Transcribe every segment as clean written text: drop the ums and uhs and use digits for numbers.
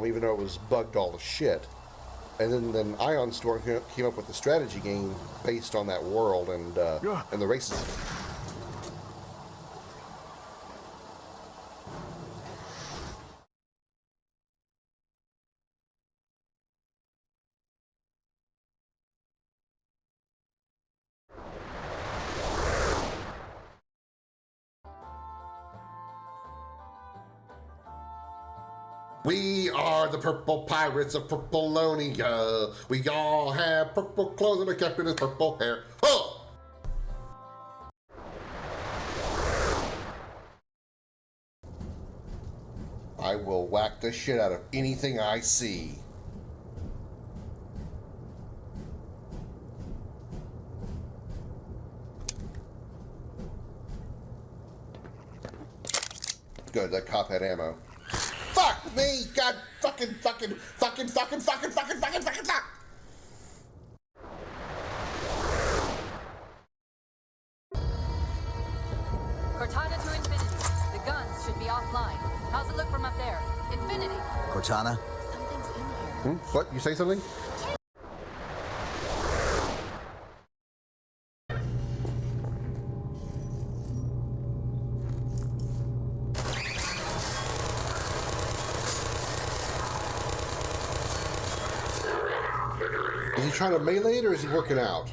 even though it was bugged all to shit. And then Ion Storm came up with the strategy game based on that world and the races. We are the purple pirates of Purpleonia. We all have purple clothes and our captain is purple hair. Oh! I will whack the shit out of anything I see. Good, that cop had ammo. Fuck me! God fucking fuck! Cortana to Infinity. The guns should be offline. How's it look from up there? Infinity. Cortana? Something's in here. What? You say something? Is he trying to melee it or is he working out?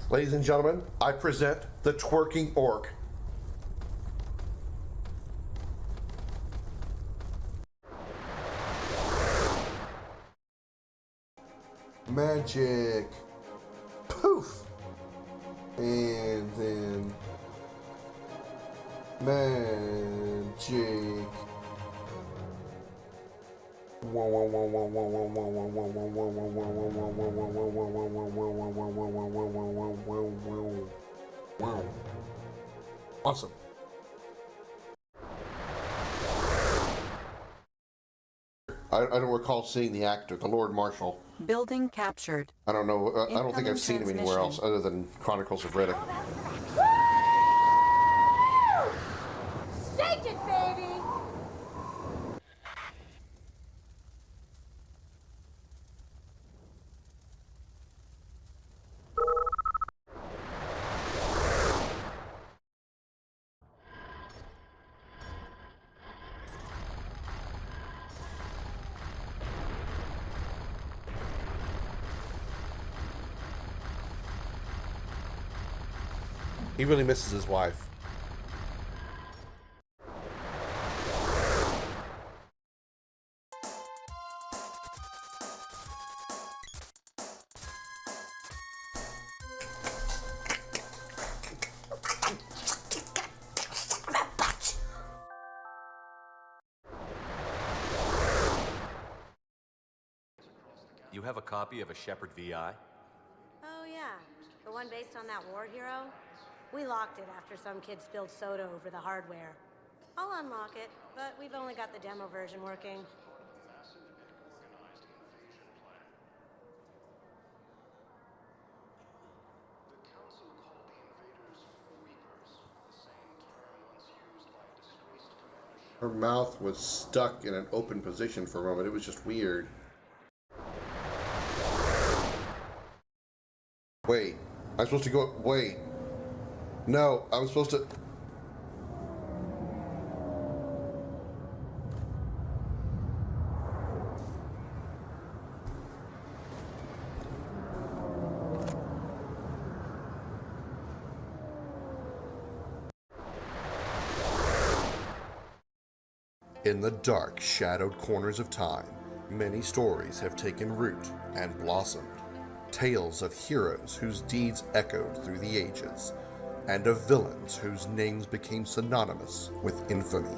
Ladies and gentlemen, I present the twerking orc. Magic. Poof. And then magic. Awesome. I don't recall seeing the actor, the Lord Marshal. Building captured. I don't know. I don't think I've seen him anywhere else other than Chronicles of Riddick. Shake it, baby! He really misses his wife. You have a copy of a Shepherd VI? Oh yeah, the one based on that war hero? We locked it after some kid spilled soda over the hardware. I'll unlock it, but we've only got the demo version working. Her mouth was stuck in an open position for a moment. It was just weird. Wait, I'm supposed to go. Wait. No, I'm supposed to. In the dark, shadowed corners of time, many stories have taken root and blossomed. Tales of heroes whose deeds echoed through the ages, and of villains whose names became synonymous with infamy.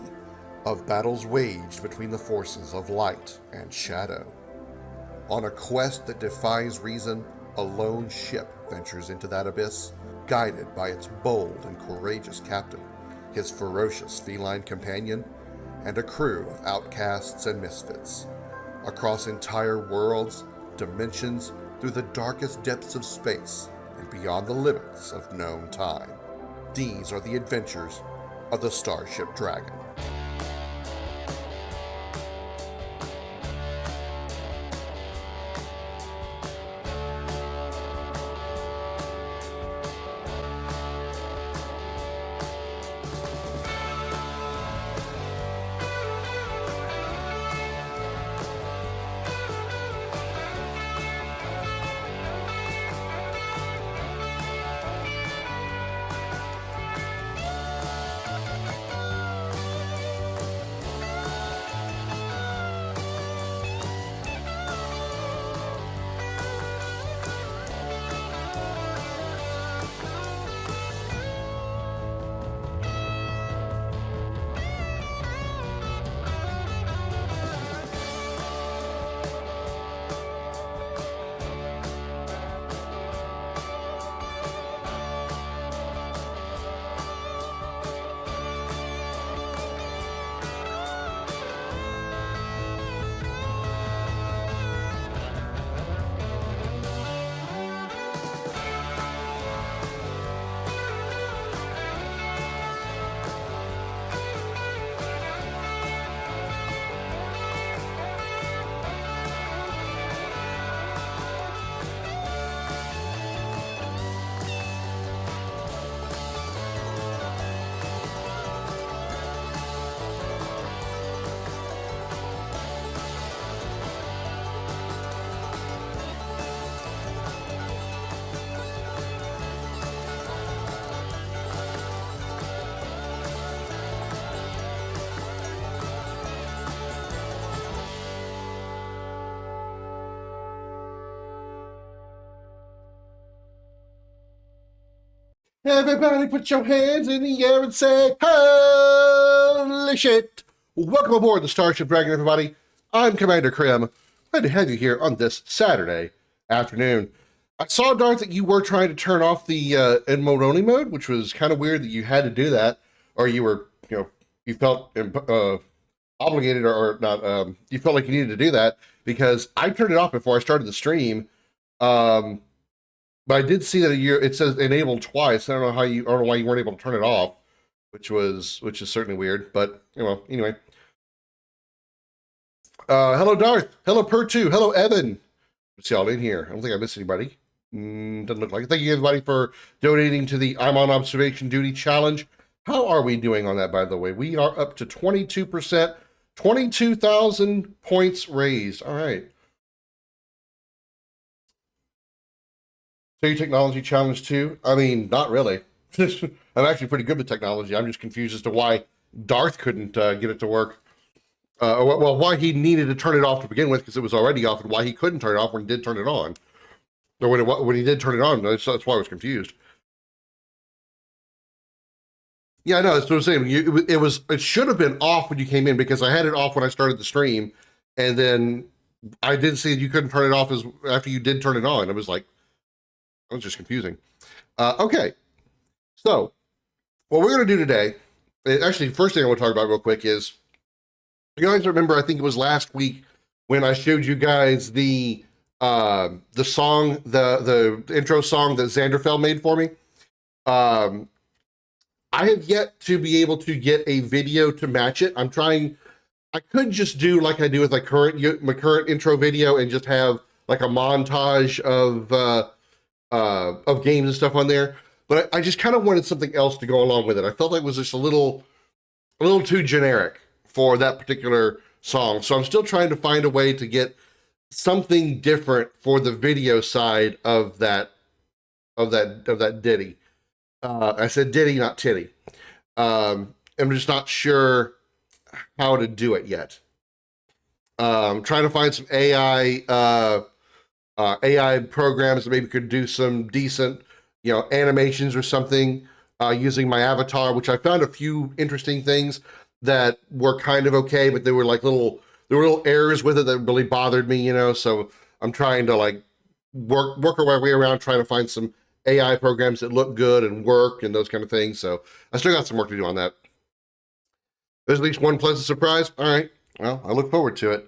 Of battles waged between the forces of light and shadow. On a quest that defies reason, a lone ship ventures into that abyss, guided by its bold and courageous captain, his ferocious feline companion, and a crew of outcasts and misfits. Across entire worlds, dimensions, through the darkest depths of space and beyond the limits of known time. These are the adventures of the Starship Dragon. Everybody put your hands in the air and say, holy shit! Welcome aboard the Starship Dragon, everybody. I'm Commander Krim. Glad to have you here on this Saturday afternoon. I saw, Darth, that you were trying to turn off the in-mode-only mode, which was kind of weird that you had to do that, or you were, you felt obligated or not, you felt like you needed to do that, because I turned it off before I started the stream. But I did see that it says enabled twice. I don't know why you weren't able to turn it off, which is certainly weird. But anyway. Hello Darth. Hello Per2. Hello Evan. Let's see y'all in here. I don't think I missed anybody. Doesn't look like it. Thank you everybody for donating to the I'm on Observation Duty challenge. How are we doing on that, by the way? We are up to 22%, 22,000 points raised. All right. So your technology challenge too? I mean, not really. I'm actually pretty good with technology. I'm just confused as to why Darth couldn't get it to work. Well, why he needed to turn it off to begin with, because it was already off, and why he couldn't turn it off when he did turn it on. Or when he did turn it on, that's why I was confused. Yeah, I know, that's what I'm saying. It should have been off when you came in, because I had it off when I started the stream, and then I did see that you couldn't turn it off after you did turn it on. It was like, that was just confusing. Okay, so what we're going to do today, actually, first thing I want to talk about real quick is, you guys remember, I think it was last week when I showed you guys the song, the intro song that Xanderfell made for me. I have yet to be able to get a video to match it. I'm trying. I could just do like I do with my current intro video and just have like a montage of games and stuff on there, but I just kind of wanted something else to go along with it. I felt like it was just a little too generic for that particular song, so I'm still trying to find a way to get something different for the video side of that ditty. I said ditty, not titty. I'm just not sure how to do it yet. I'm trying to find some AI programs that maybe could do some decent, animations or something using my avatar, which I found a few interesting things that were kind of okay, but they were like little errors with it that really bothered me, so I'm trying to like work my way around trying to find some AI programs that look good and work and those kind of things. So I still got some work to do on that. There's at least one pleasant surprise. All right. Well, I look forward to it.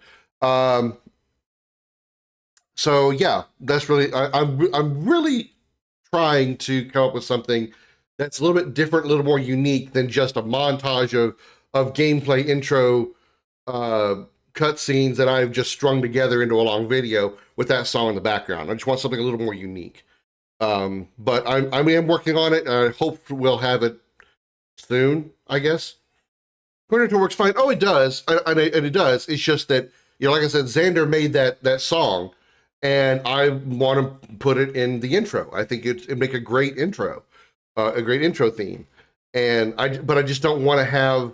So yeah, that's really I'm really trying to come up with something that's a little bit different, a little more unique than just a montage of gameplay intro cutscenes that I've just strung together into a long video with that song in the background. I just want something a little more unique. But I am working on it. I hope we'll have it soon, I guess. Pointer works fine. Oh, it does, and it does. It's just that, like I said, Xander made that song, and I want to put it in the intro. I think it'd make a great intro, a great intro theme. But I just don't want to have.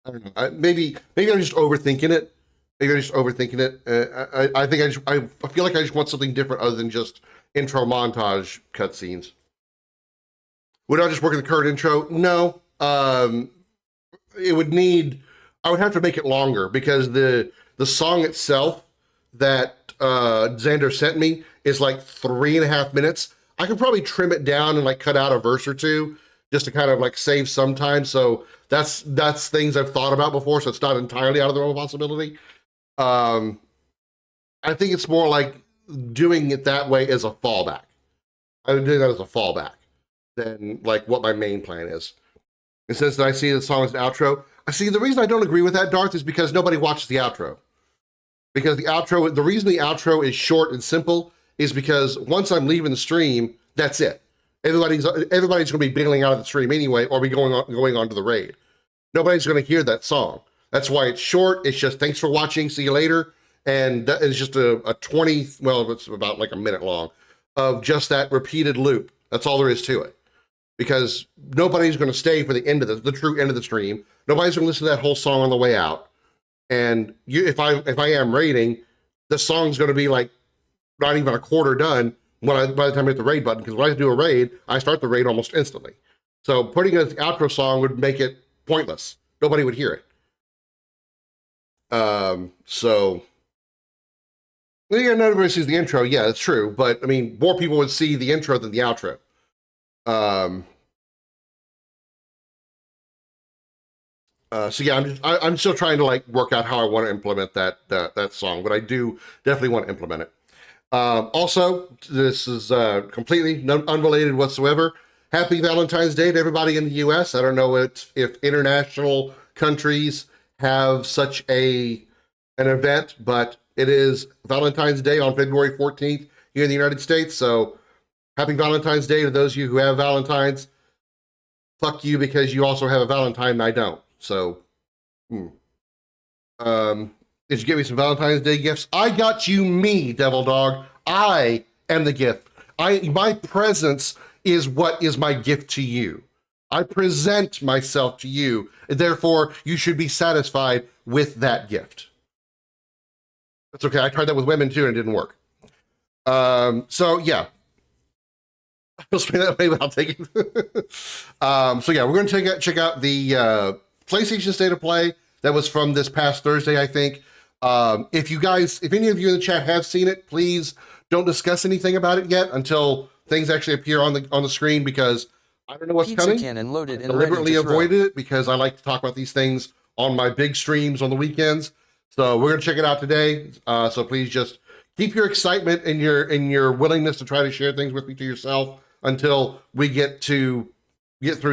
I don't know. Maybe I'm just overthinking it. Maybe I'm just overthinking it. I think I feel like I just want something different other than just intro montage cutscenes. Would I just work in the current intro? No. It would need. I would have to make it longer because the song itself that Xander sent me is like 3.5 minutes. I could probably trim it down and like cut out a verse or two just to kind of like save some time. So that's things I've thought about before. So it's not entirely out of the realm of possibility. I think it's more like doing it that way as a fallback. I would do that as a fallback than like what my main plan is. And since I see the song as an outro, I see the reason I don't agree with that, Darth, is because nobody watches the outro. Because the reason the outro is short and simple is because once I'm leaving the stream, that's it. Everybody's going to be bailing out of the stream anyway, or be going on to the raid. Nobody's going to hear that song. That's why it's short. It's just thanks for watching. See you later. And that is just a 20, well, it's about like a minute long of just that repeated loop. That's all there is to it. Because nobody's going to stay for the end of the true end of the stream. Nobody's going to listen to that whole song on the way out. And if I am raiding, the song's going to be like not even a quarter done by the time I hit the raid button. Because when I do a raid, I start the raid almost instantly. So putting it as the outro song would make it pointless. Nobody would hear it. So yeah, not everybody sees the intro. Yeah, that's true. But I mean, more people would see the intro than the outro. So yeah, I'm still trying to like work out how I want to implement that song, but I do definitely want to implement it. Also, this is completely unrelated whatsoever. Happy Valentine's Day to everybody in the U.S. I don't know if international countries have such an event, but it is Valentine's Day on February 14th here in the United States. So happy Valentine's Day to those of you who have Valentines. Fuck you because you also have a Valentine and I don't. So, did you get me some Valentine's Day gifts? I got you me, Devil Dog. I am the gift. My presence is what is my gift to you. I present myself to you, and therefore you should be satisfied with that gift. That's okay. I tried that with women too, and it didn't work. So yeah. I'll say that way without taking. So yeah, we're going to check out the PlayStation State of Play that was from this past Thursday, I think. If any of you in the chat have seen it, please don't discuss anything about it yet until things actually appear on the screen, because I don't know what's Pizza coming. Cannon loaded I and deliberately ready to throw. avoided it because I like to talk about these things on my big streams on the weekends. So we're going to check it out today. So please just keep your excitement and your willingness to try to share things with me to yourself until we get through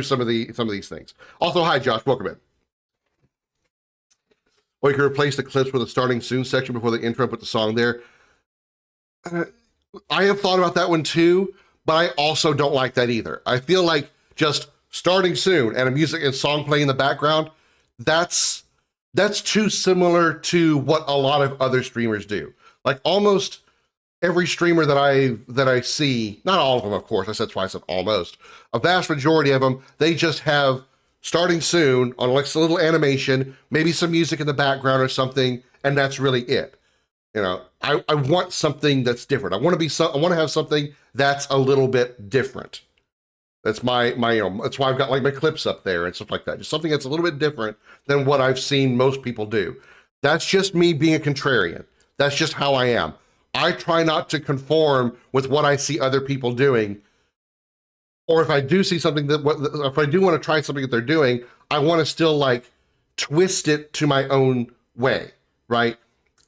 some of these things. Also, hi Josh, welcome in. Or you can replace the clips with a starting soon section before the intro, put the song there. I have thought about that one too, but I also don't like that either. I feel like just starting soon and a music and song playing in the background, that's too similar to what a lot of other streamers do. Like almost every streamer that I see, not all of them, of course, I said twice, I said almost, a vast majority of them, they just have starting soon on like a little animation, maybe some music in the background or something, and that's really it. You know, I want something that's different. I want to have something that's a little bit different. That's my that's why I've got like my clips up there and stuff like that. Just something that's a little bit different than what I've seen most people do. That's just me being a contrarian. That's just how I am. I try not to conform with what I see other people doing. Or if I do see something if I do want to try something that they're doing, I want to still like twist it to my own way, right?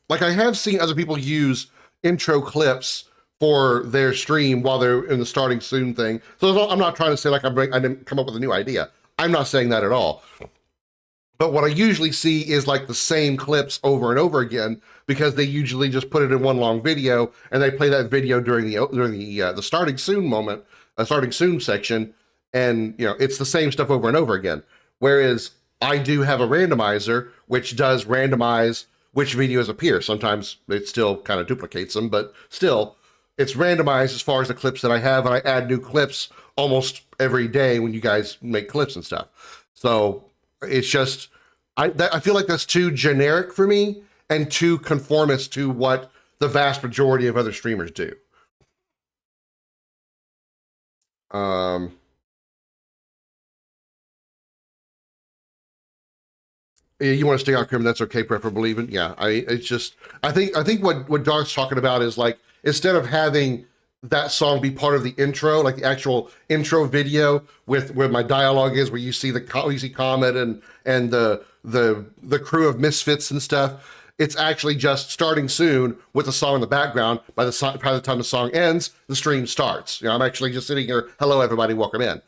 like I have seen other people use intro clips for their stream while they're in the starting soon thing. So I'm not trying to say like I didn't come up with a new idea. I'm not saying that at all. But what I usually see is like the same clips over and over again, because they usually just put it in one long video and they play that video during the starting soon moment, starting soon section, and it's the same stuff over and over again. Whereas I do have a randomizer which does randomize which videos appear. Sometimes it still kind of duplicates them, but still it's randomized as far as the clips that I have, and I add new clips almost every day when you guys make clips and stuff. So it's just, I feel like that's too generic for me and too conformist to what the vast majority of other streamers do. You want to stay out, Krim? That's okay, preferably even. Yeah, I think what Darth's talking about is like, instead of having that song be part of the intro, like the actual intro video with where my dialogue is, where you see Comet and the crew of misfits and stuff, it's actually just starting soon with the song in the background. By the time the song ends, the stream starts. I'm actually just sitting here, hello everybody, welcome in.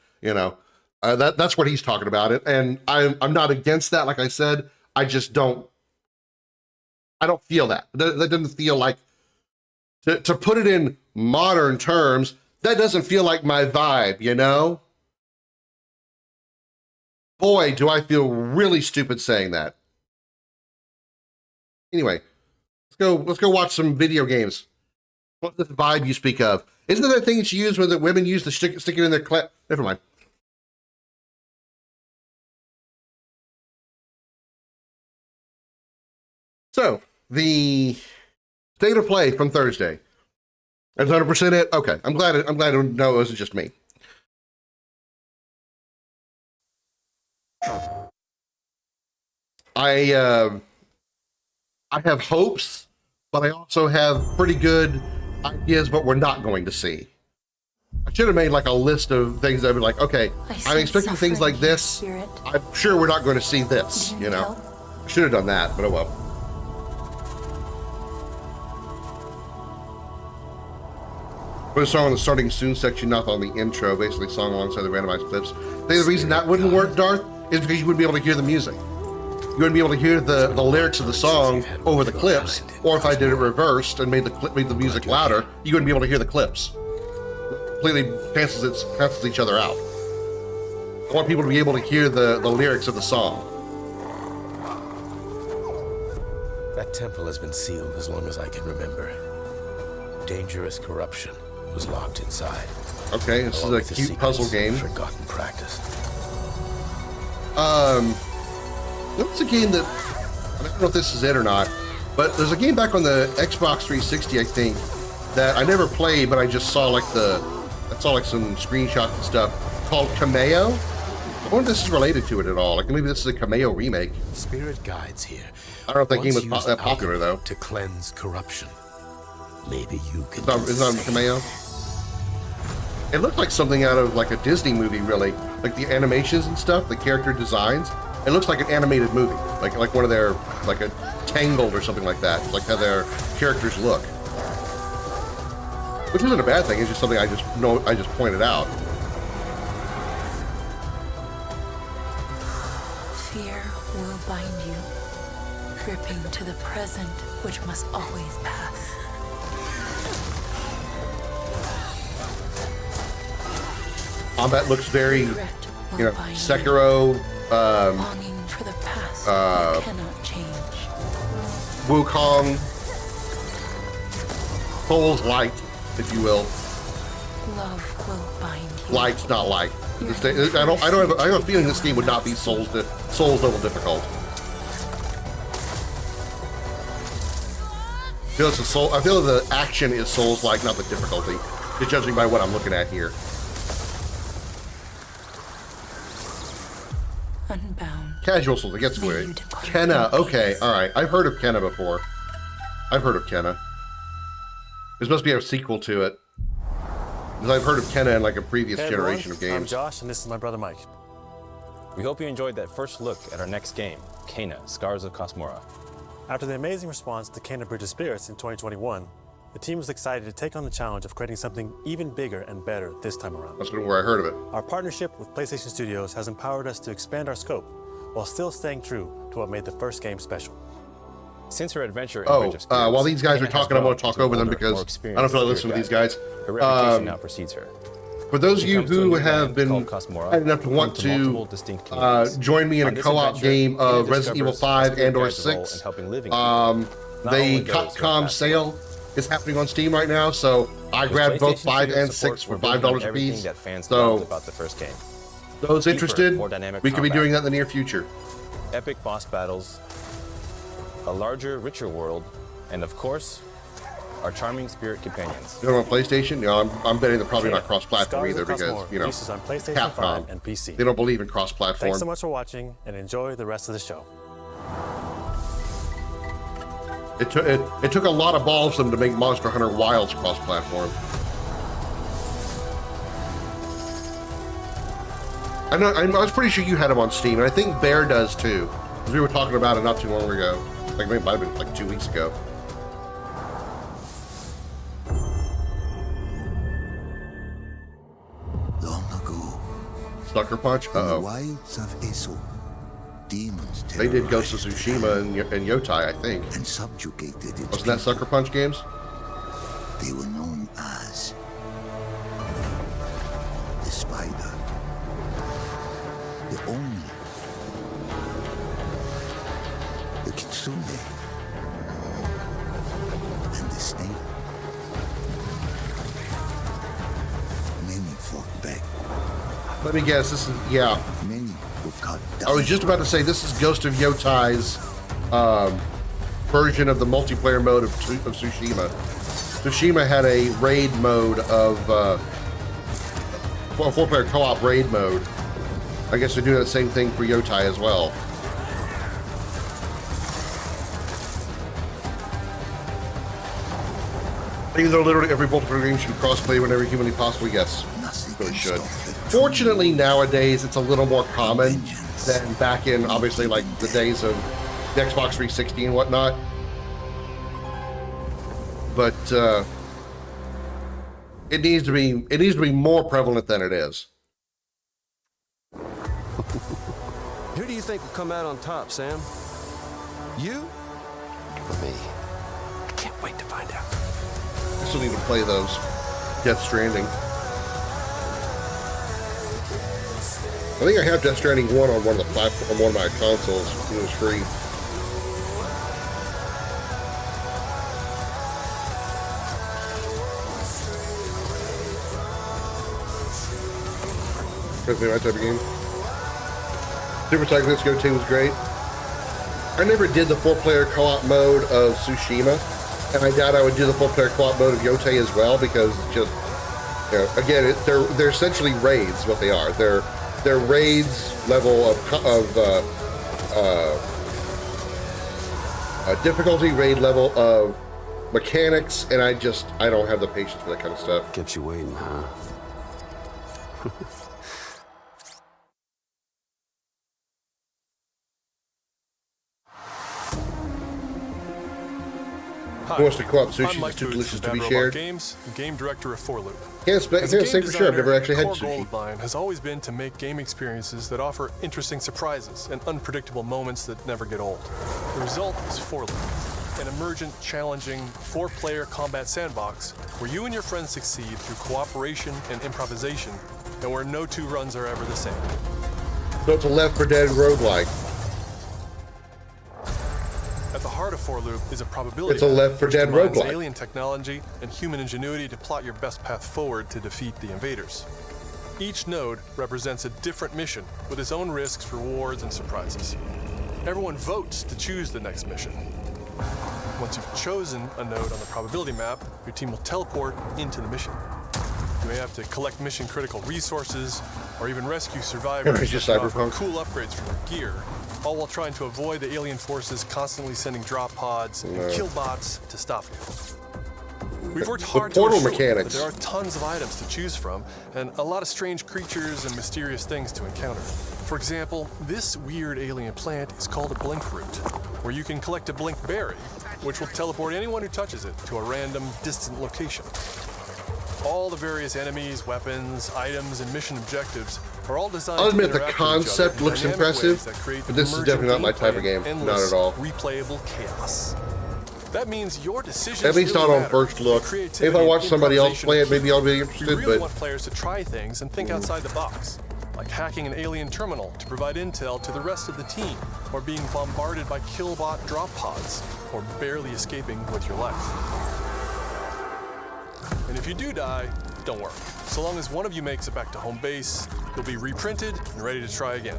That's what he's talking about. And I'm not against that. Like I said, I don't feel that. That doesn't feel like, to put it in modern terms, that doesn't feel like my vibe, Boy, do I feel really stupid saying that. Anyway, let's go watch some video games. What's the vibe you speak of? Isn't that thing that you use when the women use the stick it in their clit? Never mind. So, the state of play from Thursday. That's 100% it? Okay, I'm glad to know it wasn't just me. I have hopes, but I also have pretty good ideas what we're not going to see. I should have made like a list of things that would be like, okay, I'm expecting things like this. Spirit. I'm sure we're not going to see this, I should have done that, but oh well. Put a song on the starting soon section, not on the intro, basically song alongside the randomized clips. I think the reason that wouldn't work, Darth, is because you wouldn't be able to hear the music. You wouldn't be able to hear the lyrics of the song over the clips, or if I did it reversed and made the music louder, you wouldn't be able to hear the clips. Completely cancels each other out. I want people to be able to hear the lyrics of the song. That temple has been sealed as long as I can remember. Dangerous corruption was locked inside. Okay, this is a cute puzzle game. Forgotten practice. There's a game that, I don't know if this is it or not, but there's a game back on the Xbox 360, I think, that I never played, but I just saw like some screenshots and stuff, called Cameo. I wonder if this is related to it at all. Like maybe this is a Cameo remake. Spirit guides here. I don't know if that game was that popular though. To cleanse corruption. Maybe you could. It's not Cameo. It looked like something out of like a Disney movie, really. Like the animations and stuff, the character designs. It looks like an animated movie, like one of their, like a Tangled or something like that, like how their characters look. Which isn't a bad thing. It's just something I just pointed out. Fear will bind you, gripping to the present, which must always pass. Combat looks very, Sekiro, longing for the past that cannot change. Wukong, Souls light, if you will. Love will bind you. Light's not light. I have a feeling this game would not be Souls level difficult. I feel the action is Souls-like, not the difficulty, just judging by what I'm looking at here. Unbound. Casual Souls, it gets weird. Kenna, okay, alright. I've heard of Kenna before. This must be a sequel to it. Because I've heard of Kenna in like a previous generation of games. I'm Josh, and this is my brother Mike. We hope you enjoyed that first look at our next game, Kena, Scars of Cosmora. After the amazing response to Kena Bridge of Spirits in 2021, the team was excited to take on the challenge of creating something even bigger and better this time around. That's where I heard of it. Our partnership with PlayStation Studios has empowered us to expand our scope while still staying true to what made the first game special. Since her adventure in Bridge of Spirits, while these guys are Kena talking, I'm going to talk over them because I don't feel like listening to these guys. Her reputation now precedes her. For those of She you comes to a who new have land been called Cosmora, kind enough to want home multiple to distinct communities. join me in On a this co-op adventure, game of Kena Resident Evil discovers 5 a and or spirit role 6, in helping living the only those who are Capcom past sale is happening on Steam right now, so I With grabbed both PlayStation 5 Studio and support, 6 for we're building on $5 a everything piece. that fans So loved about the first game. those Deeper, interested, more dynamic we could be combat. doing that in the near future. Epic boss battles, a larger, richer world, and of course, our charming spirit companions. You know, on PlayStation, I'm betting they're probably not cross-platform Scars either of because, Cosmora you know, releases on PlayStation Capcom, 5 and PC. they don't believe in cross-platform. Thanks so much for watching, and enjoy the rest of the show. It took a lot of balls for them to make Monster Hunter Wilds cross-platform. I was pretty sure you had them on Steam, and I think Bear does too. Because we were talking about it not too long ago. Like maybe it might have been like 2 weeks ago. Long ago, Sucker Punch? in the Uh-oh. wilds of Eso, demons They did Ghost of terrorized Tsushima and Yotai, I think. and subjugated its Wasn't that Sucker Punch games? They were known as the Spider, the Oni, the Kitsune, and the Snake. Many fought back. Let me guess, this is, yeah. Many were cut down. I was just about to say, this is Ghost of Yotai's version of the multiplayer mode of Tsushima. Tsushima had a raid mode of, well, a 4-player co-op raid mode. I guess they're doing the same thing for Yotai as well. Even though literally every multiplayer game should crossplay whenever humanly possible, yes, really should. Fortunately, nowadays it's a little more common than back in obviously like the days of the Xbox 360 and whatnot. But it needs to be more prevalent than it is. Who do you think will come out on top, Sam? You? Or me? I can't wait to find out. I still need to play those. Death Stranding. I think I have Death Stranding 1 on one of the platform, on one of my consoles. It was free. That's my type of game. Super Cyclist Go 2 was great. I never did the 4-player co-op mode of Tsushima, and I doubt I would do the 4-player co-op mode of Yotei as well, because it's just, you know, again, they're essentially raids, what they are. They're raids level of difficulty, raid level of mechanics, and I don't have the patience for that kind of stuff. Kept you waiting, huh? Who wants to co-op sushi? I'm It's too Mike delicious Booth to from be Bad shared. Robot Games, game director of 4Loop. Can't say for sure. I've never actually had the core sushi. goal of mine has always been to make game experiences that offer interesting surprises and unpredictable moments that never get old. The result is 4Loop, an emergent, challenging, 4-player combat sandbox where you and your friends succeed through cooperation and improvisation, and where no two runs are ever the same. So it's a Left 4 Dead roguelike. At the heart of 4Loop is a probability It's a Left 4 which Dead combines roguelike. alien technology and human ingenuity to plot your best path forward to defeat the invaders. Each node represents a different mission with its own risks, rewards, and surprises. Everyone votes to choose the next mission. Once you've chosen a node on the probability map, your team will teleport into the mission. You may have to collect mission-critical resources, or even rescue survivors Just and offer Cyberpunk. cool upgrades for your gear, all while trying to avoid the alien forces constantly sending drop pods and kill bots to stop you. We've worked hard portal to assure that mechanics. there are tons of items to choose from and a lot of strange creatures and mysterious things to encounter. For example, this weird alien plant is called a blink root, where you can collect a blink berry, which will teleport anyone who touches it to a random, distant location. All the various enemies, weapons, items, and mission objectives are all designed I'll to admit the interact with each concept other in looks dynamic impressive, ways that create but this is emerging definitely not my type of gameplay game. and Not at all. replayable chaos. That means your decisions At least really not on matter. first look. Your If creativity I watch and somebody else improvisation play it, are key. maybe I'll be We interested, really but want players to try things and think outside the box, like hacking an alien terminal to provide intel to the rest of the team, or being bombarded by killbot drop pods, or barely escaping with your life. And if you do die, don't worry. So long as one of you makes it back to home base, you'll be reprinted and ready to try again.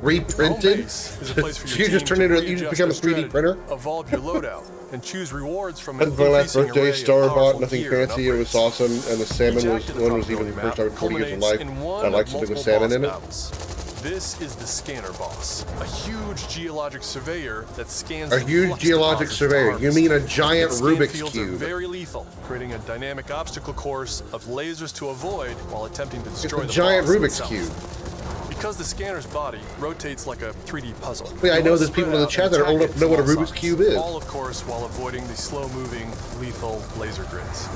reprinted? Home base is a place for So your you just team turn to into, you just readjust become a their 3D strategy, printer? evolve your loadout, and choose rewards from an That's my last increasing birthday. array of Star bought powerful nothing gear and fancy. It was upgrades. awesome, and the salmon Each was active one was even probability the first time in 40 years of culminates life. in one I like of something with multiple salmon boss in it. battles. This is the Scanner Boss, a huge geologic surveyor that scans A the huge flux geologic deposits surveyor. to You mean a harvest. giant Its scan Rubik's fields are Cube? very lethal, creating a dynamic obstacle course of lasers to avoid while attempting to It's destroy a the giant boss Rubik's itself. Cube. Because the scanner's body rotates like a 3D puzzle. Wait, I you know must there's people spread in the out chat and that are old attack enough to know what a small Rubik's size, Cube is. All, of course, while avoiding the slow-moving, lethal laser grids.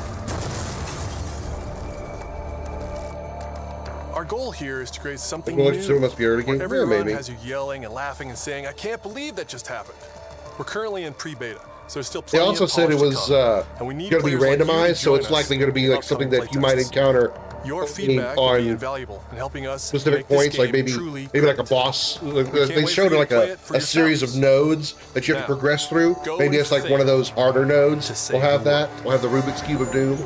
Our goal here is to create something Well, new, so it must be early where game? every Yeah, run maybe. has you yelling and laughing and saying, "I can't believe that just happened." We're currently in pre-beta, so there's still They plenty also of said it polish was to come, and we need going to be players like you to randomized, so join it's us likely going to be in like something upcoming that you might playtests. encounter Your feedback will be on invaluable in helping us specific make this points, like game maybe truly like a great. boss. can't They wait showed for you like to play it for a series of yourselves. nodes that you have to Now, progress through. go Maybe and it's like one of fail those harder nodes. to save We'll have the that. world. We'll have the Rubik's Cube of Doom.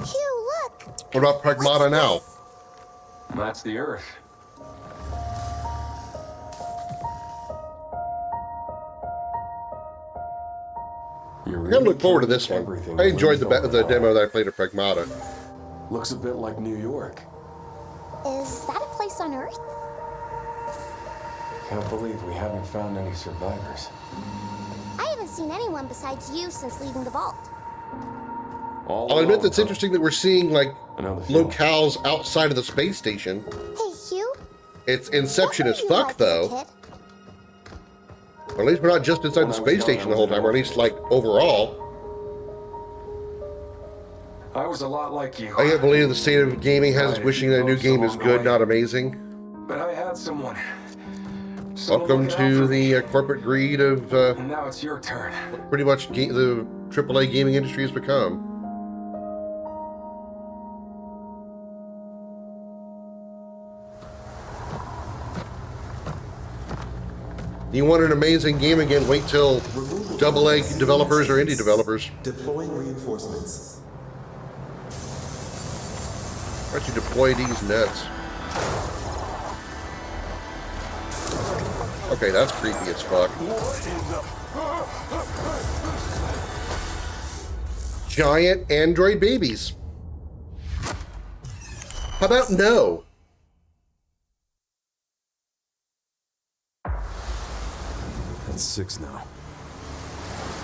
Hugh, look! What about Pragmata now? That's the Earth. I'm gonna look forward to this one. I enjoyed the demo that I played of Pragmata. Looks a bit like New York. Is that a place on Earth? Can't believe we haven't found any survivors. I haven't seen anyone besides you since leaving the vault. I'll admit that's interesting that we're seeing like Another film. locales outside of the space station. Hey, Hugh? It's Inception what as were you fuck like as a though. kid? Or at least we're not just inside the space station the whole time, or at least like overall. I was a lot like you. I can't believe the state of gaming has us wishing that a new game is good, not amazing. But I had someone. Welcome to the corporate greed of And now it's your turn. pretty much the AAA gaming industry has become. You want an amazing game again, wait till AA developers or indie developers. Deploying reinforcements. Why don't you deploy these nets? Okay, that's creepy as fuck. Giant android babies. How about no? That's 6 now.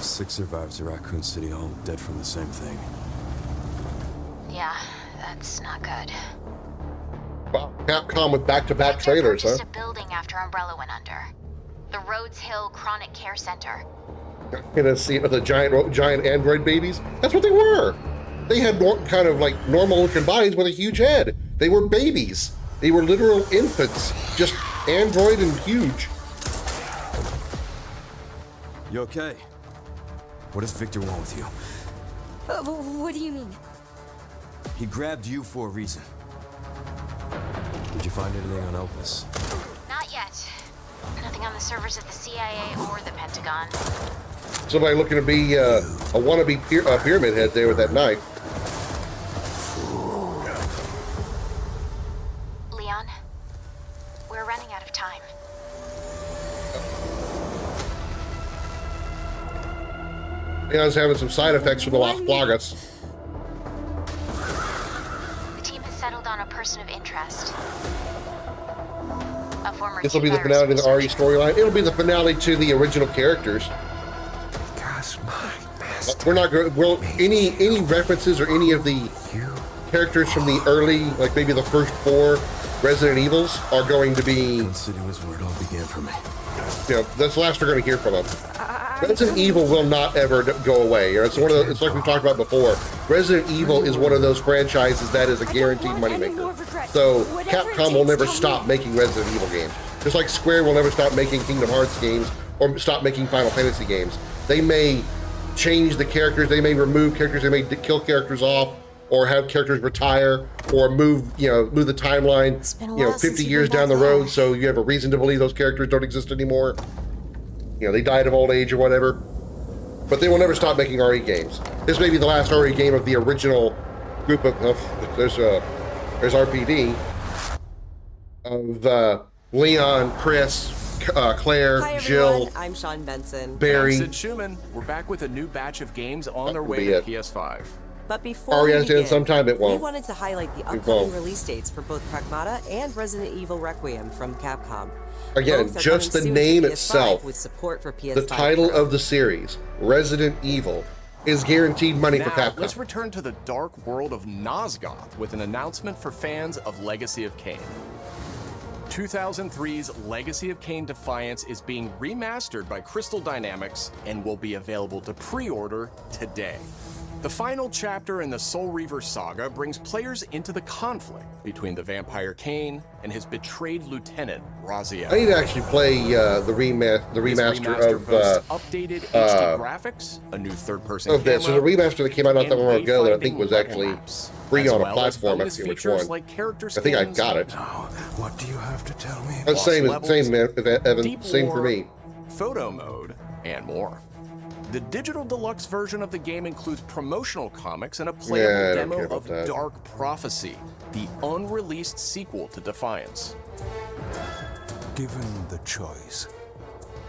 6 survivors of Raccoon City, all dead from the same thing. Yeah, that's not good. Wow, Capcom with back-to-back trailers, huh? Just a building after Umbrella went under. The Rhodes Hill Chronic Care Center. In a scene with the giant android babies? That's what they were! They had kind of like normal-looking bodies with a huge head. They were babies. They were literal infants, just android and huge. You okay? What does Victor want with you? What do you mean? He grabbed you for a reason. Did you find anything on Opus? Not yet. Nothing on the servers at the CIA or the Pentagon. Somebody looking to be a wannabe pyramid head there with that knife. Leon, we're running out of time. Leon's having some side effects from the Las Plagas. The team has settled on a person of interest. A former This will be the T-Virus finale to the RE researcher. storyline. It'll be the finale to the original characters. Gosh, my best. We're not going. Well, any references or any of the characters from the early, like maybe the first 4 Resident Evils, are going to be. Raccoon City was where it all began for me. You know, that's the last we're going to hear from them. Resident Evil will not ever go away. You know, it's one of the, it's like we talked about before. Resident Evil is one of those franchises that is a guaranteed moneymaker. So Capcom will never stop making Resident Evil games. Just like Square will never stop making Kingdom Hearts games or stop making Final Fantasy games. They may change the characters, they may remove characters, they may kill characters off, or have characters retire, or move the timeline, 50 years down the road, so you have a reason to believe those characters don't exist anymore. You know, they died of old age or whatever. But they will never stop making RE games. This may be the last RE game of the original group of there's RPD of Leon, Chris, Claire, Hi, Jill. everyone. I'm Sean Benson. Barry. I'm Sid Schumann. We're back with a new batch of games on their way to PS5. But before we RE's begin, in sometime, it we won't. wanted to highlight the It upcoming won't. release dates for both Pragmata and Resident Evil Requiem from Capcom. Again, Both are just the coming soon to name PS5 itself, with support for PS5 the title Pro. of the series, Resident Evil, is guaranteed money for Now, Capcom. let's return to the dark world of Nosgoth with an announcement for fans of Legacy of Kain. 2003's Legacy of Kain Defiance is being remastered by Crystal Dynamics and will be available to pre-order today. The final chapter in the Soul Reaver saga brings players into the conflict between the vampire Kain and his betrayed lieutenant, Raziel. I need to actually play the remaster of updated HD graphics, a new third-person of this. camera, So the remaster that came out not that and long ago that I wayfinding think was level actually maps, free as on a well as platform. I bonus forget which features one. like character I think I scans, got it. What do you have to tell me? That's same, levels, Evan. deep Same for lore, me. photo mode, and more. The digital deluxe version of the game includes promotional comics and a playable Yeah, I don't demo care about of that. Dark Prophecy, the unreleased sequel to Defiance. Given the choice,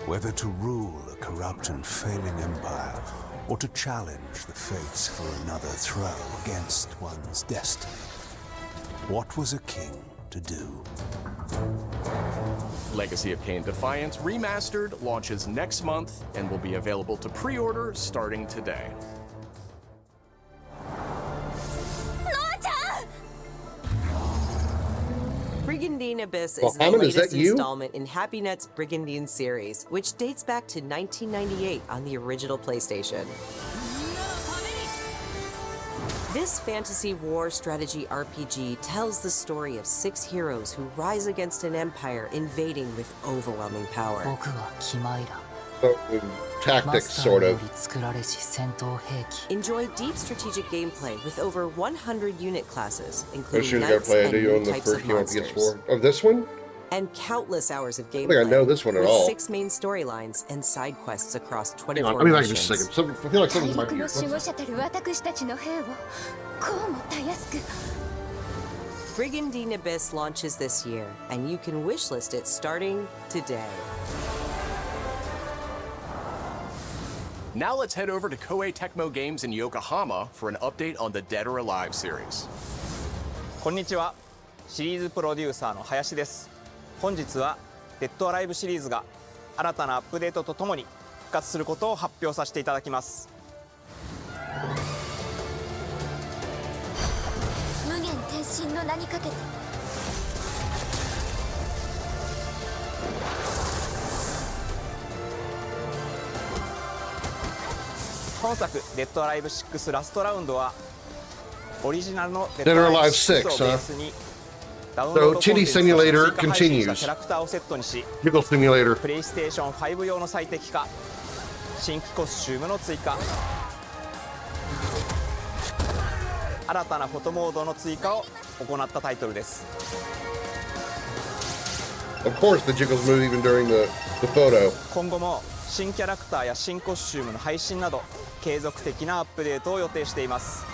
whether to rule a corrupt and failing empire, or to challenge the fates for another throw against one's destiny, what was a king to do? Legacy of Kain Defiance Remastered launches next month and will be available to pre-order starting today. Brigandine Abyss Well, is the Hammond, is latest that you? installment in Happy Net's Brigandine series, which dates back to 1998 on the original PlayStation. This fantasy war strategy RPG tells the story of 6 heroes who rise against an empire invading with overwhelming power. Tactics, sort of. Enjoy deep strategic gameplay with over 100 unit classes, I including should have knights played and it new on the types first of game on monsters. PS4. Of this one? And countless hours of think gameplay. I know this one at with all. 6 main storylines and side quests across Hang 24 on, I'll be back in missions. just a second. I feel like something's in my 大陸 ear. の守護者たる私たちの兵をこうもたやすく Brigandine Abyss launches this year, and you can wishlist it starting today. Now let's head over to Koei Tecmo Games in Yokohama for an update on the Dead or Alive series. こんにちは。シリーズプロデューサーの林です。本日はデッドアライブシリーズが新たなアップデートとともに復活することを発表させていただきます。無限転身の名にかけて 本作デッドアライブ6ラストラウンドはオリジナルのデッ Dead ド or アライブ Alive 6 6, をベ huh? ースにダウンロード So, コンテン Titty ツと Simulator 追加配信した continues. キャラクターをセットにし Jiggle Simulator. プレイステーション5用の最適化新規コスチュームの追加新たなフォトモードの追加を行ったタイトルです Of course, the jiggles move even during the photo. 今後も新キャラクターや新コスチュームの配信など継続的なアップデートを予定しています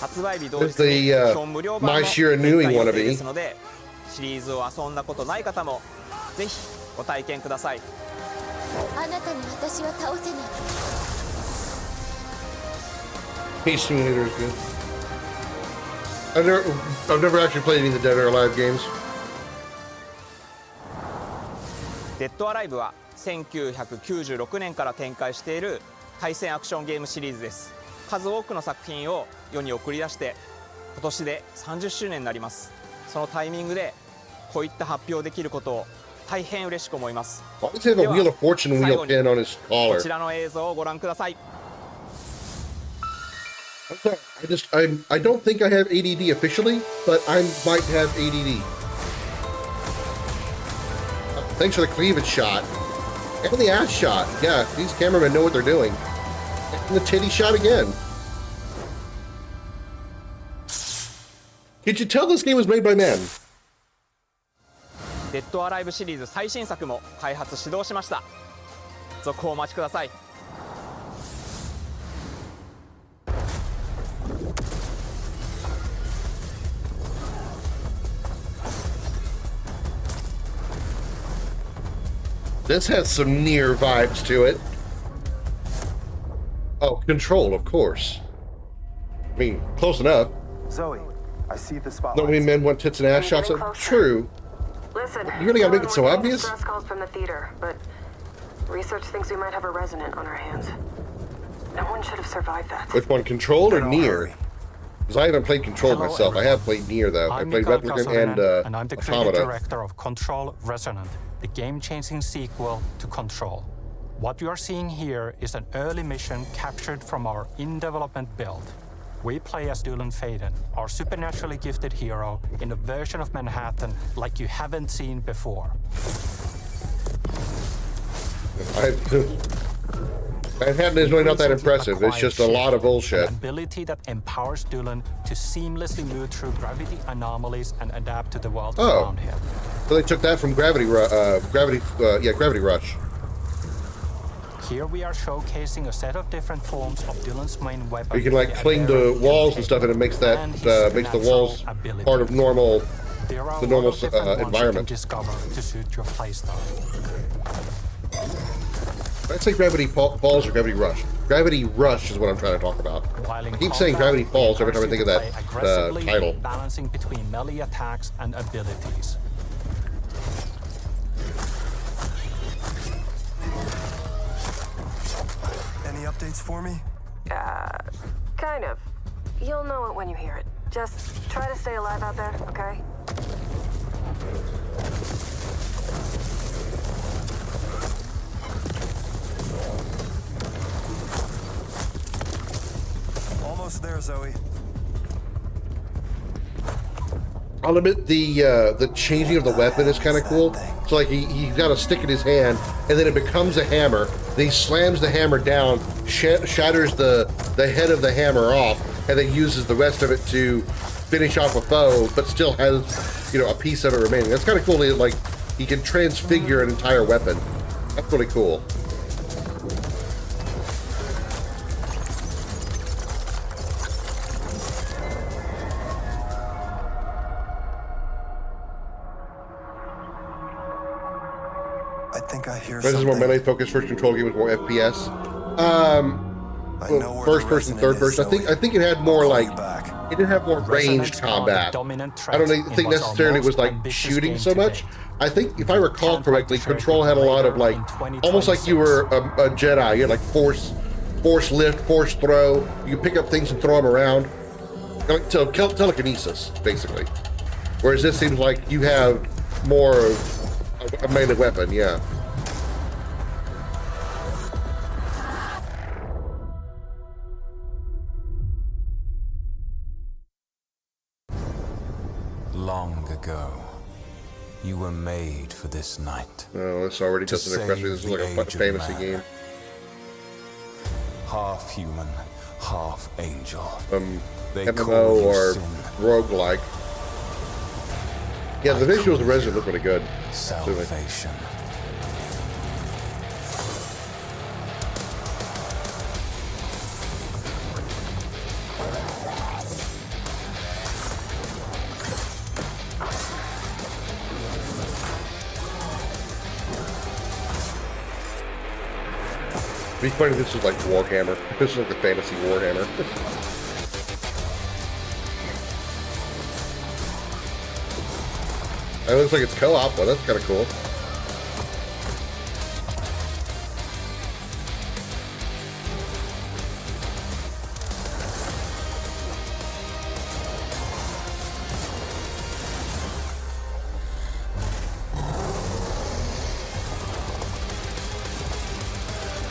発売日同日 It's に the 基本無料版の My Shira Nui 展開予定で wannabe. すのでシリーズを遊んだことない方もぜひご体験くださいあなたに私は倒せない Peace Simulator is good. I've never actually played any of the Dead or Alive games. デッドアライブは1996年から展開している対戦アクションゲームシリーズです。数多くの作品を世に送り出して今年で30周年になります。そのタイミングでこういった発表できることを大変嬉しく思います。では最後にこちらの映像をご覧ください。I don't think I have ADD officially, but I might have ADD. Thanks for the cleavage shot. And the ass shot. Yeah, these cameramen know what they're doing. And the titty shot again. Could you tell this game was made by men? デッドアライブシリーズ最新作も開発始動しました。続報をお待ちください。This has some near vibes to it. Oh, Control, of course. I mean, close enough. Zoe, I see the spotlight. Don't many men want tits and ass shots? True. Listen, you really gotta make it so obvious? Stress calls from the theater, but research thinks we might have a resident on our hands. No one should have survived that. Which one, Control or Nier? Because I haven't played Control myself. I have played Nier though. I played Replicant and I'm the Automata. creative director of Control Resonant, the game-changing sequel to Control. What you are seeing here is an early mission captured from our in-development build. We play as Dylan Faden, our supernaturally gifted hero, in a version of Manhattan like you haven't seen before. Manhattan is really not that impressive. It's just a lot of bullshit. An ability that empowers Dylan to seamlessly move through gravity anomalies and adapt to the world around him. So they took that from Gravity Rush. Here we are showcasing a set of different forms of Dylan's main weapon. You can like cling to walls and stuff, and it makes that makes the walls part of the normal environment. Discover to suit your playstyle. Did I say Gravity Falls or Gravity Rush? Gravity Rush is what I'm trying to talk about. I keep saying Gravity Falls every time I think of that title. Balancing between melee attacks and abilities. Any updates for me? Kind of. You'll know it when you hear it. Just try to stay alive out there, okay? Almost there, Zoe. I'll admit the changing of the weapon is kind of cool. So like he's got a stick in his hand, and then it becomes a hammer. Then he slams the hammer down, shatters the head of the hammer off, and then uses the rest of it to finish off a foe, but still has a piece of it remaining. That's kind of cool. Like he can transfigure an entire weapon. That's really cool. This is more melee focused. First Control game was more FPS. First person, third person. I think it had more like it did have more ranged combat. I don't think necessarily it was like shooting so much. I think if I recall correctly, Control had a lot of like almost like you were a Jedi. You had like force lift, force throw. You could pick up things and throw them around. Like telekinesis, basically. Whereas this seems like you have more of a melee weapon. Yeah. Long ago, you were made for this night. Oh, this already doesn't impress me. This is like a fantasy game. Half human, half angel. MMO or roguelike. Yeah, the visuals of Resident look really good. Salvation. It'd be funny if this was like Warhammer. This is like the fantasy Warhammer. It looks like it's co-op, well, that's kind of cool.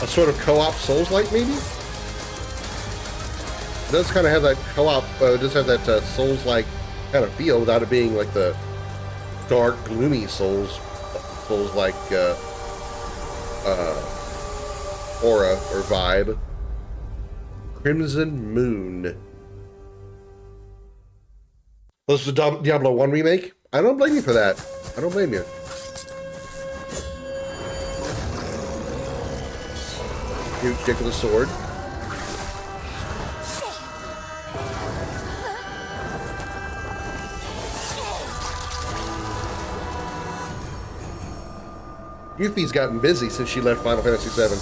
a sort of co-op Souls-like, maybe? It does kind of have that co-op, it does have that Souls-like kind of feel without it being like the dark, gloomy Souls-like aura or vibe. Crimson Moon. This is the Diablo 1 remake? I don't blame you for that. I don't blame you. Huge dick with a sword. Yuffie's gotten busy since she left Final Fantasy VII.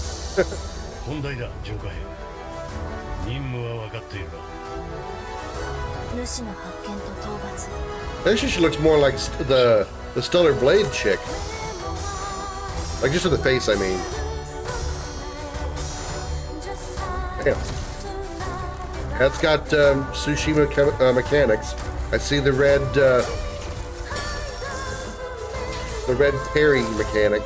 Actually, she looks more like the Stellar Blade chick. Like, just in the face, I mean. Damn. That's got Tsushima mechanics. I see the red parry mechanic.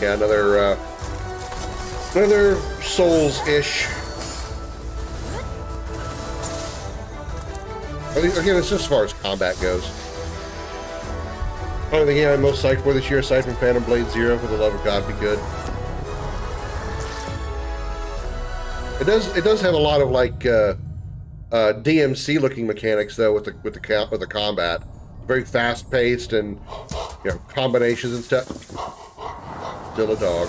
Yeah, another Souls-ish. Again, it's just as far as combat goes. Probably the game I'm most psyched for this year, aside from Phantom Blade Zero, for the love of God, be good. It does have a lot of like DMC looking mechanics though with the combat. Very fast paced and combinations and stuff. Still a dog.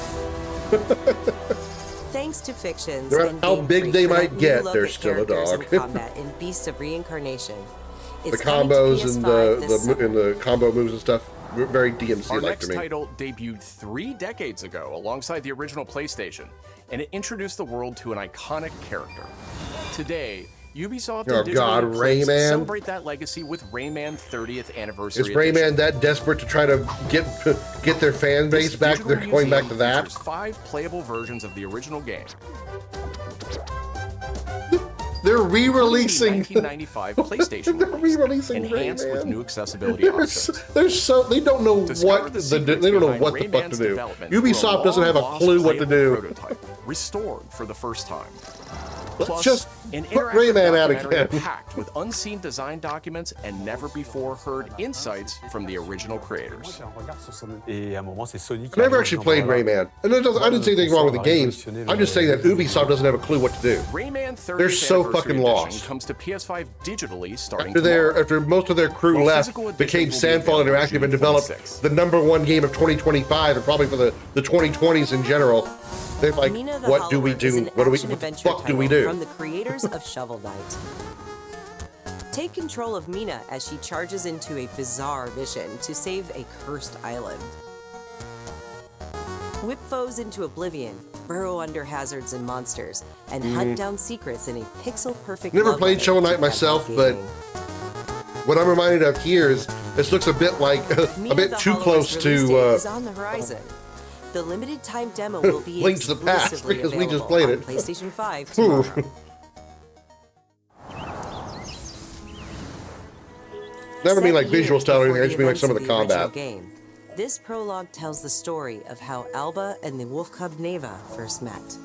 Thanks to fictions No matter and how Game big Freak they for might that get, new look they're at still a characters dog. in combat in Beasts of Reincarnation. The It's coming to combos and PS5 this summer. the combo moves and stuff, very Our DMC-like next to me. title debuted 3 decades ago alongside the original PlayStation, and it introduced the world to an iconic character. Today, Ubisoft Oh and Digital God, Eclipse Rayman. celebrate that legacy with Rayman 30th Anniversary Is Rayman Edition. that desperate to try to get their fan base back? Digital They're going back to museum that. features 5 playable versions of the original game. They're re-releasing 1995 PlayStation They're release, re-releasing enhanced with Rayman. new accessibility options. They don't know Discover what the they secrets don't know behind what the fuck to Rayman's do. development through a Ubisoft doesn't have a long-lost clue what to playable do. prototype, restored for the first time. Let's Plus, just an put interactive Rayman out documentary again. packed with unseen design documents and never-before-heard insights from the original creators. I never actually played Rayman. And I didn't say anything wrong with the games. I'm just saying that Ubisoft doesn't have a clue what to do. Rayman 30th They're so Anniversary fucking Edition lost. comes to PS5 digitally starting After most of their crew While left, physical editions became will be Sandfall available Interactive June and developed 26th. the #1 game of 2025 and probably for the 2020s in general. They're like, Mina the what do we Hollower is do? an What the action-adventure fuck do we title do? From the creators of Shovel Knight. Take control of Mina as she charges into a bizarre mission to save a cursed island. Whip foes into oblivion, burrow under hazards and monsters, and hunt down secrets in a pixel-perfect Never love played letter Shovel to Knight myself, epic but gaming. what I'm reminded of here is this looks a bit like a Mina bit the too Hollower's close release date to is on the horizon. The limited time demo will be Link to the Past, exclusively because we just available played on it. PlayStation 5 Ooh. tomorrow. Never mean like Set visual years style or anything, I before just mean like some of the events original combat. Game. This prologue tells the story of how Alba and the wolf cub Neva first met.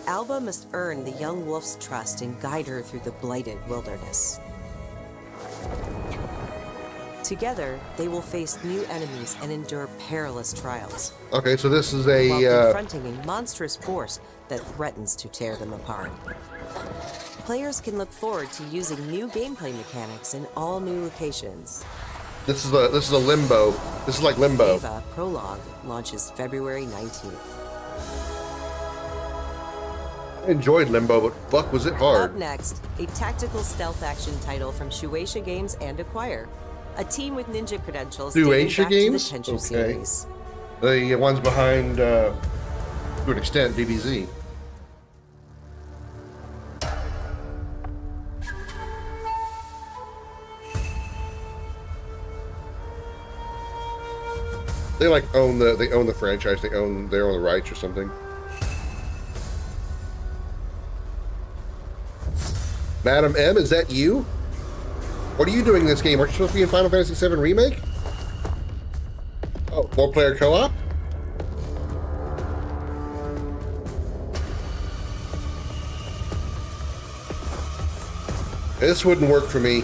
Alba must earn the young wolf's trust and guide her through the blighted wilderness. Together, they will face new enemies and endure perilous trials, Okay, so this is while a confronting a monstrous force that threatens to tear them apart. Players can look forward to using new gameplay mechanics in all new locations. this is a Limbo. This is like Limbo. Neva Prologue launches February 19th. I enjoyed Limbo, but fuck was it Up hard. next, a tactical stealth action title from Shueisha Games and Acquire, a team with ninja credentials dating Shueisha back Games? to the Tenchu Okay. series. The ones behind, to an extent, DBZ. They like own the franchise. They own the rights or something. Madam M, is that you? What are you doing in this game? Aren't you supposed to be in Final Fantasy VII Remake? Oh, 4-player co-op? This wouldn't work for me.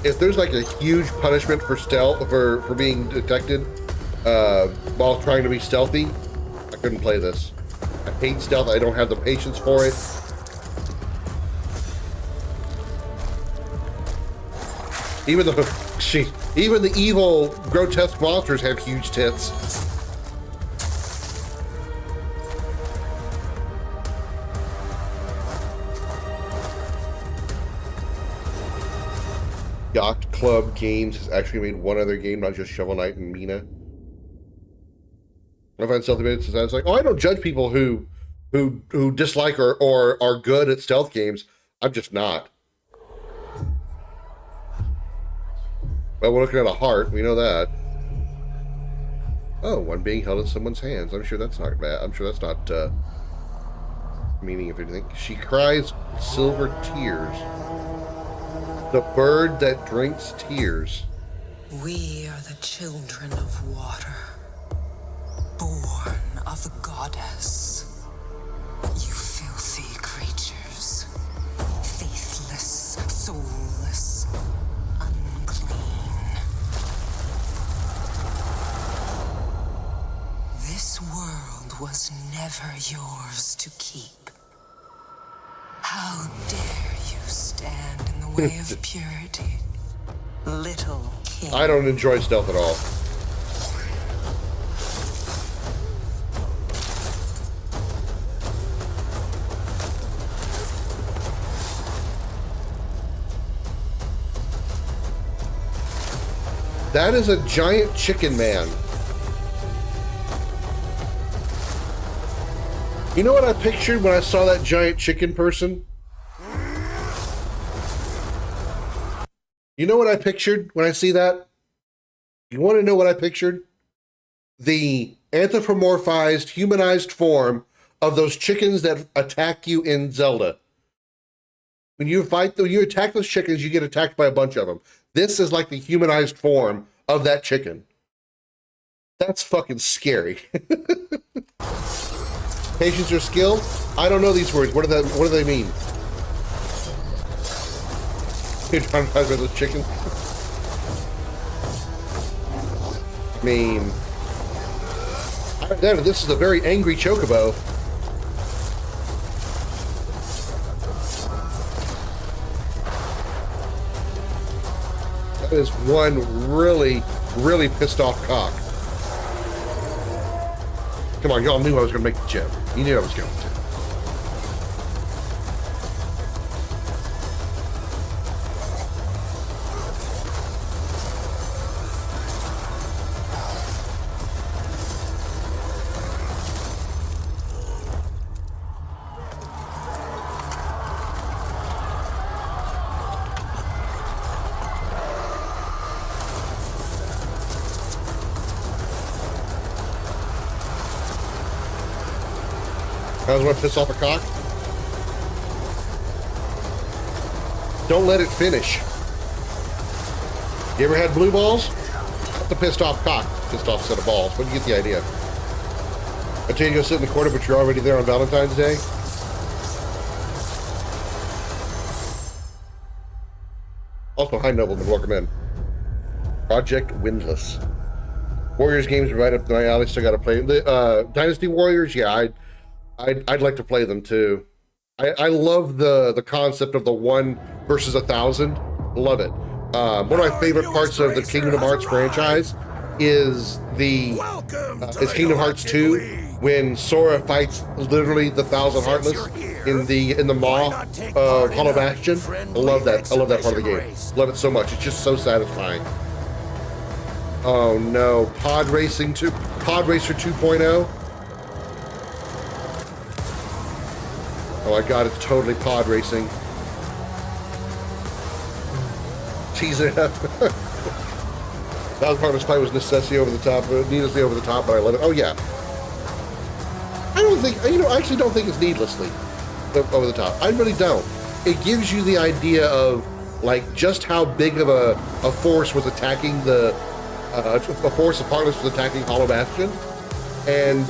If there's like a huge punishment for stealth for being detected while trying to be stealthy, I couldn't play this. I hate stealth. I don't have the patience for it. Even the evil, grotesque monsters have huge tits. Yacht Club Games has actually made one other game, not just Shovel Knight and Mina. I find stealth debates since I was like, oh, I don't judge people who dislike or are good at stealth games. I'm just not. Well, we're looking at a heart. We know that. Oh, one being held in someone's hands. I'm sure that's not bad. I'm sure that's not meaning if anything. She cries silver tears. The bird that drinks tears. We are the children of water, born of the goddess. You filthy creatures, faithless, soulless, unclean. This world was never yours to keep. How dare you stand in the way of purity, little king? I don't enjoy stealth at all. That is a giant chicken man. You know what I pictured when I saw that giant chicken person? You know what I pictured when I see that? You want to know what I pictured? The anthropomorphized, humanized form of those chickens that attack you in Zelda. When you attack those chickens, you get attacked by a bunch of them. This is like the humanized form of that chicken. That's fucking scary. Patience or skill? I don't know these words. What do they mean? You're trying to find those chickens? I mean, this is a very angry chocobo. That is one really, really pissed off cock. Come on, y'all knew I was going to make the joke. You knew I was going to. I was going to piss off a cock. Don't let it finish. You ever had blue balls? Not the pissed off cock. Pissed off set of balls, but you get the idea. I tell you to go sit in the corner, but you're already there on Valentine's Day. Also, hi Nobleman, welcome in. Project Windless. Warriors games right up my alley. Still got to play the Dynasty Warriors. Yeah, I'd like to play them too. I love the concept of the 1 versus 1,000. Love it. One of my favorite parts of the Kingdom Hearts franchise is it's Kingdom Hearts 2 when Sora fights literally the 1,000 Heartless in the maw of Hollow Bastion. I love that. I love that part of the game. Love it so much. It's just so satisfying. Oh no, Pod Racer 2.0. Oh my god, it's totally pod racing. teasing it up. That was part of his fight was necessity over the top, needlessly over the top, but I let it. Oh yeah. I don't think, I actually don't think it's needlessly over the top. I really don't. It gives you the idea of like just how big of a force was attacking a force of Heartless was attacking Hollow Bastion, and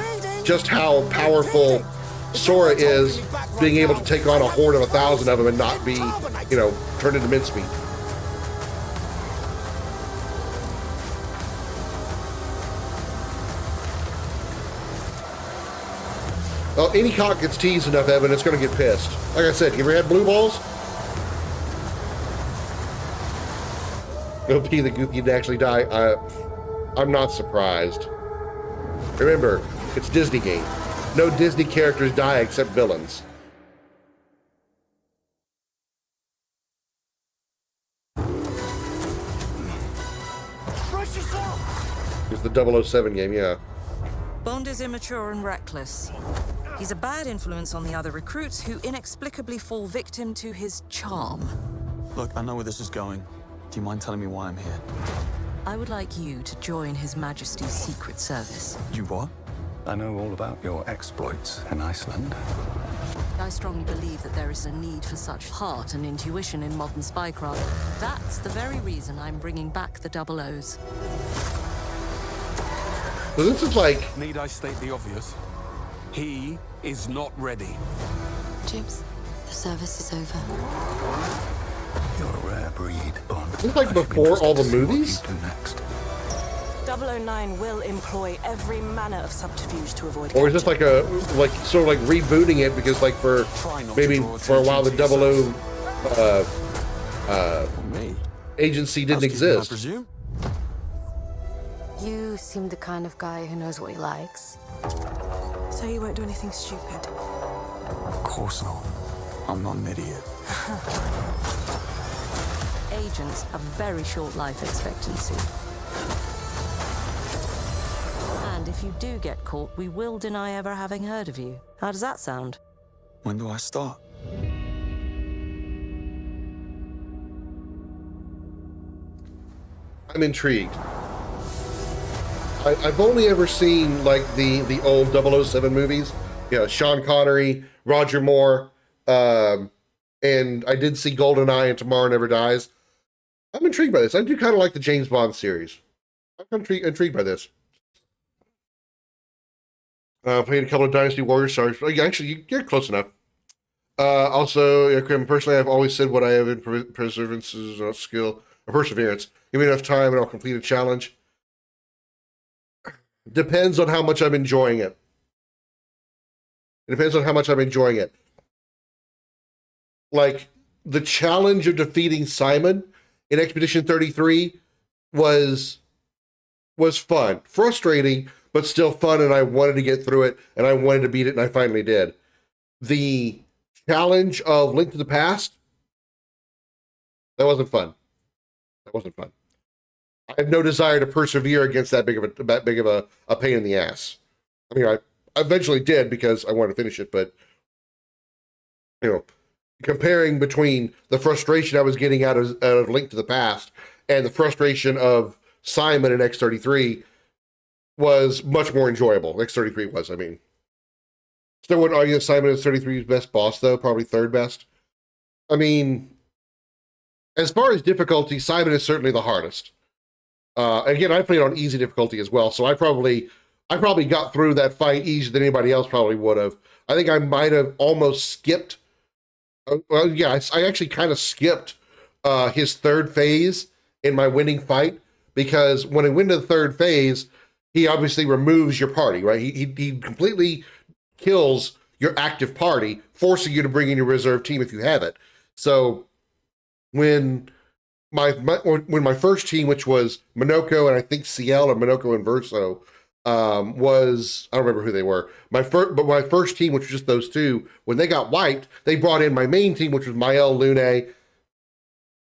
just how powerful Sora is being able to take on a horde of 1,000 of them and not be, turned into mincemeat. Well, any cock gets teased enough, Evan, it's going to get pissed. Like I said, you ever had blue balls? It'll be the goofy to actually die. I'm not surprised. Remember, it's Disney game. No Disney characters die except villains. It's the 007 game, yeah. Bond is immature and reckless. He's a bad influence on the other recruits who inexplicably fall victim to his charm. Look, I know where this is going. Do you mind telling me why I'm here? I would like you to join His Majesty's Secret Service. You what? I know all about your exploits in Iceland. I strongly believe that there is a need for such heart and intuition in modern spycraft. That's the very reason I'm bringing back the Double O's. So this is like... Need I state the obvious? He is not ready. James, the service is over. You're a rare breed, Bond. This is like before all the movies? What you do next. 009 will employ every manner of subterfuge to avoid Or is this like sort of like rebooting it because like for maybe for a while the 00 agency didn't exist? I presume? You seem the kind of guy who knows what he likes. So you won't do anything stupid? Of course not. I'm not an idiot. Agents have very short life expectancy. And if you do get caught, we will deny ever having heard of you. How does that sound? When do I start? I'm intrigued. I've only ever seen like the old 007 movies, Sean Connery, Roger Moore, and I did see GoldenEye and Tomorrow Never Dies. I'm intrigued by this. I do kind of like the James Bond series. I'm intrigued by this. Played a couple of Dynasty Warriors. Sorry, actually, you're close enough. Also, Krim, personally, I've always said what I have in perseverance is a skill, or perseverance. Give me enough time and I'll complete a challenge. Depends on how much I'm enjoying it. It depends on how much I'm enjoying it. Like, the challenge of defeating Simon in Expedition 33 was fun. Frustrating, but still fun, and I wanted to get through it, and I wanted to beat it, and I finally did. The challenge of Link to the Past, that wasn't fun. That wasn't fun. I have no desire to persevere against that big of a pain in the ass. I mean, I eventually did because I wanted to finish it, but comparing between the frustration I was getting out of Link to the Past and the frustration of Simon in X-33 was much more enjoyable. X-33 was, I mean. Still wouldn't argue that Simon is 33's best boss, though, probably third best. I mean, as far as difficulty, Simon is certainly the hardest. Again, I played on easy difficulty as well, so I probably got through that fight easier than anybody else probably would have. I think I might have almost skipped. Well, yeah, I actually kind of skipped his third phase in my winning fight, because when I win to the third phase, he obviously removes your party, right? He completely kills your active party, forcing you to bring in your reserve team if you have it. So when my first team, which was Minoko and I think CL, or Minoko and Verso, was, I don't remember who they were. My first team, which was just those two, when they got wiped, they brought in my main team, which was Mael, Lune. It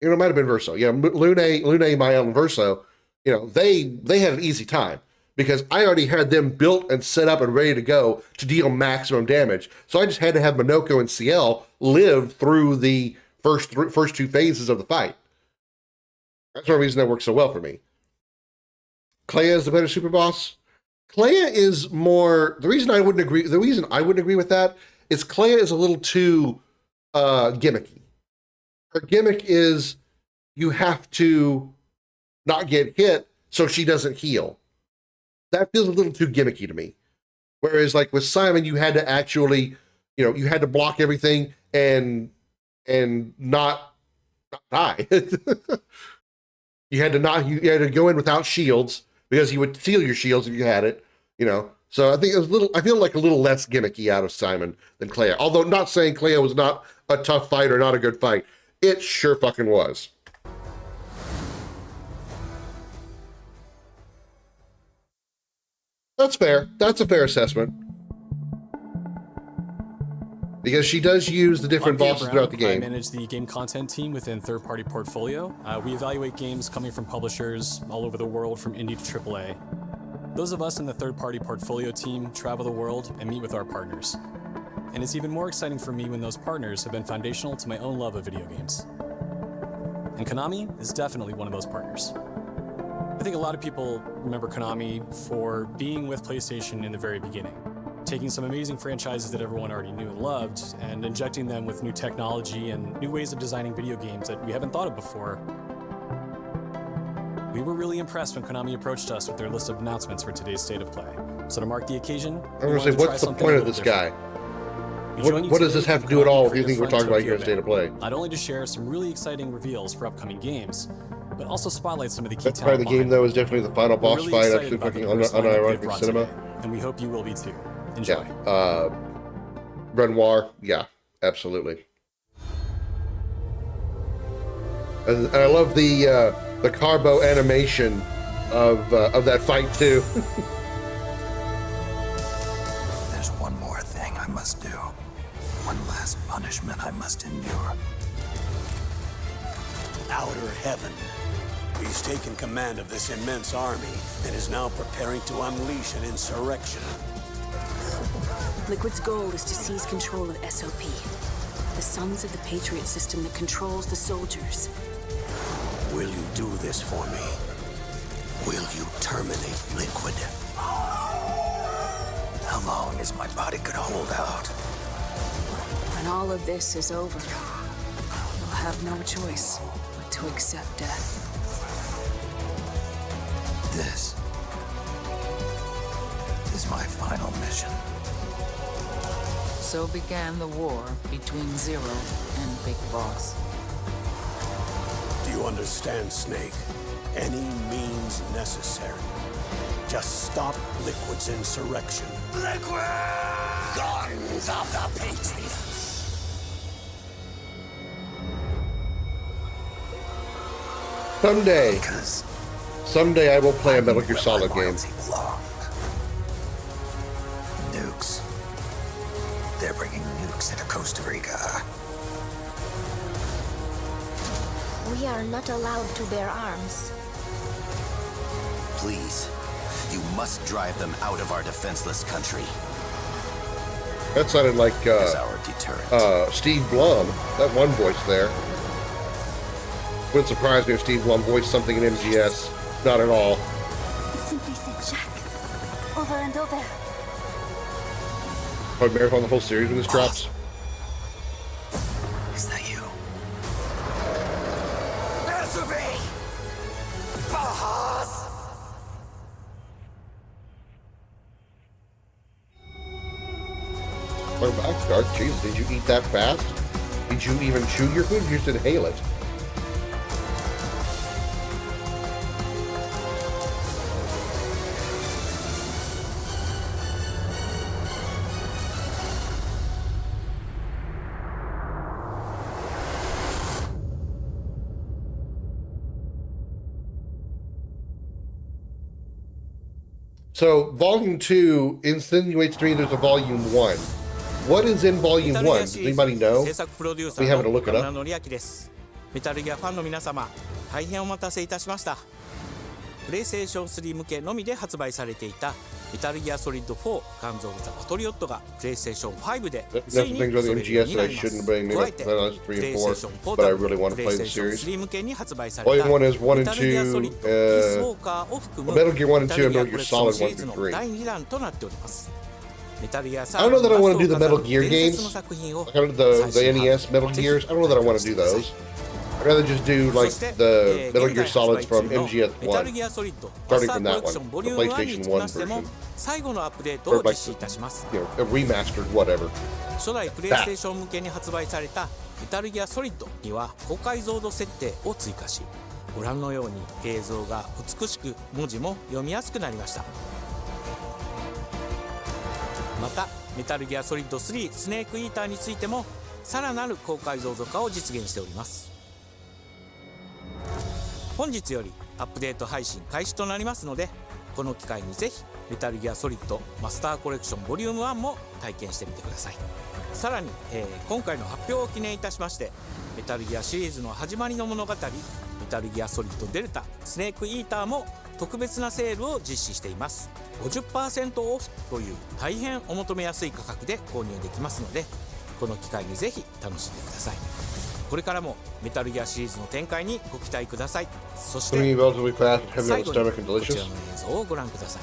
might have been Verso. Yeah, Lune, Mael, and Verso. They had an easy time because I already had them built and set up and ready to go to deal maximum damage. So I just had to have Minoko and CL live through the first two phases of the fight. That's one reason that works so well for me. Clea is the better super boss. Clea is more, the reason I wouldn't agree with that is Clea is a little too gimmicky. Her gimmick is you have to not get hit so she doesn't heal. That feels a little too gimmicky to me. Whereas like with Simon, you had to actually, you had to block everything and not die. You had to go in without shields because he would steal your shields if you had it, So I think I feel like a little less gimmicky out of Simon than Clea. Although not saying Clea was not a tough fight or not a good fight. It sure fucking was. That's fair. That's a fair assessment. Because she does use the different bosses throughout the game. I manage the game content team within third-party portfolio. We evaluate games coming from publishers all over the world, from indie to AAA. Those of us in the third-party portfolio team travel the world and meet with our partners. And it's even more exciting for me when those partners have been foundational to my own love of video games. And Konami is definitely one of those partners. I think a lot of people remember Konami for being with PlayStation in the very beginning, taking some amazing franchises that everyone already knew and loved and injecting them with new technology and new ways of designing video games that we haven't thought of before. We were really impressed when Konami approached us with their list of announcements for today's State of Play. So to mark the occasion, I'm going to say, what's the point of this guy? What does this have to do at all with anything we're talking about here in State of Play? Not only to share some really exciting reveals for upcoming games, but also spotlight some of the key talent. That's part of the game, though, is definitely the final boss fight. Actually, fucking unironically cinema. And we hope you will be too. Enjoy. Yeah. Renoir, yeah, absolutely. And I love the carbo animation of that fight too. There's one more thing I must do. One last punishment I must endure. Outer Heaven. He's taken command of this immense army and is now preparing to unleash an insurrection. Liquid's goal is to seize control of SOP, the Sons of the Patriot system that controls the soldiers. Will you do this for me? Will you terminate Liquid? How long is my body gonna hold out? When all of this is over, you'll have no choice but to accept death. This is my final mission. So began the war between Zero and Big Boss. Do you understand, Snake? Any means necessary. Just stop Liquid's insurrection. Liquid! Guns of the Patriots! Someday I will play a Metal Gear Solid game. Nukes. They're bringing nukes into Costa Rica. We are not allowed to bear arms. Please, you must drive them out of our defenseless country. That sounded like our deterrent. Steve Blum. That one voice there. Wouldn't surprise me if Steve Blum voiced something in MGS. Not at all. It simply said Jack. Over and over. Probably marathon the whole series when this drops. Is that you? Welcome back, Dark. Jesus, did you eat that fast? Did you even chew your food? You just inhale it. So, Volume 2 insinuates to me there's a Volume 1. What is in Volume 1? Does anybody know? We having to look it up. プレイステーション3向けのみで発売されていたメタルギアソリッド4ガンズ・オブ・ザ・パトリオットがプレイステーション5でついにそれるようになります。加えてプレイステーションポータブル、プレイステーション3向けに発売されたメタルギアソリッド・ピースウォーカーを含むメタルギアコレクションシリーズの第2弾となっております。I don't know that I want to do the Metal Gear games. Like the NES Metal Gears. I don't know that I want to do those. I'd rather just do like the Metal Gear Solids from MGS1, starting from that one, the PlayStation 1 version, or like a remastered whatever. 初代プレイステーション向けに発売されたメタルギアソリッドには高解像度設定を追加し、ご覧のように映像が美しく文字も読みやすくなりました。またメタルギアソリッド3スネークイーターについてもさらなる高解像度化を実現しております。本日よりアップデート配信開始となりますので、この機会にぜひメタルギアソリッドマスターコレクションボリューム1も体験してみてください。さらに、今回の発表を記念いたしまして、メタルギアシリーズの始まりの物語メタルギアソリッドデルタスネークイーターも特別なセールを実施しています。 50% オフという大変お求めやすい価格で購入できますので、この機会にぜひ楽しんでください。これからもメタルギアシリーズの展開にご期待ください。そして最後にこちらの映像をご覧ください。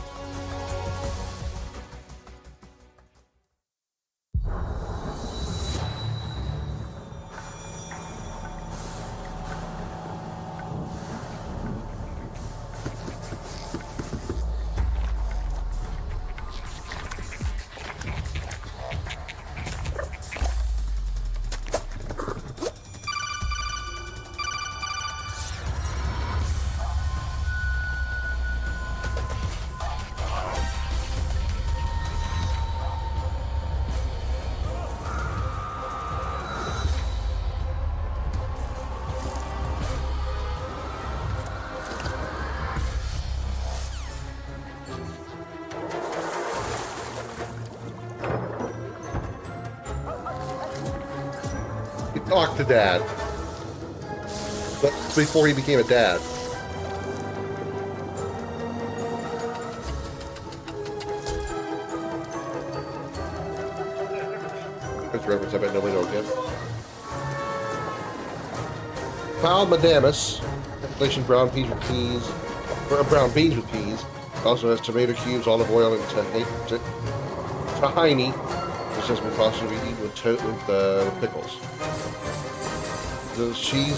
Talk to Dad. That's before he became a dad. That's a reference I bet nobody knows yet. Piled Madamus, inflation brown peas with peas, or brown beans with peas. Also has tomato cubes, olive oil, and tahini. This has been possibly eaten with pickles. The cheese,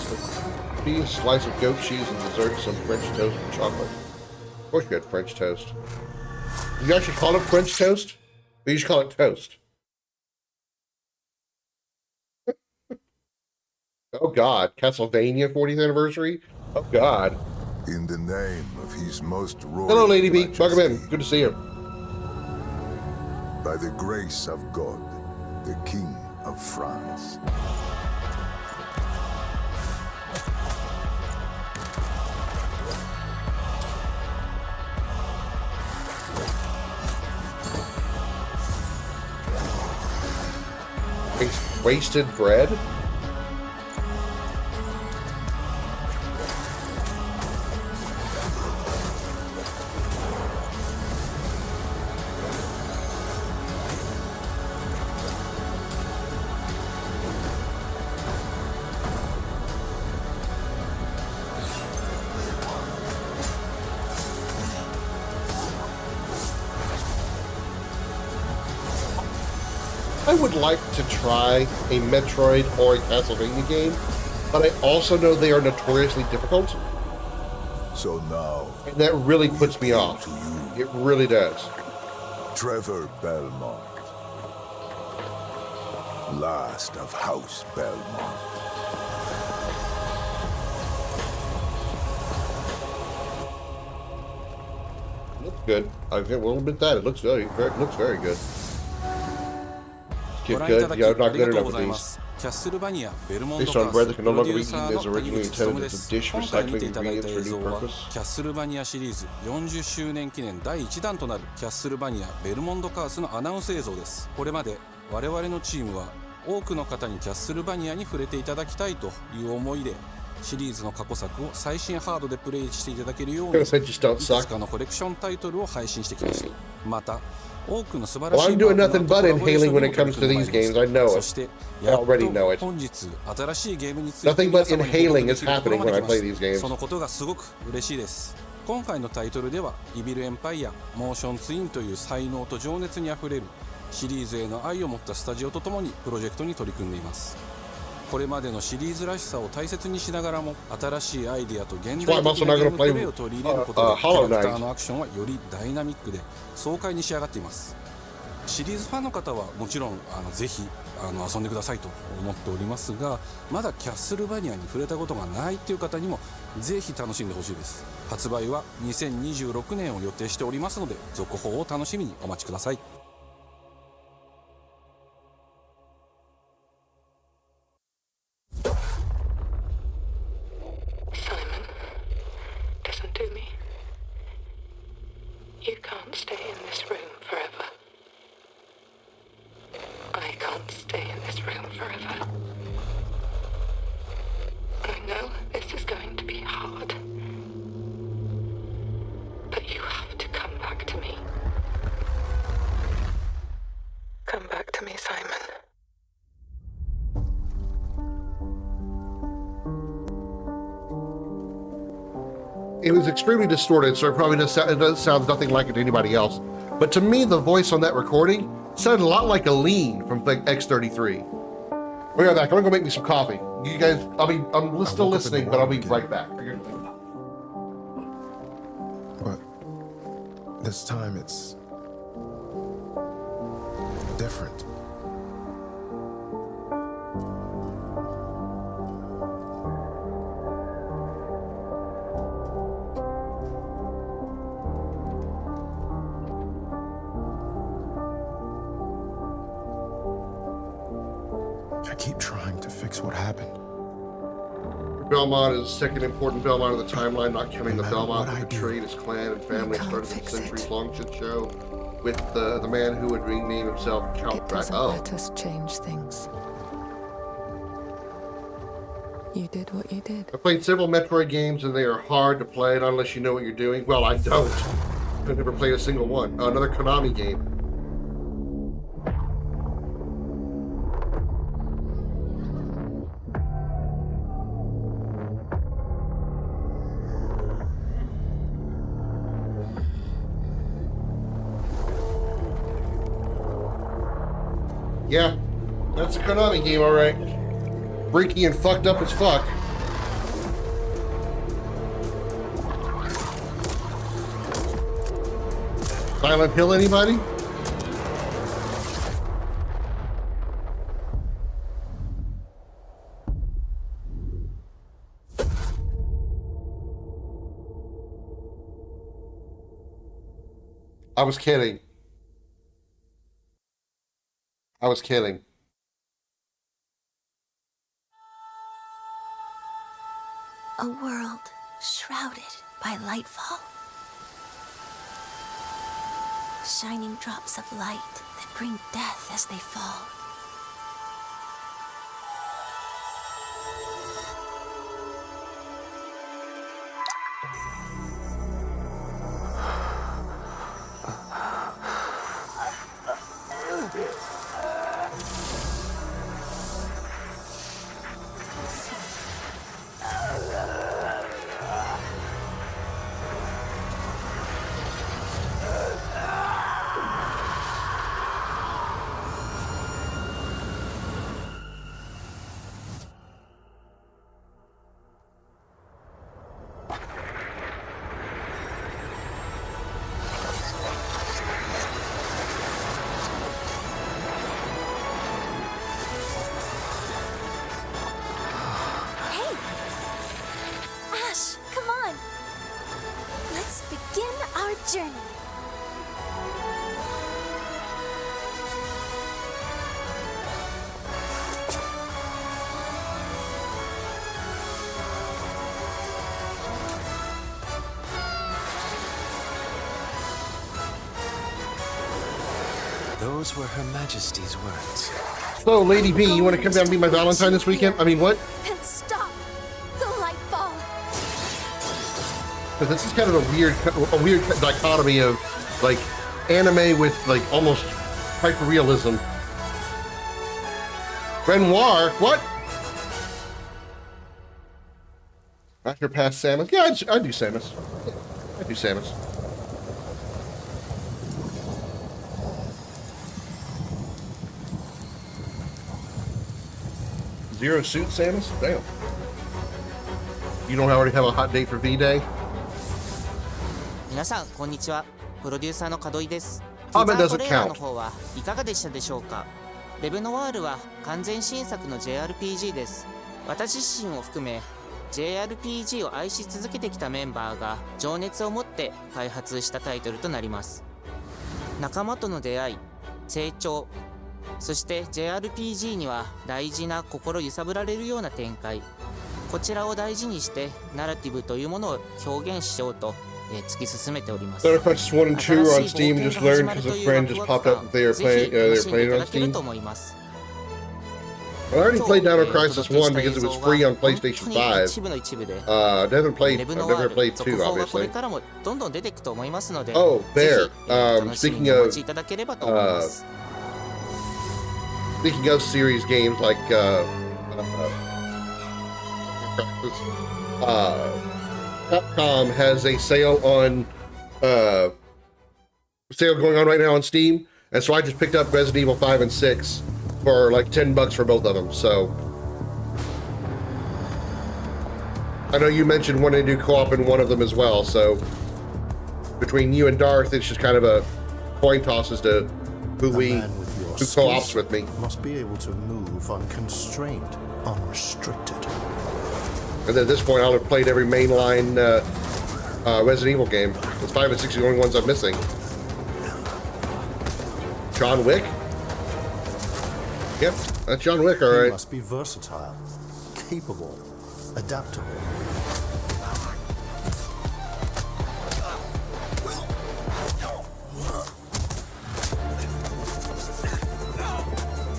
slice of goat cheese, and dessert, some French toast and chocolate. Of course you had French toast. Did you actually call it French toast? Or you just call it toast? Oh God, Castlevania 40th anniversary? Oh God. In the name of his most royal Hello, Lady B. Welcome in. Good to see you. By the grace of God, the King of France. Wasted bread? I would like to try a Metroid or a Castlevania game, but I also know they are notoriously difficult. So now... And that really puts me off. It really does. Trevor Belmont. Last of House Belmont. Looks good. I will admit that. It looks very good. Get good. Yeah, I'm not good enough with these. Based on bread that can no longer be eaten as originally intended as a dish, recycling ingredients for a new purpose. キャッスルバニアシリーズ40周年記念第1弾となるキャッスルバニアベルモンドカースのアナウンス映像です。これまで我々のチームは多くの方にキャッスルバニアに触れていただきたいという思いでシリーズの過去作を最新ハードでプレイしていただけるように、いく just don't つ suck. かのコレクションタイトルを配信してきました。また、多くの素晴 Well, らしい I'm doing nothing but inhaling when it comes to these games. I know そ it. して、 I やっと already know it. 本日新しいゲームについて Nothing 皆 but 様に報告 inhaling で is きるところ happening まで when I 来ま play し these た。 games. そのことがすごく嬉しいです。今回のタイトルでは、イビルエンパイア、モーションツインという才能と情熱にあふれるシリーズへの愛を持ったスタジオとともにプロジェクトに取り組んでいます。これまでのシリーズらしさを大切にしながらも、新しいアイデアと現代的なゲームプレイを取り入れることで、キャラクターのアクションはよりダイナミックで爽快に仕上がっています。シリーズファンの方はもちろんぜひ遊んでくださいと思っておりますが、まだキャッスルバニアに触れたことがないという方にもぜひ楽しんでほしいです。発売は2026年を予定しておりますので、続報を楽しみにお待ちください。Listen to me. You can't stay in this room forever. I can't stay in this room forever. I know this is going to be hard. But you have to come back to me. Come back to me, Simon. It was extremely distorted, so it probably does sound nothing like it to anybody else. But to me, the voice on that recording sounded a lot like Aline from X33. We're back. I'm gonna go make me some coffee. You guys, I'm still listening, but I'll be right back. But this time it's different. I keep trying to fix what happened. Belmont is the second important Belmont of the timeline, not counting the Belmont who betrayed his clan and family and started a centuries-long shit show with the man who would rename himself Count Dracula. It doesn't let us change things. You did what you did. I've played several Metroid games and they are hard to play unless you know what you're doing. Well, I don't. I've never played a single one. Another Konami game. Yeah, that's a Konami game, all right. Freaky and fucked up as fuck. Silent Hill, anybody? I was kidding. I was kidding. A world shrouded by lightfall. Shining drops of light that bring death as they fall. Journey. Those were Her Majesty's words. So, Lady B, you want to come down and be my Valentine this weekend? I mean, what? And stop the light But this is kind of a weird dichotomy of like anime with like almost hyper-realism. Renoir, what? After past Samus? Yeah, I'd do Samus. Yeah, I'd do Samus. Zero suit Samus? Damn. You don't already have a hot date for V-Day? 皆さんこんにちは。プロデューサーの門井です。 Comment ティザー doesn't トレーラー count. の方はいかがでしたでしょうか。レブノワールは完全新作の JRPG です。私自身を含め JRPG を愛し続けてきたメンバーが情熱を持って開発したタイトルとなります。仲間との出会い、成長、そして JRPG には大事な心揺さぶられるような展開、こちらを大事にしてナラティブというものを表現しようと突き進めております。 Thunder Punch 1 and 2 are on Steam. Just learned because a friend just popped up that they are playing it on Steam. I already played Dino Crisis 1 because it was free on PlayStation 5. I've never played 2, obviously. Oh, there. Speaking of series games like Capcom has a sale on sale going on right now on Steam, and so I just picked up Resident Evil 5 and 6 for like $10 for both of them. So I know you mentioned wanting to do co-op in one of them as well, so between you and Darth, it's just kind of a coin toss as to who co-ops with me. Must be able to move unconstrained, unrestricted. And at this point, I'll have played every mainline Resident Evil game. It's 5 and 6 are the only ones I'm missing. John Wick? Yep, that's John Wick, all right. He must be versatile, capable, adaptable.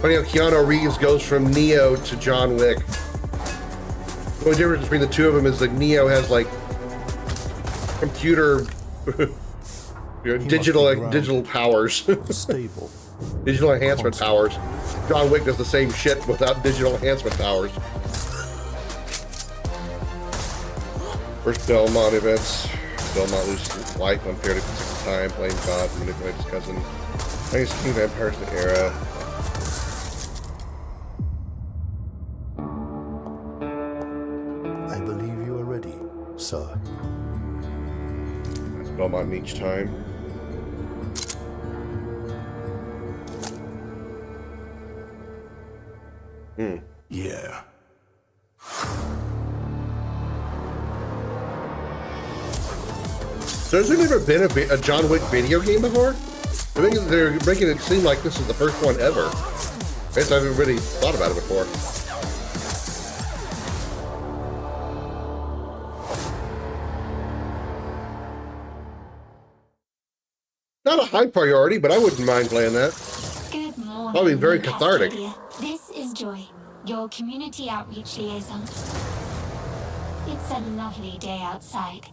Funny how Keanu Reeves goes from Neo to John Wick. The only difference between the two of them is that Neo has like computer, digital powers, stable, digital enhancement powers. John Wick does the same shit without digital enhancement powers. First Belmont events. Belmont loses his life unfair to time, playing God, manipulate his cousin. I guess King Vampires in the era. I believe you are ready, sir. That's Belmont each time. Yeah. So has there never been a John Wick video game before? They're making it seem like this is the first one ever. I guess I haven't really thought about it before. Not a high priority, but I wouldn't mind playing that. Good morning. Probably very cathartic. This is Joy, your community outreach liaison. It's a lovely day outside.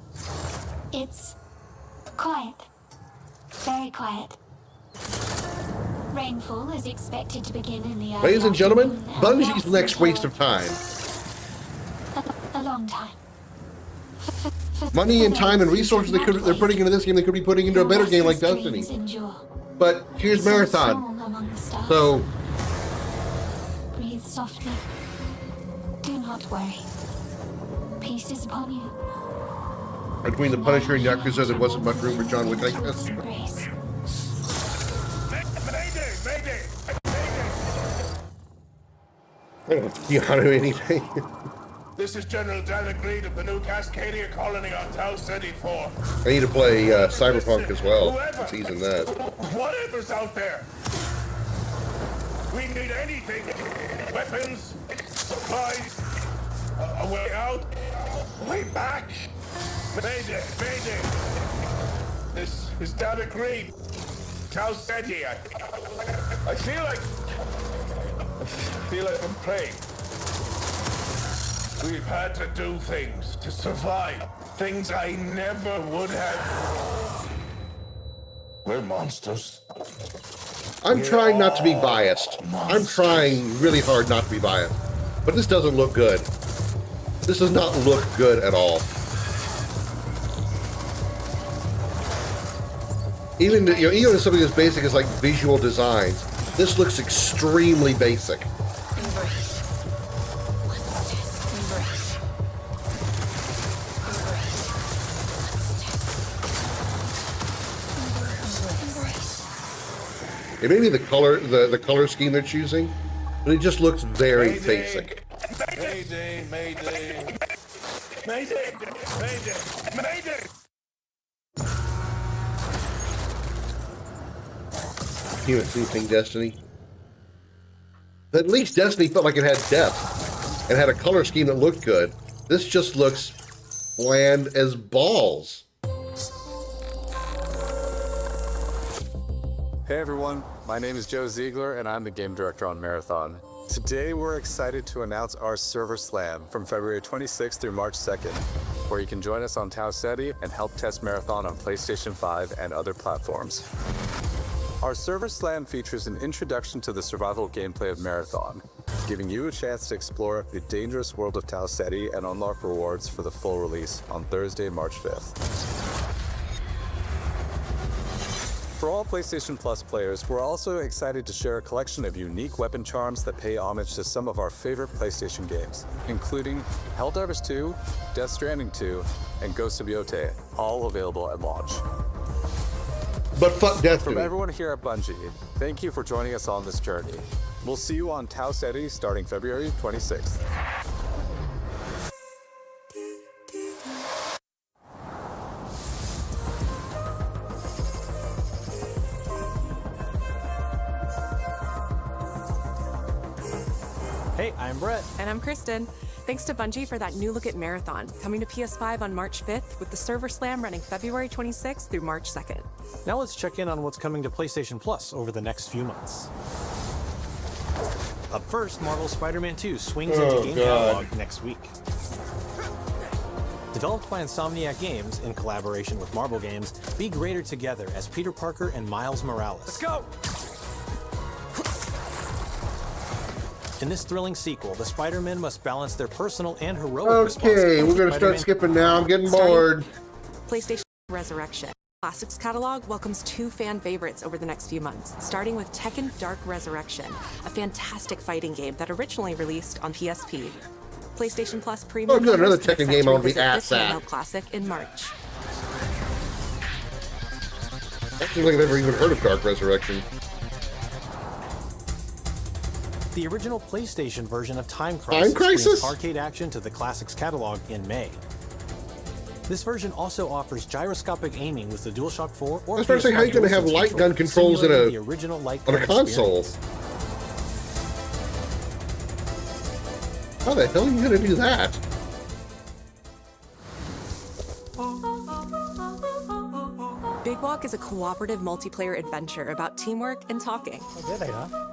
It's quiet. Very quiet. Rainfall is expected to begin in the early Ladies and gentlemen, afternoon Bungie's next waste of time. a long time. Money and time and resources they're putting into this game, they could be putting into a better game like Destiny. But here's Marathon. So Breathe softly. Do not worry. Peace is upon you. between the Punisher and Yakuza, there wasn't much room for John Wick, I guess. I don't Keanu anything. This is General Dan Agreed of the new Cascadia colony on Tau City 4. I need to play Cyberpunk as well. He's in that. Whatever's out there. We need anything. Weapons, supplies, a way out, a way back. Mayday, Mayday. This is Dan Agreed. Tau City. I feel like I'm praying. We've had to do things to survive. things I never would have. We're monsters. I'm trying not to be biased. I'm trying really hard not to be biased. But this doesn't look good. This does not look good at all. Even even something as basic as like visual designs, this looks extremely basic. It may be the color scheme they're choosing, but it just looks very basic. Mayday, mayday. Mayday, mayday, mayday. You haven't seen anything Destiny? At least Destiny felt like it had depth and had a color scheme that looked good. This just looks bland as balls. Hey everyone, my name is Joe Ziegler and I'm the game director on Marathon. Today we're excited to announce our Server Slam from February 26th through March 2nd, where you can join us on Tau Ceti and help test Marathon on PlayStation 5 and other platforms. Our Server Slam features an introduction to the survival gameplay of Marathon, giving you a chance to explore the dangerous world of Tau Ceti and unlock rewards for the full release on Thursday, March 5th. For all PlayStation Plus players, we're also excited to share a collection of unique weapon charms that pay homage to some of our favorite PlayStation games, including Helldivers 2, Death Stranding 2, and Ghost of Yotei, all available at launch. But fuck Destiny. From everyone here at Bungie, thank you for joining us on this journey. We'll see you on Tau Ceti starting February 26th. Hey, I'm Brett. And I'm Kristen. Thanks to Bungie for that new look at Marathon, coming to PS5 on March 5th with the Server Slam running February 26th through March 2nd. Now let's check in on what's coming to PlayStation Plus over the next few months. Up first, Marvel's Spider-Man 2 swings into game catalog next week. Developed by Insomniac Games in collaboration with Marvel Games, be greater together as Peter Parker and Miles Morales. Let's go! In this thrilling sequel, the Spider-Men must balance their personal and heroic responsibilities. Okay, we're gonna start skipping now. I'm getting bored. PlayStation Resurrection. Classics catalog welcomes 2 fan favorites over the next few months, starting with Tekken Dark Resurrection, a fantastic fighting game that originally released on PSP. PlayStation Plus Premium. Oh, good, another Tekken game I want to be ass this at. handheld classic in March. I don't think I've ever even heard of Dark Resurrection. The original PlayStation version of Time Crisis brings arcade action to the Classics catalog in May. This version also offers gyroscopic aiming with the DualShock 4 or I was trying to say, how are you going to have light gun controls in the original light on gun a console? experience. How the hell are you going to do that? Big Walk is a cooperative multiplayer adventure about teamwork and talking. Oh, did I, huh?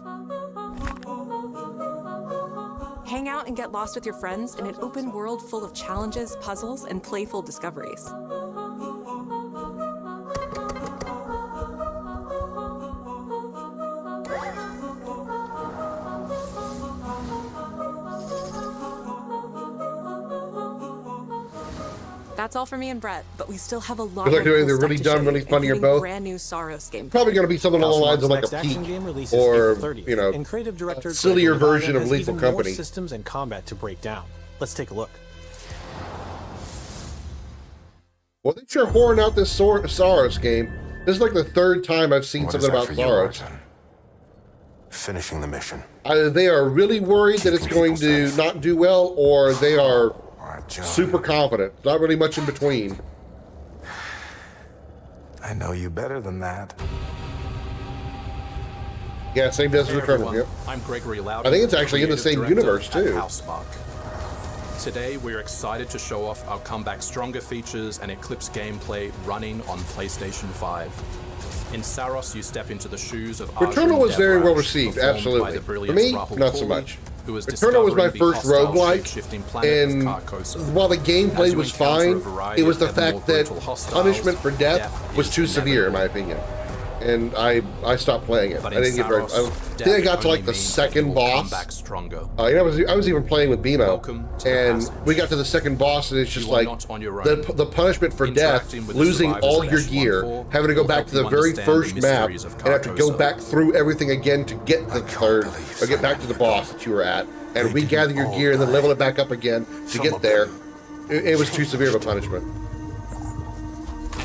Hang out and get lost with your friends in an open world full of challenges, puzzles, and playful discoveries. That's all for me and Brett, but we still have a lot It's like more they're cool really stuff to dumb, show really you, funny, or including both. brand new Soros game. Probably going to be something along the lines of like a Action Peak game releases or, April 30th, you know, and creative director a sillier Greg version of has Lethal even more Company. systems and combat to break down. Let's take a look. Well, they sure whoring out this Soros game. This is like the 3rd time I've seen something about Soros. Finishing the mission. Either they are really worried that it's going to not do well, or they are super confident. Not really much in between. I know you better than that. Yeah, same Desert Hey Eternal. everyone, Yep. I'm Gregory Loudon. I think it's actually in the creative same director universe at too. Housemarque. Today, we're excited to show off our comeback stronger features and Eclipse gameplay running on PlayStation 5. In Saros, you step into the shoes of Returnal Arjun was very Devraj, well received, performed absolutely. by the For brilliant me, Rahul not so Kohli, much. who was Eternal was my discovering first the hostile roguelike, shape-shifting planet and of Carcosa. while the As gameplay you was encounter a fine, variety it was the of ever fact more that brutal hostiles, punishment for death was is too severe, in my opinion. And I stopped playing it. But I didn't get very. I think I got to like the second boss. I was even playing with BMO, and we got to the second boss, and it's just like the punishment for death, losing all your gear, having to go back to the very first map, and have to go back through everything again to get the third, or get back to the boss that you were at, and regather your gear, and then level it back up again to get there. It was too severe of a punishment.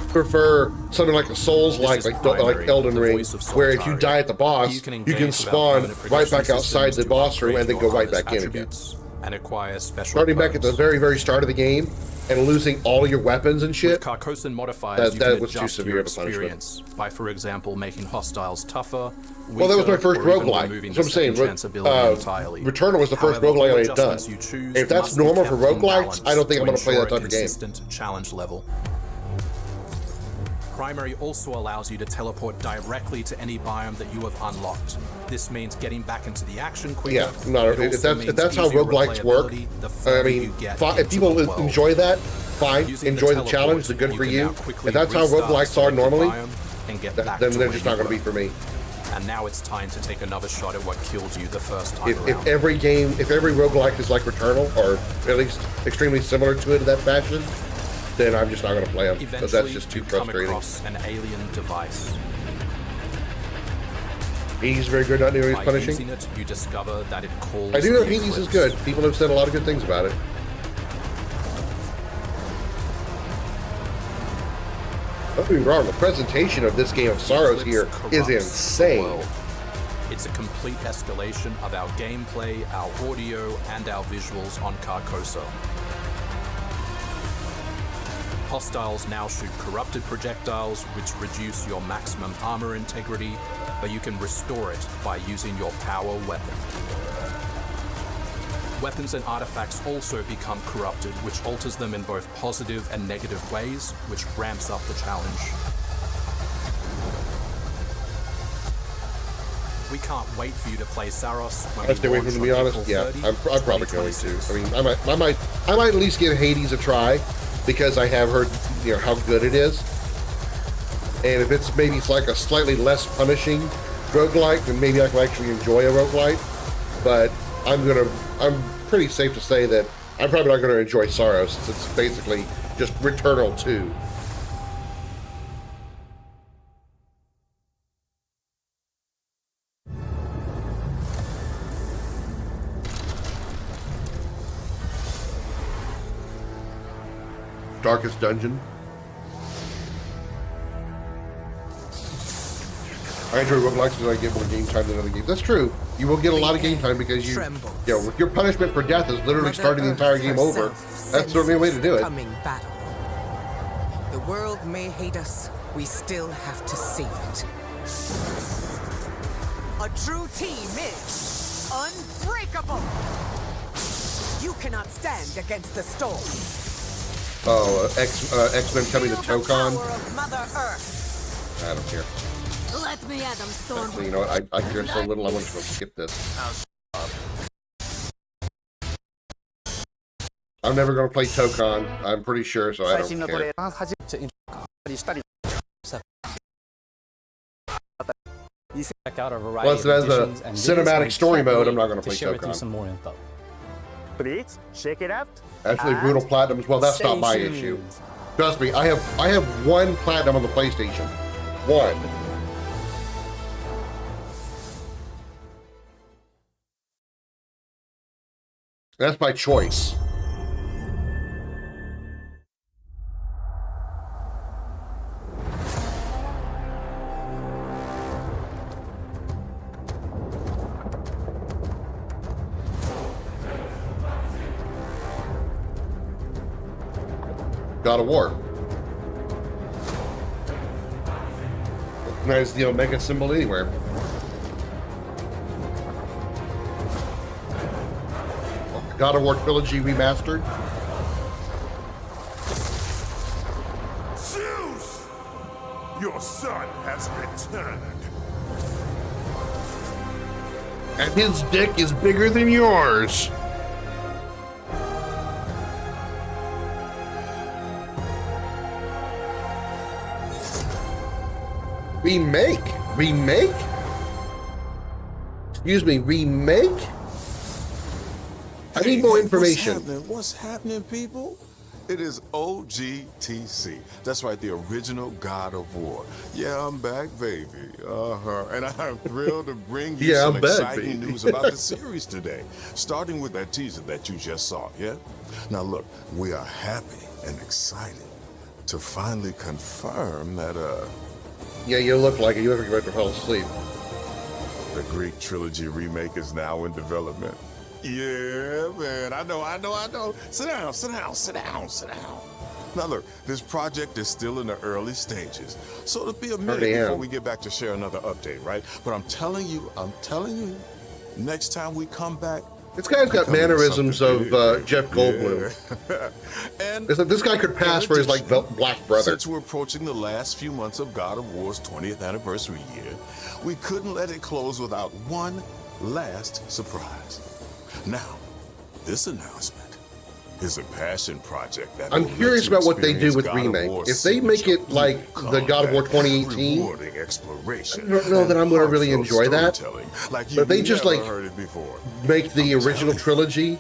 Prefer something like a Souls-like, like Elden Ring, where if you die at the boss, you can spawn right back outside the boss room and then go right back in again. Starting back at the very, very start of the game and losing all your weapons and shit, Carcosan modifiers, that was too severe of a punishment. By, for example, making hostiles tougher. Well, that was my first roguelike. That's what I'm saying. Returnal was the first roguelike I had done. If that's normal for roguelikes, I don't think I'm going to play that type of game. Challenge level. Primary also allows you to teleport directly to any biome that you have unlocked. This means getting back into the action quicker. Yeah, no, if that's how roguelikes work, I mean, if people enjoy that, fine. Enjoy the challenge, they're good for you. If that's how roguelikes are normally, then they're just not going to be for me. And now it's time to take another shot at what killed you the first time around. If every roguelike is like Returnal, or at least extremely similar to it in that fashion, then I'm just not going to play them, because that's just too frustrating. An alien device. He's very good at doing his punishing. Using it, you discover that it calls I do know Hades is good. People have said a lot of good things about it. Don't be wrong, the presentation of this Game of Sorrows here is insane. It's a complete escalation of our gameplay, our audio, and our visuals on Carcosa. Hostiles now shoot corrupted projectiles, which reduce your maximum armor integrity, but you can restore it by using your power weapon. Weapons and artifacts also become corrupted, which alters them in both positive and negative ways, which ramps up the challenge. We can't wait for you to play Saros. I stay away from, to be honest. Yeah, I'm probably going to. I mean, I might at least give Hades a try, because I have heard, how good it is. And if it's maybe like a slightly less punishing roguelike, then maybe I can actually enjoy a roguelike. But I'm pretty safe to say that I'm probably not gonna enjoy Sorrow, since it's basically just Returnal 2. Darkest Dungeon. I enjoy roguelikes because I get more game time than other games. That's true. You will get a lot of game time because your punishment for death is literally starting the entire game over. That's certainly a way to do it. Battle. The world may hate us, we still have to save it. A true team is unbreakable. You cannot stand against the storm. Oh, X-Men coming to Tokon. I don't care. Let me at them, Storm. Actually, you know what? I care so little, I want to go skip this. I'm never going to play Tokon, I'm pretty sure, so I don't care. Plus, it has a cinematic story mode, I'm not going to play Tokon. Please, check it out. Actually, Brutal Platinums, well, that's not my issue. Trust me, I have one Platinum on the PlayStation. One. That's by choice. God of War. Recognize the Omega symbol anywhere. God of War Trilogy Remastered. Zeus! Your son has returned. And his dick is bigger than yours. Remake? Excuse me, remake? I need more information. What's happening, people? It is OGTC. That's right, the original God of War. Yeah, I'm back, baby. And I'm thrilled to bring you some exciting news about the series today. Starting with that teaser that you just saw, yeah? Now look, we are happy and excited to finally confirm that, Yeah, you look like it. You look like you're about to fall asleep. The Greek trilogy remake is now in development. Yeah, man, I know. Sit down. Now look, this project is still in the early stages, so it'll be a minute before we get back to share another update, right? But I'm telling you, next time we come back, this guy's got mannerisms of Jeff Goldblum. And this guy could pass for his like black brother. Since we're approaching the last few months of God of War's 20th anniversary year, we couldn't let it close without one last surprise. Now, this announcement is a passion project that I'm curious about what they do with remake. If they make it like the God of War 2018, I don't know that I'm going to really enjoy that. But if they just like make the original trilogy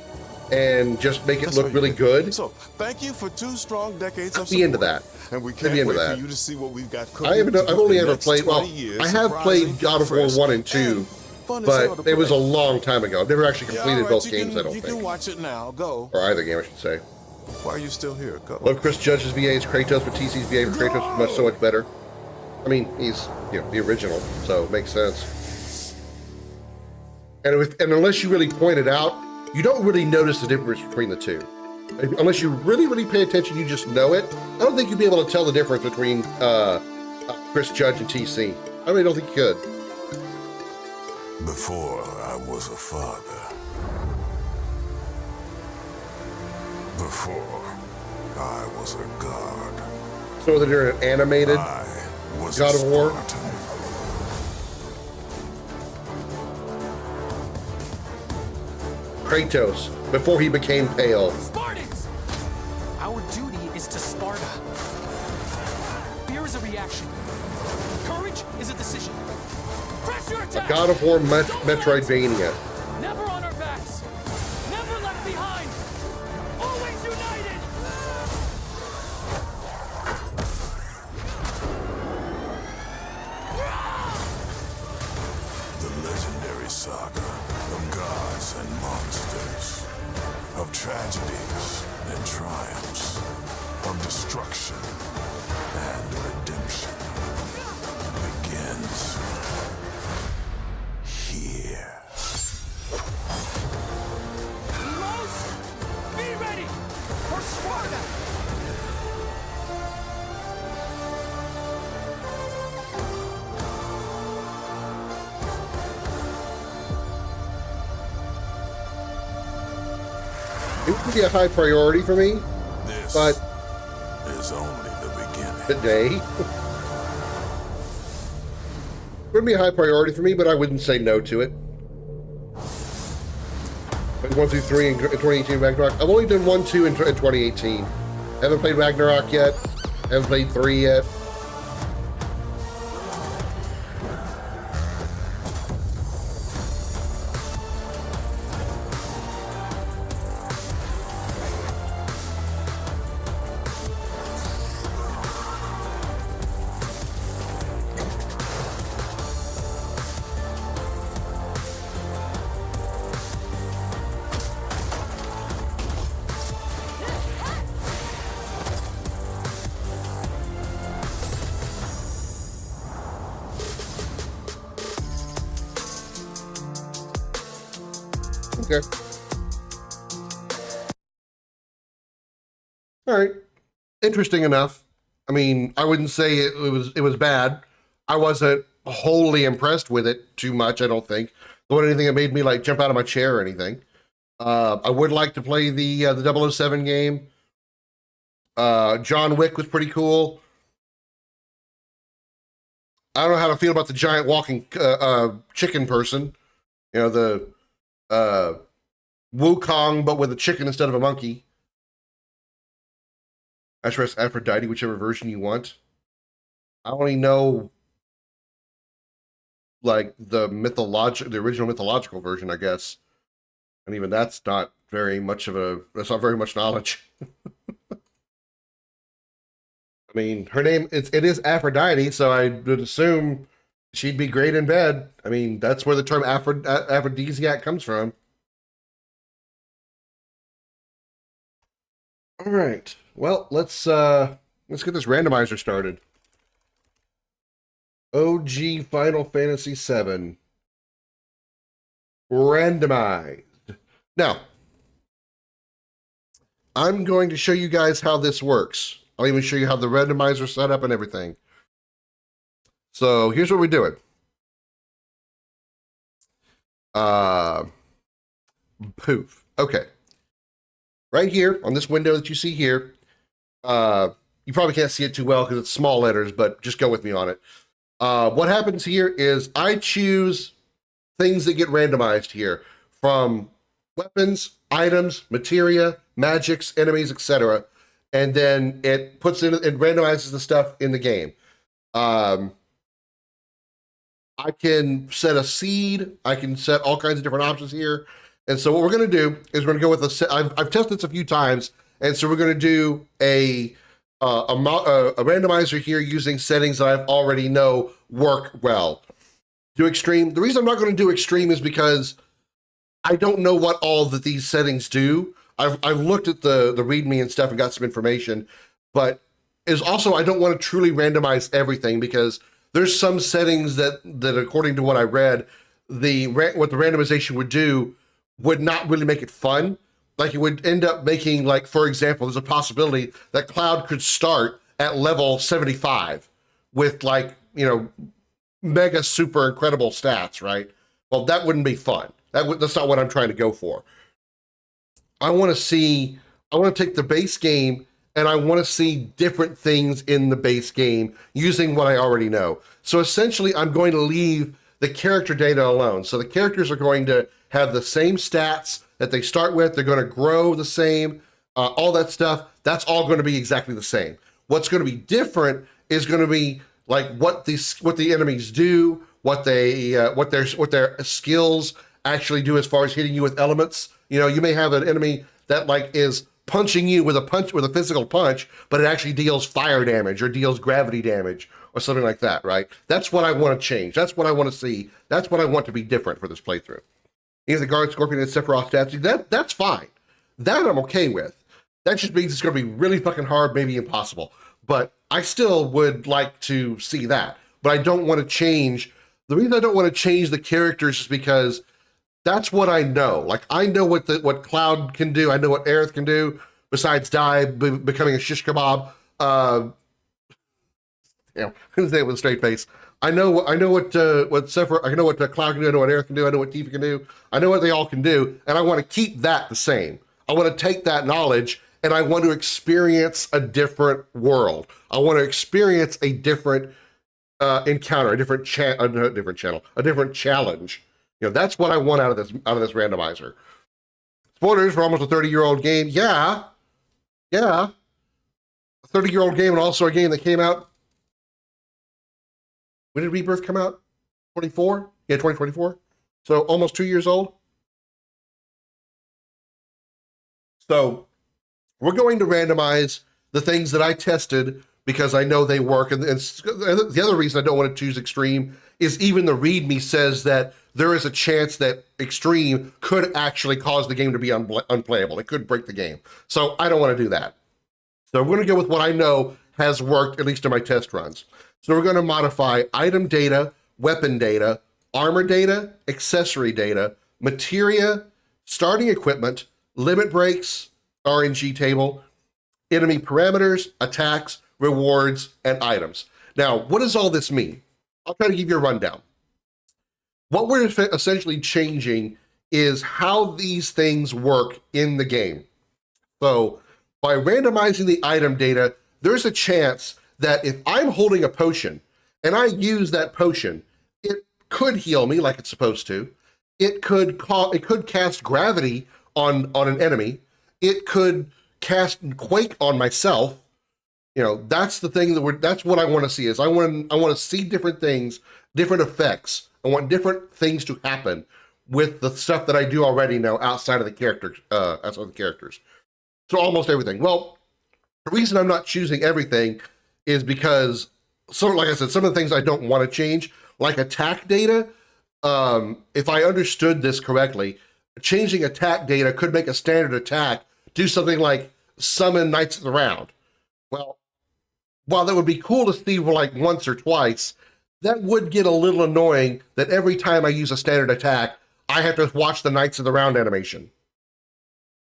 and just make it look really good, so thank you for 2 strong decades of be into that. And we can't wait for you to see what we've got cooking. I've only ever played. Well, I have played God of War 1 and 2. But it was a long time ago. I've never actually completed both games, I don't think. You can watch it now. Go. Or either game, I should say. Why are you still here? Go. Love Chris Judge's VA is Kratos, but TC's VA for Kratos is so much better. I mean, he's the original, so it makes sense. And unless you really point it out, you don't really notice the difference between the two. Unless you really pay attention, you just know it. I don't think you'd be able to tell the difference between Chris Judge and TC. I really don't think you could. Before I was a father. Before I was a god. So that you're an animated God of War? Kratos, before he became pale. Spartans! Our duty is to Sparta. Fear is a reaction. Courage is a decision. Press your attack! A God of War Metroidvania. Never on our backs. Never left behind. Always united. The legendary saga of gods and monsters, of tragedies and triumphs, of destruction and redemption begins here. Heroes, be ready for Sparta! It would be a high priority for me, but is only the beginning. Today. It would be a high priority for me, but I wouldn't say no to it. 1 through 3 in 2018 Ragnarok. I've only done 1, 2 in 2018. Haven't played Ragnarok yet. Haven't played 3 yet. Okay. All right. Interesting enough. I mean, I wouldn't say it was bad. I wasn't wholly impressed with it too much, I don't think. There wasn't anything that made me like jump out of my chair or anything. I would like to play the 007 game. John Wick was pretty cool. I don't know how to feel about the giant walking chicken person. You know, the Wukong, but with a chicken instead of a monkey. Ash Aphrodite, whichever version you want. I only know like the original mythological version, I guess. And even that's not very much knowledge. I mean, her name, it is Aphrodite, so I would assume she'd be great in bed. I mean, that's where the term aphrodisiac comes from. All right. Well, let's get this randomizer started. OG Final Fantasy VII. Randomized. Now, I'm going to show you guys how this works. I'll even show you how the randomizer set up and everything. So here's what we're doing. Poof. Okay. Right here on this window that you see here, you probably can't see it too well because it's small letters, but just go with me on it. What happens here is I choose things that get randomized here from weapons, items, materia, magics, enemies, etc. And then it randomizes the stuff in the game. I can set a seed. I can set all kinds of different options here. And so what we're going to do is we're going to go with I've tested this a few times, and so we're going to do a randomizer here using settings that I've already know work well. Do extreme. The reason I'm not going to do extreme is because I don't know what all that these settings do. I've looked at the README and stuff and got some information, but is also I don't want to truly randomize everything because there's some settings that according to what I read, what the randomization would do would not really make it fun. Like it would end up making, like, for example, there's a possibility that Cloud could start at level 75 with, like, you know, mega super incredible stats, right? Well, that wouldn't be fun. That's not what I'm trying to go for. I want to take the base game and I want to see different things in the base game using what I already know. So essentially, I'm going to leave the character data alone. So the characters are going to have the same stats that they start with. They're going to grow the same, all that stuff. That's all going to be exactly the same. What's going to be different is going to be like what the enemies do, what their skills actually do as far as hitting you with elements. You know, you may have an enemy that like is punching you with a physical punch, but it actually deals fire damage or deals gravity damage or something like that, right? That's what I want to change. That's what I want to see. That's what I want to be different for this playthrough. Either the Guard, Scorpion, and Sephiroth stats, that's fine. That I'm okay with. That just means it's going to be really fucking hard, maybe impossible. But I still would like to see that. But I don't want to change. The reason I don't want to change the characters is because that's what I know. Like, I know what Cloud can do. I know what Aerith can do, besides becoming a shish kebab. Yeah, couldn't say it with a straight face. I know what Sephiroth, I know what Cloud can do, I know what Aerith can do, I know what Tifa can do, I know what they all can do, and I want to keep that the same. I want to take that knowledge and I want to experience a different world. I want to experience a different encounter, a different challenge. You know, that's what I want out of this randomizer. Spoilers for almost a 30-year-old game. Yeah. A 30-year-old game, and also a game that came out. When did Rebirth come out? 24? Yeah, 2024. So almost 2 years old. So we're going to randomize the things that I tested because I know they work. And the other reason I don't want to choose extreme is even the README says that there is a chance that extreme could actually cause the game to be unplayable. It could break the game. So I don't want to do that. So we're going to go with what I know has worked, at least in my test runs. So we're going to modify item data, weapon data, armor data, accessory data, materia, starting equipment, limit breaks, RNG table, enemy parameters, attacks, rewards, and items. Now, what does all this mean? I'll try to give you a rundown. What we're essentially changing is how these things work in the game. So by randomizing the item data, there's a chance that if I'm holding a potion and I use that potion, it could heal me like it's supposed to. it could cast gravity on an enemy. It could cast quake on myself. You know, that's the thing that's what I want to see. Is I want to see different things, different effects. I want different things to happen with the stuff that I do already know outside of the characters. So almost everything. Well, the reason I'm not choosing everything is because, like I said, some of the things I don't want to change, like attack data. If I understood this correctly, changing attack data could make a standard attack do something like summon Knights of the Round. Well, while that would be cool to see like once or twice, that would get a little annoying that every time I use a standard attack, I have to watch the Knights of the Round animation.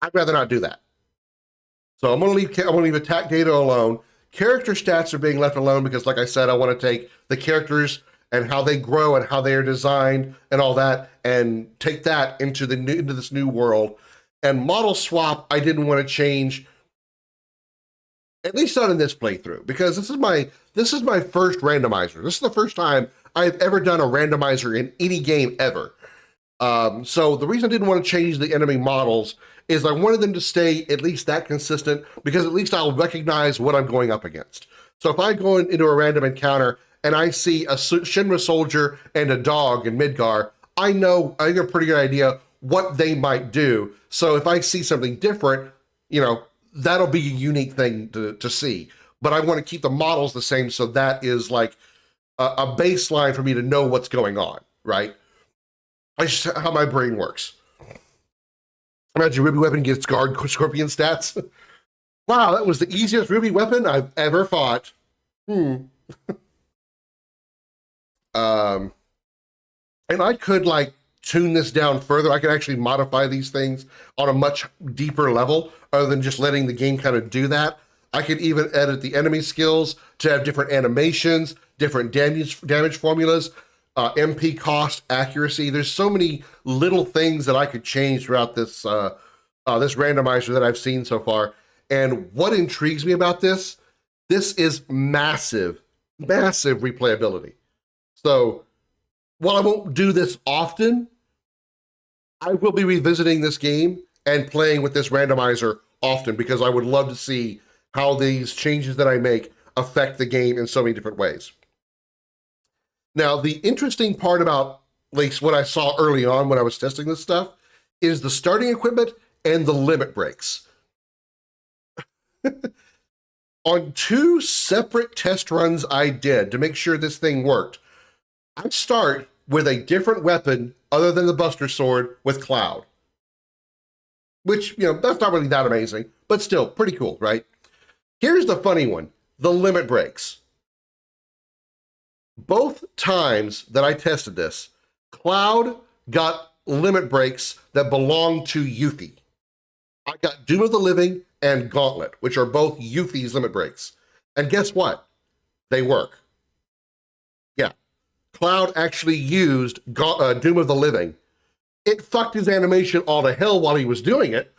I'd rather not do that. So I'm gonna leave attack data alone. Character stats are being left alone because, like I said, I want to take the characters and how they grow and how they are designed and all that, and take that into this new world. And model swap, I didn't want to change, at least not in this playthrough, because this is my first randomizer. This is the first time I've ever done a randomizer in any game ever. So the reason I didn't want to change the enemy models is I wanted them to stay at least that consistent, because at least I'll recognize what I'm going up against. So if I go into a random encounter and I see a Shinra soldier and a dog in Midgar, I get a pretty good idea what they might do. So if I see something different, you know, that'll be a unique thing to see. But I want to keep the models the same, so that is like a baseline for me to know what's going on, right? That's just how my brain works. Imagine Ruby Weapon gets guard Scorpion stats. Wow, that was the easiest Ruby Weapon I've ever fought. And I could like tune this down further. I could actually modify these things on a much deeper level other than just letting the game kind of do that. I could even edit the enemy skills to have different animations, different damage formulas, MP cost, accuracy. There's so many little things that I could change throughout this this randomizer that I've seen so far. And what intrigues me about this is massive, massive replayability. So while I won't do this often, I will be revisiting this game and playing with this randomizer often, because I would love to see how these changes that I make affect the game in so many different ways. Now, the interesting part about at least what I saw early on when I was testing this stuff is the starting equipment and the limit breaks. On 2 separate test runs I did to make sure this thing worked, I start with a different weapon other than the Buster Sword with Cloud. Which, you know, that's not really that amazing, but still pretty cool, right? Here's the funny one, the limit breaks. Both times that I tested this, Cloud got limit breaks that belong to Yuffie. I got Doom of the Living and Gauntlet, which are both Yuffie's limit breaks. And guess what? They work. Yeah. Cloud actually used Doom of the Living. It fucked his animation all to hell while he was doing it.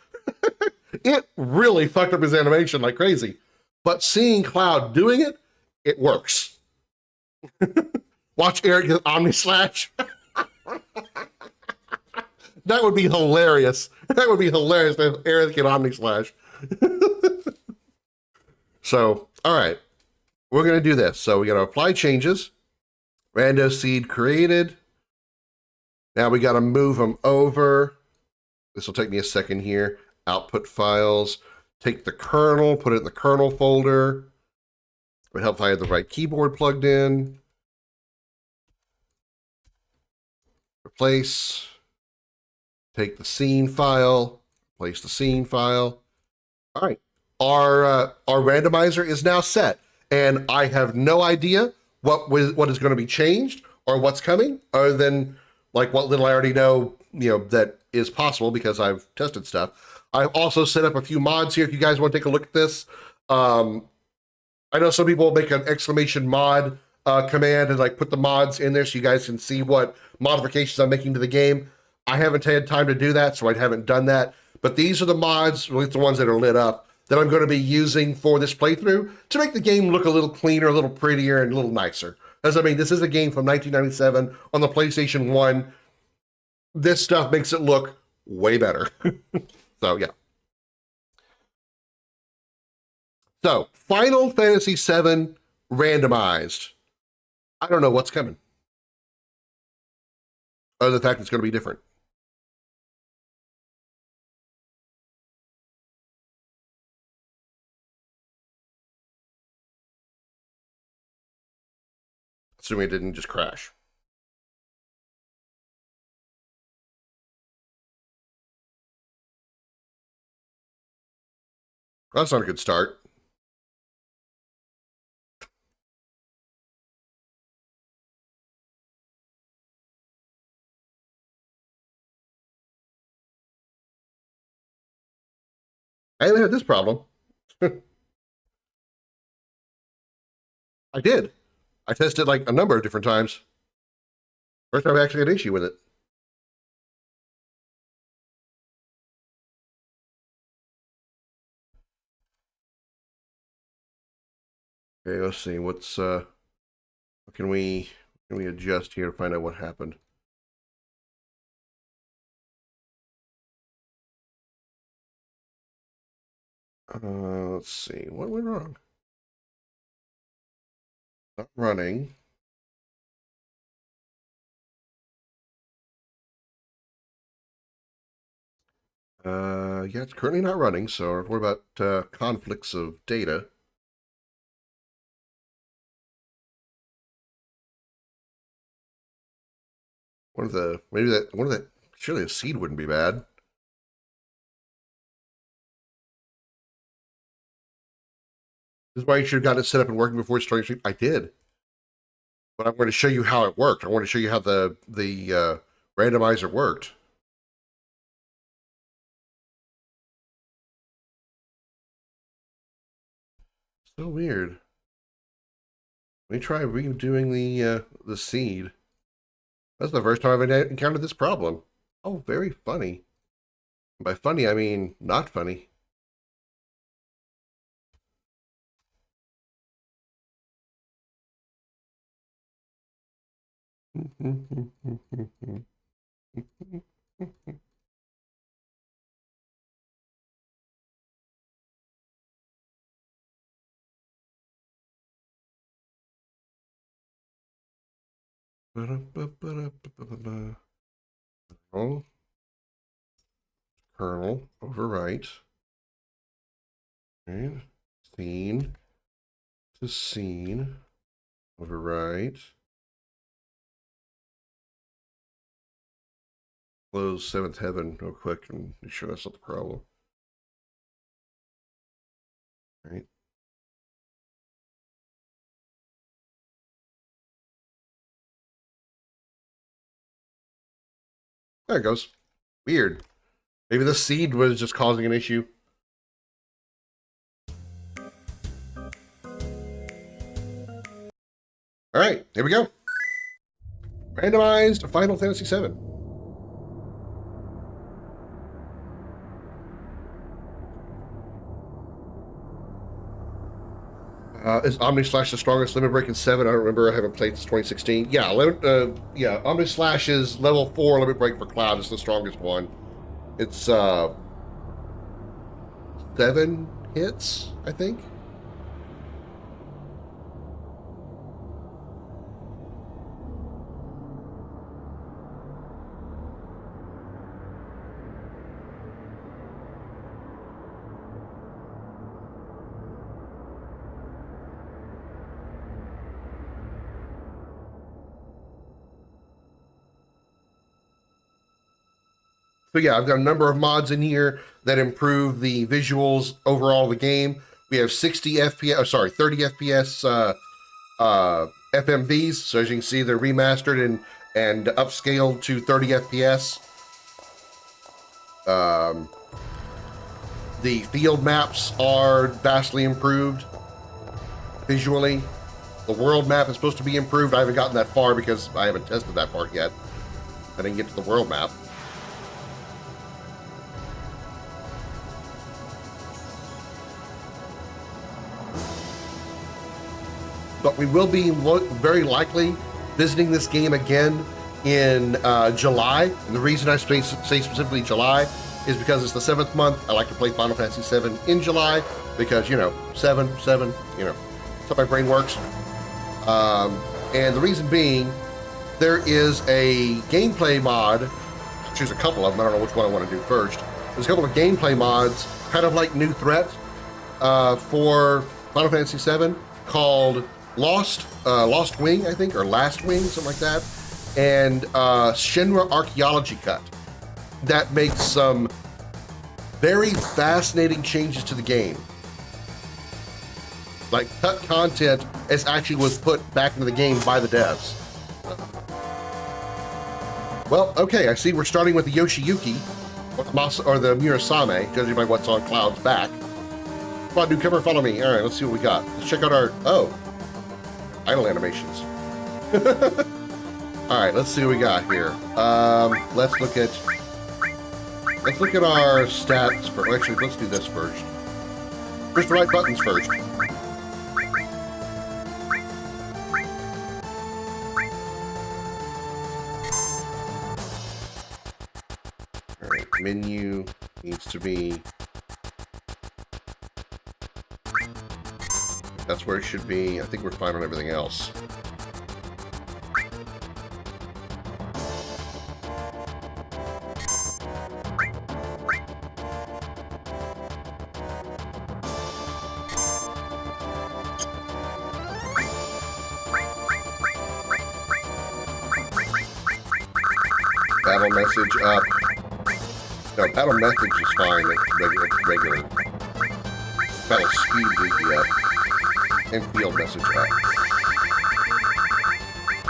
It really fucked up his animation like crazy. But seeing Cloud doing it, it works. Watch Eric get Omni Slash. That would be hilarious. That would be hilarious if Eric get Omni Slash. So, all right. We're going to do this. So we got to apply changes. Rando seed created. Now we got to move them over. This will take me a second here. Output files. Take the kernel, put it in the kernel folder. It would help if I had the right keyboard plugged in. Replace. Take the scene file. Replace the scene file. All right. Our randomizer is now set, and I have no idea what is going to be changed or what's coming, other than like what little I already know, you know, that is possible because I've tested stuff. I've also set up a few mods here if you guys want to take a look at this. I know some people make an exclamation mod command and like put the mods in there so you guys can see what modifications I'm making to the game. I haven't had time to do that, so I haven't done that. But these are the mods, at least the ones that are lit up, that I'm going to be using for this playthrough to make the game look a little cleaner, a little prettier, and a little nicer. As I mean, this is a game from 1997 on the PlayStation 1. this stuff makes it look way better. So, yeah. So, Final Fantasy VII randomized. I don't know what's coming. Other than the fact it's going to be different. Assuming it didn't just crash. That's not a good start. I haven't had this problem. I did. I tested like a number of different times. First time I actually had an issue with it. Okay, let's see. What can we adjust here to find out what happened? Let's see. What went wrong? Not running. Yeah, it's currently not running, so what about conflicts of data? Surely a seed wouldn't be bad. This is why you should have gotten it set up and working before starting stream. I did. But I'm going to show you how it worked. I want to show you how the randomizer worked. So weird. Let me try redoing the seed. That's the first time I've encountered this problem. Oh, very funny. And by funny, I mean not funny. Kernel, overwrite. Right. Scene to scene. Overwrite. Close Seventh Heaven real quick and make sure that's not the problem. All right. There it goes. Weird. Maybe the seed was just causing an issue. All right, here we go. Randomized Final Fantasy VII. Is Omni Slash the strongest limit break in 7? I don't remember. I haven't played since 2016. Yeah, Omni Slash is level 4 limit break for Cloud. It's the strongest one. It's 7 hits, I think. So yeah, I've got a number of mods in here that improve the visuals overall of the game. We have 30 FPS FMVs. So as you can see, they're remastered and upscaled to 30 FPS. The field maps are vastly improved visually. The world map is supposed to be improved. I haven't gotten that far because I haven't tested that part yet. I didn't get to the world map. But we will be very likely visiting this game again in July. And the reason I say specifically July is because it's the 7th month. I like to play Final Fantasy VII in July because, you know, 7, you know, that's how my brain works. And the reason being, there is a gameplay mod. There's a couple of them. I don't know which one I want to do first. There's a couple of gameplay mods, kind of like New Threat for Final Fantasy VII, called Lost Wing, I think, or Last Wing, something like that, and Shinra Archaeology Cut. That makes some very fascinating changes to the game. Like, cut content as actually was put back into the game by the devs. Well, okay, I see we're starting with the Yoshiyuki, or the Murasame, judging by what's on Cloud's back. Come on, newcomer, follow me. All right, let's see what we got. Let's check out our, idle animations. All right, let's see what we got here. Let's look at our stats first. Actually, let's do this first. Push the right buttons first. All right, menu needs to be. That's where it should be. I think we're fine on everything else. Battle message up. No, battle message is fine. It's regular. Battle speed would be up. And field message up.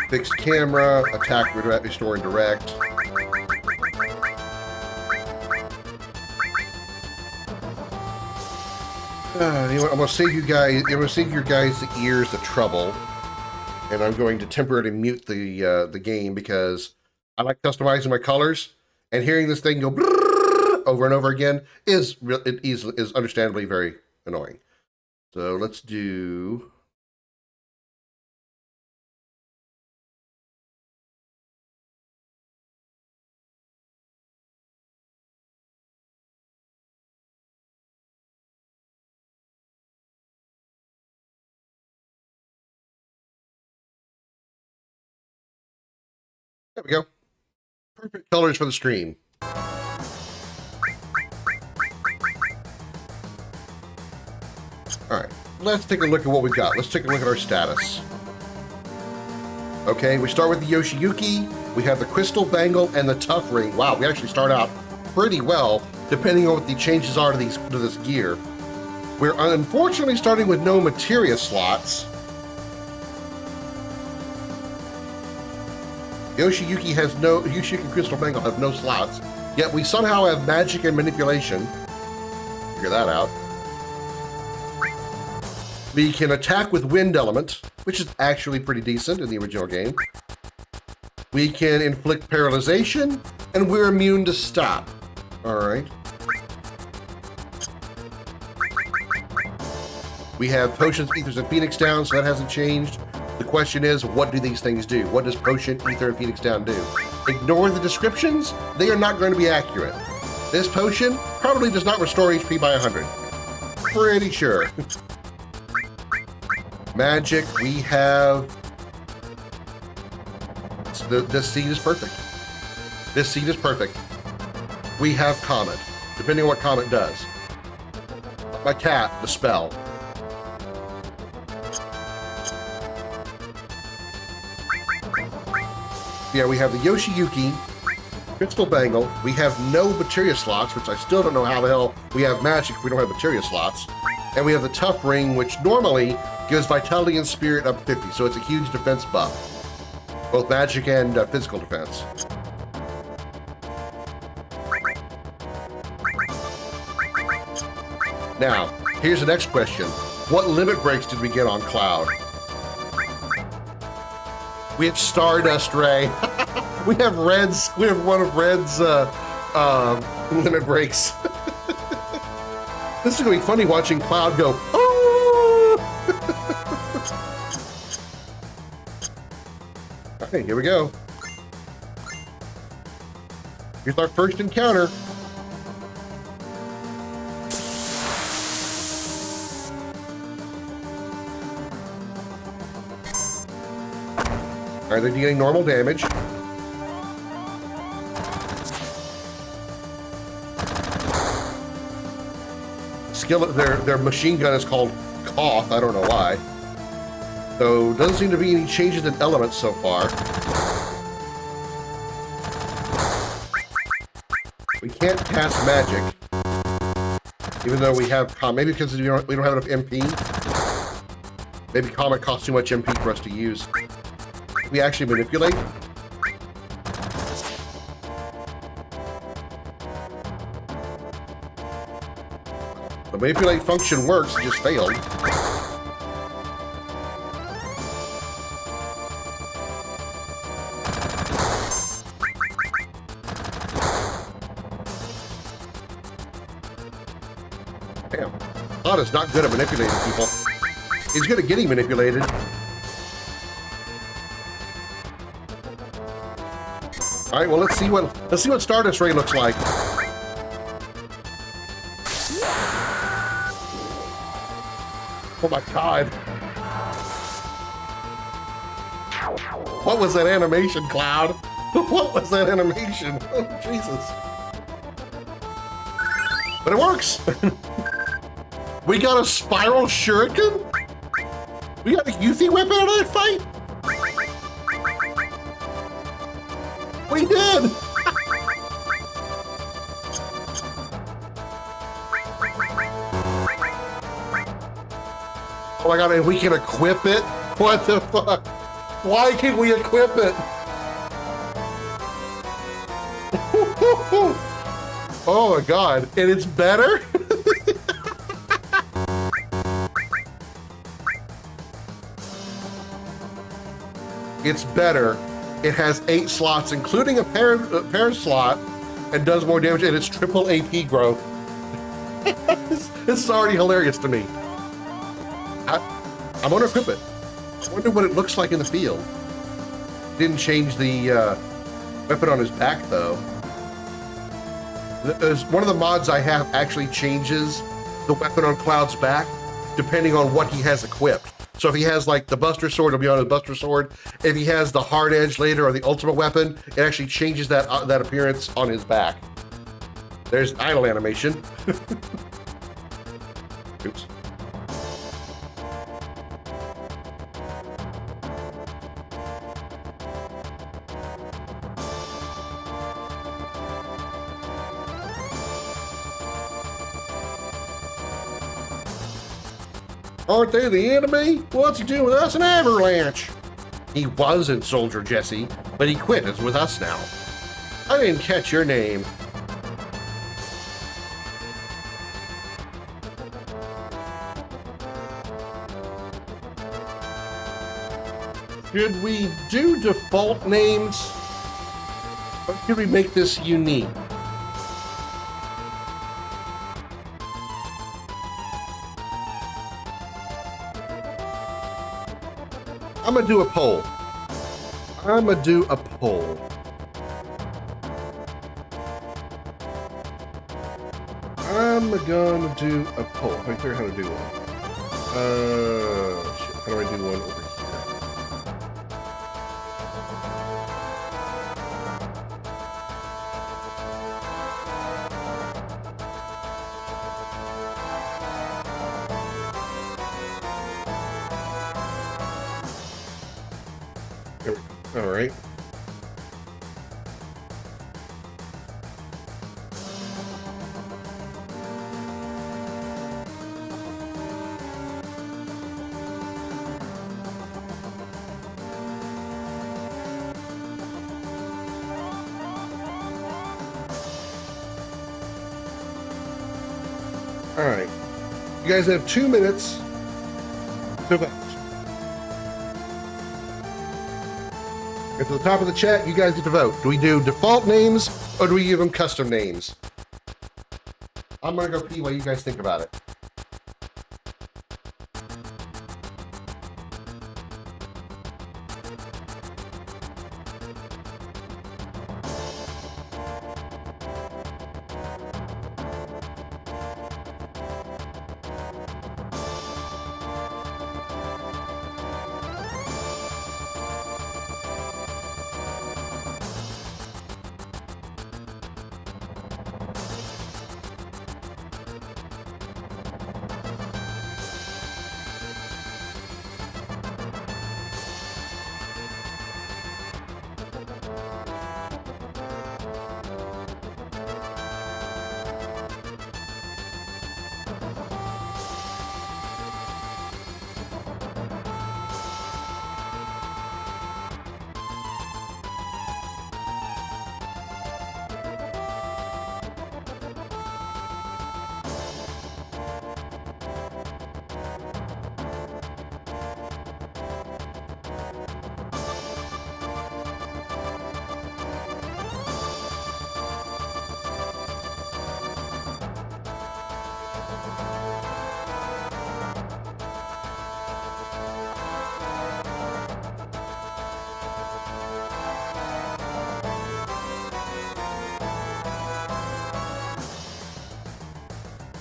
Fixed camera, attack, restore, and direct. You know what, I'm gonna save you guys. I'm gonna save your guys' ears the trouble, and I'm going to temporarily mute the game because I like customizing my colors, and hearing this thing go over and over again is understandably very annoying. So let's do. There we go. Perfect colors for the stream. All right, let's take a look at what we got. Let's take a look at our status. Okay, we start with the Yoshiyuki. We have the crystal bangle and the tough ring. Wow, we actually start out pretty well, depending on what the changes are to this gear. We're unfortunately starting with no materia slots. Yoshiyuki and crystal bangle have no slots, yet we somehow have magic and manipulation. Figure that out. We can attack with wind element, which is actually pretty decent in the original game. We can inflict paralyzation, and we're immune to stop. All right. We have potions, ethers, and phoenix down, so that hasn't changed. The question is, what do these things do? What does potion, ether, and phoenix down do? Ignore the descriptions. They are not going to be accurate. This potion probably does not restore HP by 100. Pretty sure. Magic, we have... This seed is perfect. This seed is perfect. We have Comet, depending on what Comet does. My cat, the spell. Yeah, we have the Yoshiyuki, crystal bangle. We have no materia slots, which I still don't know how the hell we have magic if we don't have materia slots. And we have the tough ring, which normally gives vitality and spirit up 50, so it's a huge defense buff. Both magic and physical defense. Now, here's the next question. What limit breaks did we get on Cloud? We have Stardust Ray. We have Red's. We have one of Red's limit breaks. This is gonna be funny watching Cloud go. Oh! All right, here we go. Here's our first encounter. All right, they're dealing normal damage. Their machine gun is called Cough. I don't know why. So doesn't seem to be any changes in elements so far. We can't cast magic, even though we have maybe because we don't have enough MP. Maybe Comet costs too much MP for us to use. We actually manipulate. The manipulate function works, it just failed. Damn. Todd is not good at manipulating people. He's good at getting manipulated. All right, well, let's see what Stardust Ray looks like. Oh my God. What was that animation, Cloud? What was that animation? Oh, Jesus. But it works. We got a spiral shuriken? We got a Yuffie weapon out of that fight? We did! Oh my God, and we can equip it? What the fuck? Why can't we equip it? Oh my God, and it's better? It's better. It has 8 slots, including a pair slot, and does more damage, and it's triple AP growth. This is already hilarious to me. I want to equip it. I wonder what it looks like in the field. Didn't change the weapon on his back, though. One of the mods I have actually changes the weapon on Cloud's back, depending on what he has equipped. So if he has like the Buster Sword, it'll be on his Buster Sword. If he has the Hard Edge later or the Ultimate Weapon, it actually changes that appearance on his back. There's idle animation. Oops. Aren't they the enemy? What's he doing with us in Avalanche? He was in Soldier Jesse, but he quit and is with us now. I didn't catch your name. Should we do default names? Or should we make this unique? I'm gonna do a poll. I'm gonna do a poll. I'm gonna do a poll. I figure out how to do one. Shit, how do I do one over here? All right. All right. You guys have 2 minutes to vote. At the top of the chat, you guys get to vote. Do we do default names or do we give them custom names? I'm gonna go pee while you guys think about it.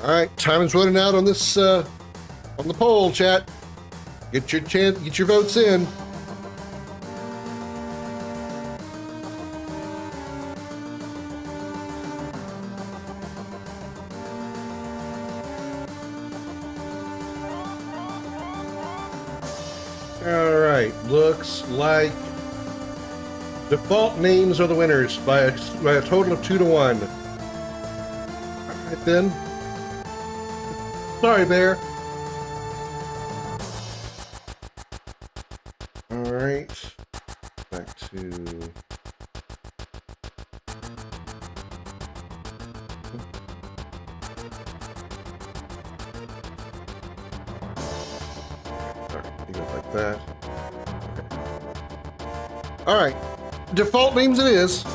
All right, time is running out on this on the poll, chat. Get your votes in. All right, looks like default names are the winners by a total of 2-1. All right then. Sorry, Bear. All right, back to. Like that. All right, default names it is.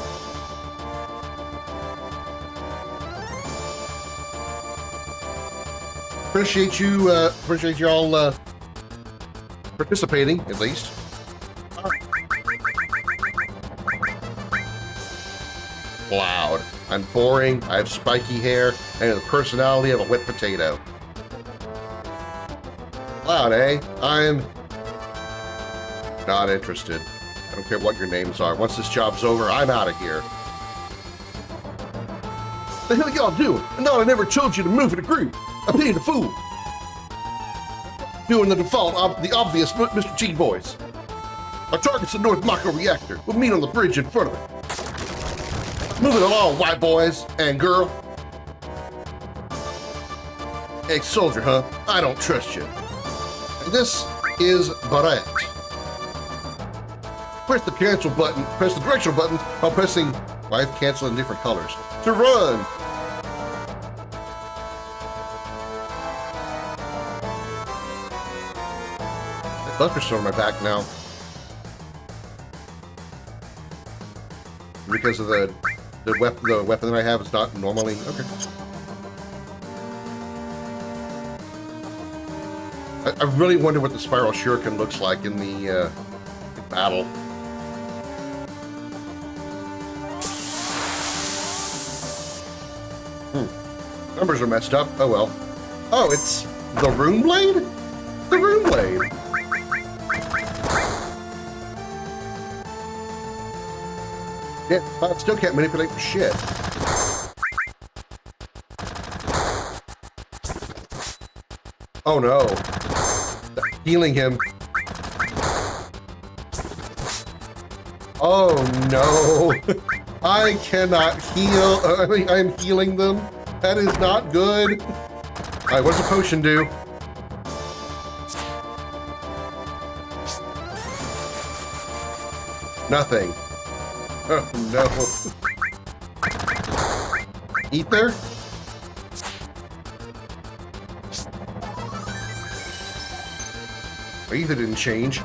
Appreciate you all participating at least. Loud. I'm boring. I have spiky hair and the personality of a wet potato. Loud, eh? I'm not interested. I don't care what your names are. Once this job's over, I'm out of here. The hell y'all doing? No, I never told you to move in a group. I'm being a fool. Doing the default, the obvious Mr. G voice. Our target's the North Mako reactor. We'll meet on the bridge in front of it. Moving along, white boys and girl. Ex-soldier, huh? I don't trust you. And this is Barrett. Press the cancel button, press the directional button while pressing, I have cancel in different colors, to run. The Buster's still on my back now. Because of the weapon that I have is not normally, okay. I really wonder what the Spiral Shuriken looks like in the battle. Numbers are messed up. Oh well. Oh, it's the Rune Blade? The Rune Blade. Yeah, but I still can't manipulate for shit. Oh no. Healing him. Oh no. I cannot heal. I'm healing them. That is not good. Alright, what does a potion do? Nothing. Oh no. Ether? Ether didn't change. I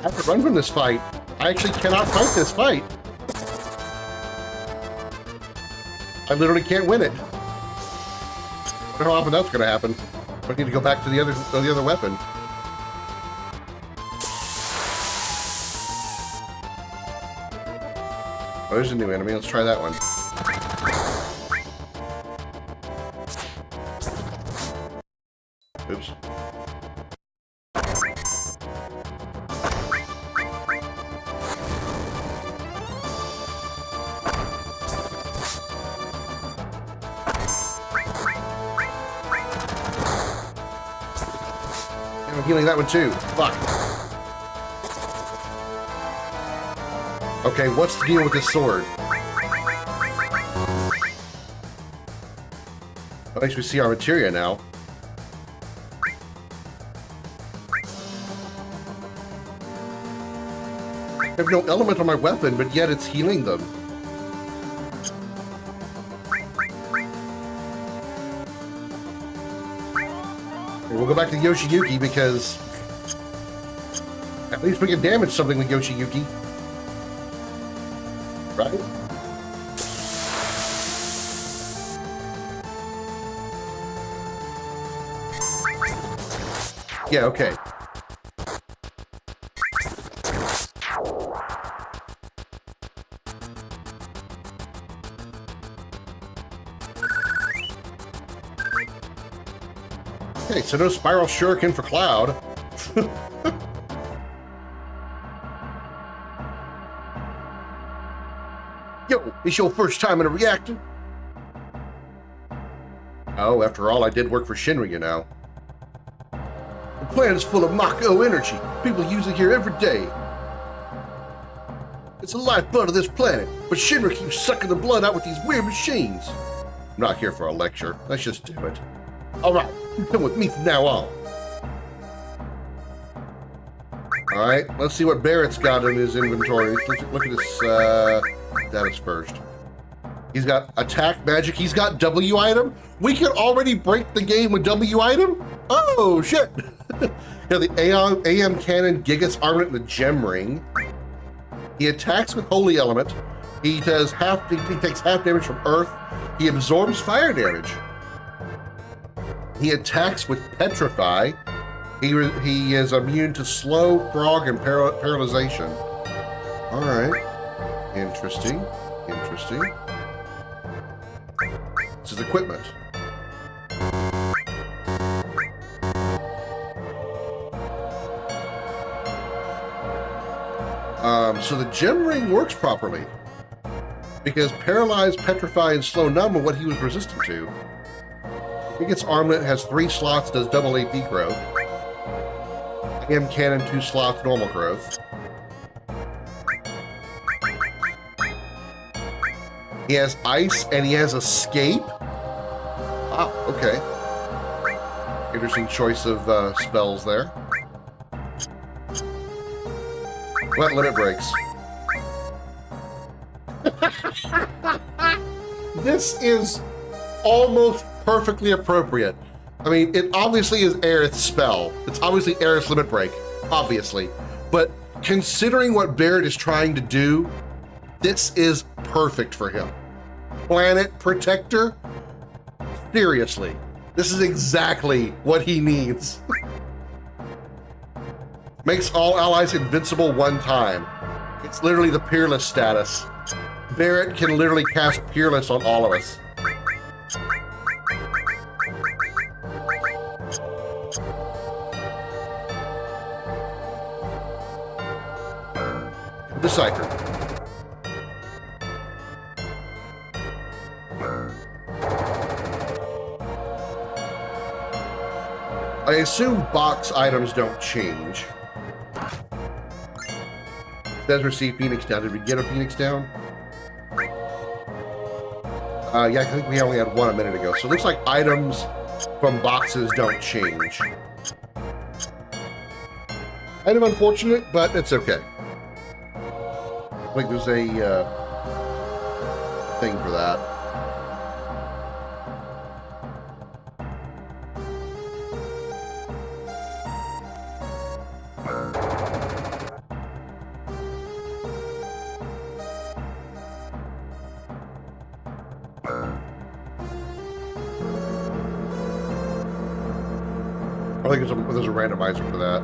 have to run from this fight. I actually cannot fight this fight. I literally can't win it. I don't know how often that's going to happen. I need to go back to the other weapon. Oh, there's a new enemy. Let's try that one. Oops. I'm healing that one too. Fuck. Okay, what's the deal with this sword? At least we see our materia now. I have no element on my weapon, but yet it's healing them. We'll go back to Yoshiyuki because at least we can damage something with Yoshiyuki. Right? Yeah, okay. Okay, so no spiral shuriken for Cloud. Yo, it's your first time in a reactor? Oh, after all, I did work for Shinra, you know. The planet is full of Mach-O energy. People use it here every day. It's the lifeblood of this planet, but Shinra keeps sucking the blood out with these weird machines. I'm not here for a lecture. Let's just do it. All right, you come with me from now on. All right, let's see what Barrett's got in his inventory. Let's look at his status first. He's got attack magic. He's got W item. We can already break the game with W item? Oh, shit. Yeah, the AM cannon, Gigas armament, and the gem ring. He attacks with Holy Element. He takes half damage from Earth. He absorbs fire damage. He attacks with Petrify. He is immune to Slow, Frog, and Paralyzation. All right. Interesting. Interesting. This is equipment. So the gem ring works properly because Paralyze, Petrify, and Slow Numb are what he was resistant to. He gets armament, has 3 slots, does double AP growth. AM cannon, 2 slots, normal growth. He has ice and he has escape. Ah, okay. Interesting choice of spells there. Wet limit breaks. This is almost perfectly appropriate. I mean, it obviously is Aerith's spell. It's obviously Aerith's limit break, obviously. But considering what Barrett is trying to do, this is perfect for him. Planet Protector? Seriously, this is exactly what he needs. Makes all allies invincible 1 time. It's literally the Peerless status. Barrett can literally cast Peerless on all of us. Decipher. I assume box items don't change. Says receive Phoenix down. Did we get a Phoenix down? Yeah, I think we only had 1 a minute ago. So it looks like items from boxes don't change. Kind of unfortunate, but it's okay. I think there's a thing for that. I think there's a randomizer for that.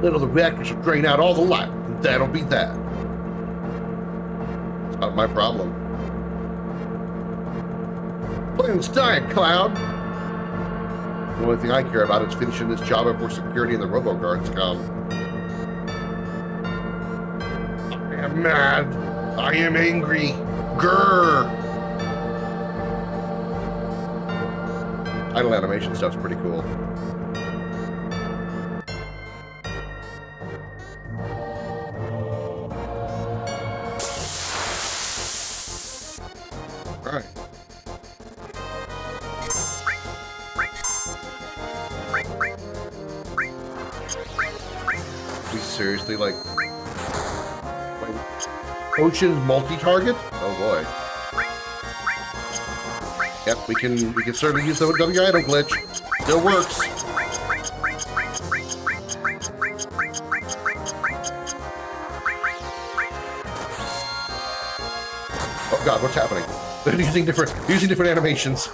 Then the reactors will drain out all the light, and that'll be that. It's not my problem. Planet's dying, Cloud. The only thing I care about is finishing this job before security and the robo-guards come. I am mad. I am angry. Grrr. Idle animation stuff's pretty cool. Alright. We seriously, like... Potions multi-target? Oh boy. Yep, we can certainly use the W item glitch. Still works. Oh god, what's happening? They're using different animations.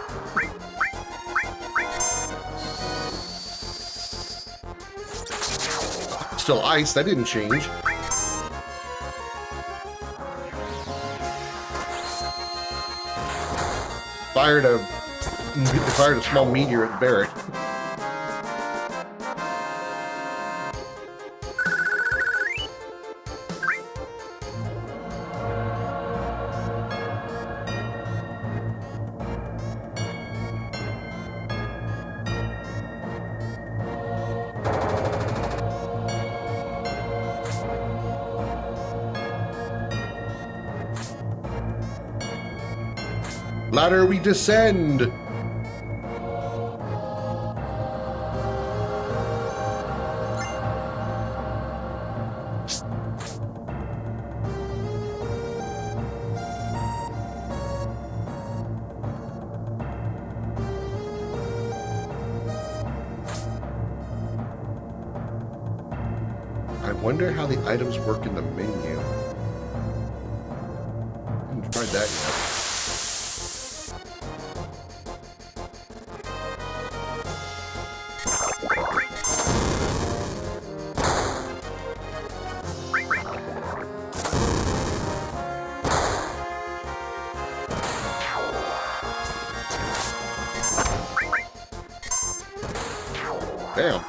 Still ice, that didn't change. Fire to They fired a small meteor at Barrett. Ladder we descend! I wonder how the items work in the menu. I haven't tried that yet. Damn.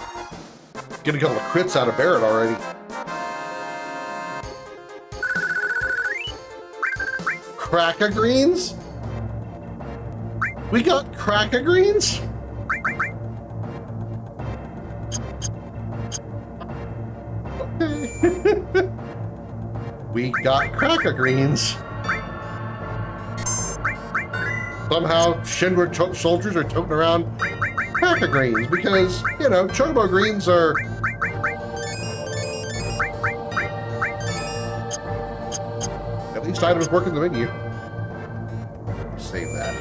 Getting a couple of crits out of Barrett already. Crack-a-greens? We got crack-a-greens? Okay. We got crack-a-greens. Somehow, Shinra soldiers are toting around crack-a-greens because, you know, chocobo greens are... At least items work in the menu. Save that.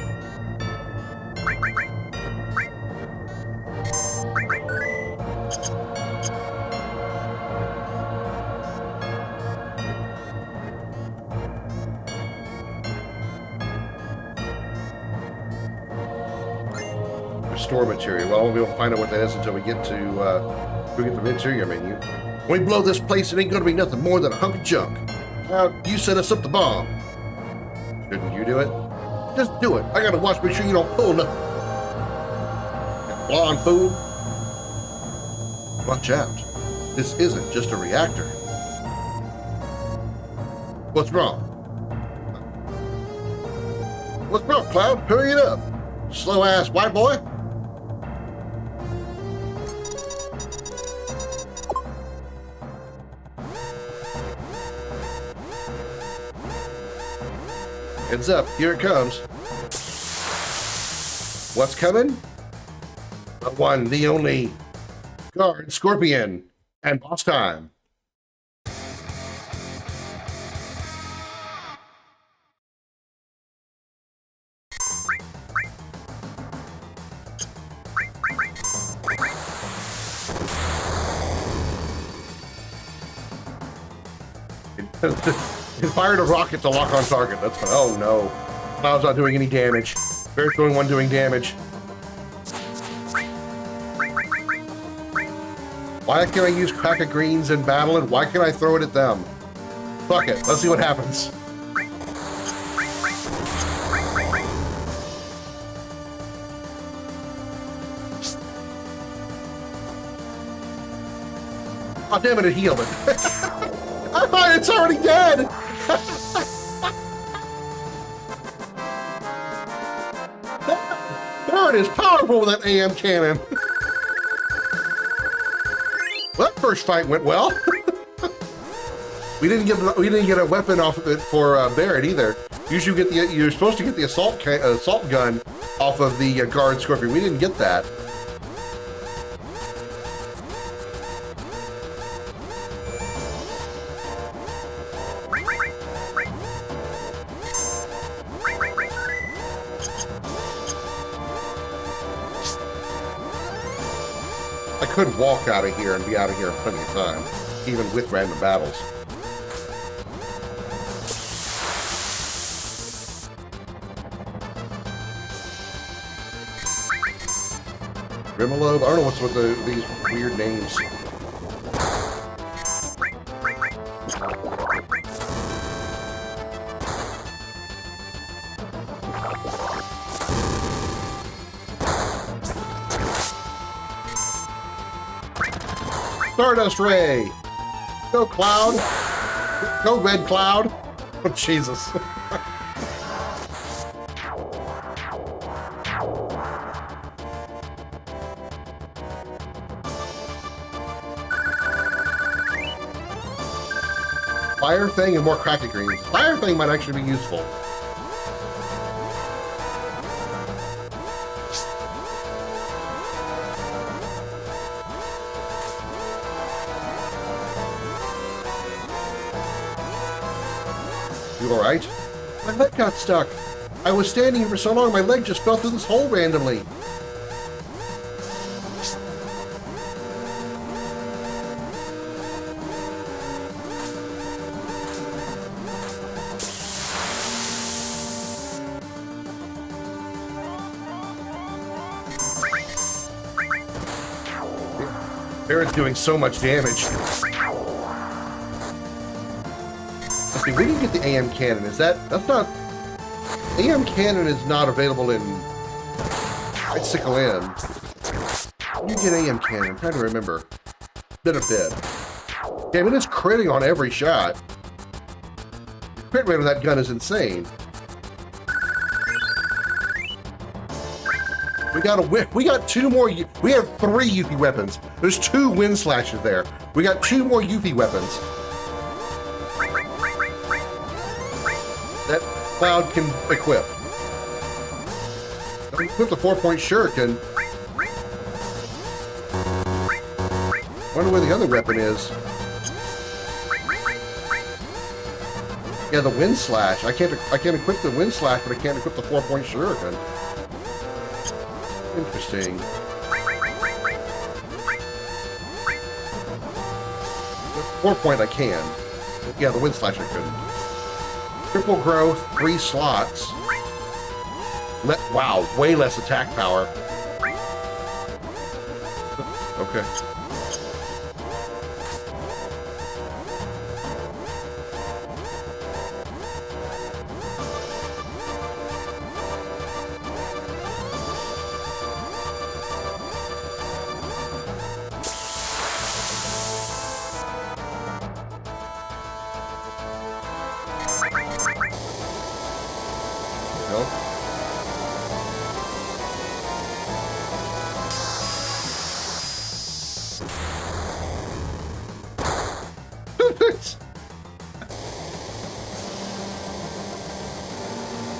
Restore material. Well, I won't be able to find out what that is until we get to the interior menu. When we blow this place, it ain't gonna be nothing more than a hunk of junk. You set us up the bomb. Shouldn't you do it? Just do it. I gotta watch, make sure you don't pull nothing. That blonde fool. Watch out. This isn't just a reactor. What's wrong? What's wrong, Cloud? Hurry it up. Slow-ass white boy. Heads up, here it comes. What's coming? The one, the only guard, Scorpion, and boss time. It fired a rocket to lock on target. That's fine. Oh no. Cloud's not doing any damage. Barrett's the only one doing damage. Why can't I use crack-a-greens in battle and why can't I throw it at them? Fuck it. Let's see what happens. Oh damn it, it healed it. I thought it's already dead! Barrett is powerful with that AM cannon. Well, that first fight went well. we didn't get a weapon off of it for Barrett either. Usually you're supposed to get the assault gun off of the guard Scorpion. We didn't get that. I could walk out of here and be out of here in plenty of time, even with random battles. Grimalobe? I don't know what's with these weird names. Stardust Ray! Go, Cloud! Go, Red Cloud! Oh, Jesus. Fire Thing and more Cracket Greens. Fire Thing might actually be useful. You alright? My leg got stuck. I was standing here for so long, my leg just fell through this hole randomly. Barrett's doing so much damage. Let's see, where do you get the AM cannon? That's not... AM cannon is not available in Icicle Inn. Where do you get AM cannon? I'm trying to remember. Bit of bit. Okay, I mean, it's critting on every shot. The crit rate of that gun is insane. We got two more. We have 3 Yuffie weapons. There's 2 wind slashes there. We got 2 more Yuffie weapons that Cloud can equip. Equip the 4-point shuriken. Wonder where the other weapon is. Yeah, the wind slash. I can't equip the wind slash, but I can't equip the 4-point shuriken. Interesting. The 4-point I can. Yeah, the wind slash I couldn't. Triple growth, 3 slots. Wow, way less attack power. Okay.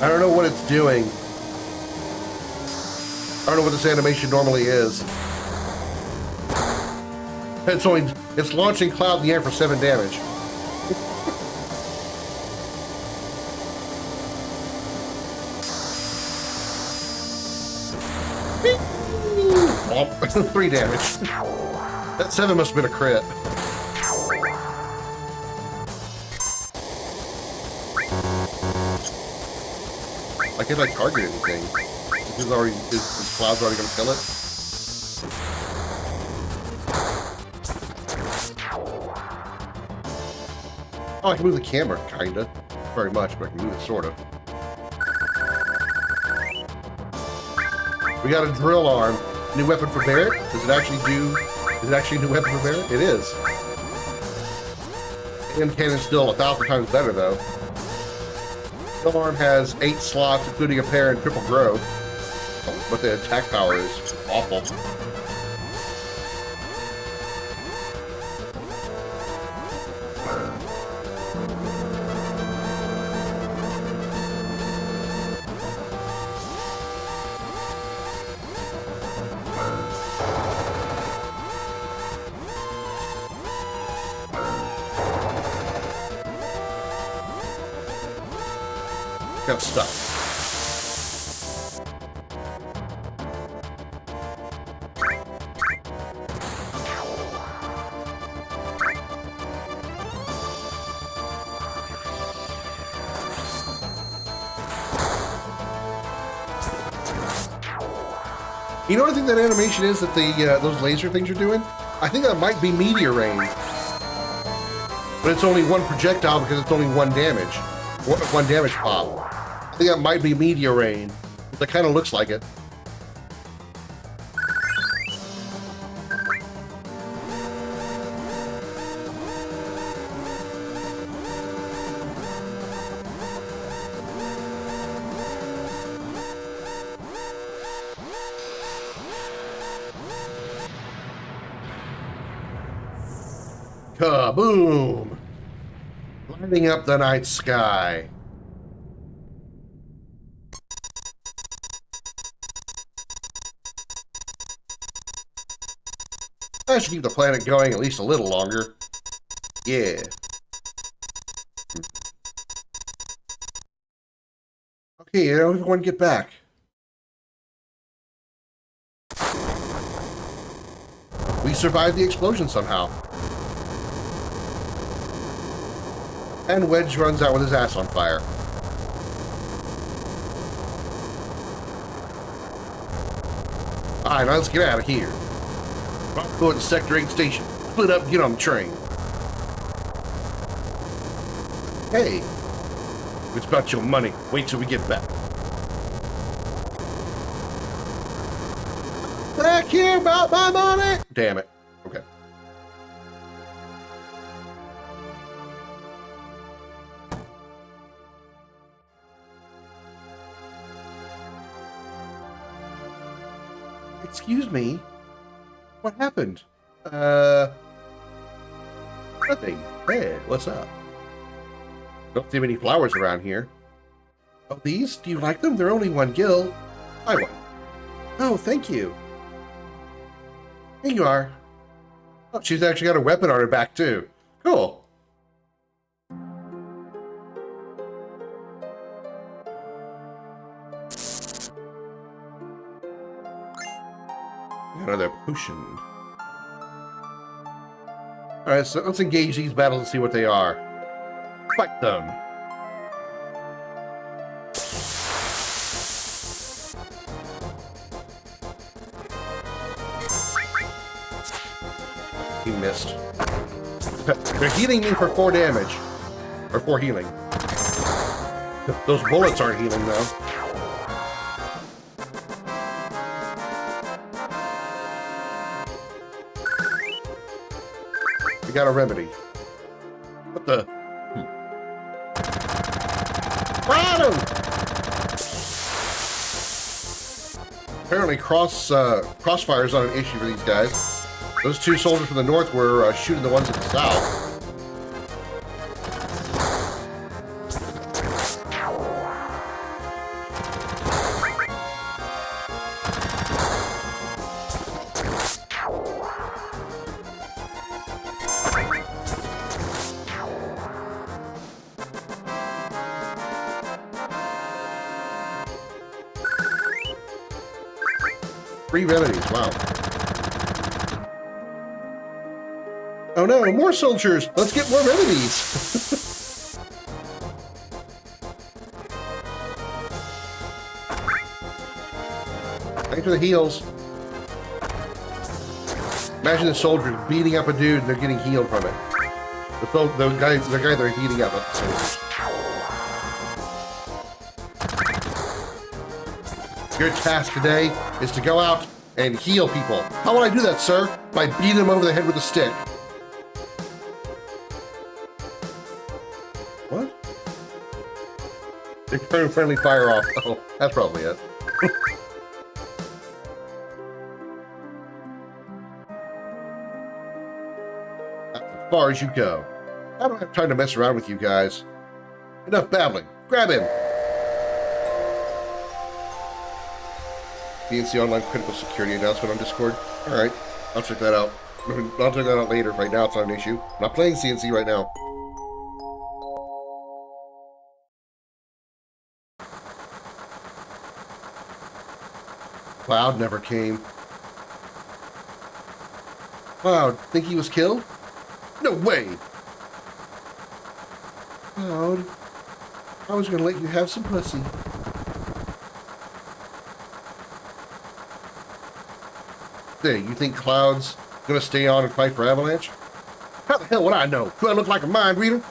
I don't know what it's doing. I don't know what this animation normally is. It's launching Cloud in the air for 7 damage. Oh, 3 damage. That 7 must have been a crit. I can't like target anything. Is Cloud's already gonna kill it? Oh, I can move the camera, kinda. Not very much, but I can move it sort of. We got a drill arm. New weapon for Barrett? Is it actually a new weapon for Barrett? It is. And cannon's still 1,000 times better though. The arm has 8 slots, including a pair and triple growth, but the attack power is awful. Got stuck. You know what I think that animation is that those laser things are doing? I think that might be Meteor Rain. But it's only 1 projectile because it's only 1 damage. 1 damage pop. I think that might be Meteor Rain. That kind of looks like it. Kaboom! Lighting up the night sky. I should keep the planet going at least a little longer. Yeah. Okay, everyone get back. We survived the explosion somehow. And Wedge runs out with his ass on fire. Alright, now let's get out of here. Go to Sector 8 station. Split up and get on the train. Hey, it's about your money. Wait till we get back. Back here about my money! Damn it. Okay. Excuse me? What happened? Nothing. Hey, what's up? Don't see many flowers around here. Oh, these? Do you like them? They're only 1 gil. Buy one. Oh, thank you. Here you are. Oh, she's actually got a weapon on her back, too. Cool. Another potion. Alright, so let's engage these battles and see what they are. Fight them. He missed. They're healing me for 4 damage. Or 4 healing. Those bullets aren't healing, though. We got a remedy. What the? Got him! Apparently crossfire's not an issue for these guys. Those 2 soldiers from the north were shooting the ones at the south. Three remedies, wow. Oh no, more soldiers! Let's get more remedies! Thanks for the heals. Imagine the soldiers beating up a dude and they're getting healed from it. The guy they're beating up. Your task today is to go out and heal people. How would I do that, sir? By beating them over the head with a stick. What? They turn friendly fire off. Oh, that's probably it. That's as far as you go. I don't have time to mess around with you guys. Enough babbling. Grab him. CNC Online Critical Security announcement on Discord. Alright, I'll check that out. I'll check that out later. Right now, it's not an issue. I'm not playing CNC right now. Cloud never came. Cloud, think he was killed? No way! Cloud, I was gonna let you have some pussy. Hey, you think Cloud's gonna stay on and fight for Avalanche? How the hell would I know? Do I look like a mind reader?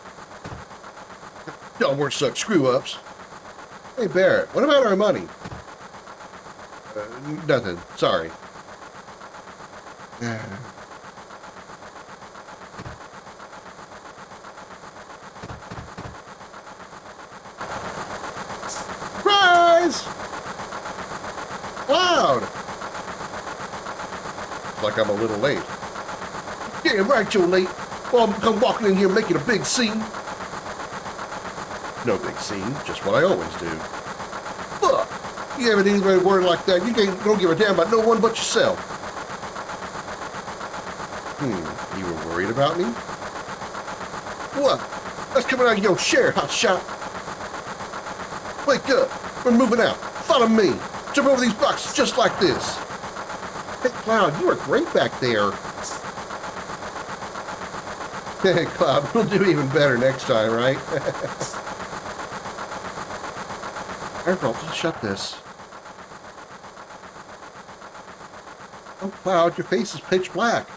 Don't we're such screw-ups. Hey, Barrett, what about our money? Nothing. Sorry. Surprise! Cloud! Like I'm a little late. Damn right you're late. Well, I'm come walking in here making a big scene. No big scene, just what I always do. Fuck! You have any word like that, you don't give a damn about no one but yourself. You were worried about me? What? That's coming out of your share, hot shot. Wake up. We're moving out. Follow me. Jump over these boxes just like this. Hey, Cloud, you were great back there. Hey, Cloud, we'll do even better next time, right? Careful, just shut this. Oh, Cloud, your face is pitch black.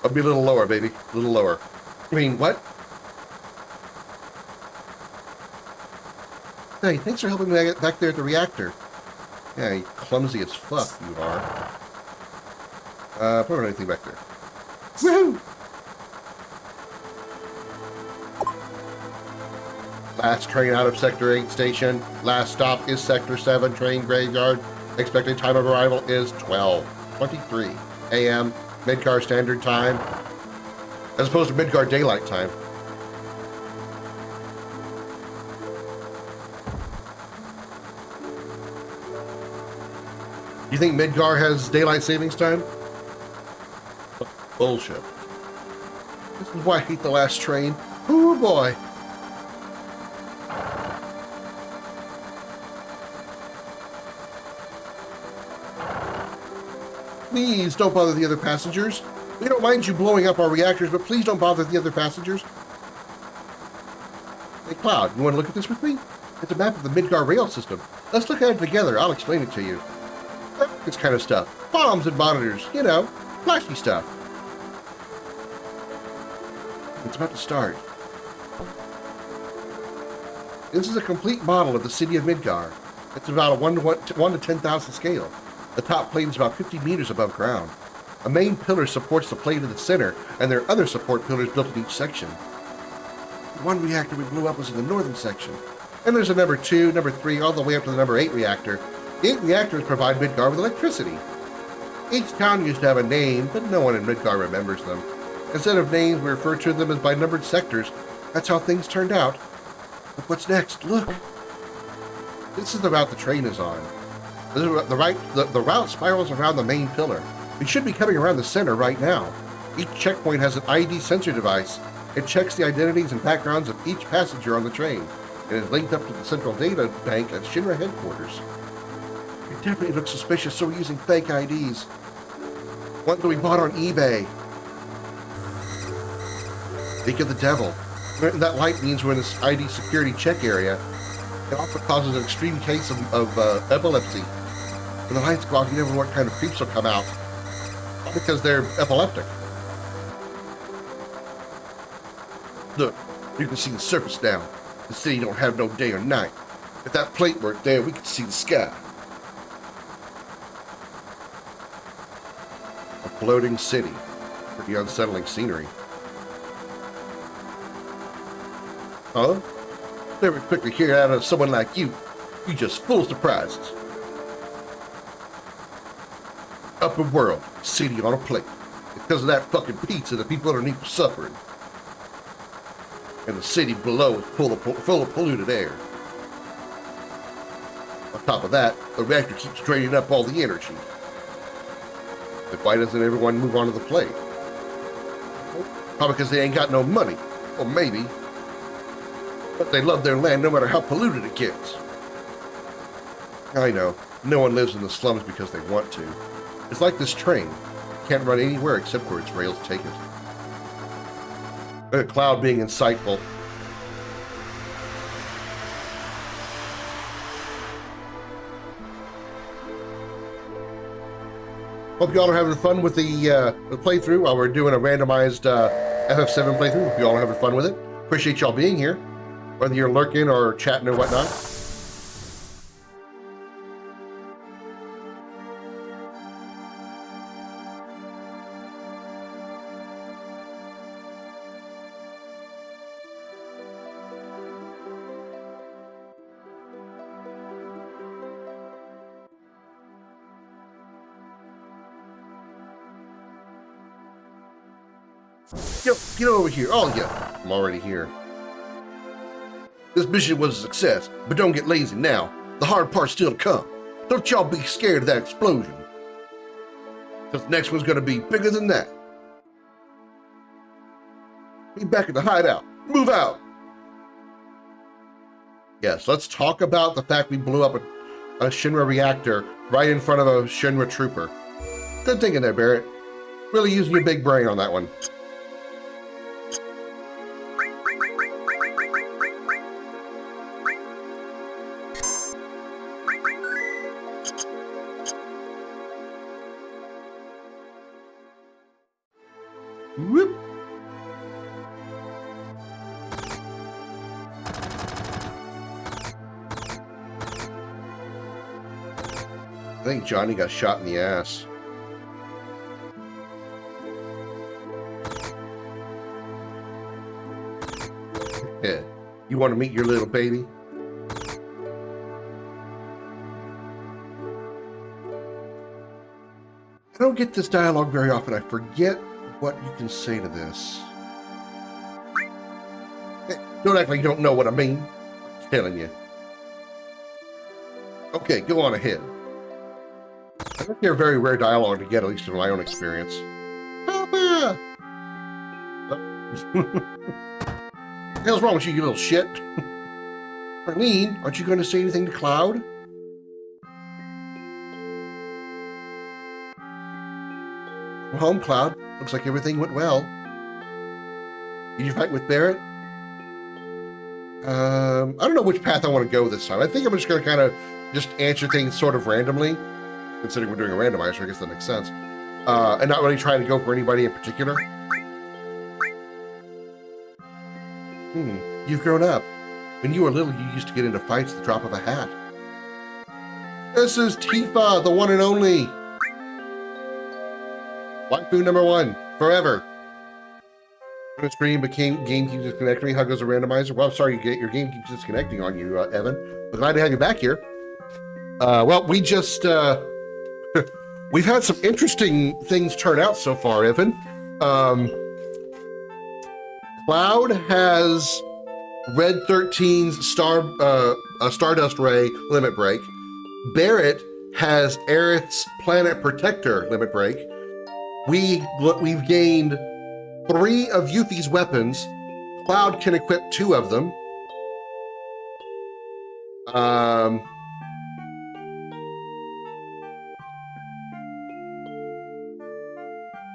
I'll be a little lower, baby. A little lower. I mean, what? Hey, thanks for helping me back there at the reactor. Yeah, you clumsy as fuck, you are. Put on anything back there. Woohoo! Last train out of Sector 8 station. Last stop is Sector 7 train graveyard. Expected time of arrival is 12:23 a.m. Midgar Standard Time, as opposed to Midgar Daylight Time. You think Midgar has daylight savings time? Bullshit. This is why I hate the last train. Oh boy. Please don't bother the other passengers. We don't mind you blowing up our reactors, but please don't bother the other passengers. Hey, Cloud, you want to look at this with me? It's a map of the Midgar rail system. Let's look at it together. I'll explain it to you. This kind of stuff. Bombs and monitors, you know, flashy stuff. It's about to start. This is a complete model of the city of Midgar. It's about a 1 to 10,000 scale. The top plate is about 50 meters above ground. A main pillar supports the plate in the center, and there are other support pillars built in each section. The one reactor we blew up was in the northern section. And there's a number 2, number 3, all the way up to the number 8 reactor. The 8 reactors provide Midgar with electricity. Each town used to have a name, but no one in Midgar remembers them. Instead of names, we refer to them as by numbered sectors. That's how things turned out. But what's next? Look. This is the route the train is on. The route spirals around the main pillar. We should be coming around the center right now. Each checkpoint has an ID sensor device. It checks the identities and backgrounds of each passenger on the train, and is linked up to the central data bank at Shinra headquarters. It definitely looks suspicious, so we're using fake IDs. One that we bought on eBay. Think of the devil. That light means we're in this ID security check area. It also causes an extreme case of epilepsy. When the lights go off, you never know what kind of creeps will come out. Because they're epileptic. Look, you can see the surface now. The city don't have no day or night. If that plate weren't there, we could see the sky. A floating city. Pretty unsettling scenery. Huh? Never expect to hear that out of someone like you. You just full of surprises. Upper world, city on a plate. Because of that fucking pizza, the people underneath are suffering. And the city below is full of polluted air. On top of that, the reactor keeps draining up all the energy. But why doesn't everyone move on to the plate? Probably because they ain't got no money. Or maybe. But they love their land no matter how polluted it gets. I know. No one lives in the slums because they want to. It's like this train. It can't run anywhere except where its rails take it. Look at Cloud being insightful. Hope you all are having fun with the playthrough while we're doing a randomized FF7 playthrough. Hope you all are having fun with it. Appreciate y'all being here, whether you're lurking or chatting or whatnot. Yo, get over here, all of you. I'm already here. This mission was a success, but don't get lazy now. The hard part's still to come. Don't y'all be scared of that explosion. Because the next one's gonna be bigger than that. Be back at the hideout. Move out. Yes, let's talk about the fact we blew up a Shinra reactor right in front of a Shinra trooper. Good thinking there, Barrett. Really using your big brain on that one. Whoop. I think Johnny got shot in the ass. Yeah. You want to meet your little baby? I don't get this dialogue very often. I forget what you can say to this. Hey, don't act like you don't know what I mean. I'm telling you. Okay, go on ahead. I think they're very rare dialogue to get, at least in my own experience. Papa! What the hell's wrong with you, you little shit? Arlene, aren't you going to say anything to Cloud? Well, home, Cloud. Looks like everything went well. Did you fight with Barrett? I don't know which path I want to go this time. I think I'm just going to kind of just answer things sort of randomly. Considering we're doing a randomizer, I guess that makes sense. And not really trying to go for anybody in particular. You've grown up. When you were little, you used to get into fights at the drop of a hat. This is Tifa, the one and only. Waifu number 1, forever. When the screen became game keeps disconnecting, how goes the randomizer? Well, I'm sorry, your game keeps disconnecting on you, Evan. But glad to have you back here. Well, we just, we've had some interesting things turn out so far, Evan. Cloud has Red 13's Stardust Ray limit break. Barrett has Aerith's Planet Protector limit break. We've gained 3 of Yuffie's weapons. Cloud can equip 2 of them.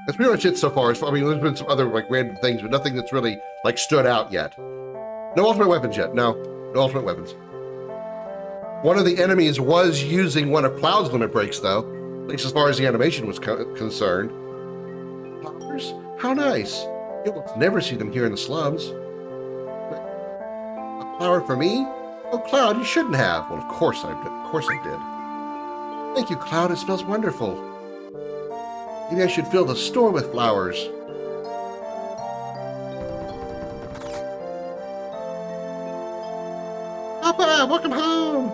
That's pretty much it so far. I mean, there's been some other like random things, but nothing that's really like stood out yet. No ultimate weapons yet. No ultimate weapons. One of the enemies was using one of Cloud's limit breaks, though, at least as far as the animation was concerned. Flowers? How nice. You'll never see them here in the slums. A flower for me? Oh, Cloud, you shouldn't have. Well, of course I did. Of course I did. Thank you, Cloud. It smells wonderful. Maybe I should fill the store with flowers. Papa, welcome home.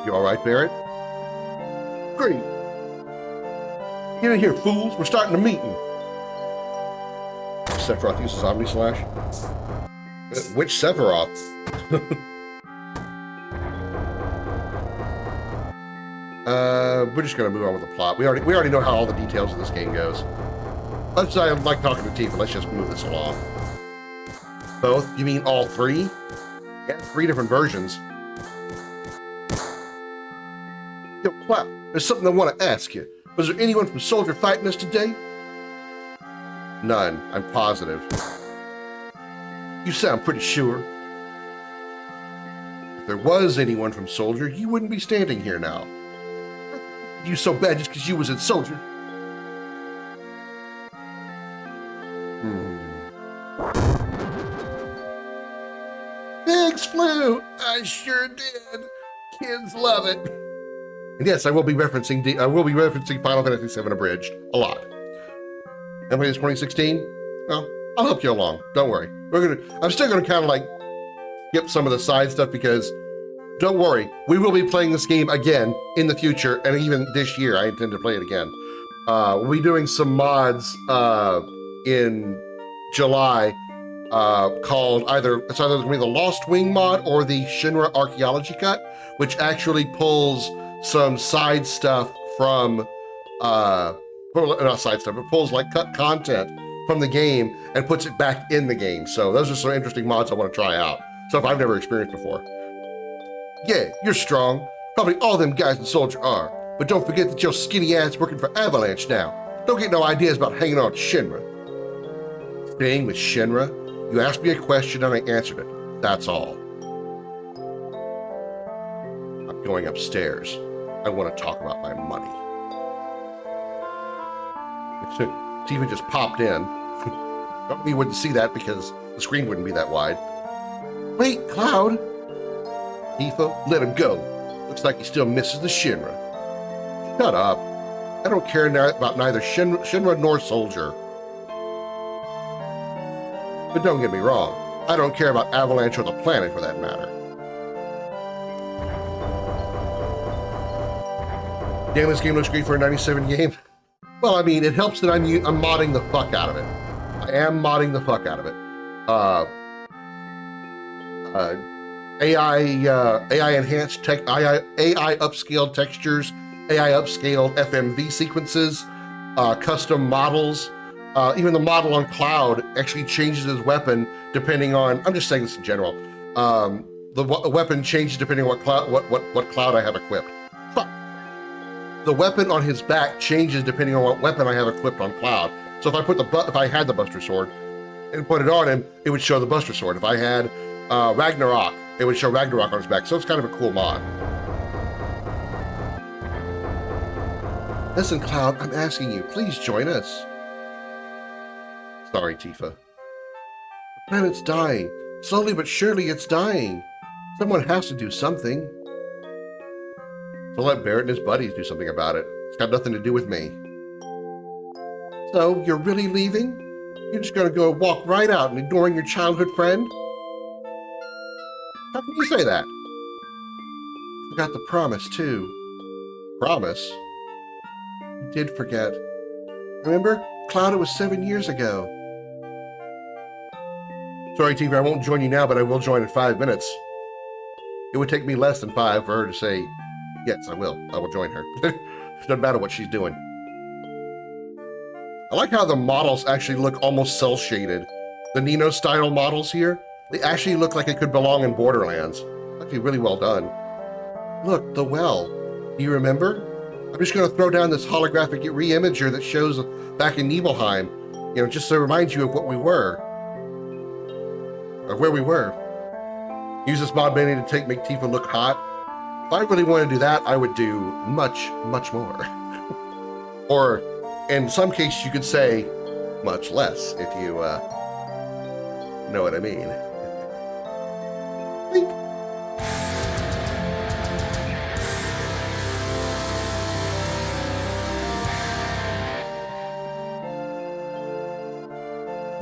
You all right, Barrett? Great. Get in here, fools. We're starting a meeting. Sephiroth uses Omni Slash. Which Sephiroth? We're just gonna move on with the plot. We already know how all the details of this game goes. I like talking to Tifa. Let's just move this along. Both? You mean all 3? Yeah, 3 different versions. Yo, Cloud, there's something I want to ask you. Was there anyone from Soldier fighting us today? None, I'm positive. You sound pretty sure. If there was anyone from Soldier, you wouldn't be standing here now. You so bad just because you was in Soldier. Biggs flew! I sure did. Kids love it. And yes, I will be referencing Final Fantasy VII Abridged a lot. And when it's 2016, well, I'll help you along. Don't worry. I'm still gonna kind of like skip some of the side stuff because don't worry, we will be playing this game again in the future, and even this year I intend to play it again. We'll be doing some mods in July called it's either going to be the Lost Wing mod or the Shinra Archaeology Cut, which actually pulls some side stuff from, well, not side stuff, it pulls like cut content from the game and puts it back in the game. So those are some interesting mods I want to try out. Stuff I've never experienced before. Yeah, you're strong. Probably all them guys in Soldier are. But don't forget that your skinny ass working for Avalanche now. Don't get no ideas about hanging on to Shinra. Staying with Shinra, you asked me a question and I answered it. That's all. I'm going upstairs. I want to talk about my money. Tifa just popped in. You wouldn't see that because the screen wouldn't be that wide. Wait, Cloud! Tifa, let him go. Looks like he still misses the Shinra. Shut up. I don't care about neither Shinra nor Soldier. But don't get me wrong, I don't care about Avalanche or the planet for that matter. Damn, this game looks great for a 97 game. Well, I mean, it helps that I'm modding the fuck out of it. I am modding the fuck out of it. AI enhanced tech, AI upscaled textures, AI upscaled FMV sequences, custom models. Even the model on Cloud actually changes his weapon depending on, I'm just saying this in general. The weapon changes depending on what Cloud I have equipped. Fuck. The weapon on his back changes depending on what weapon I have equipped on Cloud. So if I had the Buster Sword and put it on him, it would show the Buster Sword. If I had Ragnarok, it would show Ragnarok on his back. So it's kind of a cool mod. Listen, Cloud, I'm asking you, please join us. Sorry, Tifa. The planet's dying. Slowly but surely it's dying. Someone has to do something. So let Barrett and his buddies do something about it. It's got nothing to do with me. So, you're really leaving? You're just gonna go walk right out and ignoring your childhood friend? How can you say that? You forgot the promise, too. Promise? You did forget. Remember? Cloud, it was 7 years ago. Sorry, Tifa, I won't join you now, but I will join in 5 minutes. It would take me less than 5 for her to say, yes, I will. I will join her. It doesn't matter what she's doing. I like how the models actually look almost cel-shaded. The Nino-style models here, they actually look like it could belong in Borderlands. Actually really well done. Look, the well. Do you remember? I'm just going to throw down this holographic re-imager that shows back in Nibelheim, just to remind you of what we were. Or where we were. Use this mod banning to make Tifa look hot. If I really want to do that, I would do much, much more. Or, in some cases, you could say much less, if you know what I mean.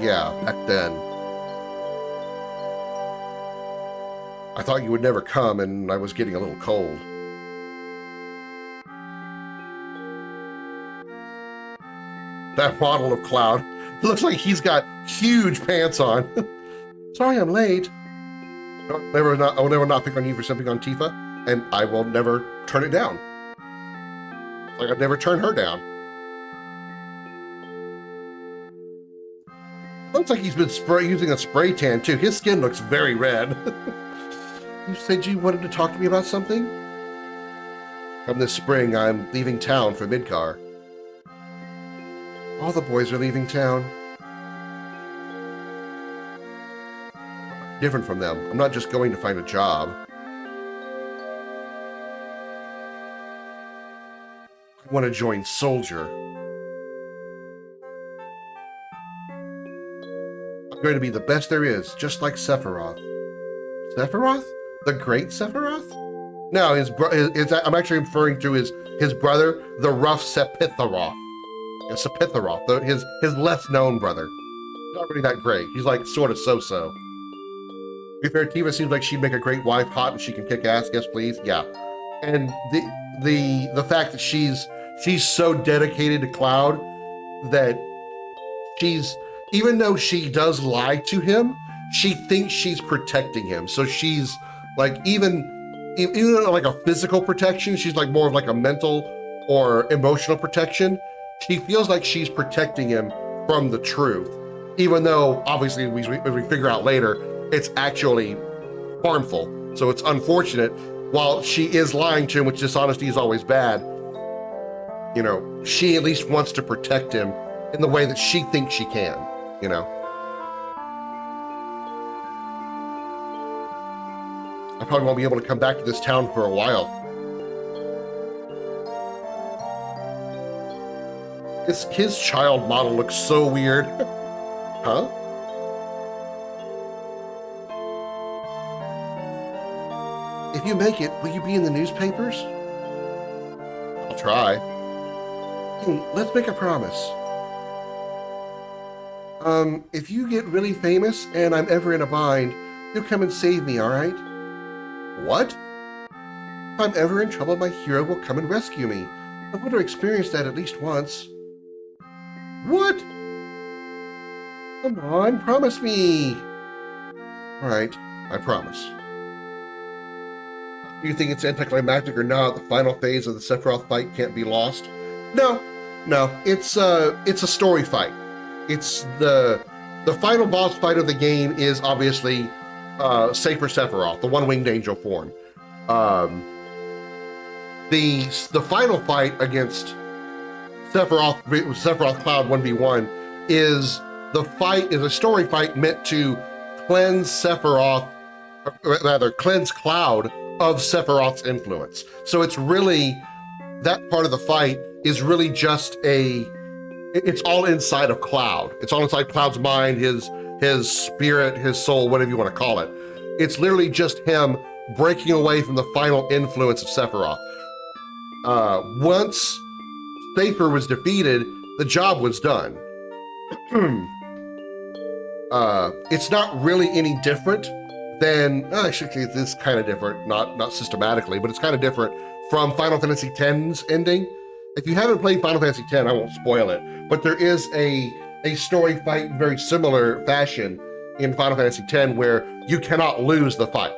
Yeah, back then. I thought you would never come, and I was getting a little cold. That model of Cloud looks like he's got huge pants on. Sorry I'm late. I will never not pick on you for something on Tifa, and I will never turn it down. Like I've never turned her down. Looks like he's been using a spray tan too. His skin looks very red. You said you wanted to talk to me about something? Come this spring, I'm leaving town for Midgar. All the boys are leaving town. Different from them. I'm not just going to find a job. I want to join Soldier. I'm going to be the best there is, just like Sephiroth. Sephiroth? The Great Sephiroth? No, I'm actually referring to his brother, the rough Sephiroth. Sephiroth, his less known brother. He's not really that great. He's like sort of so-so. To be fair, Tifa seems like she'd make a great wife, hot and she can kick ass. Yes, please. Yeah. And the fact that she's she's so dedicated to Cloud that even though she does lie to him, she thinks she's protecting him. So she's like, even like a physical protection, she's like more of like a mental or emotional protection. She feels like she's protecting him from the truth, even though obviously we figure out later, it's actually harmful. So it's unfortunate. While she is lying to him, which dishonesty is always bad, you know, she at least wants to protect him in the way that she thinks she can, you know. I probably won't be able to come back to this town for a while. His child model looks so weird. Huh? If you make it, will you be in the newspapers? I'll try. Hey, let's make a promise. If you get really famous and I'm ever in a bind, you'll come and save me, all right? What? If I'm ever in trouble, my hero will come and rescue me. I want to experience that at least once. What? Come on, promise me. All right, I promise. Do you think it's anticlimactic or not? The final phase of the Sephiroth fight can't be lost? No, it's a story fight. It's the final boss fight of the game is obviously Safer Sephiroth, the one-winged angel form. The final fight against Sephiroth Cloud 1v1 is a story fight meant to cleanse Sephiroth, or rather cleanse Cloud of Sephiroth's influence. So it's really, that part of the fight is really just it's all inside of Cloud. It's all inside Cloud's mind, his spirit, his soul, whatever you want to call it. It's literally just him breaking away from the final influence of Sephiroth. Once Safer was defeated, the job was done. It's not really any different than, actually it is kind of different, not systematically, but it's kind of different from Final Fantasy X's ending. If you haven't played Final Fantasy X, I won't spoil it, but there is a story fight in very similar fashion in Final Fantasy X where you cannot lose the fight.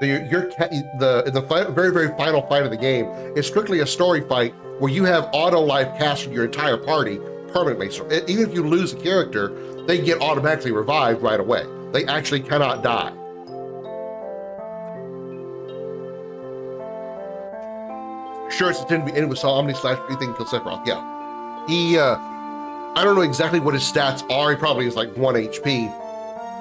The very, very final fight of the game is strictly a story fight where you have auto life cast from your entire party permanently. So even if you lose a character, they get automatically revived right away. They actually cannot die. Sure, it's intended to be ended with Omni Slash, but you think kill Sephiroth, yeah. He, I don't know exactly what his stats are, he probably is like 1 HP,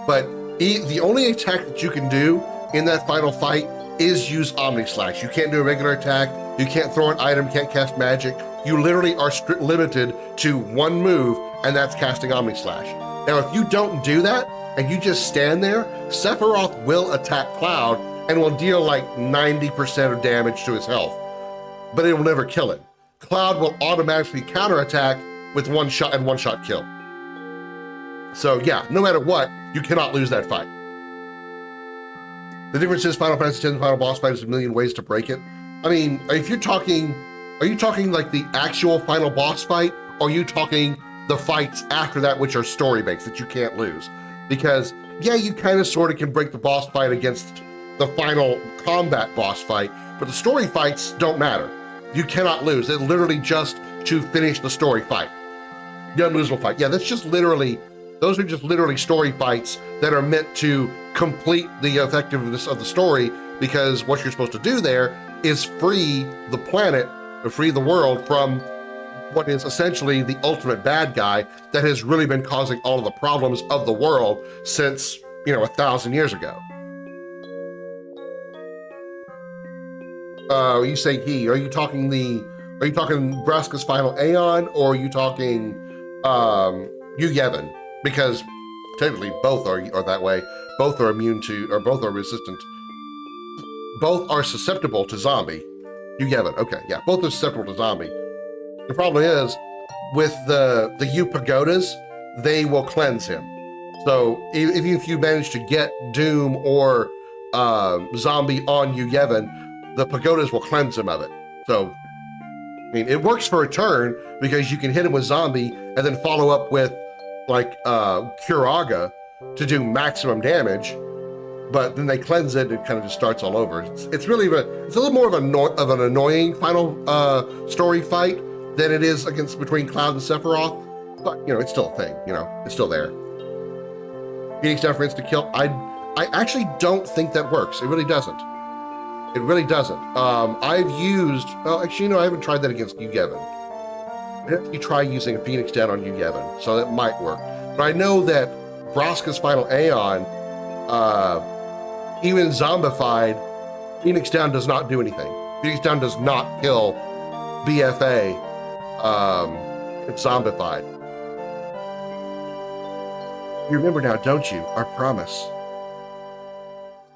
but the only attack that you can do in that final fight is use Omni Slash. You can't do a regular attack, you can't throw an item, you can't cast magic. You literally are limited to one move, and that's casting Omni Slash. Now, if you don't do that, and you just stand there, Sephiroth will attack Cloud and will deal like 90% of damage to his health, but it will never kill him. Cloud will automatically counterattack with one-shot and one-shot kill. So yeah, no matter what, you cannot lose that fight. The difference is Final Fantasy X final boss fight is a million ways to break it. I mean, if you're talking, are you talking like the actual final boss fight, or are you talking the fights after that which are story-based that you can't lose? Because yeah, you kind of sort of can break the boss fight against the final combat boss fight, but the story fights don't matter. You cannot lose. It's literally just to finish the story fight. The unlosable fight. Yeah, that's just literally, those are just literally story fights that are meant to complete the effectiveness of the story, because what you're supposed to do there is free the planet, or free the world from what is essentially the ultimate bad guy that has really been causing all of the problems of the world since, 1,000 years ago. You say he, are you talking Braska's final Aeon, or are you talking Yevon? Because technically both are that way. Both are immune to, or both are resistant. Both are susceptible to zombie. Yevon, okay, yeah, both are susceptible to zombie. The problem is, with the U pagodas, they will cleanse him. So even if you manage to get Doom or zombie on Yevon, the pagodas will cleanse him of it. So I mean, it works for a turn because you can hit him with zombie and then follow up with like Curaga to do maximum damage, but then they cleanse it and it kind of just starts all over. It's really it's a little more of an annoying final story fight than it is between Cloud and Sephiroth, but you know, it's still a thing, you know, it's still there. Phoenix down for instant kill. I actually don't think that works. It really doesn't. It really doesn't. I've used, well, actually, no, I haven't tried that against you, Gavin. You try using a Phoenix down on you, Gavin, so that might work. But I know that Braska's final Aeon, even zombified, Phoenix down does not do anything. Phoenix down does not kill BFA if zombified. You remember now, don't you? Our promise.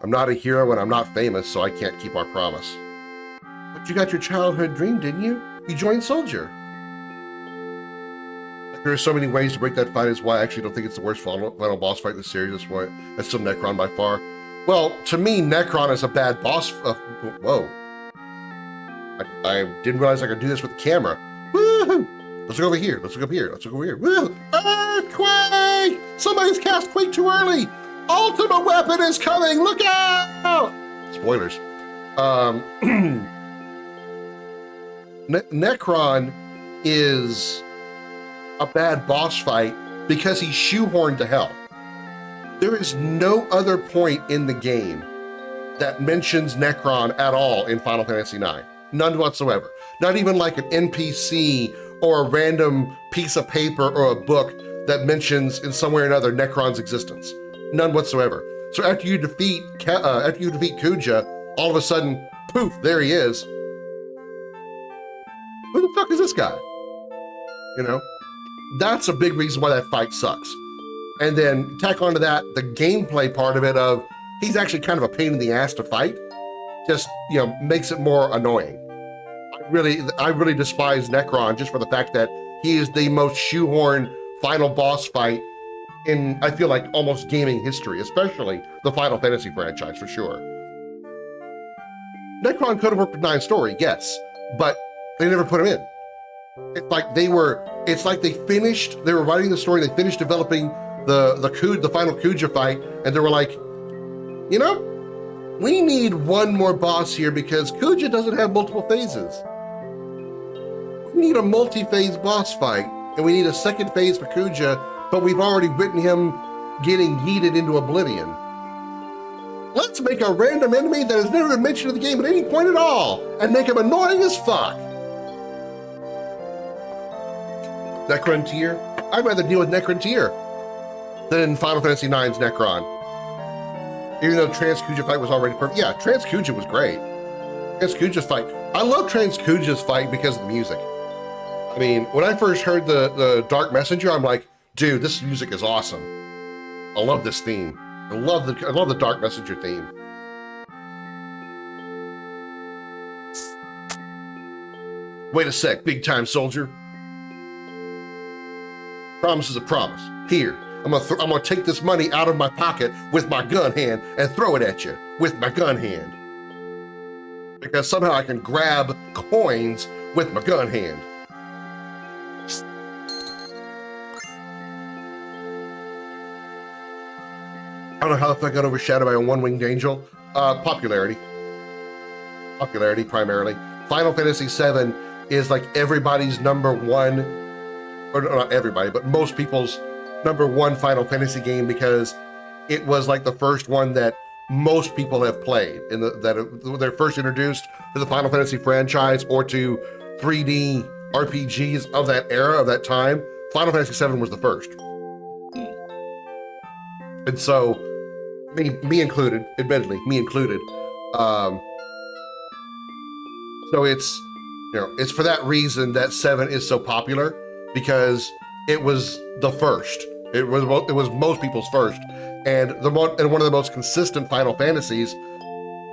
I'm not a hero and I'm not famous, so I can't keep our promise. But you got your childhood dream, didn't you? You joined Soldier. There are so many ways to break that fight, is why I actually don't think it's the worst final boss fight in the series. That's still Necron by far. Well, to me, Necron is a bad boss. Whoa. I didn't realize I could do this with the camera. Woohoo! Let's look over here. Let's look up here. Let's look over here. Woo! Earthquake! Somebody's cast Quake too early. Ultimate weapon is coming. Look out! Spoilers. Necron is a bad boss fight because he's shoehorned to hell. There is no other point in the game that mentions Necron at all in Final Fantasy IX. None whatsoever. Not even like an NPC or a random piece of paper or a book that mentions in some way or another Necron's existence. None whatsoever. So after you defeat Kuja, all of a sudden, poof, there he is. Who the fuck is this guy? You know? That's a big reason why that fight sucks. And then tack onto that the gameplay part of it of he's actually kind of a pain in the ass to fight, just, you know, makes it more annoying. I really despise Necron just for the fact that he is the most shoehorned final boss fight in, I feel like, almost gaming history, especially the Final Fantasy franchise, for sure. Necron could have worked with 9 story, yes, but they never put him in. It's like they were writing the story, they finished developing the final Kuja fight, and they were like, you know, we need one more boss here because Kuja doesn't have multiple phases. We need a multi-phase boss fight, and we need a second phase for Kuja, but we've already written him getting yeeted into oblivion. Let's make a random enemy that has never been mentioned in the game at any point at all, and make him annoying as fuck. Necrontyr? I'd rather deal with Necrontyr than Final Fantasy IX's Necron. Even though Trans-Kuja fight was already perfect. Yeah, Trans-Kuja was great. Trans-Kuja's fight. I love Trans-Kuja's fight because of the music. I mean, when I first heard the Dark Messenger, I'm like, dude, this music is awesome. I love this theme. I love the Dark Messenger theme. Wait a sec, big time soldier. Promise is a promise. Here, I'm gonna take this money out of my pocket with my gun hand and throw it at you with my gun hand. Because somehow I can grab coins with my gun hand. I don't know how the fuck I got overshadowed by a one-winged angel. Popularity. Popularity, primarily. Final Fantasy VII is like everybody's #1, or not everybody, but most people's #1 Final Fantasy game because it was like the first one that most people have played, that they're first introduced to the Final Fantasy franchise or to 3D RPGs of that era, of that time. Final Fantasy VII was the first. And so, me included, admittedly, me included. So it's, you know, it's for that reason that 7 is so popular, because it was the first. It was most people's first, and one of the most consistent Final Fantasies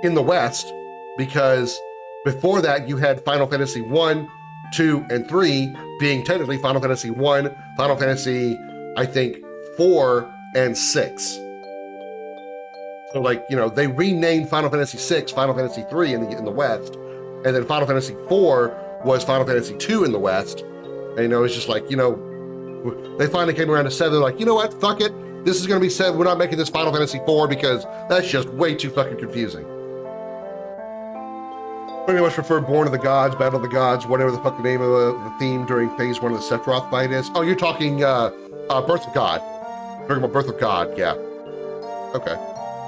in the West, because before that you had Final Fantasy 1, 2, and 3 being technically Final Fantasy 1, Final Fantasy, I think, 4, and 6. So, like, you know, they renamed Final Fantasy 6 Final Fantasy 3 in the West, and then Final Fantasy 4 was Final Fantasy II in the West. And, you know, it's just like, you know, they finally came around to 7. They're like, you know what, fuck it. This is gonna be 7. We're not making this Final Fantasy IV because that's just way too fucking confusing. Pretty much prefer Born of the Gods, Battle of the Gods, whatever the fuck the name of the theme during phase 1 of the Sephiroth fight is. Oh, you're talking Birth of God. You're talking about Birth of God, yeah. Okay.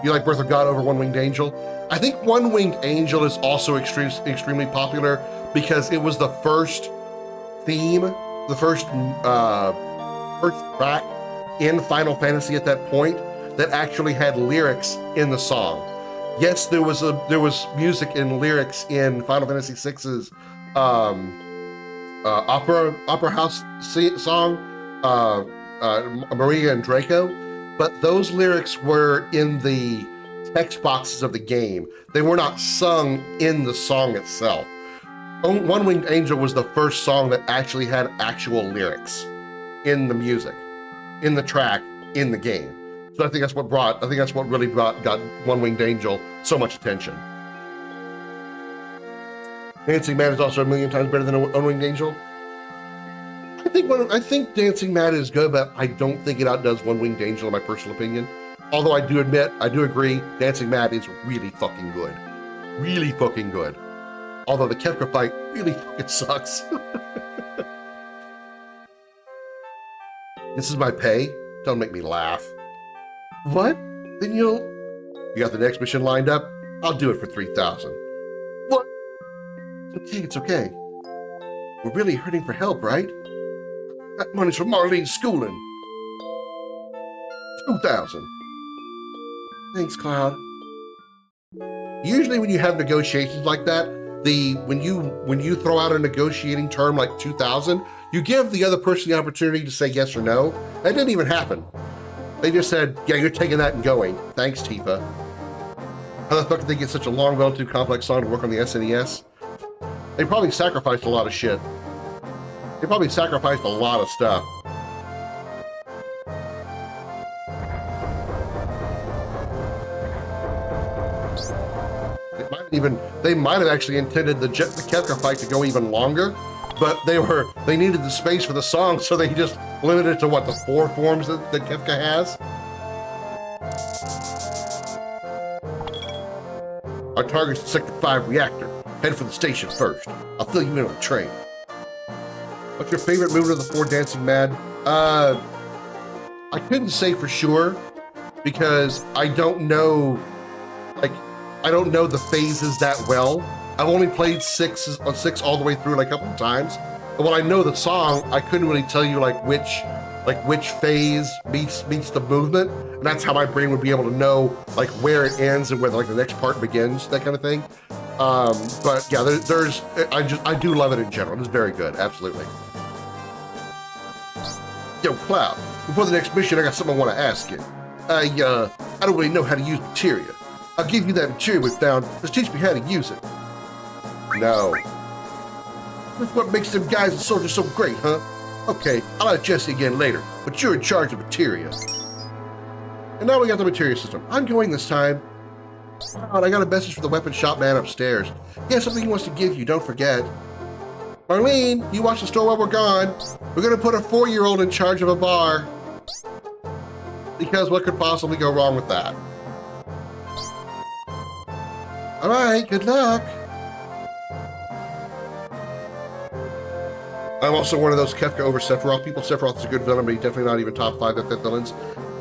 You like Birth of God over One-Winged Angel? I think One-Winged Angel is also extremely popular because it was the first theme, the first track in Final Fantasy at that point that actually had lyrics in the song. Yes, there was music and lyrics in Final Fantasy VI's opera house song, Maria and Draco, but those lyrics were in the text boxes of the game. They were not sung in the song itself. One-Winged Angel was the first song that actually had actual lyrics in the music, in the track, in the game. So I think that's what really got One-Winged Angel so much attention. Dancing Mad is also a million times better than One-Winged Angel. I think Dancing Mad is good, but I don't think it outdoes One-Winged Angel in my personal opinion. Although I do agree, Dancing Mad is really fucking good. Really fucking good. Although the Kefka fight really fucking sucks. This is my pay? Don't make me laugh. What? Then you got the next mission lined up? I'll do it for 3,000. What? It's okay. We're really hurting for help, right? That money's from Marlene's schooling. 2,000. Thanks, Cloud. Usually when you have negotiations like that, when you throw out a negotiating term like 2,000, you give the other person the opportunity to say yes or no. That didn't even happen. They just said, yeah, you're taking that and going. Thanks, Tifa. How the fuck did they get such a long, relatively complex song to work on the SNES? They probably sacrificed a lot of shit. They probably sacrificed a lot of stuff. They might have actually intended the Kefka fight to go even longer, but they needed the space for the song, so they just limited it to what, the 4 forms that Kefka has? Our target's the Sector 5 reactor. Head for the station first. I'll fill you in on the train. What's your favorite move of the 4 Dancing Mad? I couldn't say for sure because I don't know the phases that well. I've only played 6 all the way through like a couple of times. But when I know the song, I couldn't really tell you which phase meets the movement. And that's how my brain would be able to know like where it ends and where like the next part begins, that kind of thing. But yeah, I do love it in general. It's very good, absolutely. Yo, Cloud, before the next mission, I got something I want to ask you. I don't really know how to use materia. I'll give you that material we found. Just teach me how to use it. No. That's what makes them guys and soldiers so great, huh? Okay, I'll let Jesse again later, but you're in charge of materia. And now we got the materia system. I'm going this time. Oh, and I got a message from the weapon shop man upstairs. He has something he wants to give you, don't forget. Marlene, you watch the store while we're gone. We're gonna put a 4-year-old in charge of a bar. Because what could possibly go wrong with that? All right, good luck. I'm also one of those Kefka over Sephiroth people. Sephiroth is a good villain, but he's definitely not even top 5 FF villains.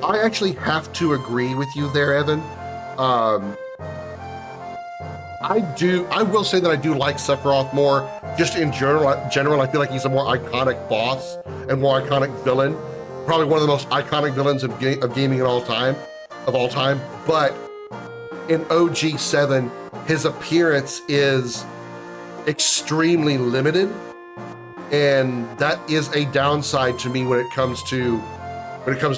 I actually have to agree with you there, Evan. I will say that I do like Sephiroth more. Just in general, I feel like he's a more iconic boss and more iconic villain. Probably one of the most iconic villains of gaming of all time. But in OG7, his appearance is extremely limited, and that is a downside to me when it comes to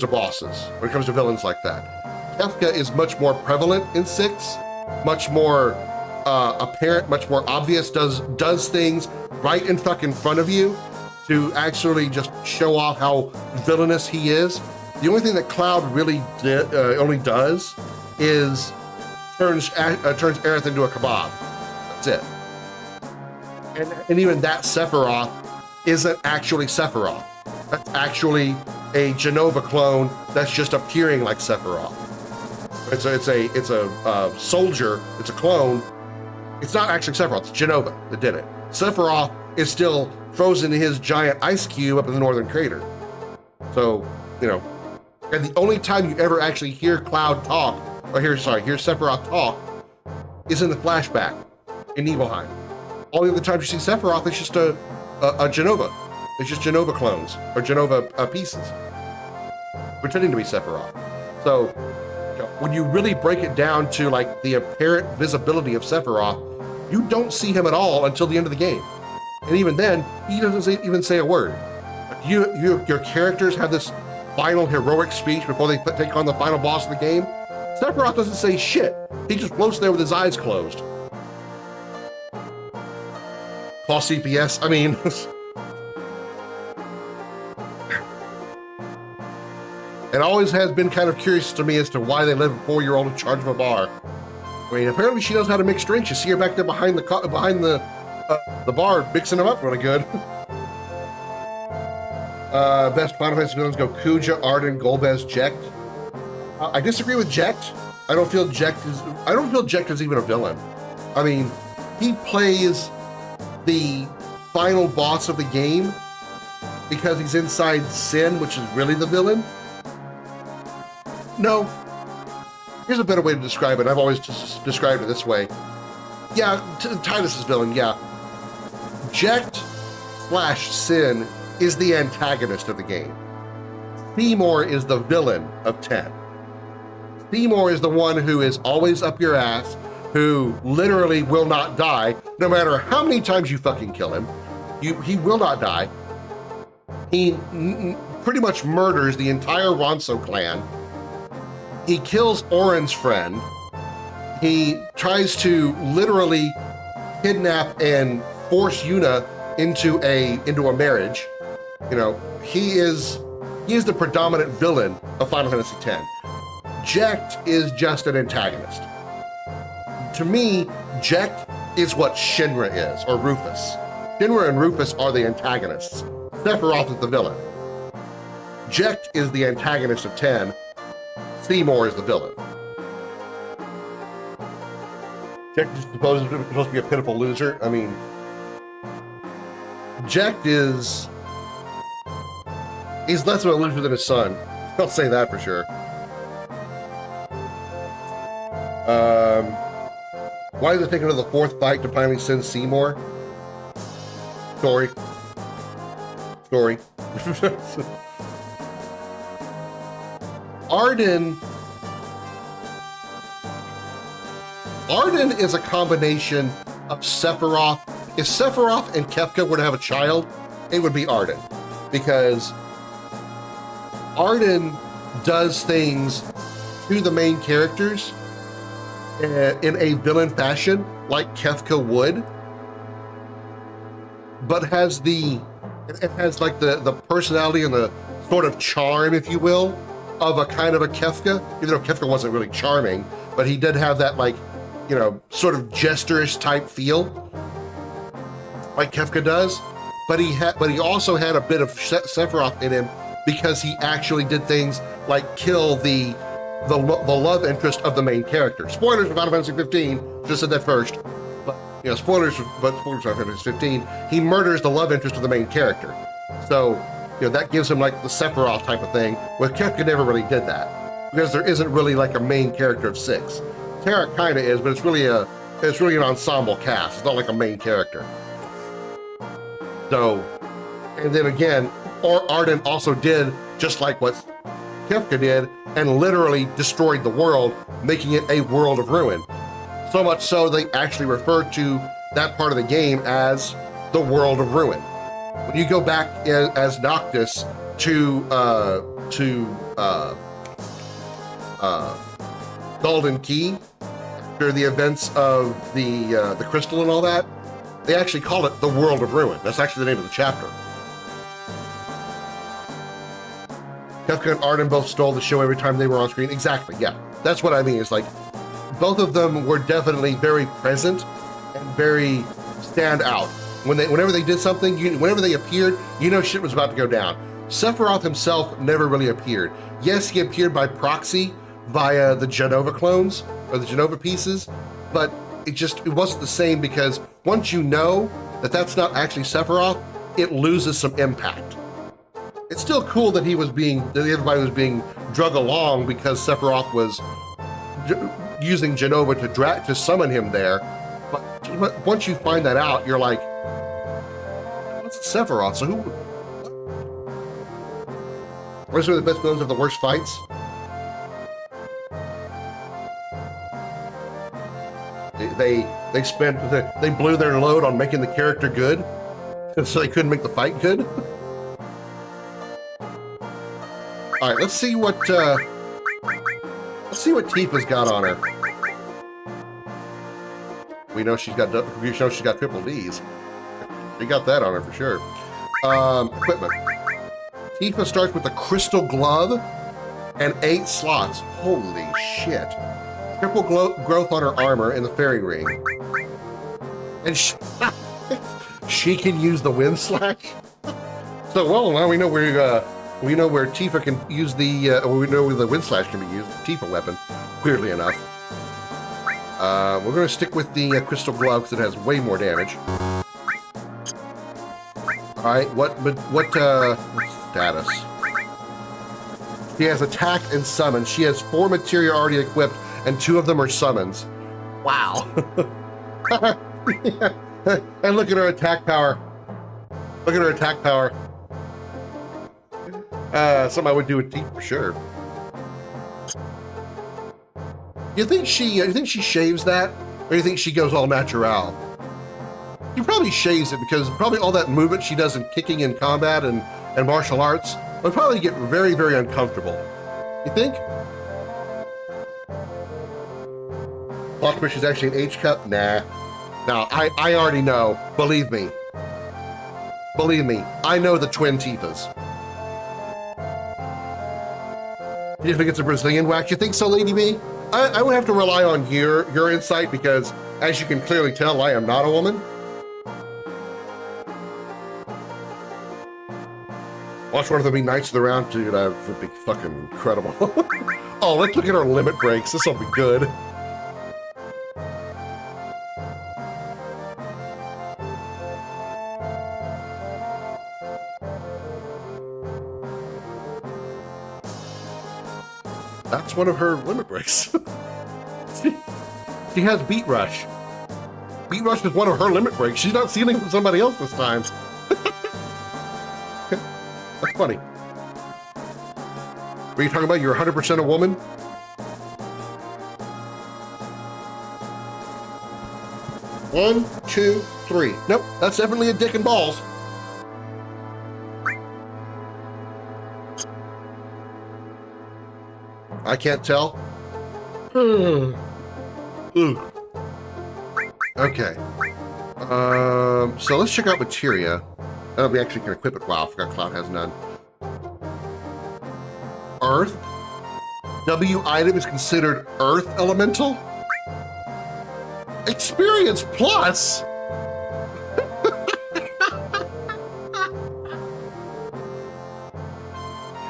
bosses, when it comes to villains like that. Kefka is much more prevalent in 6, much more apparent, much more obvious, does things right in fucking front of you to actually just show off how villainous he is. The only thing that Cloud really only does is turns Aerith into a kebab. That's it. And even that Sephiroth isn't actually Sephiroth. That's actually a Genova clone that's just appearing like Sephiroth. It's a soldier, it's a clone. It's not actually Sephiroth, it's Genova that did it. Sephiroth is still frozen in his giant ice cube up in the northern crater. So, you know, and the only time you ever actually hear Cloud talk, or hear Sephiroth talk, is in the flashback in Nibelheim. All the other times you see Sephiroth, it's just a Genova. It's just Genova clones, or Genova pieces, pretending to be Sephiroth. So, you know, when you really break it down to like the apparent visibility of Sephiroth, you don't see him at all until the end of the game. And even then, he doesn't even say a word. Your characters have this final heroic speech before they take on the final boss of the game. Sephiroth doesn't say shit. He just floats there with his eyes closed. Call CPS, I mean... It always has been kind of curious to me as to why they let a 4-year-old in charge of a bar. I mean, apparently she knows how to mix drinks. You see her back there behind the bar, mixing them up really good. Best Final Fantasy villains go Kuja, Arden, Golbez, Jekt. I disagree with Jekt. I don't feel Jekt is even a villain. I mean, he plays the final boss of the game because he's inside Sin, which is really the villain. No. Here's a better way to describe it. I've always just described it this way. Yeah, Tidus's villain, yeah. Jekt / Sin is the antagonist of the game. Seymour is the villain of 10. Seymour is the one who is always up your ass, who literally will not die, no matter how many times you fucking kill him. He will not die. He pretty much murders the entire Ronso clan. He kills Auron's friend. He tries to literally kidnap and force Yuna into a marriage. You know, he is the predominant villain of Final Fantasy X. Jekt is just an antagonist. To me, Jekt is what Shinra is, or Rufus. Shinra and Rufus are the antagonists. Sephiroth is the villain. Jekt is the antagonist of 10. Seymour is the villain. Jekt is supposed to be a pitiful loser. I mean, Jekt he's less of a loser than his son. I'll say that for sure. Why is it taking another 4th fight to finally send Seymour? Story. Arden is a combination of Sephiroth. If Sephiroth and Kefka were to have a child, it would be Arden. Because Arden does things to the main characters in a villain fashion, like Kefka would, but it has like the personality and the sort of charm, if you will, of a kind of a Kefka, even though Kefka wasn't really charming, but he did have that, like, you know, sort of gesture-ish type feel, like Kefka does. But he also had a bit of Sephiroth in him because he actually did things like kill the love interest of the main character. Spoilers for Final Fantasy 15. Just said that first. But you know, spoilers for Final Fantasy 15. He murders the love interest of the main character. So, you know, that gives him like the Sephiroth type of thing. With Kefka never really did that because there isn't really like a main character of 6. Terra kind of is, but it's really an ensemble cast. It's not like a main character. So, and then again, Arden also did just like what Kefka did and literally destroyed the world, making it a world of ruin. So much so they actually refer to that part of the game as the world of ruin. When you go back as Noctis to Golden Key, after the events of the crystal and all that, they actually call it the World of Ruin. That's actually the name of the chapter. Kefka and Arden both stole the show every time they were on screen. Exactly, yeah. That's what I mean. It's like, both of them were definitely very present and very stand out Whenever they did something, whenever they appeared, you know shit was about to go down. Sephiroth himself never really appeared. Yes, he appeared by proxy via the Genova clones or the Genova pieces, but it wasn't the same because once you know that that's not actually Sephiroth, it loses some impact. It's still cool that everybody was being drug along because Sephiroth was using Genova to summon him there. But once you find that out, you're like, what's Sephiroth? So who? What are some of the best villains of the worst fights? They blew their load on making the character good, so they couldn't make the fight good. All right, let's see what Tifa's got on her. We know she's got triple Ds. We got that on her for sure. Equipment. Tifa starts with a crystal glove and 8 slots. Holy shit. Triple growth on her armor and the fairy ring. And she can use the wind slash. So well, now we know where Tifa can use we know where the wind slash can be used. The Tifa weapon, weirdly enough. We're going to stick with the crystal glove because it has way more damage. All right, what status? She has attack and summon. She has 4 materia already equipped, and 2 of them are summons. Wow. And look at her attack power. Look at her attack power. Something I would do with Tifa for sure. You think she shaves that, or do you think she goes all natural? She probably shaves it because probably all that movement she does in kicking in combat and martial arts would probably get very, very uncomfortable. You think? Plot twist, she's actually an H-cup? Nah. No, I already know. Believe me. Believe me, I know the twin Tifas. You think it's a Brazilian wax? You think so, Lady B? I would have to rely on your insight because, as you can clearly tell, I am not a woman. Watch one of them be Knights of the Round, dude. That would be fucking incredible. Oh, let's look at our limit breaks. This will be good. That's one of her limit breaks. She has Beat Rush. Beat Rush is one of her limit breaks. She's not stealing from somebody else this time. That's funny. What are you talking about? You're 100% a woman? One, two, three. Nope, that's definitely a dick and balls. I can't tell. Ooh. Okay. So let's check out materia. Oh, we actually can equip it. Wow, I forgot Cloud has none. Earth. W item is considered Earth Elemental. Experience plus.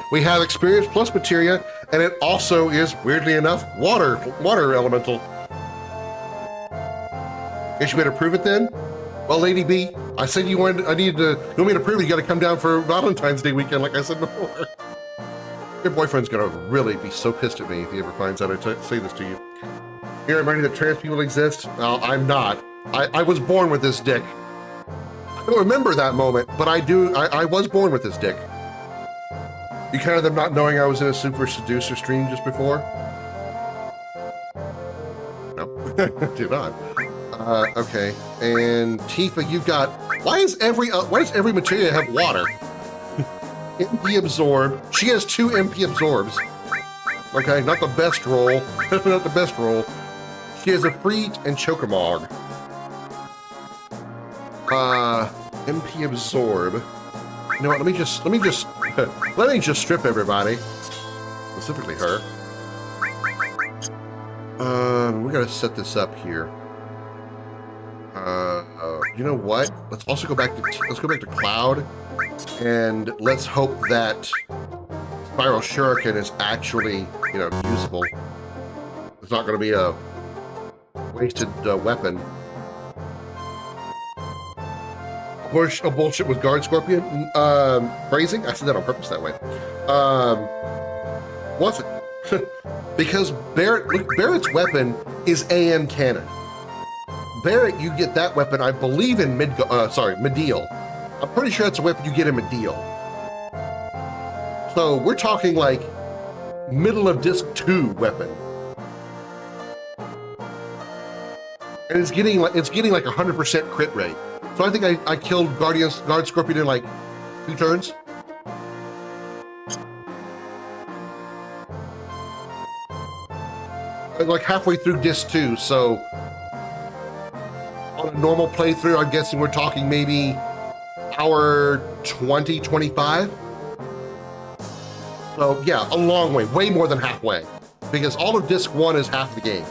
We have experience plus materia, and it also is, weirdly enough, water elemental. Guess you better prove it then? Well, Lady B, I said you want me to prove it, you gotta come down for Valentine's Day weekend, like I said before. Your boyfriend's gonna really be so pissed at me if he ever finds out I say this to you. Here, I'm ready that trans people exist. Well, I'm not. I was born with this dick. I don't remember that moment, but I do. I was born with this dick. You kind of them not knowing I was in a Super Seducer stream just before? No, do not. Okay, and Tifa, you've got. Why does every materia have water? MP absorb. She has 2 MP absorbs. Okay, not the best roll. Definitely not the best roll. She has a Freet and Chocomog. MP absorb. You know what? Let me just strip everybody, specifically her. We gotta set this up here. you know what? Let's also go back to Cloud, and let's hope that Spiral Shuriken is actually, you know, usable. It's not going to be a wasted weapon. A bullshit with Guard Scorpion phrasing. I said that on purpose that way. Was it? Because Barrett's weapon is AN cannon. Barrett, you get that weapon, I believe, in Medial. I'm pretty sure that's a weapon you get in Medial. So we're talking like middle of disc 2 weapon. And it's getting like 100% crit rate. So I think I killed Guard Scorpion in like 2 turns. Like halfway through disc 2, so on a normal playthrough, I'm guessing we're talking maybe hour 20, 25. So yeah, a long way, way more than halfway, because all of disc 1 is half the game.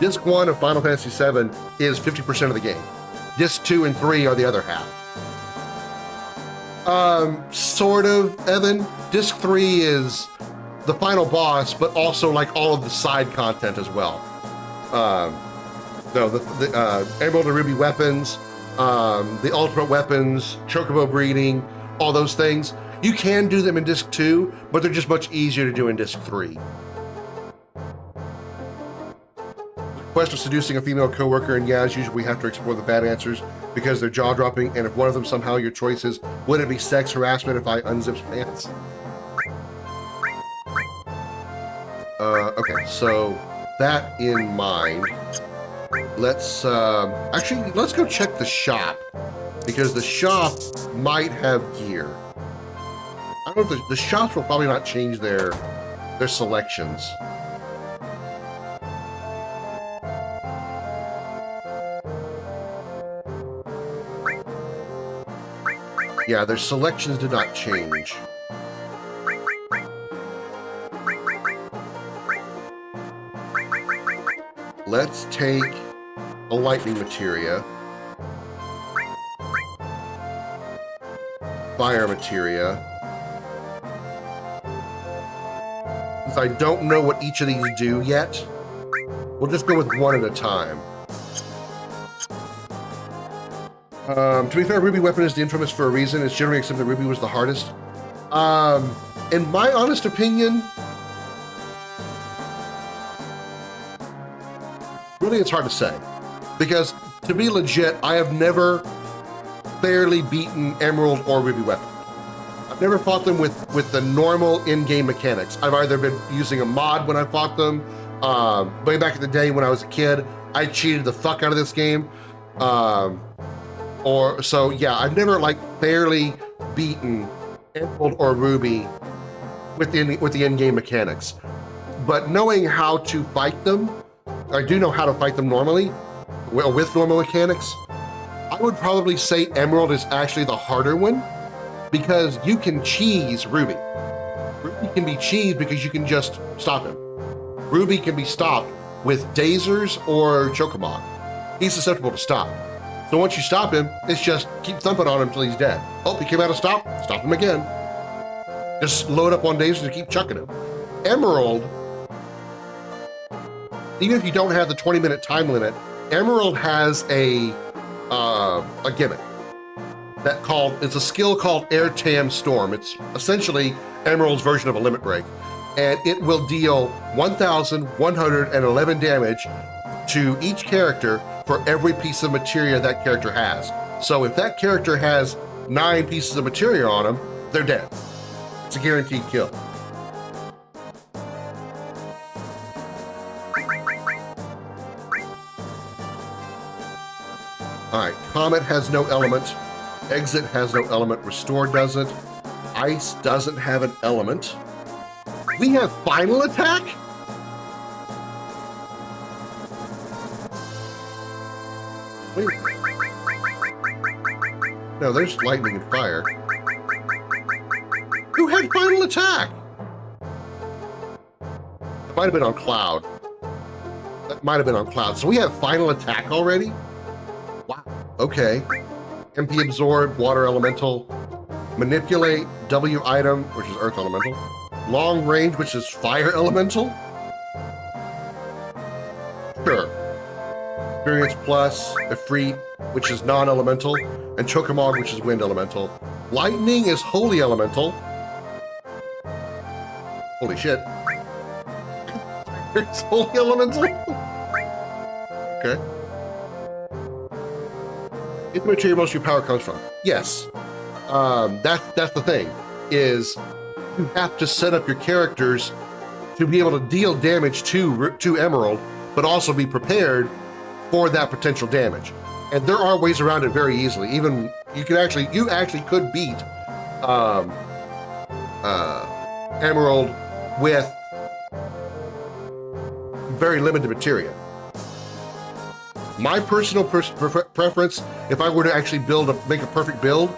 Disc 1 of Final Fantasy VII is 50% of the game. Disc 2 and 3 are the other half. Sort of, Evan. Disc 3 is the final boss, but also like all of the side content as well. No, the Emerald and Ruby weapons, the ultimate weapons, Chocobo breeding, all those things. You can do them in Disc 2, but they're just much easier to do in Disc 3. Question of seducing a female coworker, and yeah, as usual, we have to explore the bad answers because they're jaw-dropping, and if one of them somehow your choice is, would it be sex harassment if I unzipped pants? Okay, so that in mind, let's go check the shop, because the shop might have gear. I don't know if the shops will probably not change their selections. Yeah, their selections did not change. Let's take a lightning materia, fire materia. Since I don't know what each of these do yet, we'll just go with one at a time. To be fair, Ruby weapon is the infamous for a reason. It's generally accepted that Ruby was the hardest. In my honest opinion, really it's hard to say. Because, to be legit, I have never fairly beaten Emerald or Ruby weapon. I've never fought them with the normal in-game mechanics. I've either been using a mod when I fought them. Way back in the day when I was a kid, I cheated the fuck out of this game. So yeah, I've never like fairly beaten Emerald or Ruby with the in-game mechanics. But knowing how to fight them, I do know how to fight them normally, with normal mechanics. I would probably say Emerald is actually the harder one, because you can cheese Ruby. Ruby can be cheesed because you can just stop him. Ruby can be stopped with Dazers or Chocomog. He's susceptible to stop. So once you stop him, it's just keep thumping on him until he's dead. Oh, he came out of stop him again. Just load up on Dazers and keep chucking him. Emerald, even if you don't have the 20-minute time limit, Emerald has a gimmick it's a skill called Air Tam Storm. It's essentially Emerald's version of a limit break, and it will deal 1,111 damage to each character for every piece of materia that character has. So if that character has 9 pieces of materia on them, they're dead. It's a guaranteed kill. Alright, Comet has no element. Exit has no element. Restore doesn't. Ice doesn't have an element. We have Final Attack? Wait. No, there's lightning and fire. Who had Final Attack? It might have been on Cloud. That might have been on Cloud. So we have Final Attack already? Wow. Okay. MP Absorb, Water Elemental. Manipulate, W Item, which is Earth Elemental. Long Range, which is Fire Elemental. Sure. Experience Plus, Efreet, which is Non-Elemental, and Chocomog, which is Wind Elemental. Lightning is Holy Elemental. Holy shit. It's Holy Elemental? Okay. It's the material most of your power comes from. Yes. That's the thing, is you have to set up your characters to be able to deal damage to Emerald, but also be prepared for that potential damage. And there are ways around it very easily. Even you actually could beat Emerald with very limited materia. My personal preference, if I were to actually make a perfect build,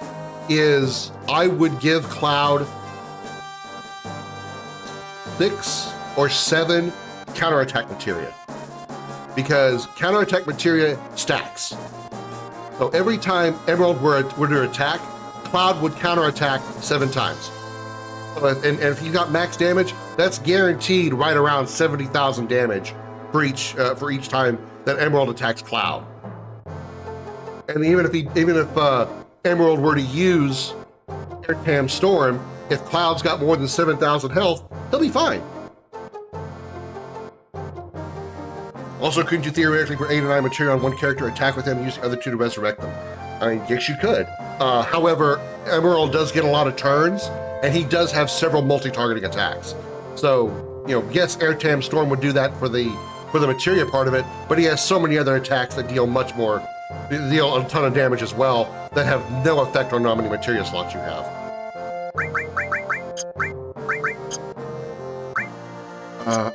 is I would give Cloud 6 or 7 counterattack materia, because counterattack materia stacks. So every time Emerald were to attack, Cloud would counterattack 7 times. And if you got max damage, that's guaranteed right around 70,000 damage for each time that Emerald attacks Cloud. And even if Emerald were to use Airtam Storm, if Cloud's got more than 7,000 health, he'll be fine. Also, couldn't you theoretically put 8 or 9 materia on one character, attack with them, use the other 2 to resurrect them? I mean, yes, you could. However, Emerald does get a lot of turns, and he does have several multi-targeting attacks. So, yes, Airtam Storm would do that for the materia part of it, but he has so many other attacks that deal a ton of damage as well, that have no effect on how many materia slots you have.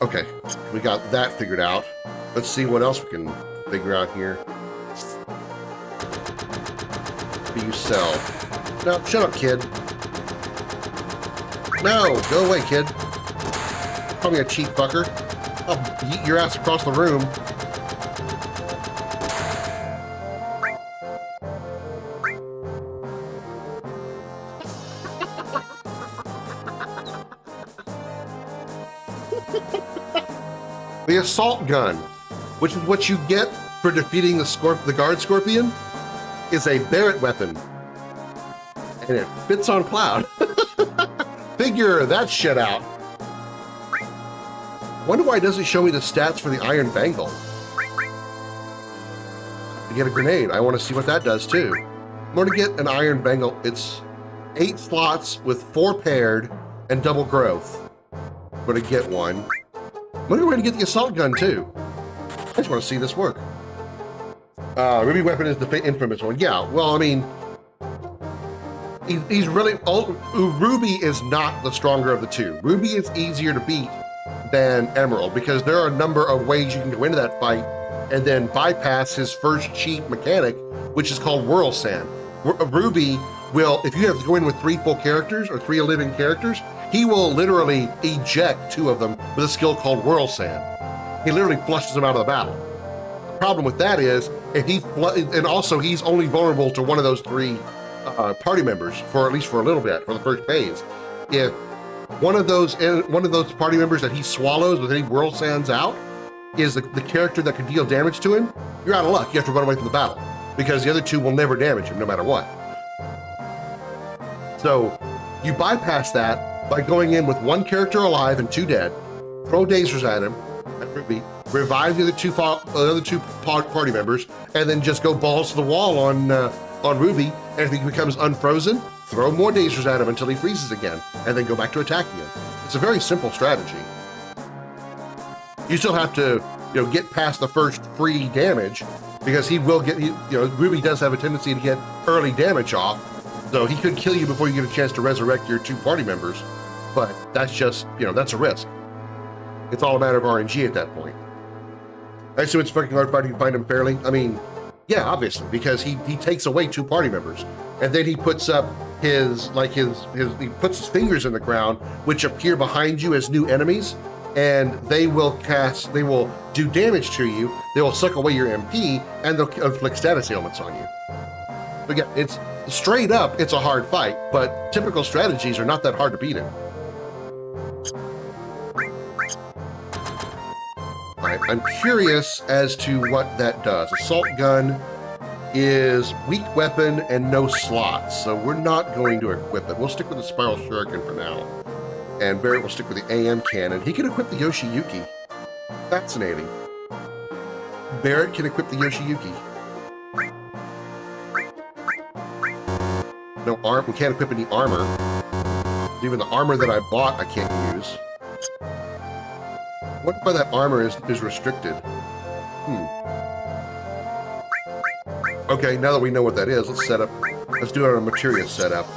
Okay, we got that figured out. Let's see what else we can figure out here. What do you sell? No, shut up, kid. No, go away, kid. Call me a cheap fucker. I'll beat your ass across the room. The assault gun, which is what you get for defeating the guard scorpion, is a Barrett weapon, and it fits on Cloud. Figure that shit out. Wonder why it doesn't show me the stats for the Iron Bangle. To get a grenade, I want to see what that does too. I'm going to get an Iron Bangle. It's 8 slots with 4 paired and double growth. I'm going to get one. I'm going to get the assault gun too. I just want to see this work. Ruby weapon is the infamous one. Yeah, well, I mean, he's really... Ruby is not the stronger of the two. Ruby is easier to beat than Emerald, because there are a number of ways you can go into that fight and then bypass his first cheap mechanic, which is called Whirl Sand. Ruby will, if you have to go in with 3 full characters or 3 living characters, he will literally eject 2 of them with a skill called Whirl Sand. He literally flushes them out of the battle. The problem with that is, and also he's only vulnerable to one of those 3 party members for at least for a little bit, for the first phase. If one of those party members that he swallows with any Whirl Sands out is the character that can deal damage to him, you're out of luck. You have to run away from the battle, because the other 2 will never damage him no matter what. So you bypass that by going in with 1 character alive and 2 dead, throw dazers at him, at Ruby, revive the other two party members, and then just go balls to the wall on Ruby, and if he becomes unfrozen, throw more dazers at him until he freezes again, and then go back to attacking him. It's a very simple strategy. You still have to, get past the first free damage, because he will get, Ruby does have a tendency to get early damage off, so he could kill you before you get a chance to resurrect your 2 party members, but that's just, that's a risk. It's all a matter of RNG at that point. I assume it's fucking hard fighting to find him fairly. I mean, yeah, obviously, because he takes away 2 party members, and then he puts up he puts his fingers in the ground, which appear behind you as new enemies, and they will do damage to you. They will suck away your MP, and they'll inflict status ailments on you. But yeah, it's straight up, it's a hard fight, but typical strategies are not that hard to beat it. All right, I'm curious as to what that does. Assault gun is weak weapon and no slots, so we're not going to equip it. We'll stick with the Spiral Shuriken for now. And Barrett will stick with the AM cannon. He can equip the Yoshiyuki. Fascinating. Barrett can equip the Yoshiyuki. No arm. We can't equip any armor. Even the armor that I bought, I can't use. What if that armor is restricted? Okay, now that we know what that is, let's set up. Let's do it on a materia setup.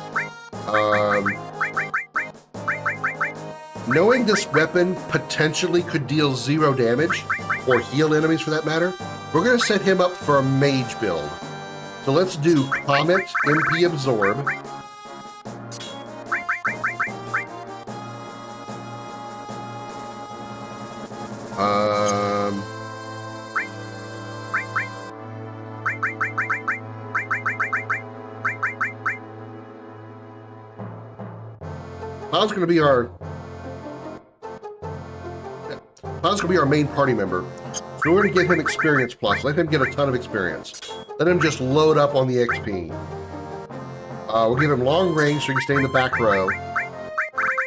Knowing this weapon potentially could deal 0 damage, or heal enemies for that matter, we're going to set him up for a mage build. So let's do Comet, MP Absorb. Cloud's going to be our main party member. So we're going to give him experience plus. Let him get a ton of experience. Let him just load up on the XP. We'll give him long range so he can stay in the back row.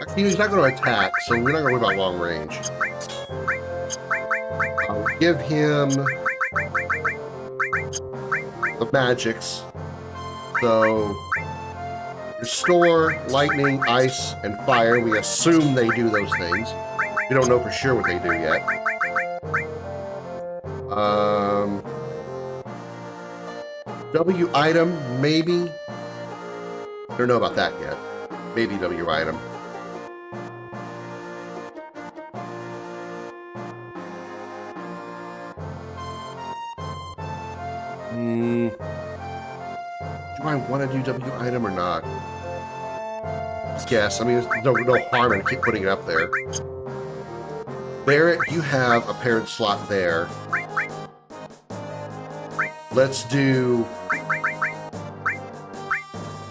Actually, he's not going to attack, so we're not going to worry about long range. We'll give him the magics. So restore, lightning, ice, and fire. We assume they do those things. We don't know for sure what they do yet. W item, maybe. Don't know about that yet. Maybe W item. Do I want to do W item or not? Yes, I mean, there's no harm in keep putting it up there. Barrett, you have a paired slot there. Let's do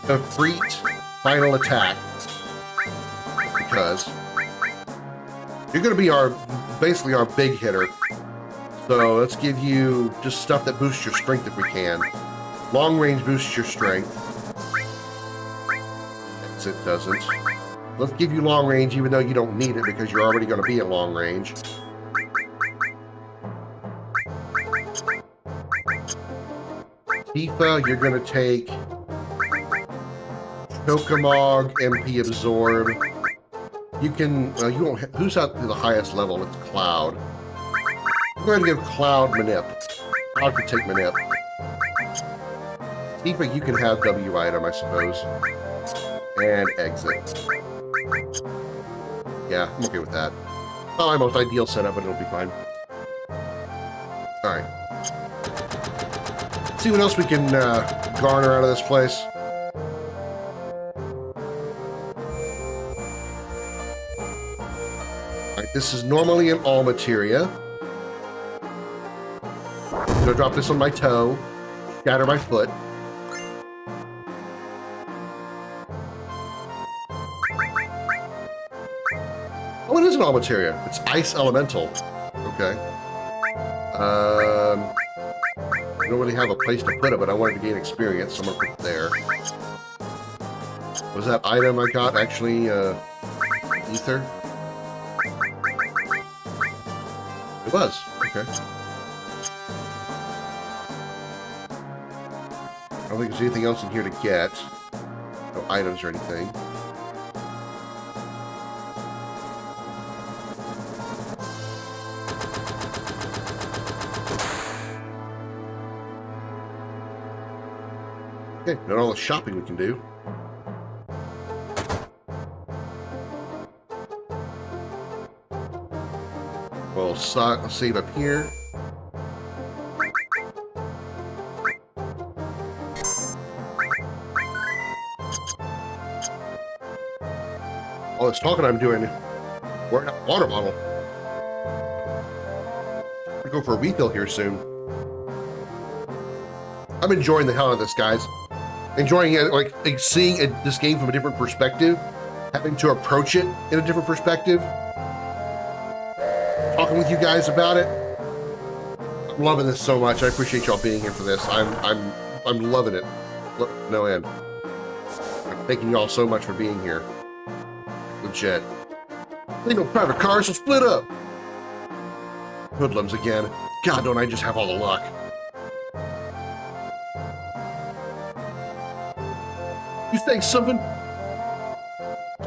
a Freet final attack, because you're going to be basically our big hitter. So let's give you just stuff that boosts your strength if we can. Long range boosts your strength. Yes, it doesn't. Let's give you long range even though you don't need it because you're already going to be at long range. Tifa, you're going to take Chokamog, MP Absorb. You can, you won't, who's at the highest level? It's Cloud. I'm going to give Cloud Manip. Cloud can take Manip. Tifa, you can have W item, I suppose. And exit. Yeah, I'm okay with that. Not my most ideal setup, but it'll be fine. Alright. See what else we can garner out of this place. Alright, this is normally an all materia. I'm gonna drop this on my toe, scatter my foot. Oh, it is an all materia. It's ice elemental. Okay. I don't really have a place to put it, but I wanted to gain experience, so I'm gonna put it there. Was that item I got actually ether? It was. Okay. I don't think there's anything else in here to get. No items or anything. Okay, not all the shopping we can do. We'll save up here. All this talking I'm doing, wearing a water bottle. I'll go for a refill here soon. I'm enjoying the hell out of this, guys. Enjoying it, like seeing this game from a different perspective, having to approach it in a different perspective, talking with you guys about it. I'm loving this so much. I appreciate y'all being here for this. I'm loving it. No end. Thanking y'all so much for being here. Legit. Ain't no private cars, so split up. Hoodlums again. God, don't I just have all the luck. You think something?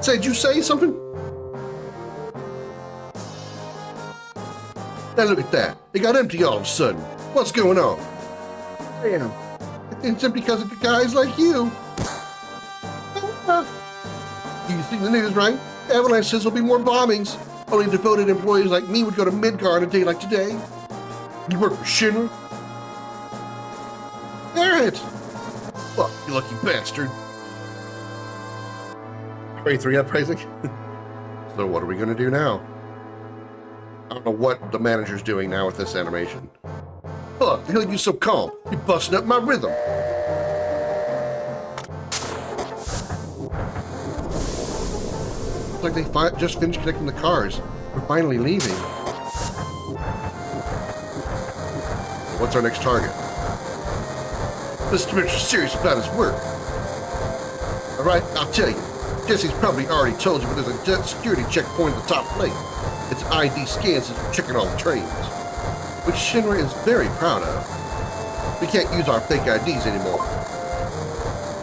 Said you say something? Now look at that. It got empty all of a sudden. What's going on? Damn. It's empty because of guys like you. You see the news, right? Avalanche says there'll be more bombings. Only devoted employees like me would go to Midgard on a day like today. You work for Shinra? Garrett! Fuck, you lucky bastard. 23 uprising. So what are we gonna do now? I don't know what the manager's doing now with this animation. Fuck, the hell are you so calm? You're busting up my rhythm. Looks like they just finished connecting the cars. We're finally leaving. What's our next target? Mr. Mitchell's serious about his work. Alright, I'll tell you. Jesse's probably already told you, but there's a security checkpoint at the top plate. It's an ID scan since we're checking all the trains, which Shinra is very proud of. We can't use our fake IDs anymore.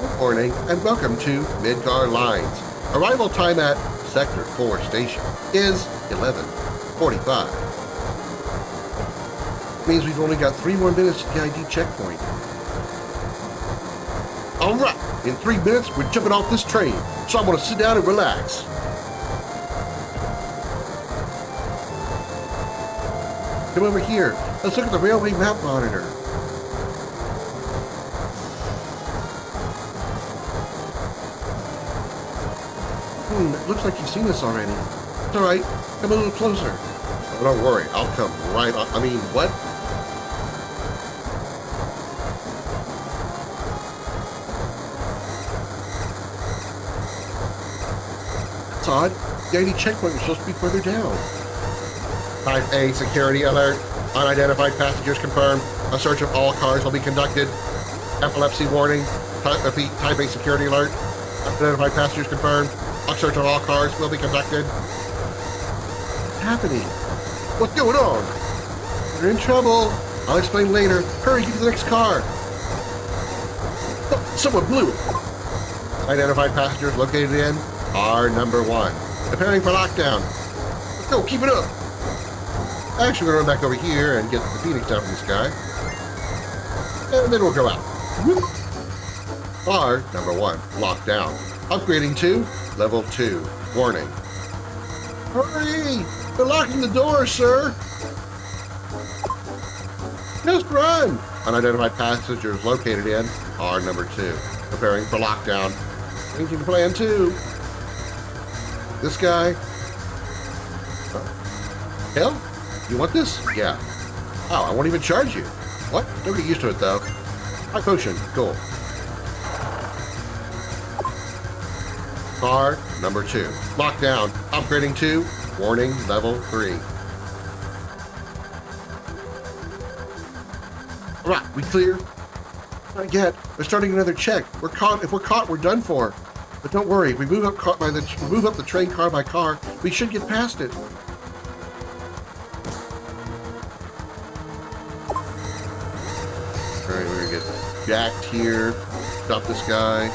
Good morning, and welcome to Midgard Lines. Arrival time at Sector 4 Station is 11:45. Means we've only got 3 more minutes to the ID checkpoint. Alright, in 3 minutes we're jumping off this train, so I'm gonna sit down and relax. Come over here, let's look at the railway map monitor. It looks like you've seen this already. It's alright, come a little closer. Oh, don't worry, I'll come right on. I mean, what? That's odd. The ID checkpoint was supposed to be further down. Type A security alert. Unidentified passengers confirmed. A search of all cars will be conducted. Epilepsy warning. Type A security alert. Unidentified passengers confirmed. A search of all cars will be conducted. What's happening? What's going on? We're in trouble. I'll explain later. Hurry, get to the next car. Oh, someone blew it. Identified passengers located in car number 1. Preparing for lockdown. Let's go, keep it up. Actually, we're going to run back over here and get the Phoenix down from the sky. And then we'll go out. Whoop. Car number 1, locked down. Upgrading to level 2. Warning. Hurry! They're locking the door, sir! Just run! Unidentified passengers located in car number 2. Preparing for lockdown. Changing plan 2. This guy. Hell? You want this? Yeah. Oh, I won't even charge you. What? Don't get used to it, though. High potion. Cool. Car number 2. Lockdown. Upgrading to warning level 3. Alright, we clear? Not yet. They're starting another check. We're caught. If we're caught, we're done for. But don't worry. If we move up the train car by car, we should get past it. Alright, we're gonna get jacked here. Stop this guy.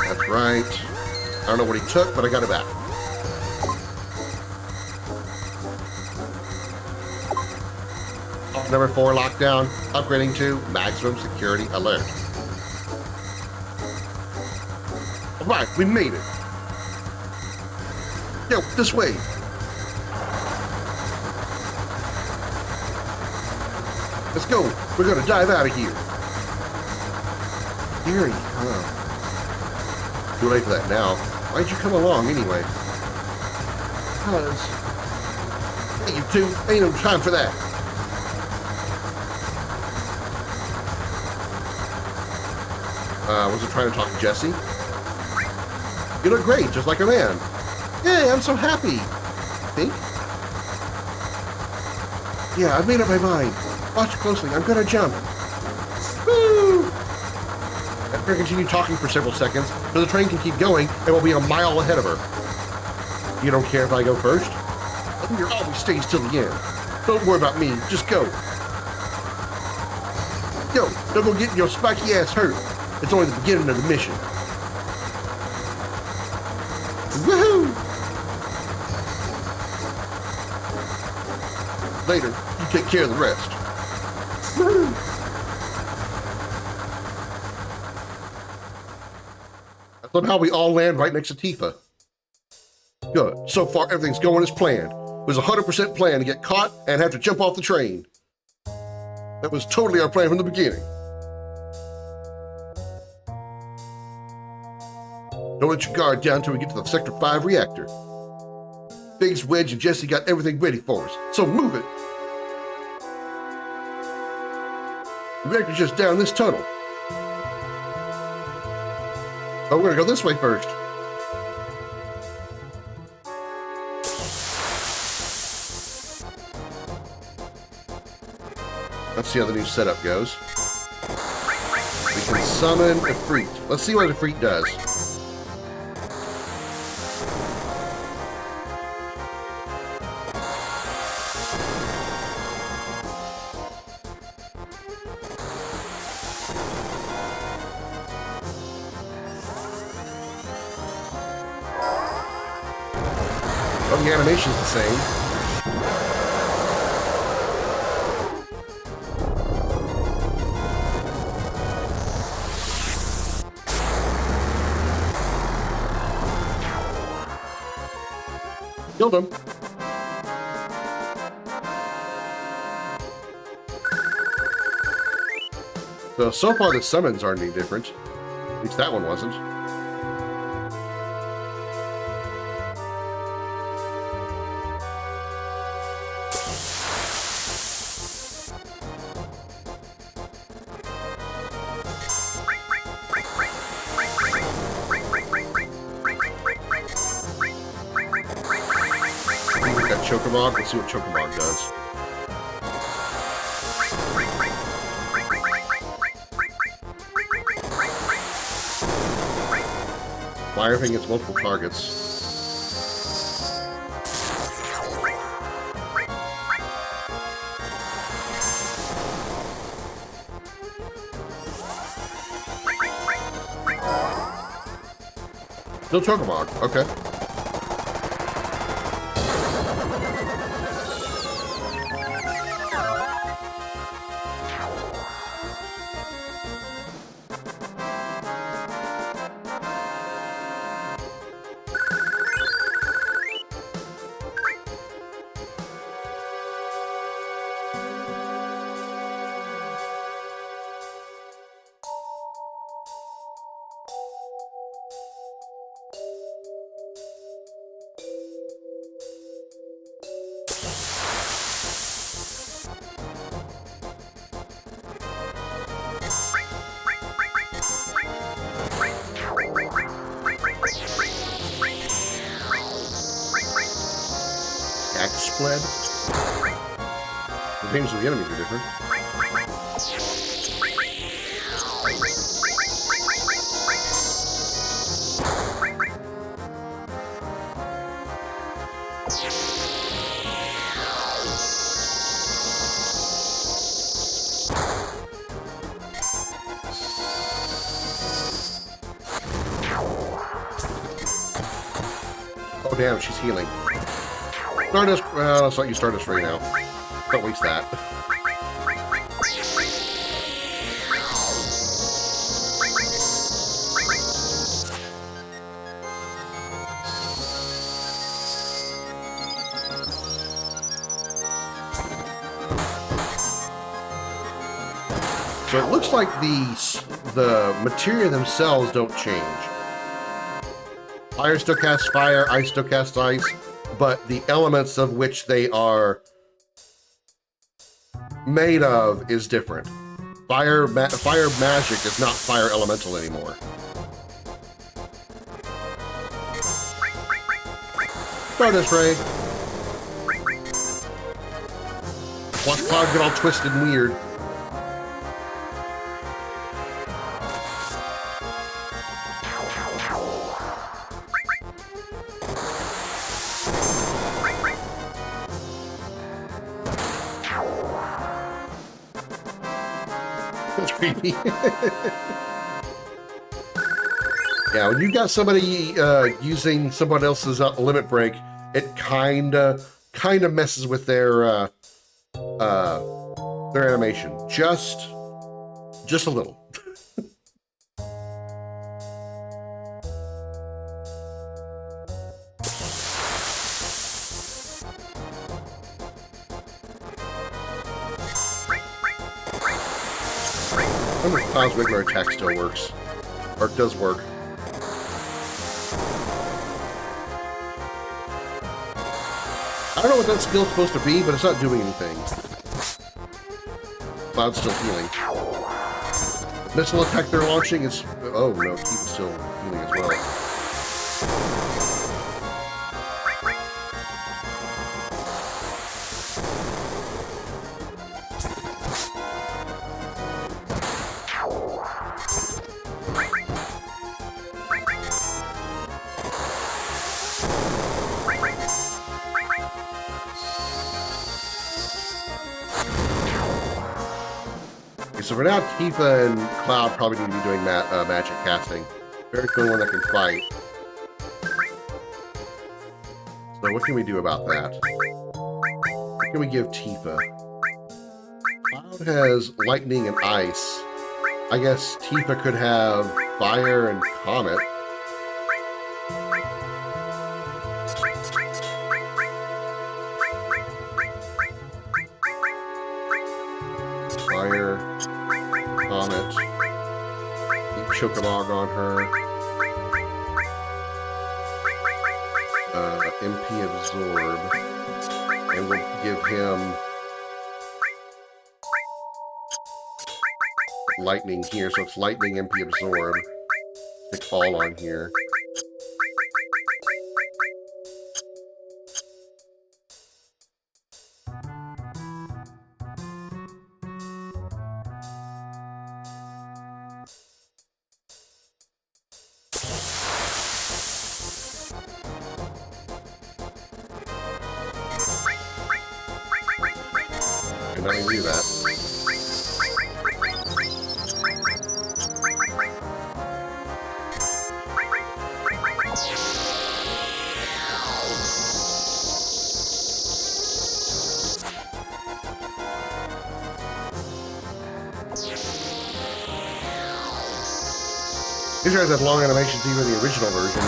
That's right. I don't know what he took, but I got it back. Number 4, lockdown. Upgrading to maximum security alert. Alright, we made it. Yo, this way. Let's go. We're gonna dive out of here. Here, Too late for that now. Why'd you come along anyway? Because Hey, you two, ain't no time for that. Was it trying to talk to Jesse? You look great, just like a man. Yay, I'm so happy. Think? Yeah, I've made up my mind. Watch closely, I'm gonna jump. Woo! Let her continue talking for several seconds, so the train can keep going and we'll be a mile ahead of her. You don't care if I go first? I think you're always stays till the end. Don't worry about me, just go. Yo, don't go getting your spiky ass hurt. It's only the beginning of the mission. Woohoo! Later, you take care of the rest. Woo! Somehow we all land right next to Tifa. Good. So far, everything's going as planned. It was a 100% plan to get caught and have to jump off the train. That was totally our plan from the beginning. Don't let your guard down until we get to the Sector 5 reactor. Biggs, Wedge, and Jesse got everything ready for us, so move it. The reactor's just down this tunnel. Oh, we're gonna go this way first. Let's see how the new setup goes. We can summon a Freet. Let's see what a Freet does. Oh, the animation's the same. Killed him. So far the summons aren't any different. At least that one wasn't. Chocomog. Let's see what Chocomog does. Fire thing hits multiple targets. Still Chocomog. Okay. Spread. The names of the enemies are different. Oh damn, she's healing. Stardust, well, let's let you Stardust right now. Don't waste that. So it looks like the materia themselves don't change. Fire still casts fire, ice still casts ice. but the elements of which they are made of is different. Fire magic is not fire elemental anymore. Stardust Ray. Watch Cloud get all twisted and weird. That's creepy. Yeah, when you got somebody using someone else's limit break, it kind of messes with their animation, just a little. I wonder if Cloud's regular attack still works, or it does work. I don't know what that skill's supposed to be, but it's not doing anything. Cloud's still healing. Missile attack they're launching is... Oh no, Keep is still healing as well. So for now, Tifa and Cloud probably need to be doing magic casting. Very cool one that can fight. So what can we do about that? What can we give Tifa? Cloud has lightning and ice. I guess Tifa could have fire and comet. Fire, comet, Chocomog on her, MP Absorb, and we'll give him lightning here, so it's lightning, MP Absorb, stick all on here. And let me do that. These guys have long animations even in the original version.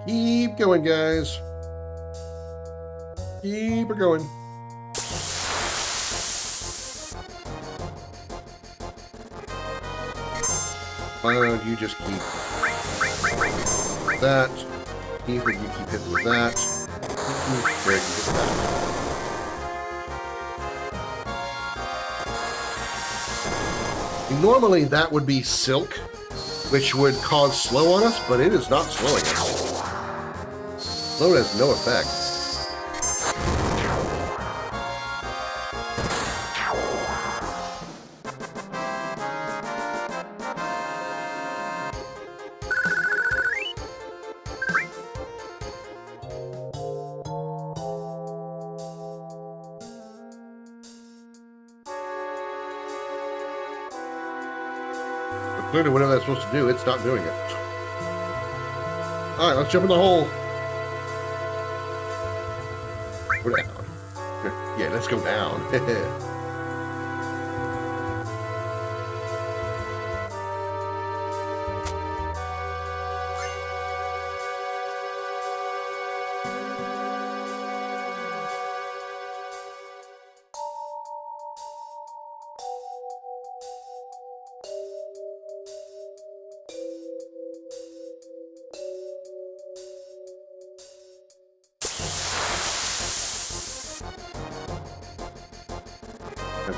Keep going, guys. Keep it going. Why don't you just keep that? Keep it, you keep hitting with that. There, you hit that. Normally that would be Silk, which would cause slow on us, but it is not slowing us. Slow has no effect. clearly whatever that's supposed to do, it's not doing it. Alright, let's jump in the hole. Go down. Yeah, let's go down.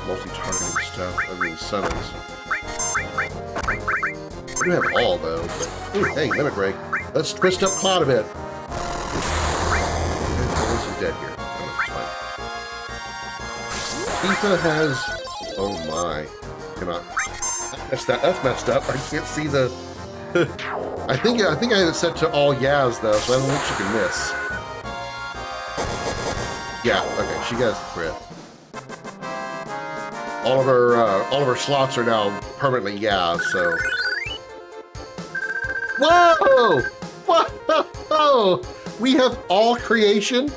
multi-targeting stuff other than summons. I do have all, though. But, ooh, hey, limit break. Let's twist up Cloud a bit. This is dead here. Oh, it's fine. Tifa has... Oh, my. Cannot... That's messed up. I can't see the... I think I had it set to all Yaz, though, so I don't think she can miss. Yeah, okay, she gets the crit. All of her slots are now permanently Yaz, so. Whoa! Whoa! We have all creation.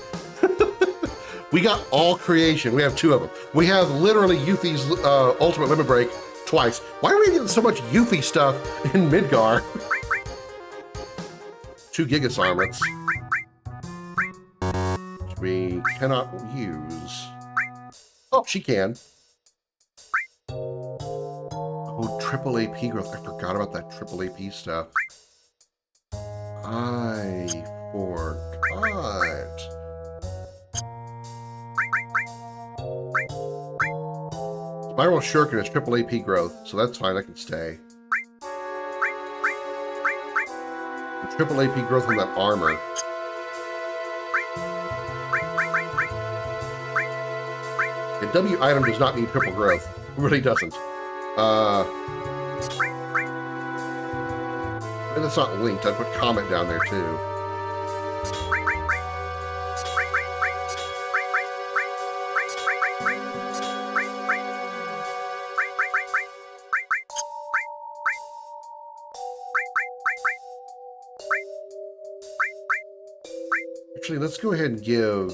We got all creation. We have two of them. We have literally Yuffie's ultimate limit break twice. Why are we getting so much Yuffie stuff in Midgar? 2 Gigas armlets. Which we cannot use. Oh, she can. Oh, triple AP growth. I forgot about that triple AP stuff. I forgot. Spiral Shuriken is triple AP growth, so that's fine. I can stay. And triple AP growth on that armor. A W item does not mean triple growth. It really doesn't. And it's not linked. I put Comet down there too. Actually, let's go ahead and give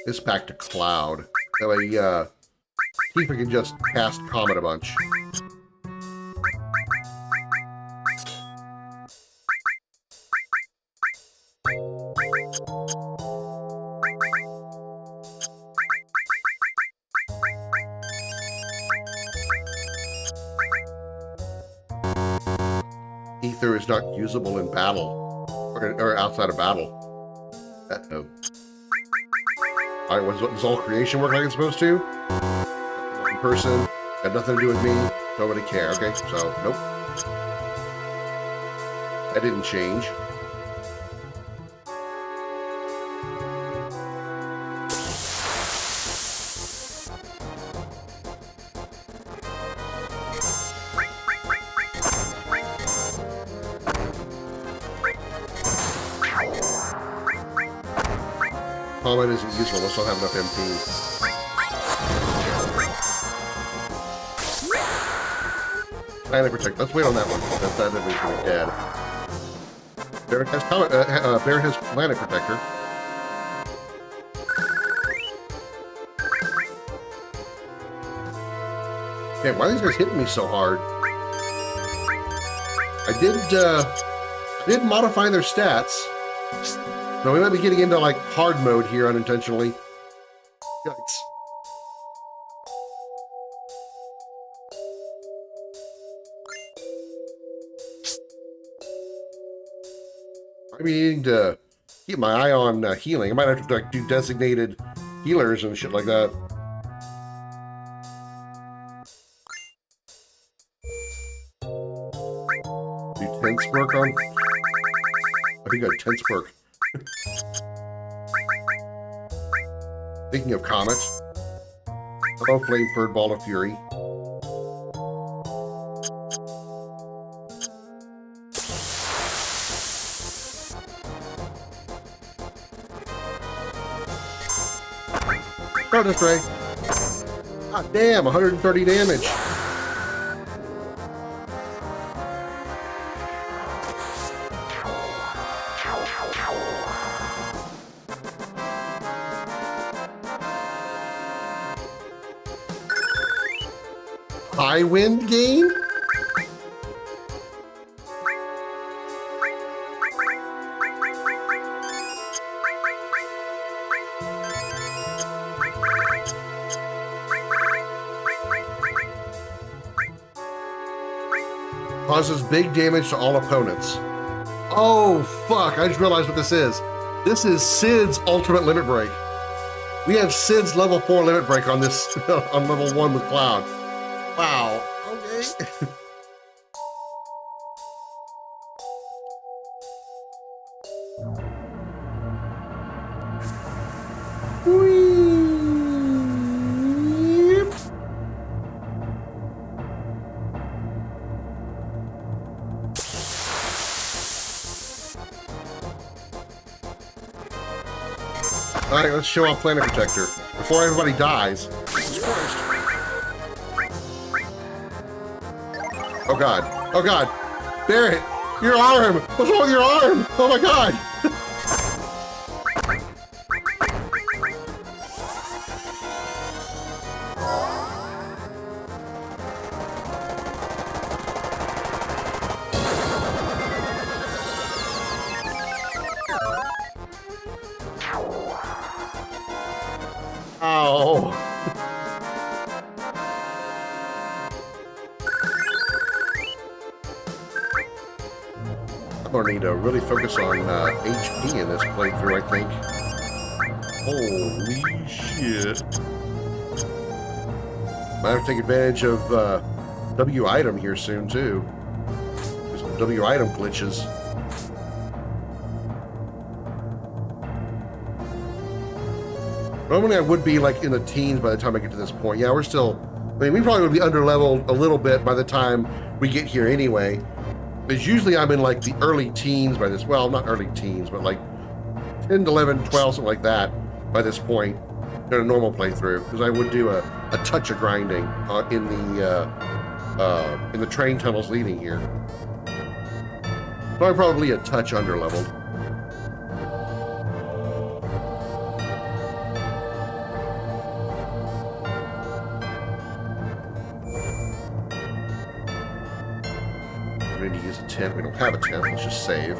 this back to Cloud. That way, Tifa can just cast Comet a bunch. Ether is not usable in battle, or outside of battle. Uh-oh. Alright, does all creation work like it's supposed to? One person, got nothing to do with me, don't really care. Okay, so, nope. That didn't change. Comet isn't useful unless I don't have enough MP. Planet Protect. Let's wait on that one. That enemy's gonna be dead. Barret has Barret has Planet Protector. Man, why are these guys hitting me so hard? I did modify their stats. So we might be getting into, like, hard mode here unintentionally. Yikes. I'm needing to keep my eye on healing. I might have to, like, do designated healers and shit like that. Do tense work on... I think I got tense work. Speaking of Comet, hello, Flame Bird Ball of Fury. Darkness Ray. God damn, 130 damage. high wind gain? Causes big damage to all opponents. Oh, fuck. I just realized what this is. This is Sid's ultimate limit break. We have Sid's level 4 limit break on this, on level 1 with Cloud. Wow. Okay. All right, let's show off Planet Protector before everybody dies. Jesus Christ. Oh God, oh God. Barrett, your arm, what's wrong with your arm? Oh my God. Ow. I'm gonna need to really focus on HP in this playthrough, I think. Holy shit. Might have to take advantage of W item here soon too. There's some W item glitches. Normally I would be like in the teens by the time I get to this point. Yeah, we're still, I mean, we probably would be under-leveled a little bit by the time we get here anyway. Because usually I'm in like the early teens by this, well, not early teens, but like 10 to 11, 12, something like that by this point in a normal playthrough. Because I would do a touch of grinding in the train tunnels leading here. So I'm probably a touch under-leveled. We need to use a tent. We don't have a tent. Let's just save.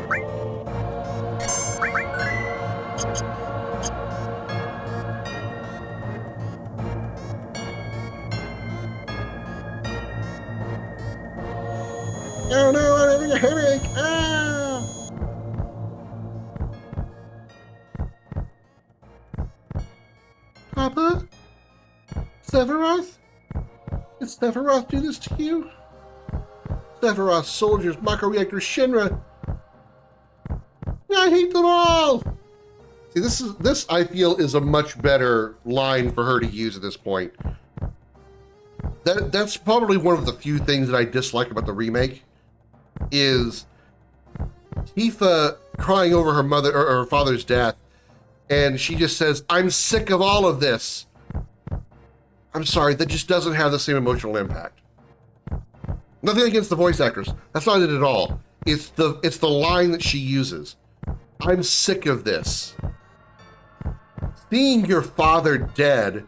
Oh no, I'm having a headache! Ah! Papa? Sephiroth? Did Sephiroth do this to you? Sephiroth soldiers, Mako-reactor Shinra. I hate them all. See, this I feel is a much better line for her to use at this point. That's probably one of the few things that I dislike about the remake is Tifa crying over her mother or her father's death, and she just says, "I'm sick of all of this." I'm sorry, that just doesn't have the same emotional impact. Nothing against the voice actors. That's not it at all. It's the line that she uses. I'm sick of this. Seeing your father dead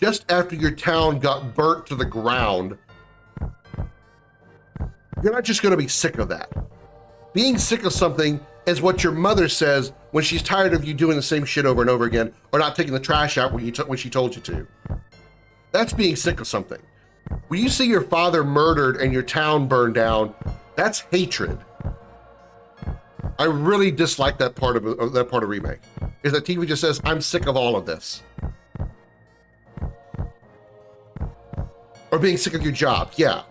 just after your town got burnt to the ground, you're not just going to be sick of that. Being sick of something is what your mother says when she's tired of you doing the same shit over and over again or not taking the trash out when she told you to. That's being sick of something. When you see your father murdered and your town burned down, that's hatred. I really dislike that part of remake. Is that TV just says, "I'm sick of all of this." Or being sick of your job, yeah.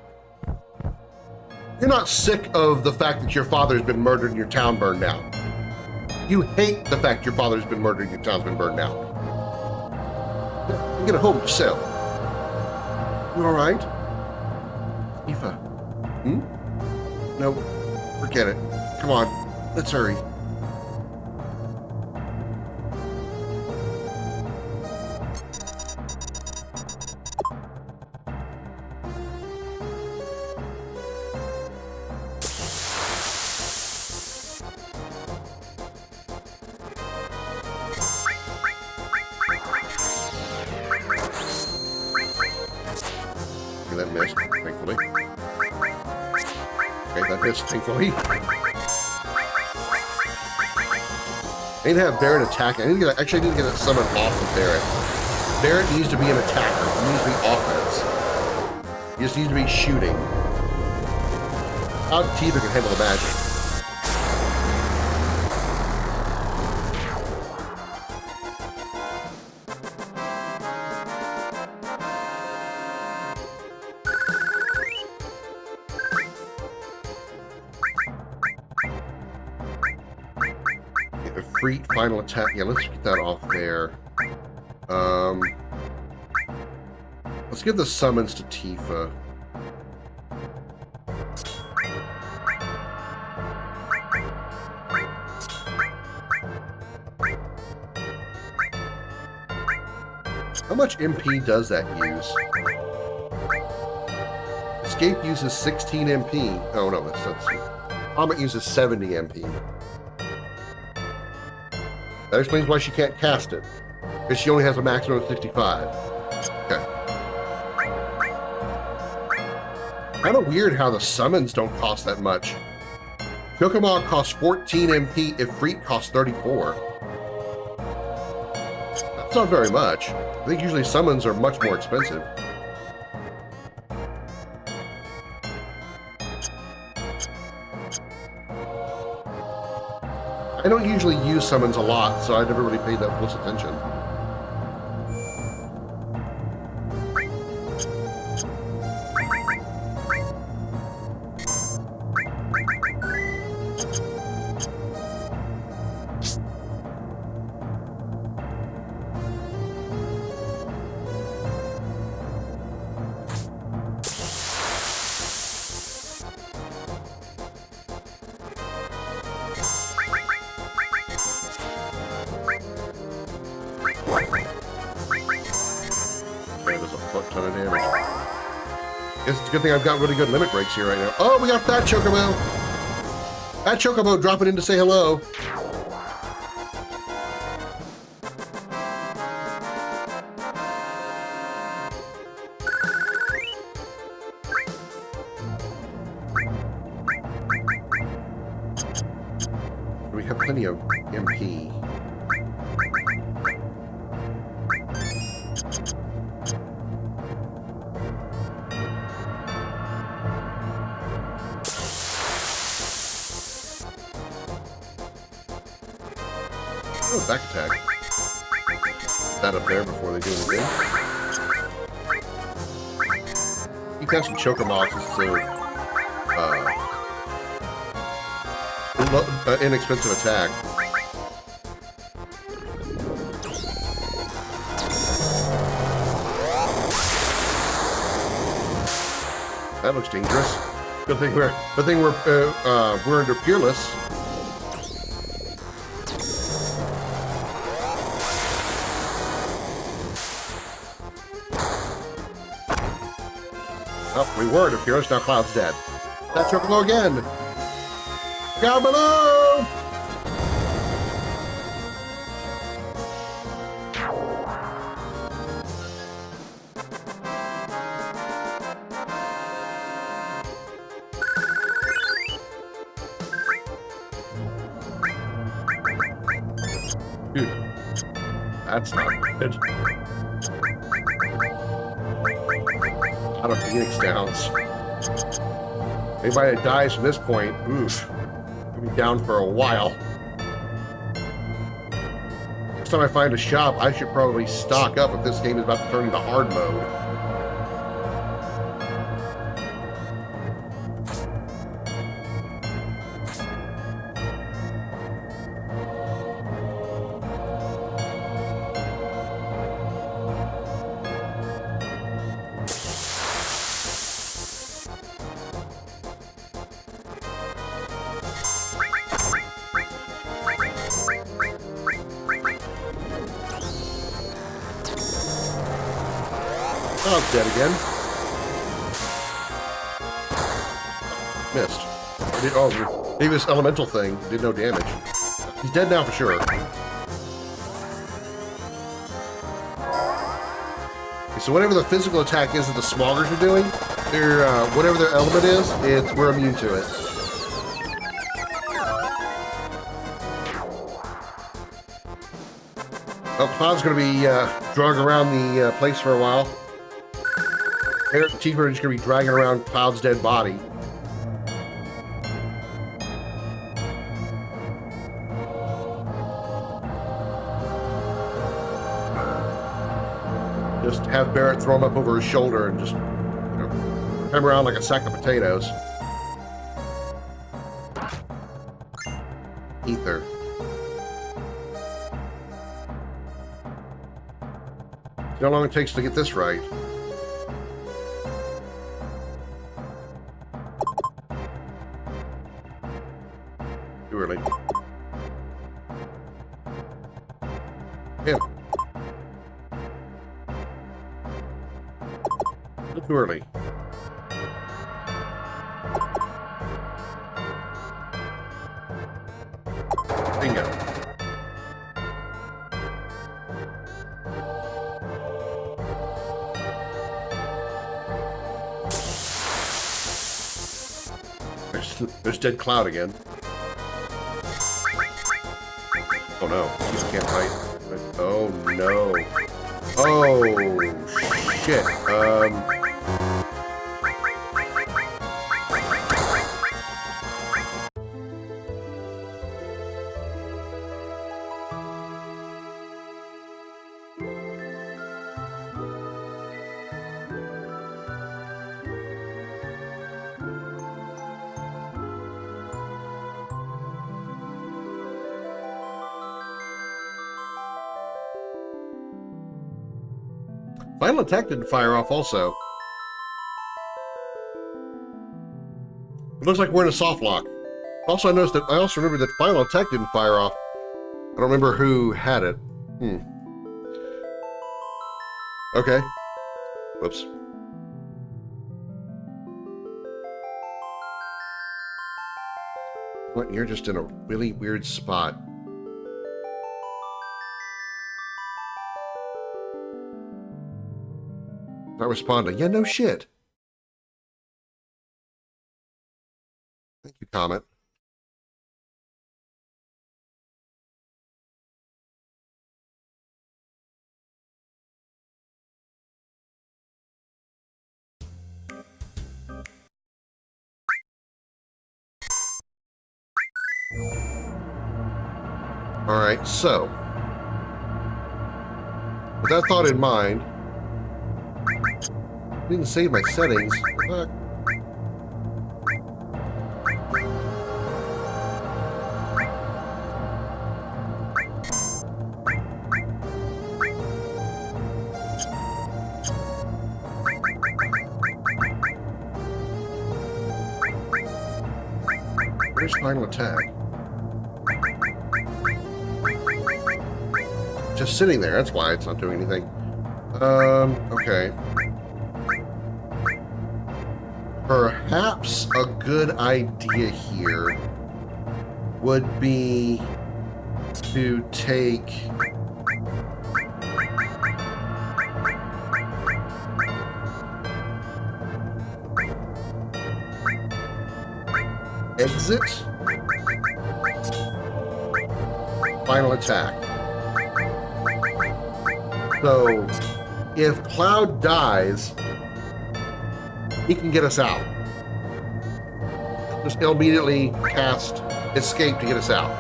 You're not sick of the fact that your father's been murdered and your town burned down. You hate the fact your father's been murdered and your town's been burned down. You get a hold of yourself. You all right? Tifa? No, forget it. Come on, let's hurry. Okay, that missed, thankfully. I need to have Barret attack. I need to get, actually, I need to get a summon off of Barret. Barret needs to be an attacker. He needs to be offense. He just needs to be shooting. How Tifa can handle the magic. Freet final attack. Yeah, let's get that off there. Let's give the summons to Tifa. How much MP does that use? Escape uses 16 MP. Oh no, that's Comet uses 70 MP. That explains why she can't cast it. Because she only has a maximum of 65. Okay. Kind of weird how the summons don't cost that much. Kokomon costs 14 MP if Freet costs 34. That's not very much. I think usually summons are much more expensive. I don't usually use summons a lot, so I never really paid that close attention. It's a good thing I've got really good limit breaks here right now. Oh, we got Fat Chocobo! Fat Chocobo dropping in to say hello. We have plenty of MP. Oh, back attack. That up there before they do anything. You got some Chocomox is so inexpensive attack. That looks dangerous. Good thing we're under Peerless. Oh, we were to Peerless, now Cloud's dead. That Chocobo again! Down below! Dude, that's not good. Out of Phoenix Downs. Anybody that dies from this point, oof, will be down for a while. Next time I find a shop, I should probably stock up if this game is about to turn into hard mode. Oh, dead again. Missed. Oh, maybe this elemental thing did no damage. He's dead now for sure. Okay, so whatever the physical attack is that the Smoggers are doing, whatever their element is, we're immune to it. Well, Cloud's going to be dragging around the place for a while. Eric and Tifa are just going to be dragging around Cloud's dead body. Just have Barrett throw him up over his shoulder and just, come around like a sack of potatoes. Ether. See how long it takes to get this right. Too early. Him. Too early. Bingo. There's dead Cloud again. Oh no, he can't fight. Oh no. Oh shit. Final attack didn't fire off also. It looks like we're in a soft lock. Also, I noticed that I also remember that final attack didn't fire off. I don't remember who had it. Okay. Whoops. What? You're just in a really weird spot. Not responding. Yeah, no shit. Thank you, Comet. All right, so with that thought in mind, I didn't save my settings. Fuck. Where's final attack? Just sitting there, that's why it's not doing anything. Okay. Perhaps a good idea here would be to take exit, final attack. So if Cloud dies, he can get us out. Just immediately cast escape to get us out.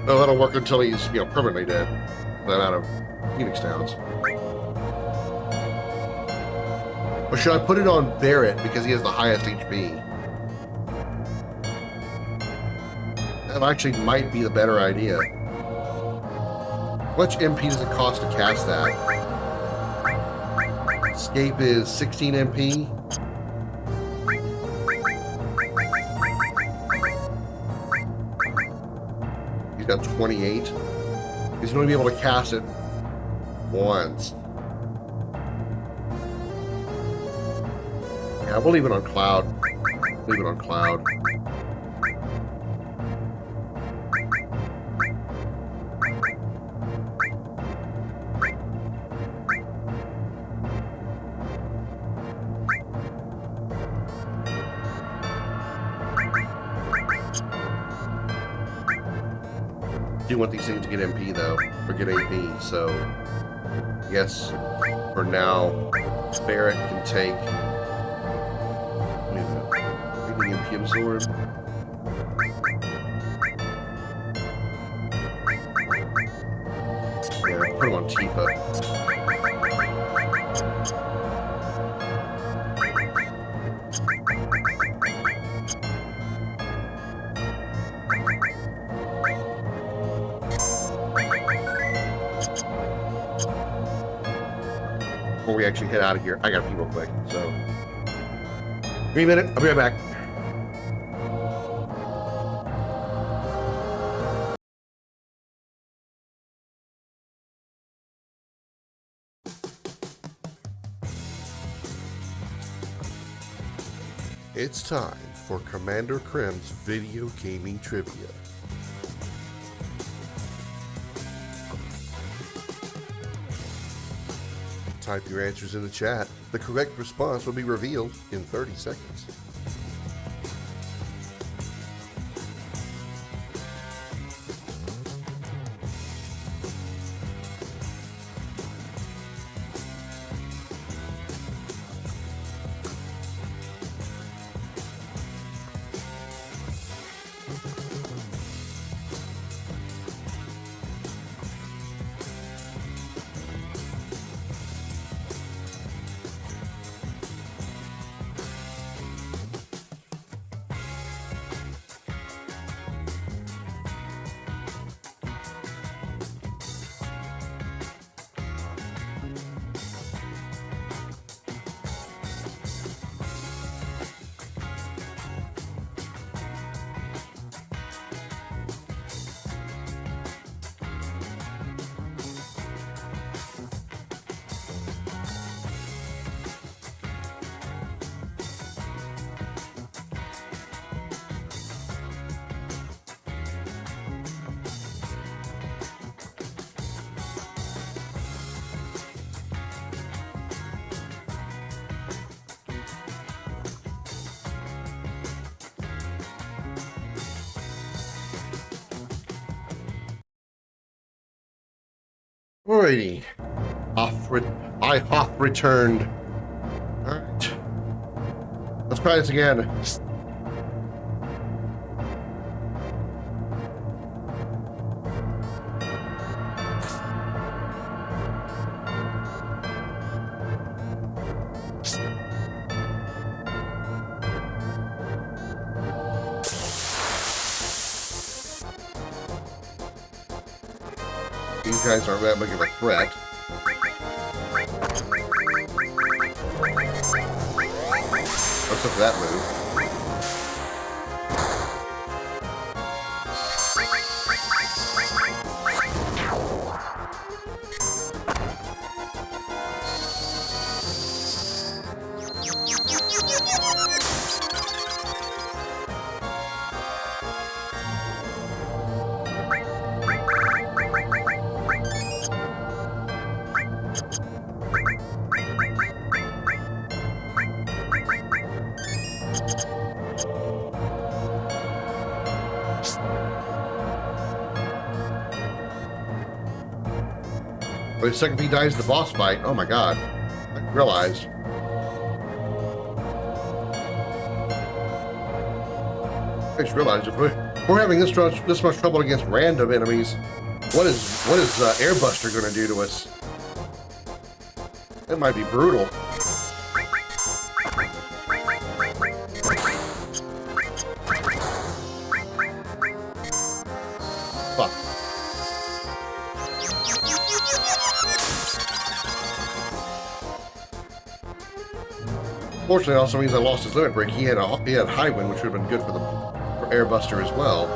No, that'll work until he's, permanently dead. Then out of Phoenix Towns. Or should I put it on Barrett because he has the highest HP? That actually might be the better idea. How much MP does it cost to cast that? Escape is 16 MP. He's got 28. He's going to be able to cast it once. Yeah, we'll leave it on Cloud. Leave it on Cloud. do want these things to get MP though, or get AP, so I guess for now, Barrett can take reading MP absorb. Yeah, put him on Tifa. Before we actually head out of here, I gotta pee real quick, so. Give me a minute, I'll be right back. It's time for Commander Krim's video gaming trivia. Type your answers in the chat. The correct response will be revealed in 30 seconds. Alrighty. I Hoth returned. Alright. Let's try this again. These guys aren't that big of a threat. What's up with that move? Wait a second, if he dies in the boss fight. Oh my god. I realized. I just realized if we're having this much trouble against random enemies, what is Airbuster going to do to us? It might be brutal. Fuck. Fortunately, it also means I lost his limit break. He had high wind, which would have been good for Airbuster as well.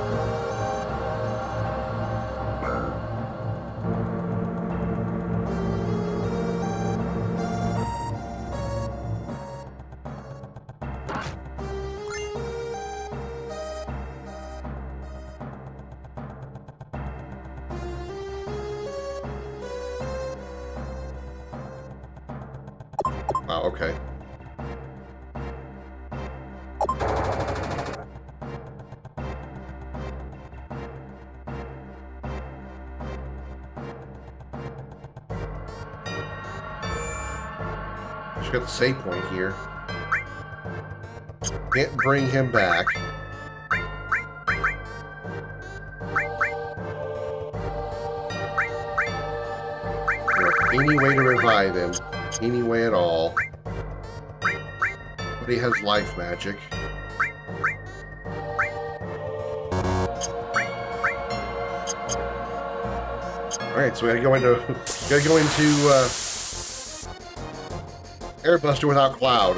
Wow, okay. Just got the save point here. Can't bring him back. Any way to revive him. Any way at all. But he has life magic. Alright, so we gotta go into Airbuster without Cloud.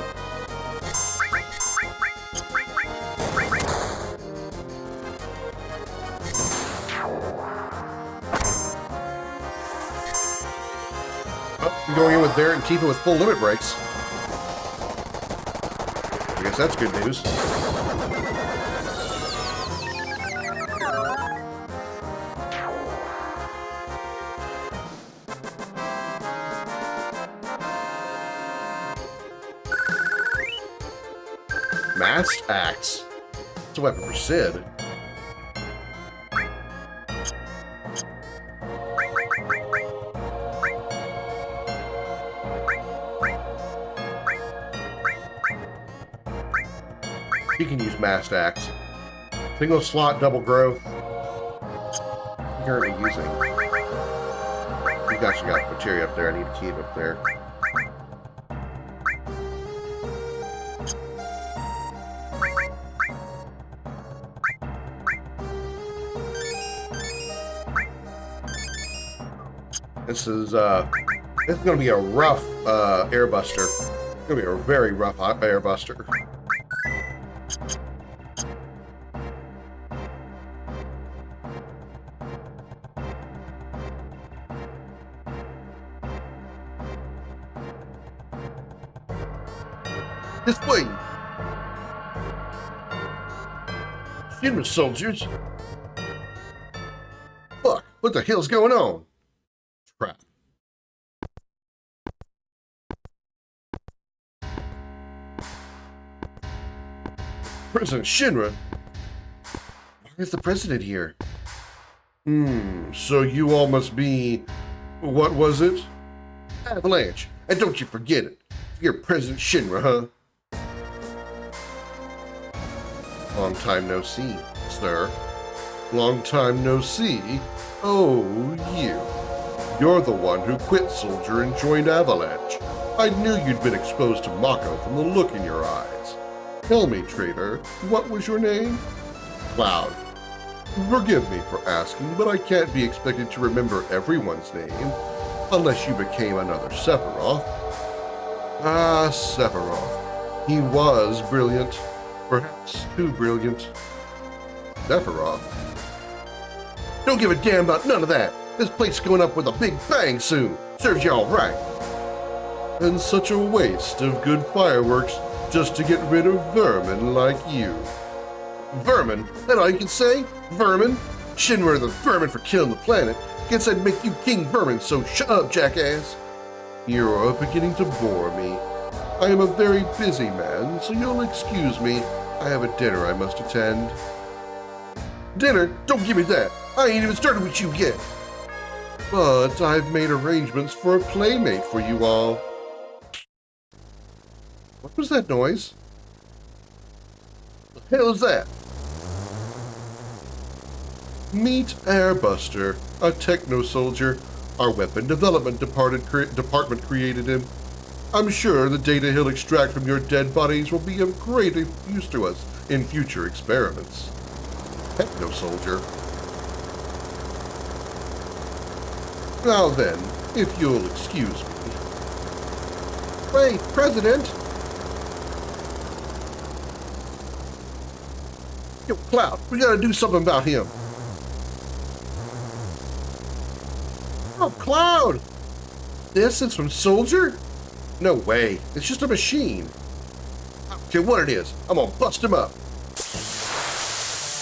Oh, I'm going in with Barrett and Tifa with full limit breaks. I guess that's good news. Masked Axe. It's a weapon for Sid. He can use Masked Axe. Single slot, double growth. I'm currently using. We've actually got materia up there. I need to keep it up there. This is going to be a rough airbuster. It's going to be a very rough airbuster. This way! Shinra soldiers! Fuck! What the hell's going on? Crap. President Shinra? Why is the president here? So you all must be... What was it? Avalanche. And don't you forget it. You're President Shinra, huh? Long time no see, sir. Long time no see. Oh, you. You're the one who quit Soldier and joined Avalanche. I knew you'd been exposed to Mako from the look in your eyes. Tell me, traitor, what was your name? Cloud. Forgive me for asking, but I can't be expected to remember everyone's name, unless you became another Sephiroth. Ah, Sephiroth. He was brilliant. Perhaps too brilliant. Sephiroth. Don't give a damn about none of that. This plate's going up with a big bang soon. Serves you all right. And such a waste of good fireworks just to get rid of vermin like you. Vermin? That all you can say? Vermin? Shinra the vermin for killing the planet. Guess I'd make you King Vermin, so shut up, jackass. You're beginning to bore me. I am a very busy man, so you'll excuse me. I have a dinner I must attend. Dinner? Don't give me that. I ain't even started with you yet. But I've made arrangements for a playmate for you all. What was that noise? What the hell is that? Meet Airbuster, a techno-soldier. Our weapon development department created him. I'm sure the data he'll extract from your dead bodies will be of great use to us in future experiments. Techno-soldier. Now then, if you'll excuse me. Wait, President! Yo, Cloud, we gotta do something about him. Oh, Cloud! This is from Soldier? No way. It's just a machine. I don't care what it is. I'm gonna bust him up.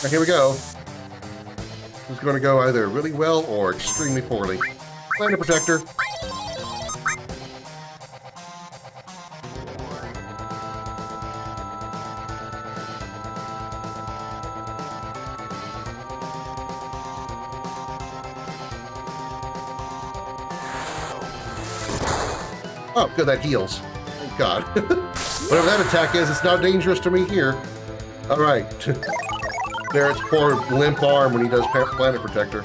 Right, here we go. This is gonna go either really well or extremely poorly. Planet Protector. Oh, good, that heals. Thank God. Whatever that attack is, it's not dangerous to me here. All right. Barrett's poor limp arm when he does Planet Protector.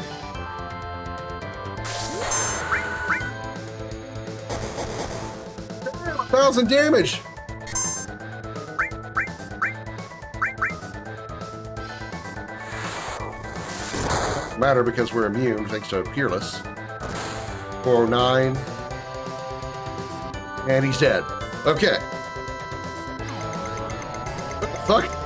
Damn, 1,000 damage! Doesn't matter because we're immune thanks to Peerless. 409. And he's dead. Okay. What the fuck?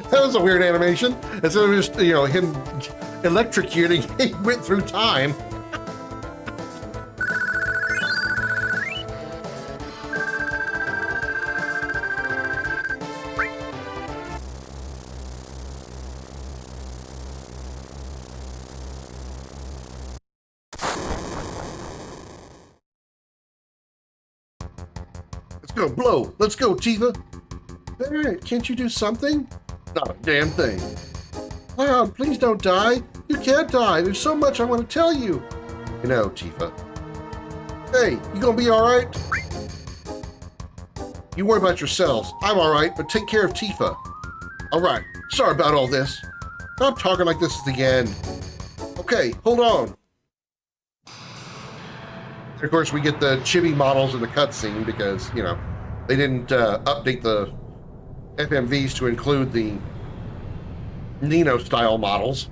That was a weird animation. Instead of just, you know, him electrocuting, he went through time. Let's go, blow. Let's go, Tifa. Barrett, can't you do something? Not a damn thing. Cloud, please don't die. You can't die. There's so much I want to tell you. You know, Tifa. Hey, you gonna be all right? You worry about yourselves. I'm all right, but take care of Tifa. All right. Sorry about all this. Stop talking like this is the end. Okay, hold on. And of course, we get the chibi models in the cutscene because, you know, they didn't update the FMVs to include the Nino-style models.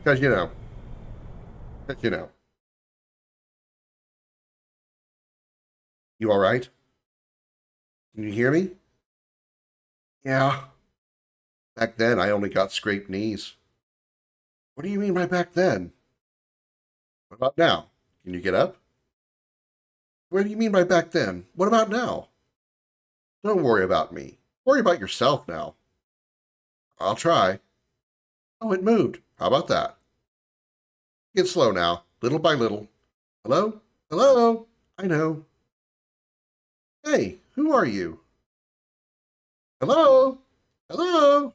Because, you know. You all right? Can you hear me? Yeah. Back then, I only got scraped knees. What do you mean by back then? What about now? Can you get up? What do you mean by back then? What about now? Don't worry about me. Worry about yourself now. I'll try. Oh, it moved. How about that? Get slow now, little by little. Hello? Hello? I know. Hey, who are you? Hello? Hello?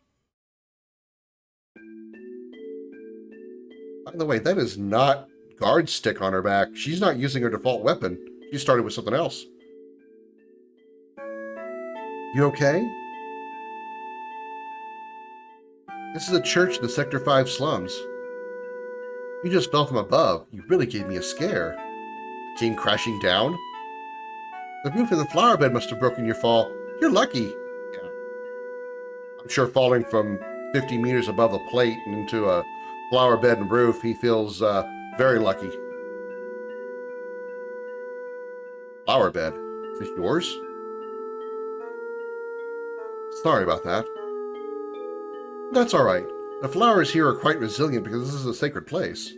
By the way, that is not guard stick on her back. She's not using her default weapon. She started with something else. You okay? This is a church in the Sector 5 slums. You just fell from above. You really gave me a scare. Came crashing down? The roof of the flower bed must have broken your fall. You're lucky. Yeah. I'm sure falling from 50 meters above the plate and into a flower bed and roof, he feels very lucky. Flower bed? Is this yours? Sorry about that. That's all right. The flowers here are quite resilient because this is a sacred place.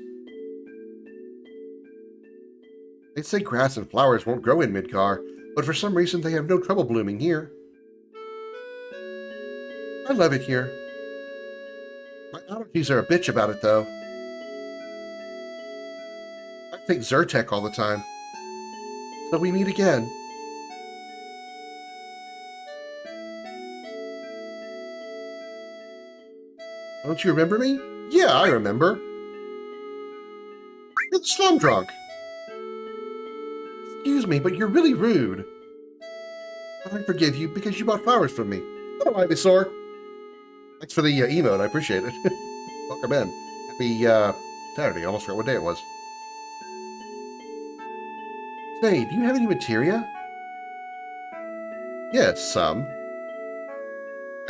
They say grass and flowers won't grow in Midgar, but for some reason they have no trouble blooming here. I love it here. My allergies are a bitch about it, though. I take Zyrtec all the time. So we meet again. Don't you remember me? Yeah, I remember. You're the slum drunk. Excuse me, but you're really rude. I forgive you because you bought flowers from me. Hello, Ivysaur. Thanks for the emote. I appreciate it. Welcome in. Happy Saturday. I almost forgot what day it was. Say, do you have any materia? Yes, some.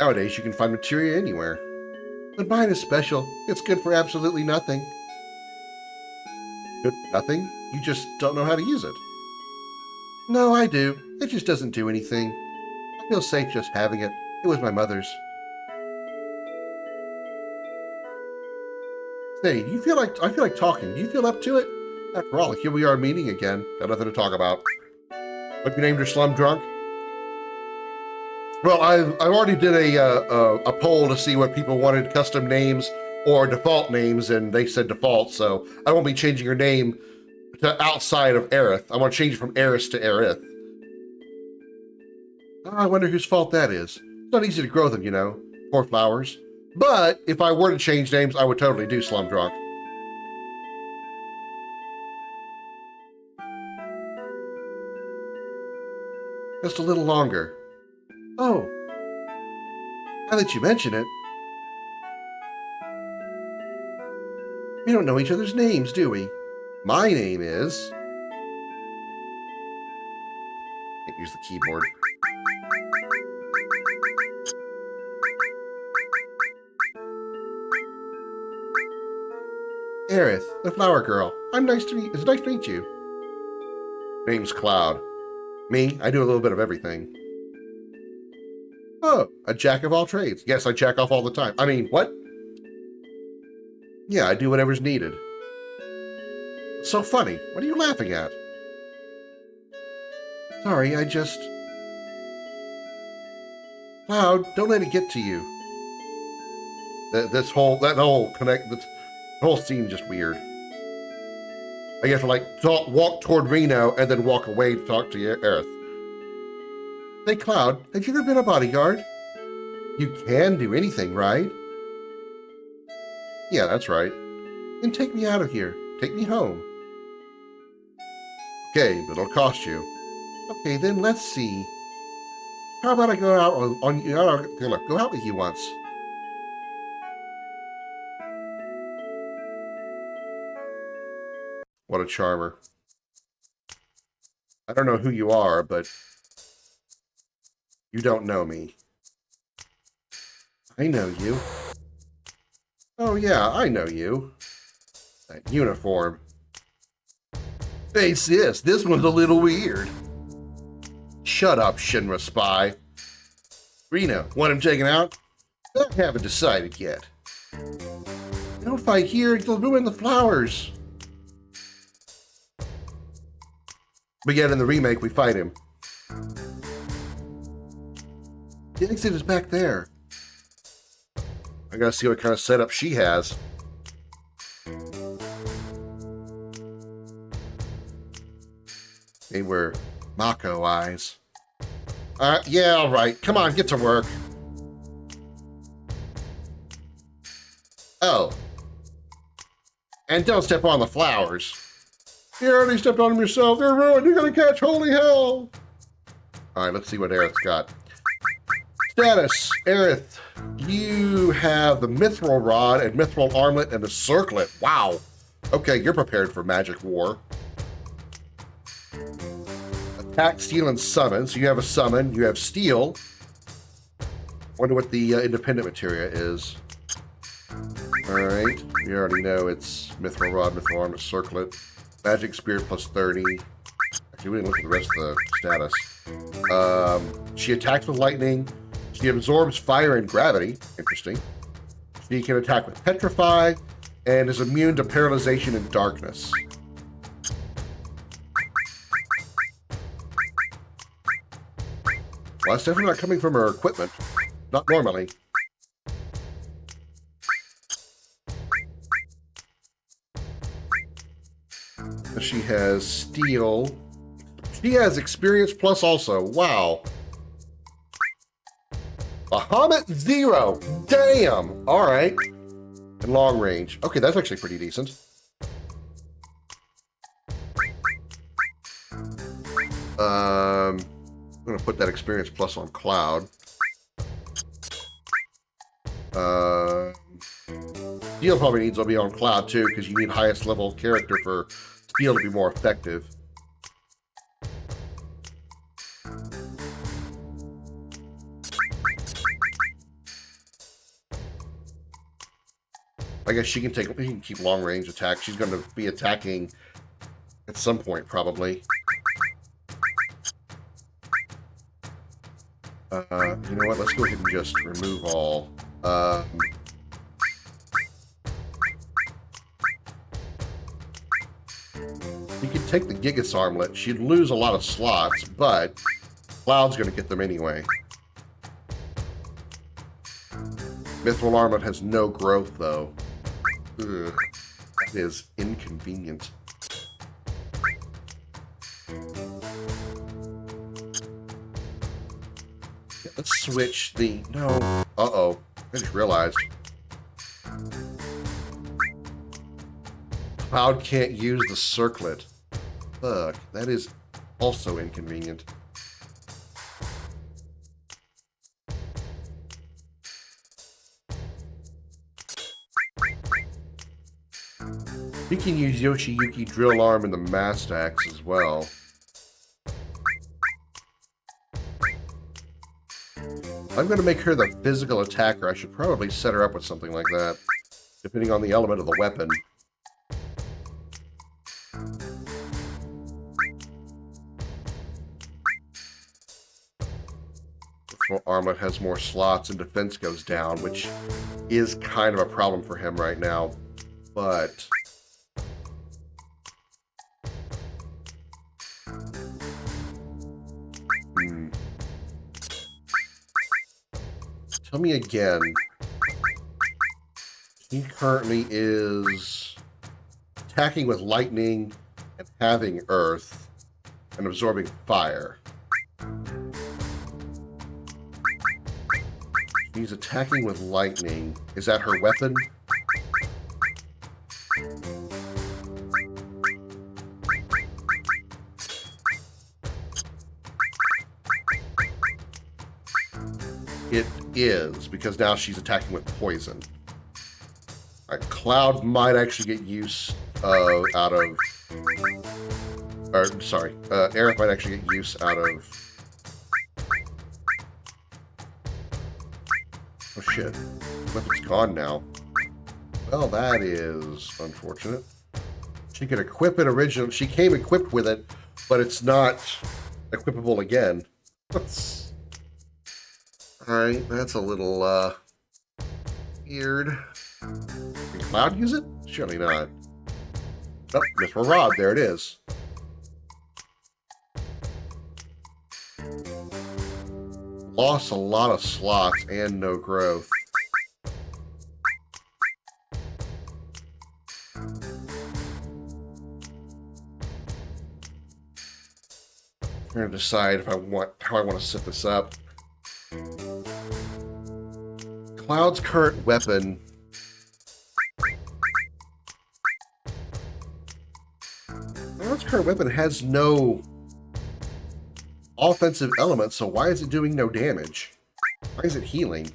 Nowadays, you can find materia anywhere. But mine is special. It's good for absolutely nothing. Good for nothing? You just don't know how to use it. No, I do. It just doesn't do anything. I feel safe just having it. It was my mother's. Say, do you feel like I feel like talking? Do you feel up to it? After all, here we are meeting again. Got nothing to talk about. What you named her Slum Drunk? Well, I already did a poll to see what people wanted, custom names or default names, and they said default, so I won't be changing her name to outside of Aerith. I want to change it from Eris to Aerith. I wonder whose fault that is. It's not easy to grow them, you know. Poor flowers. But if I were to change names, I would totally do Slum Drunk. Just a little longer. Oh. Now that you mention it. We don't know each other's names, do we? My name is... Can't use the keyboard. Aerith, the flower girl. It's nice to meet you. Name's Cloud. Me, I do a little bit of everything. Oh, a jack of all trades. Yes, I jack off all the time. I mean, what? Yeah, I do whatever's needed. It's so funny. What are you laughing at? Sorry, I just... Cloud, don't let it get to you. That whole scene is just weird. I have to like walk toward Reno and then walk away to talk to Aerith. Hey Cloud, have you ever been a bodyguard? You can do anything, right? Yeah, that's right. Then take me out of here. Take me home. Okay, but it'll cost you. Okay, then let's see. How about I go out go out with you once? What a charmer. I don't know who you are, but you don't know me. I know you. Oh yeah, I know you. That uniform. Hey sis, this one's a little weird. Shut up, Shinra spy. Reno, want him taken out? I haven't decided yet. Don't fight here, you'll ruin the flowers. But yet in the remake, we fight him. The exit is back there. I gotta see what kind of setup she has. They were Mako eyes. Yeah, all right. Come on, get to work. Oh. And don't step on the flowers. You already stepped on them yourself. They're ruined. You're gonna catch holy hell. All right, let's see what Aerith's got. Status, Aerith. You have the Mithril Rod and Mithril Armlet and the Circlet. Wow. Okay, you're prepared for magic war. Attack, steal, and summon. So you have a summon. You have steal. Wonder what the independent materia is. All right. We already know it's Mithril Rod, Mithril Armlet, Circlet. Magic Spirit plus 30. Actually, we didn't look at the rest of the status. She attacks with lightning. She absorbs fire and gravity. Interesting. She can attack with Petrify and is immune to paralyzation and darkness. Well, that's definitely not coming from her equipment. Not normally. She has Steel. She has Experience Plus also. Wow. Bahamut 0. Damn. All right. And long range. Okay, that's actually pretty decent. I'm going to put that Experience Plus on Cloud. Steel probably needs to be on Cloud too, because you need highest level character for Steel to be more effective. I guess she can keep long range attack. She's going to be attacking at some point, probably. You know what? Let's go ahead and just remove all. You can take the Gigas Armlet. She'd lose a lot of slots, but Cloud's going to get them anyway. Mithril Armlet has no growth, though. Ugh, that is inconvenient. Let's switch the... No. Uh-oh. I just realized. Cloud can't use the Circlet. Fuck, that is also inconvenient. We can use Yoshiyuki Drill Arm and the Mast Axe as well. I'm going to make her the physical attacker. I should probably set her up with something like that, depending on the element of the weapon. The armlet has more slots and defense goes down, which is kind of a problem for him right now, but... Tell me again. He currently is attacking with lightning and having earth and absorbing fire. He's attacking with lightning. Is that her weapon? It is, because now she's attacking with poison. Alright, Cloud might actually get use out of... Or, sorry, Aerith might actually get use out of... Oh shit, weapon's gone now. Well, that is unfortunate. She could equip it originally. She came equipped with it, but it's not equipable again. Alright, that's a little, weird. Can Cloud use it? Surely not. Oh, Mithril Rod, there it is. Lost a lot of slots and no growth. I'm trying to decide if how I want to set this up. Cloud's current weapon has no offensive element, so why is it doing no damage? Why is it healing?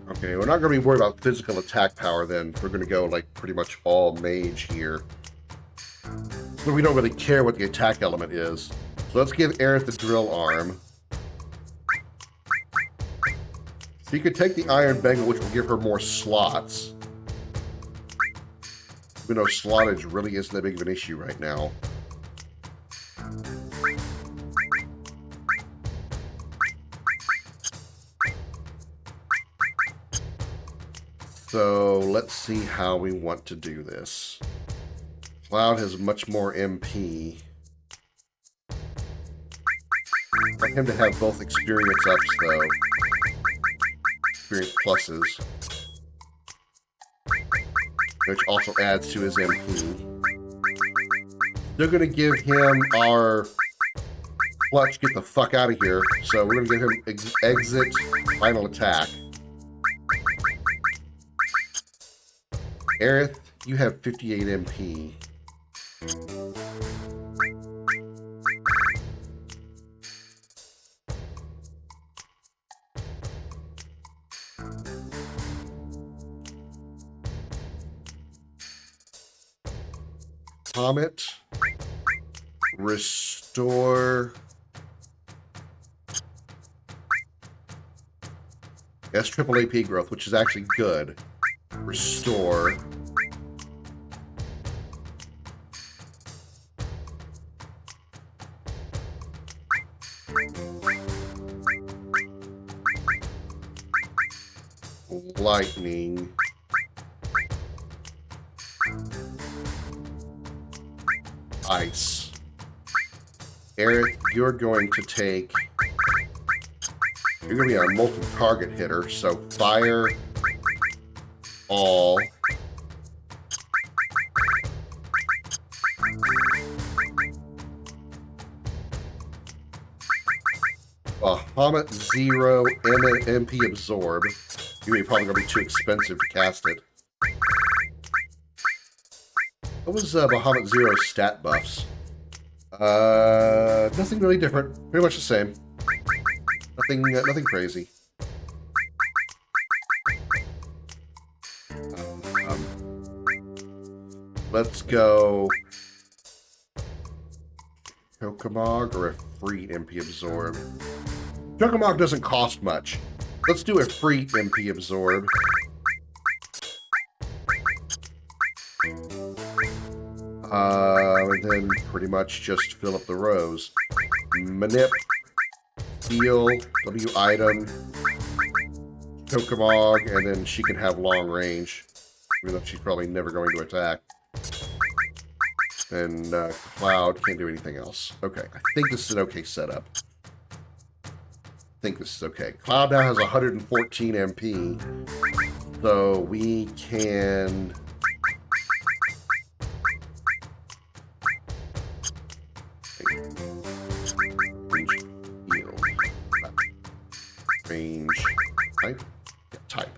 Okay, we're not going to be worried about physical attack power then. We're going to go like pretty much all mage here. But we don't really care what the attack element is. So let's give Aerith the drill arm. So you could take the Iron Bangle, which will give her more slots. Even though slottage really isn't that big of an issue right now. So let's see how we want to do this. Cloud has much more MP. I want him to have both experience ups, though. Experience pluses. Which also adds to his MP. They're going to give him our clutch, get the fuck out of here. So we're going to give him exit, final attack. Aerith, you have 58 MP. Comet, restore. That's triple AP growth, which is actually good. Restore. Lightning. Ice. Aerith, you're going to take... You're going to be our multi-target hitter, so fire, all. Bahamut 0, MP absorb. You're probably going to be too expensive to cast it. What was Bahamut Zero's stat buffs? Nothing really different. Pretty much the same. Nothing crazy. Let's go Chokamog or a free MP Absorb. Chokamog doesn't cost much. Let's do a free MP Absorb. And then pretty much just fill up the rows. Manip, Heal, W item, Chokamog, and then she can have long range, even though she's probably never going to attack. And Cloud can't do anything else. Okay, I think this is an okay setup. I think this is okay. Cloud now has 114 MP, so we can... Range, type? Yeah, type.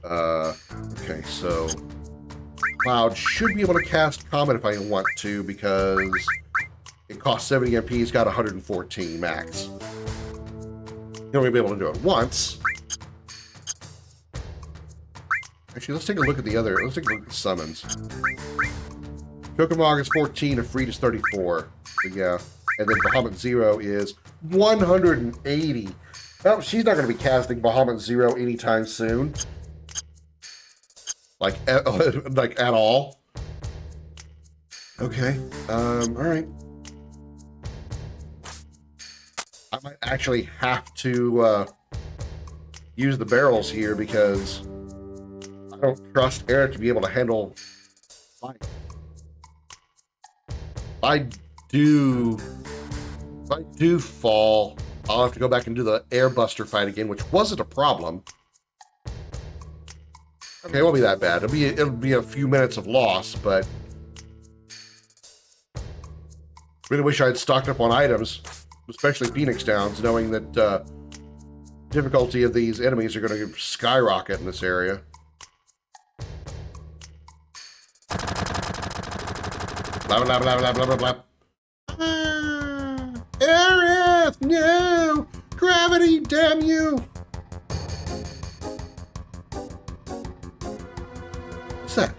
Okay, so Cloud should be able to cast Comet if I want to, because it costs 70 MP, he's got 114 max. He'll only be able to do it once. Actually, let's take a look at the other, let's take a look at the summons. Chokamog is 14, Ifrit is 34. So yeah, and then Bahamut Zero is 180. Well, she's not going to be casting Bahamut Zero anytime soon. Like at all. Okay. Alright. I might actually have to use the barrels here because I don't trust Eric to be able to handle light. If I do fall, I'll have to go back and do the Airbuster fight again, which wasn't a problem. Okay, it won't be that bad. It'll be a few minutes of loss, but really wish I had stocked up on items, especially Phoenix Downs, knowing that difficulty of these enemies are going to skyrocket in this area. Blah blah blah blah blah blah blah. Aerith, no! Gravity, damn you! What's that?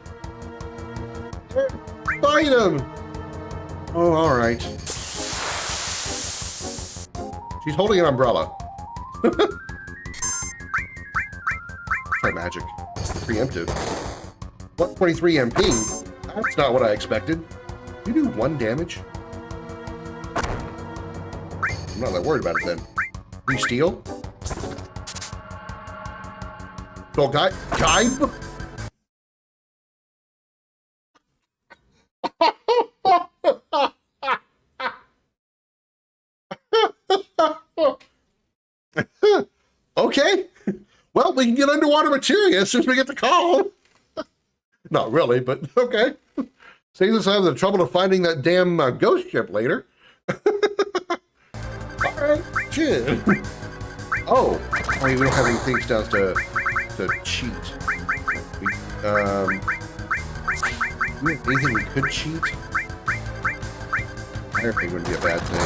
Fight him! Oh, alright. She's holding an umbrella. Try magic. Preemptive. 123 MP? That's not what I expected. You do 1 damage? I'm not that worried about it then. You steal? So guy? Okay. Well, we can get underwater materia as soon as we get the call. Not really, but okay. Saves us having the trouble of finding that damn ghost ship later. Alright, chill. Oh, we don't have any things down to cheat. Anything we could cheat? Fire thing wouldn't be a bad thing.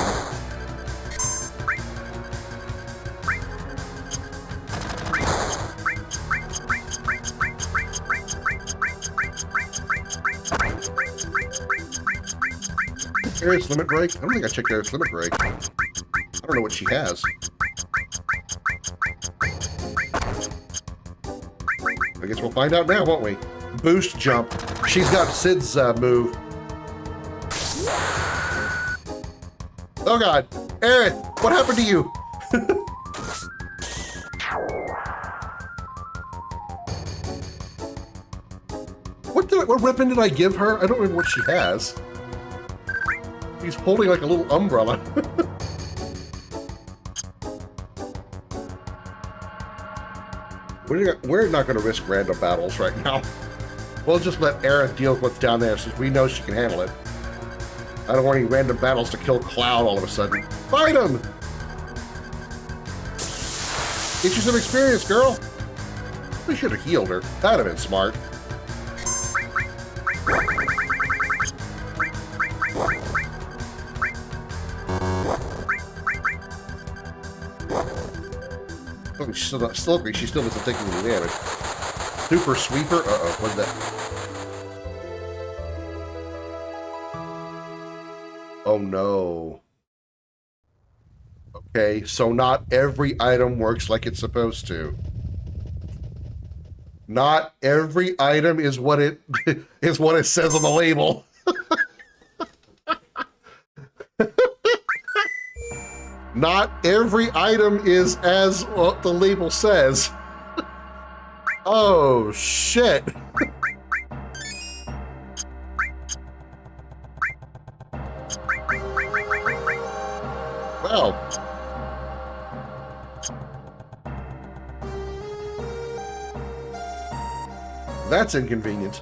Aerith's limit break? I don't think I checked Aerith's limit break. I don't know what she has. I guess we'll find out now, won't we? Boost jump. She's got Sid's move. Oh god. Aerith, what happened to you? What weapon did I give her? I don't remember what she has. She's holding like a little umbrella. We're not going to risk random battles right now. We'll just let Aerith deal with what's down there since we know she can handle it. I don't want any random battles to kill Cloud all of a sudden. Fight him! Get you some experience, girl! We should have healed her. That'd have been smart. She still doesn't take any damage. Super sweeper? Uh-oh, what's that? Oh no. Okay, so not every item works like it's supposed to. Not every item is what it is what it says on the label. Not every item is as what the label says. Oh shit. Well. That's inconvenient.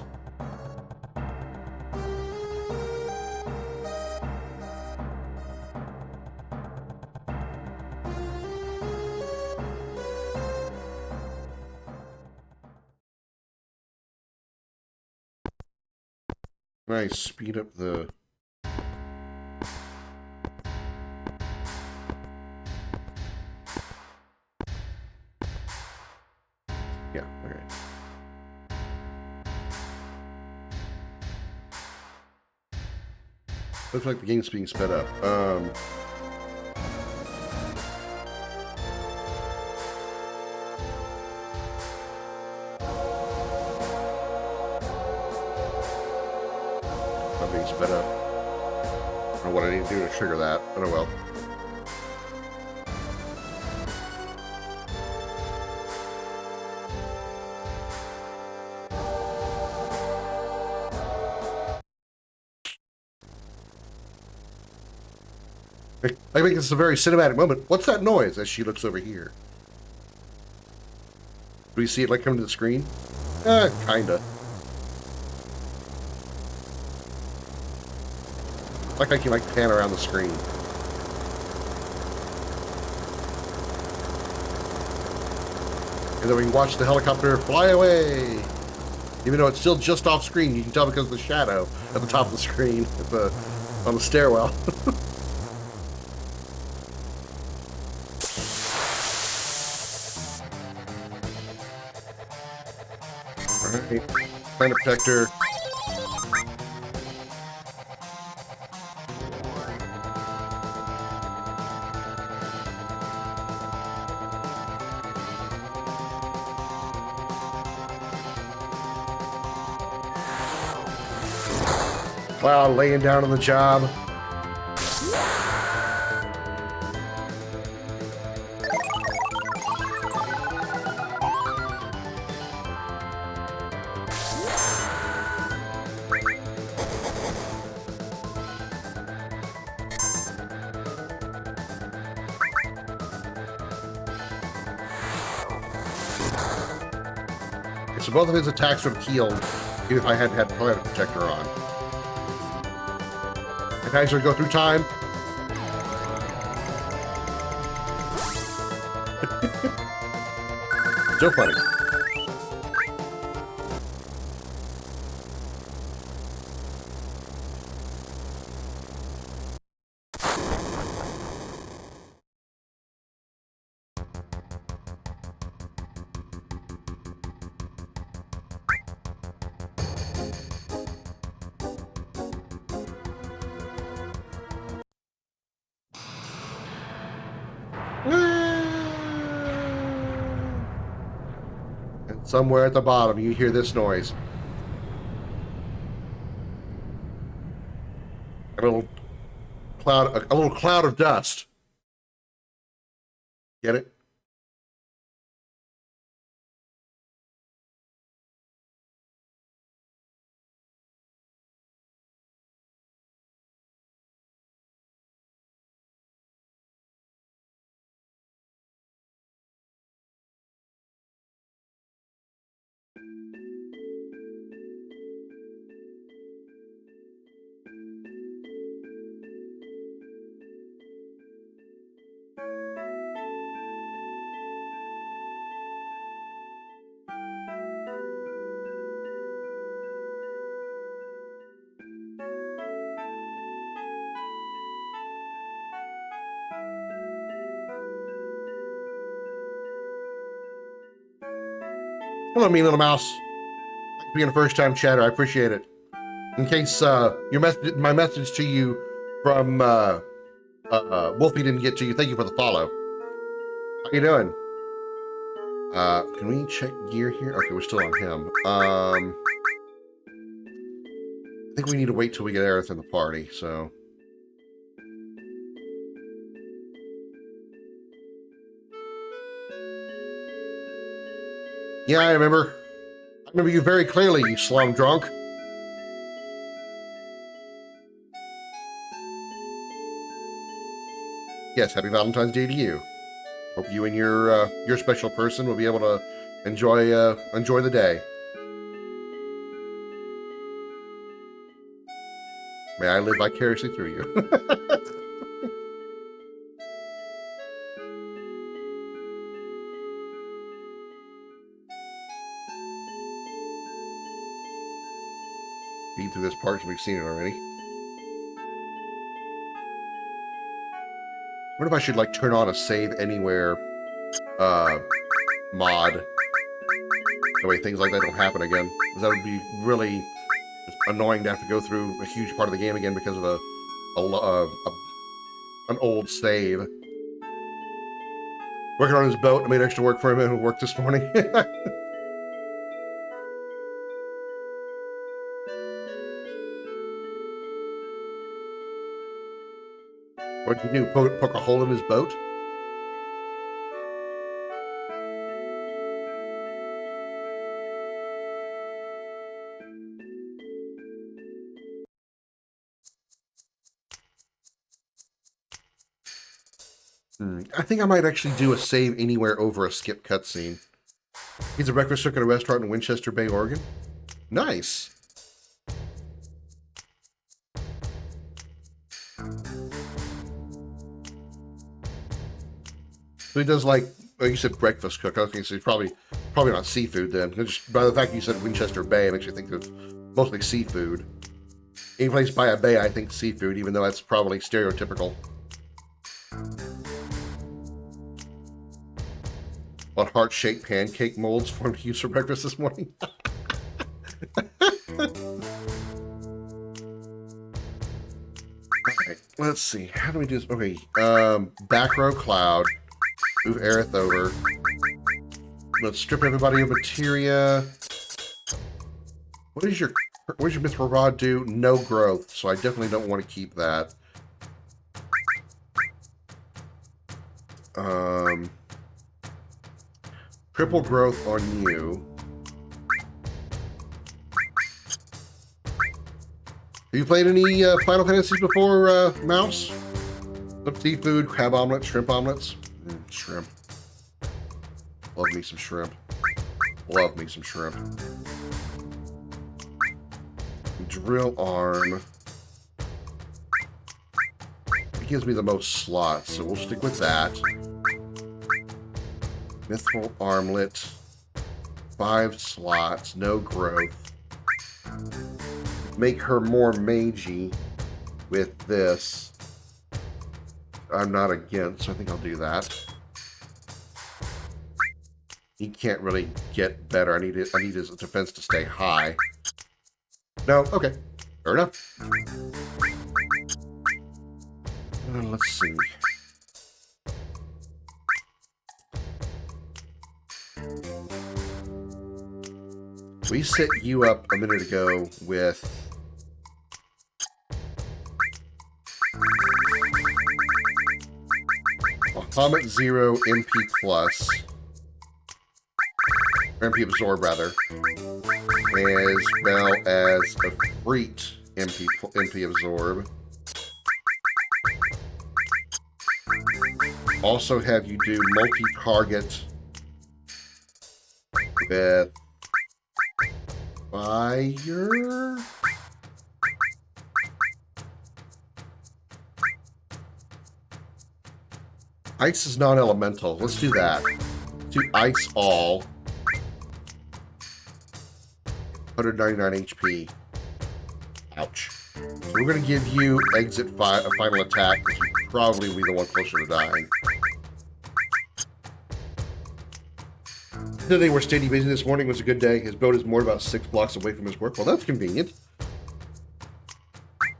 Nice, speed up the... Yeah, okay. Looks like the game's being sped up. Not being sped up. I don't know what I need to do to trigger that, but oh well. I think this is a very cinematic moment. What's that noise as she looks over here? Do we see it like come to the screen? Kinda. Like I can like pan around the screen. And then we can watch the helicopter fly away. Even though it's still just off screen, you can tell because of the shadow at the top of the screen on the stairwell. Alright, planet protector. Cloud laying down on the job. So both of his attacks would have healed even if I hadn't had Planet Protector on. I can actually go through time. So funny. And somewhere at the bottom, you hear this noise. A little cloud of dust. Get it? Hello, me little mouse. Thanks for being a first-time chatter. I appreciate it. In case my message to you from Wolfie didn't get to you, thank you for the follow. How you doing? Can we check gear here? Okay, we're still on him. I think we need to wait till we get Aerith in the party, so. Yeah, I remember. I remember you very clearly, you slum drunk. Yes, happy Valentine's Day to you. Hope you and your special person will be able to enjoy the day. May I live vicariously through you. Beat through this part, so we've seen it already. I wonder if I should like turn on a save anywhere mod. That way things like that don't happen again. Because that would be really annoying to have to go through a huge part of the game again because of an old save. Working on his boat. I made extra work for him at work this morning. What did you do? Poke a hole in his boat? I think I might actually do a save anywhere over a skip cutscene. He's a breakfast cook at a restaurant in Winchester Bay, Oregon. Nice. So he does like, oh, you said breakfast cook. Okay, so he's probably not seafood then. Just by the fact you said Winchester Bay, it makes you think of mostly seafood. Any place by a bay, I think seafood, even though that's probably stereotypical. What heart-shaped pancake molds formed to use for breakfast this morning? Alright, let's see. How do we do this? Okay, back row cloud. Move Aerith over. Let's strip everybody of materia. What does your mithril rod do? No growth, so I definitely don't want to keep that. Triple growth on you. Have you played any Final Fantasies before, Mouse? Some seafood, crab omelets, shrimp omelets. Shrimp. Love me some shrimp. Love me some shrimp. Drill arm. It gives me the most slots, so we'll stick with that. Mithril armlet. 5 slots, no growth. Make her more magey with this. I'm not against, so I think I'll do that. He can't really get better. I need his defense to stay high. No, okay. Fair enough. Let's see. We set you up a minute ago with Bahamut 0 MP plus, MP absorb rather, as well as a Freet MP absorb. Also have you do multi-target with fire. Ice is non-elemental. Let's do that. Let's do ice all. 199 HP. Ouch. So we're going to give you exit a final attack, because you probably be the one closer to dying. Today we're steady busy. This morning was a good day. His boat is moored about 6 blocks away from his work. Well, that's convenient.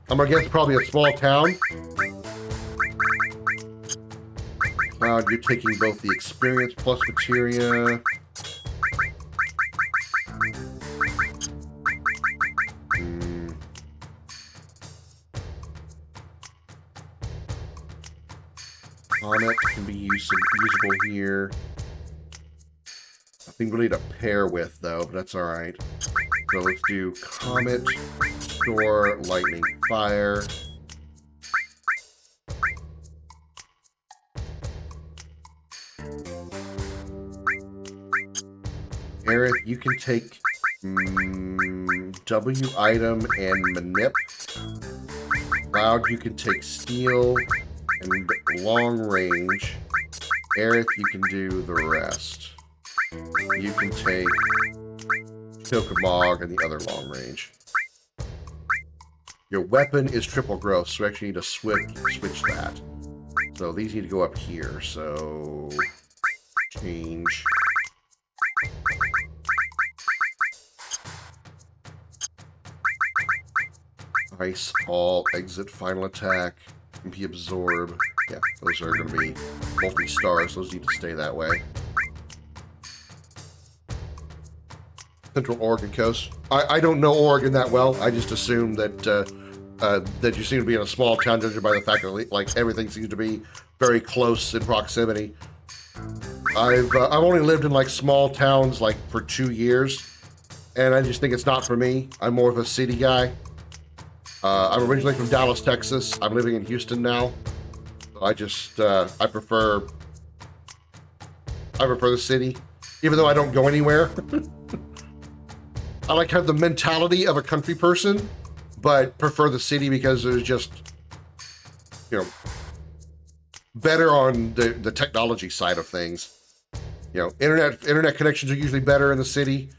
I'm gonna guess probably a small town. Cloud, you're taking both the experience plus materia. Comet can be usable here. Nothing really to pair with, though, but that's alright. So let's do Comet, Store, Lightning, Fire. Aerith, you can take W item and Manip. Cloud, you can take Steel and Long Range. Aerith, you can do the rest. You can take Chocobog and the other Long Range. Your weapon is triple growth, so we actually need to switch that. So these need to go up here, so change. Ice, all, exit, final attack, MP absorb. Yeah, those are going to be multi-stars. Those need to stay that way. Central Oregon coast. I don't know Oregon that well. I just assume that that you seem to be in a small town, judging by the fact that like everything seems to be very close in proximity. I've only lived in like small towns like for 2 years, and I just think it's not for me. I'm more of a city guy. I'm originally from Dallas, Texas. I'm living in Houston now. I just I prefer the city, even though I don't go anywhere. I like to have the mentality of a country person, but prefer the city because there's just, you know, better on the technology side of things. You know, internet connections are usually better in the city.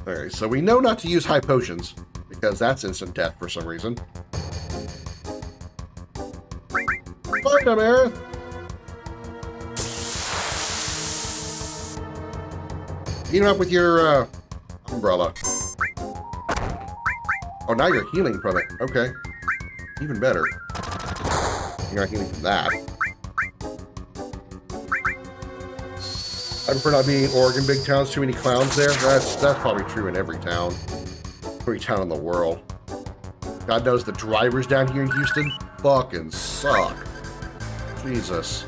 Alright, so we know not to use high potions, because that's instant death for some reason. Fight him, Aerith! Beat him up with your umbrella. Oh, now you're healing from it. Okay. Even better. You're not healing from that. I prefer not being in Oregon big towns, too many clowns there. That's probably true in every town. Every town in the world. God knows the drivers down here in Houston fucking suck. Jesus.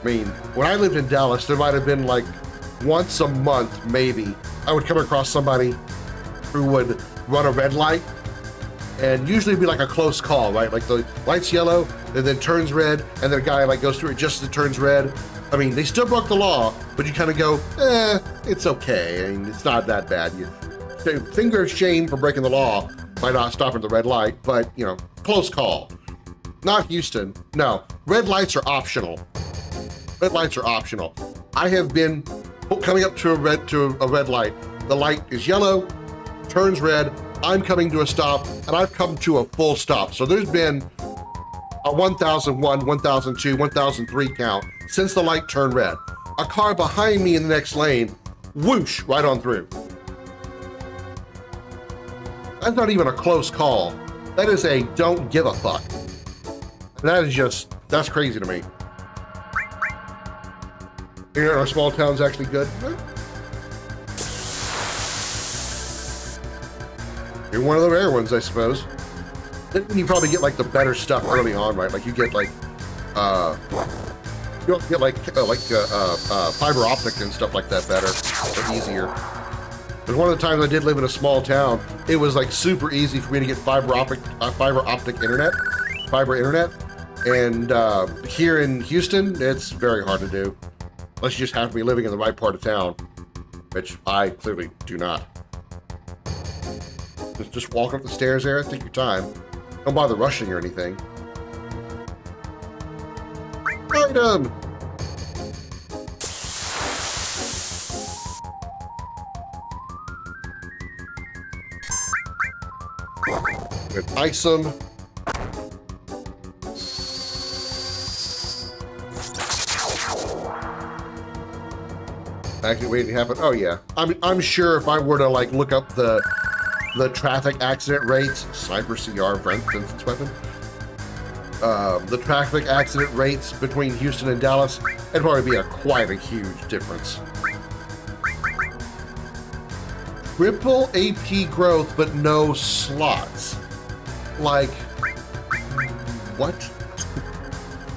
I mean, when I lived in Dallas, there might have been like once a month, maybe, I would come across somebody who would run a red light, and usually it'd be like a close call, right? Like the light's yellow, and then turns red, and then a guy like goes through it just as it turns red. I mean, they still broke the law, but you kind of go, it's okay. I mean, it's not that bad. You finger of shame for breaking the law by not stopping the red light, but, you know, close call. Not Houston. No, red lights are optional. Red lights are optional. I have been coming up to a red light. The light is yellow, turns red, I'm coming to a stop, and I've come to a full stop. So there's been a 1001, 1002, 1003 count since the light turned red. A car behind me in the next lane, whoosh, right on through. That's not even a close call. That is a don't give a fuck. That is just, that's crazy to me. Here in our small town's actually good. You're one of the rare ones, I suppose. Then you probably get like the better stuff early on, right? Like you get like, you don't get like fiber optic and stuff like that better, or easier. But one of the times I did live in a small town, it was like super easy for me to get fiber optic internet, and here in Houston, it's very hard to do, unless you just have to be living in the right part of town, which I clearly do not. Just walk up the stairs there, take your time. Don't bother rushing or anything. Item! Ice them. Actually waiting to happen. Oh yeah. I'm sure if I were to like look up the traffic accident rates, Sniper CR, for instance, weapon. The traffic accident rates between Houston and Dallas, it'd probably be quite a huge difference. Triple AP growth, but no slots. Like, what?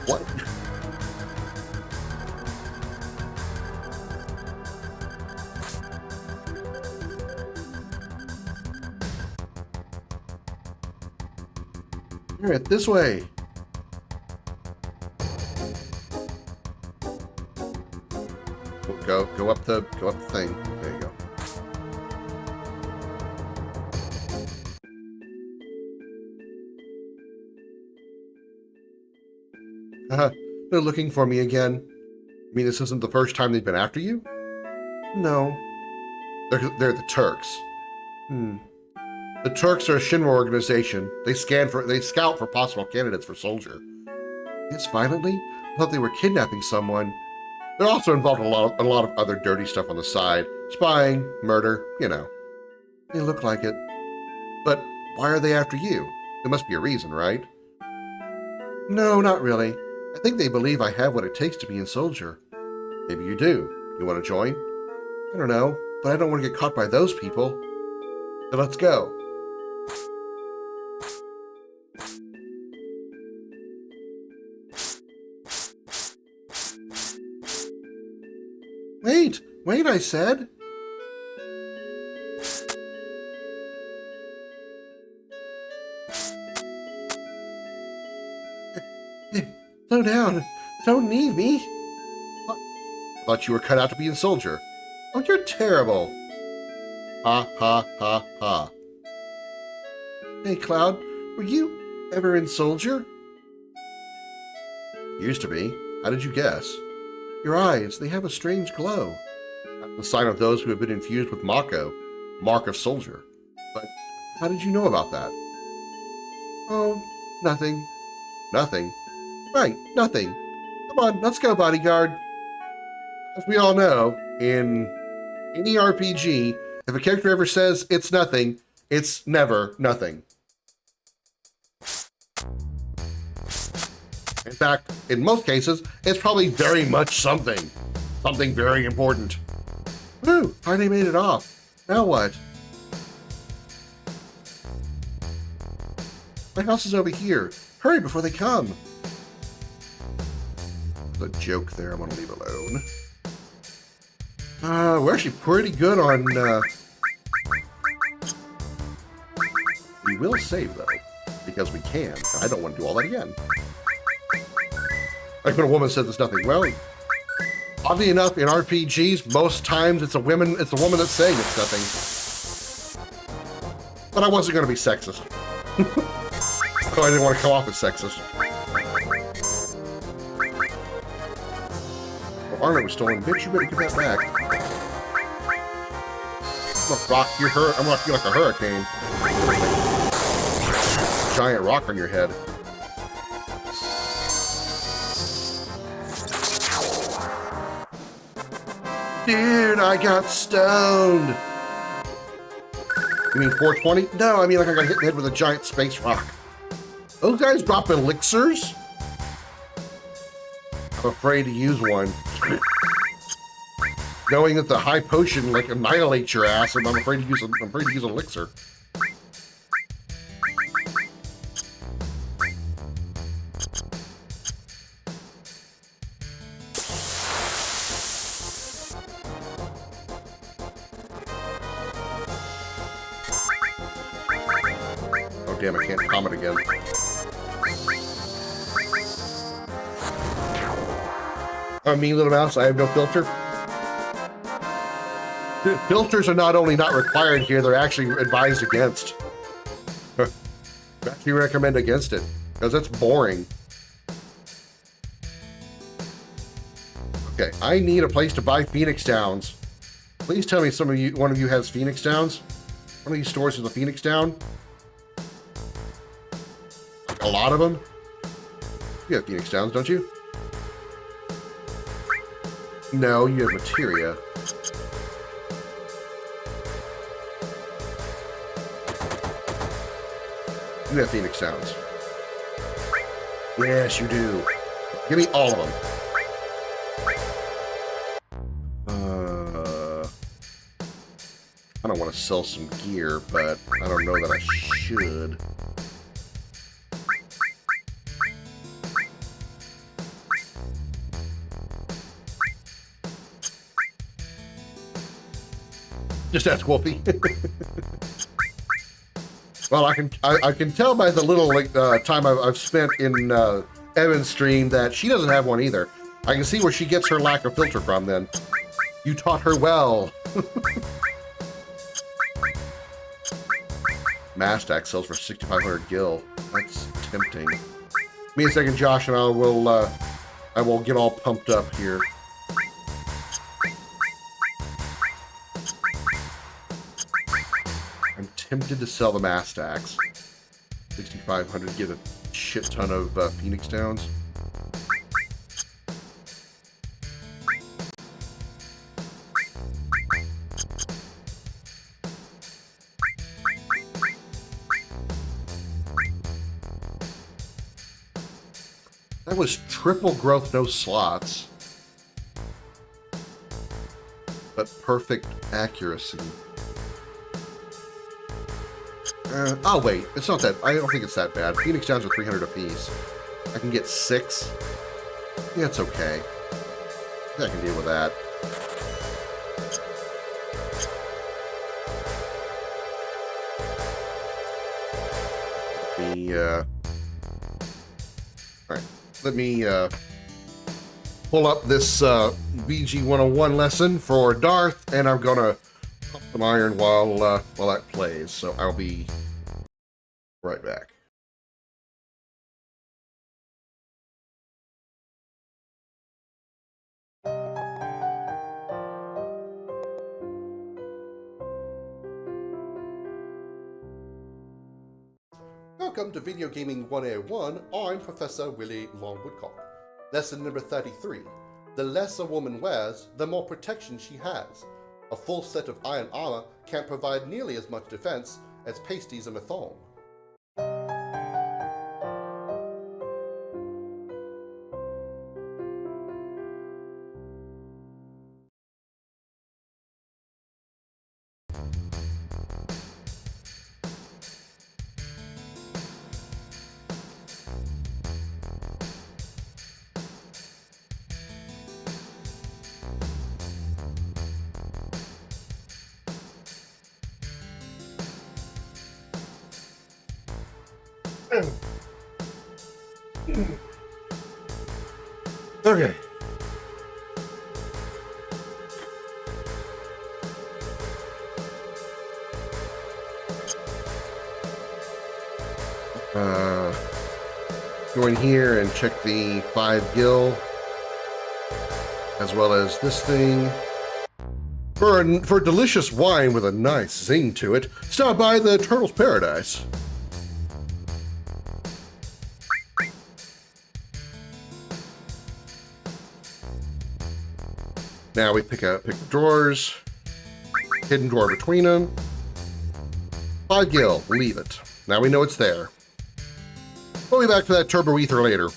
What? All right, this way. Go up the thing. There you go. They're looking for me again. I mean, this isn't the first time they've been after you? No. They're the Turks. The Turks are a Shinra organization. They scout for possible candidates for soldier. Yes, violently? I thought they were kidnapping someone. They're also involved in a lot of other dirty stuff on the side. Spying, murder, you know. They look like it. But why are they after you? There must be a reason, right? No, not really. I think they believe I have what it takes to be a soldier. Maybe you do. You want to join? I don't know, but I don't want to get caught by those people. So let's go. Wait, I said. Slow down. Don't need me. What? Thought you were cut out to be a soldier. Oh, you're terrible. Ha, ha, ha, ha. Hey, Cloud, were you ever in soldier? Used to be. How did you guess? Your eyes, they have a strange glow. That's the sign of those who have been infused with Mako, mark of soldier. But how did you know about that? Oh, nothing. Nothing? Right, nothing. Come on, let's go, bodyguard. As we all know, in any RPG, if a character ever says it's nothing, it's never nothing. In fact, in most cases, it's probably very much something. Something very important. Woo, finally made it off. Now what? My house is over here. Hurry before they come. There's a joke there I'm gonna leave alone. We're actually pretty good on, we will save, though, because we can. I don't want to do all that again. Like when a woman says it's nothing. Well, oddly enough, in RPGs, most times it's a woman that's saying it's nothing. But I wasn't going to be sexist. So I didn't want to come off as sexist. Well, armor was stolen. Bitch, you better give that back. I'm gonna rock your I'm gonna feel like a hurricane. Giant rock on your head. Dude, I got stoned. You mean 420? No, I mean like I got hit in the head with a giant space rock. Those guys drop elixirs? I'm afraid to use one. Knowing that the high potion like annihilates your ass, and I'm afraid to use an elixir. Oh damn, I can't comment again. Me, little mouse, I have no filter. Filters are not only not required here, they're actually advised against. Actually recommend against it, because it's boring. Okay, I need a place to buy Phoenix Downs. Please tell me one of you has Phoenix Downs? One of these stores has a Phoenix Down? like a lot of them. You have Phoenix Downs, don't you? No, you have Materia. You have Phoenix Downs. Yes, you do. Give me all of them. I don't want to sell some gear, but I don't know that I should. Just ask Wolfie. Well, I can tell by the little time I've spent in Evan's stream that she doesn't have one either. I can see where she gets her lack of filter from. Then you taught her well. Mastack sells for 6,500 gil. That's tempting. Give me a second, Josh, and I will get all pumped up here. I'm tempted to sell the Mastacks. 6,500, get a shit ton of Phoenix Downs. That was triple growth, no slots. But perfect accuracy. Oh wait, it's not that. I don't think it's that bad. Phoenix Downs are 300 apiece. I can get 6. Yeah, it's okay. I can deal with that. Alright, let me pull up this VG 101 lesson for Darth, and I'm gonna pump some iron while that plays. So I'll be right back. Welcome to Video Gaming 101. I'm Professor Willie Longwoodcock. Lesson number 33. The less a woman wears, the more protection she has. A full set of iron armor can't provide nearly as much defense as pasties and a thong. Okay. Go in here and check the 5 gil, as well as this thing. For delicious wine with a nice zing to it, stop by the Turtle's Paradise. Now we pick the drawers, hidden drawer between them. 5 gil, leave it. Now we know it's there. We'll be back for that turbo ether later.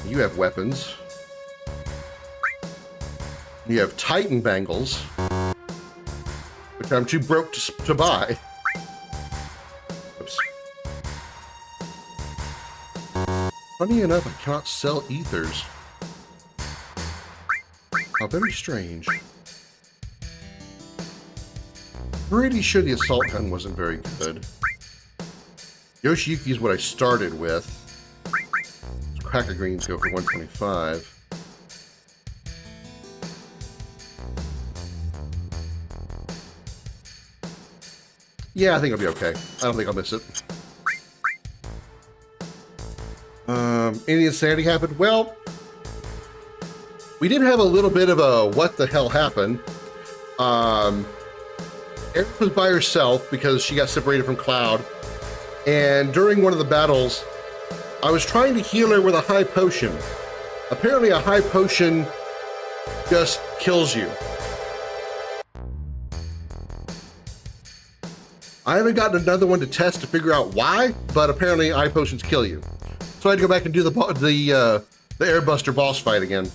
You have weapons. You have Titan bangles, which I'm too broke to buy. Oops. Funny enough, I cannot sell ethers. How very strange. Pretty sure the assault gun wasn't very good. Yoshiyuki is what I started with. Cracker greens go for 125. Yeah, I think I'll be okay. I don't think I'll miss it. Any insanity happened? Well, we did have a little bit of a what the hell happened. Aerith was by herself because she got separated from Cloud. And during one of the battles, I was trying to heal her with a high potion. Apparently a high potion just kills you. I haven't gotten another one to test to figure out why, but apparently high potions kill you. So I had to go back and do the Airbuster boss fight again.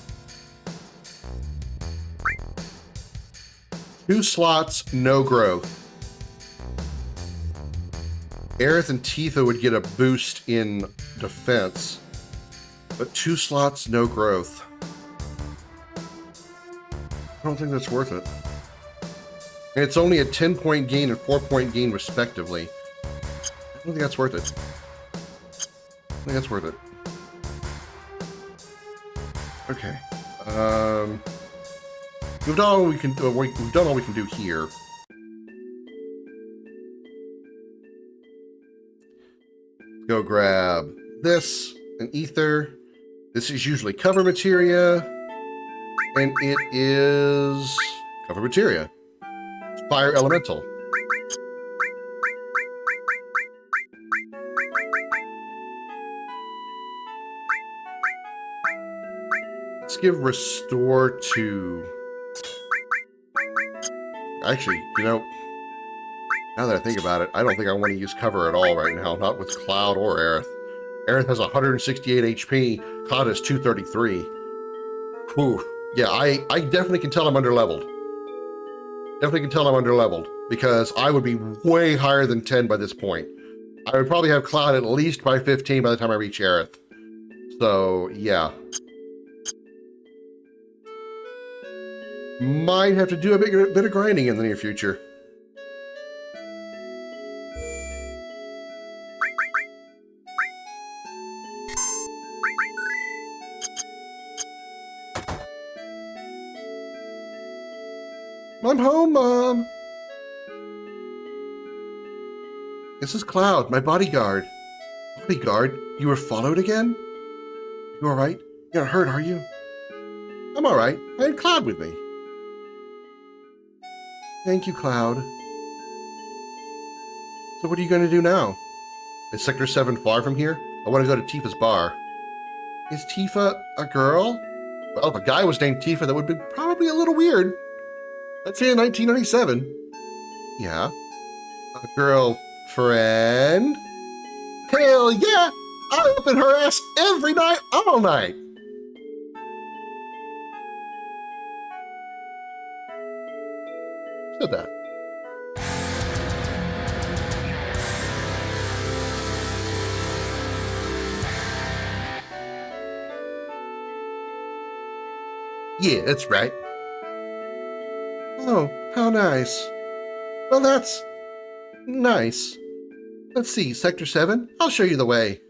2 slots, no growth. Aerith and Tifa would get a boost in defense, but 2 slots, no growth. I don't think that's worth it. And it's only a 10-point gain and 4-point gain respectively. I don't think that's worth it. I think that's worth it. Okay. We've done all we can. We've done all we can do here. Go grab this, an ether. This is usually cover materia, and it is cover materia. It's fire elemental. Let's give restore to. Actually, you know, now that I think about it, I don't think I want to use cover at all right now, not with Cloud or Aerith. Aerith has 168 HP, Cloud has 233. Whew. Yeah, I definitely can tell I'm underleveled. Definitely can tell I'm underleveled, because I would be way higher than 10 by this point. I would probably have Cloud at least by 15 by the time I reach Aerith. So, yeah. Might have to do a bit of grinding in the near future. I'm home, Mom. This is Cloud, my bodyguard. Bodyguard? You were followed again? You alright? You're not hurt, are you? I'm alright. I had Cloud with me. Thank you, Cloud. So what are you going to do now? Is Sector 7 far from here? I want to go to Tifa's bar. Is Tifa a girl? Well, if a guy was named Tifa, that would be probably a little weird. Let's say in 1997. Yeah. A girlfriend? Hell yeah! I open her ass every night, all night. Said that. Yeah, that's right. Oh, how nice. Well, that's nice. Let's see, Sector 7? I'll show you the way.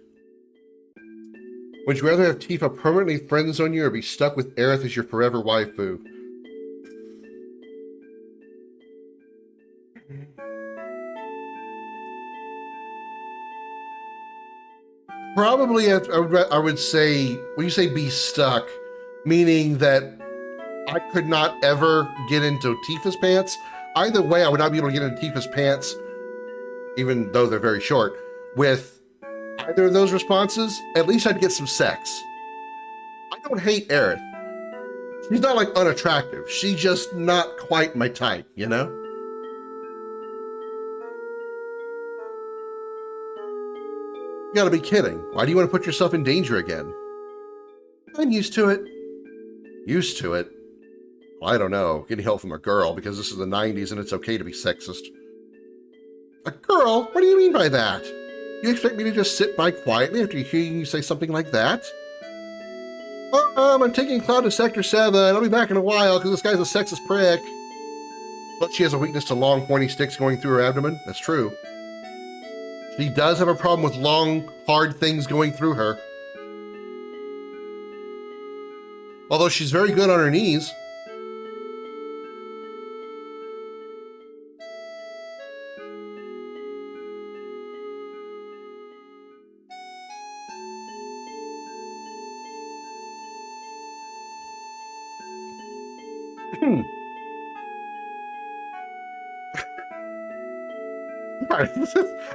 Would you rather have Tifa permanently friend-zone you or be stuck with Aerith as your forever waifu? Probably, I would say, when you say be stuck, meaning that I could not ever get into Tifa's pants. Either way, I would not be able to get into Tifa's pants, even though they're very short, with either of those responses. At least I'd get some sex. I don't hate Aerith. She's not like unattractive. She's just not quite my type, you know? You gotta be kidding. Why do you want to put yourself in danger again? I'm used to it. Used to it? Well, I don't know. Getting help from a girl because this is the 90s and it's okay to be sexist. A girl? What do you mean by that? You expect me to just sit by quietly after hearing you say something like that? I'm taking Cloud to Sector 7. I'll be back in a while because this guy's a sexist prick. But she has a weakness to long, pointy sticks going through her abdomen. That's true. She does have a problem with long, hard things going through her. Although she's very good on her knees. I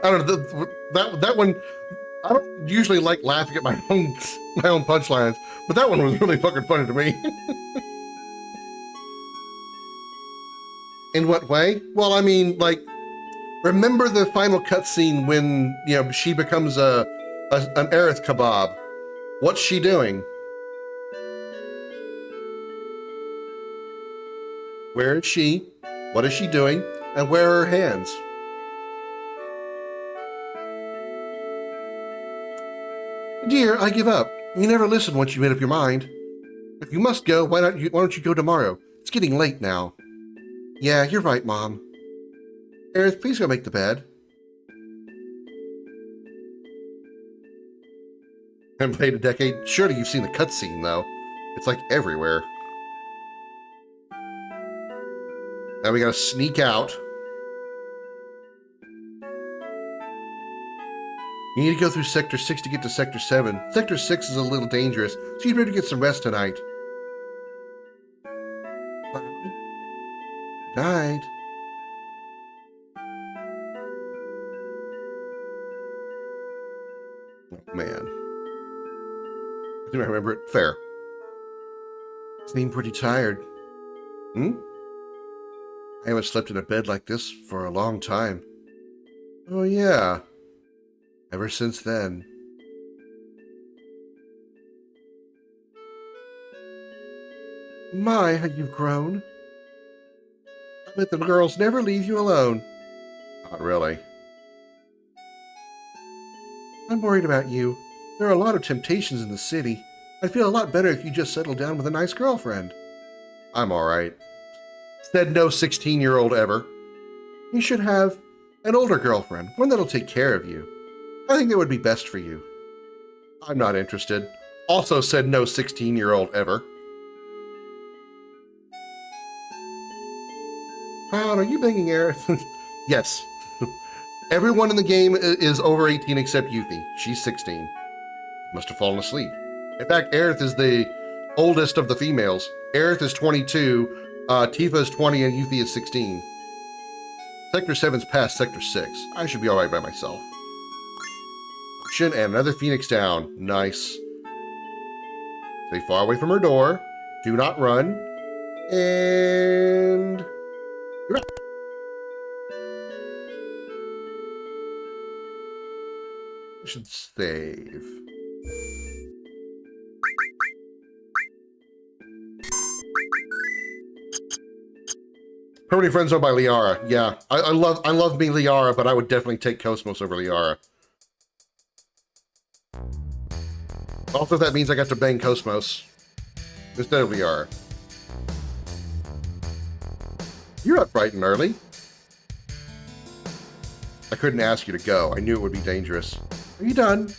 don't know, that one, I don't usually like laughing at my own punchlines, but that one was really fucking funny to me. In what way? Well, I mean, like, remember the final cutscene when, you know, she becomes an Aerith kebab. What's she doing? Where is she? What is she doing? And where are her hands? Dear, I give up. You never listen once you made up your mind. If you must go, why don't you go tomorrow? It's getting late now. Yeah, you're right, Mom. Aerith, please go make the bed. Haven't played a decade? Surely you've seen the cutscene, though. It's like everywhere. Now we gotta sneak out. You need to go through Sector 6 to get to Sector 7. Sector 6 is a little dangerous, so you'd better get some rest tonight. Night. Oh, man. I think I remember it. Fair. Seem pretty tired. I haven't slept in a bed like this for a long time. Oh, yeah. Ever since then. My, how you've grown. I bet the girls never leave you alone. Not really. I'm worried about you. There are a lot of temptations in the city. I'd feel a lot better if you just settled down with a nice girlfriend. I'm alright. Said no 16-year-old ever. You should have an older girlfriend, one that'll take care of you. I think that would be best for you. I'm not interested. Also said no 16-year-old ever. Proud, are you banging Aerith? Yes. Everyone in the game is over 18 except Yuffie. She's 16. Must have fallen asleep. In fact, Aerith is the oldest of the females. Aerith is 22, Tifa is 20, and Yuffie is 16. Sector 7's past Sector 6. I should be alright by myself. And another Phoenix down. Nice. Stay far away from her door. Do not run. And... you're up. I should save. Permanent Friend Zone by Liara. Yeah, I love me Liara, but I would definitely take Cosmos over Liara. Also, that means I got to bang Cosmos instead of Liara. You're up bright and early. I couldn't ask you to go. I knew it would be dangerous. Are you done?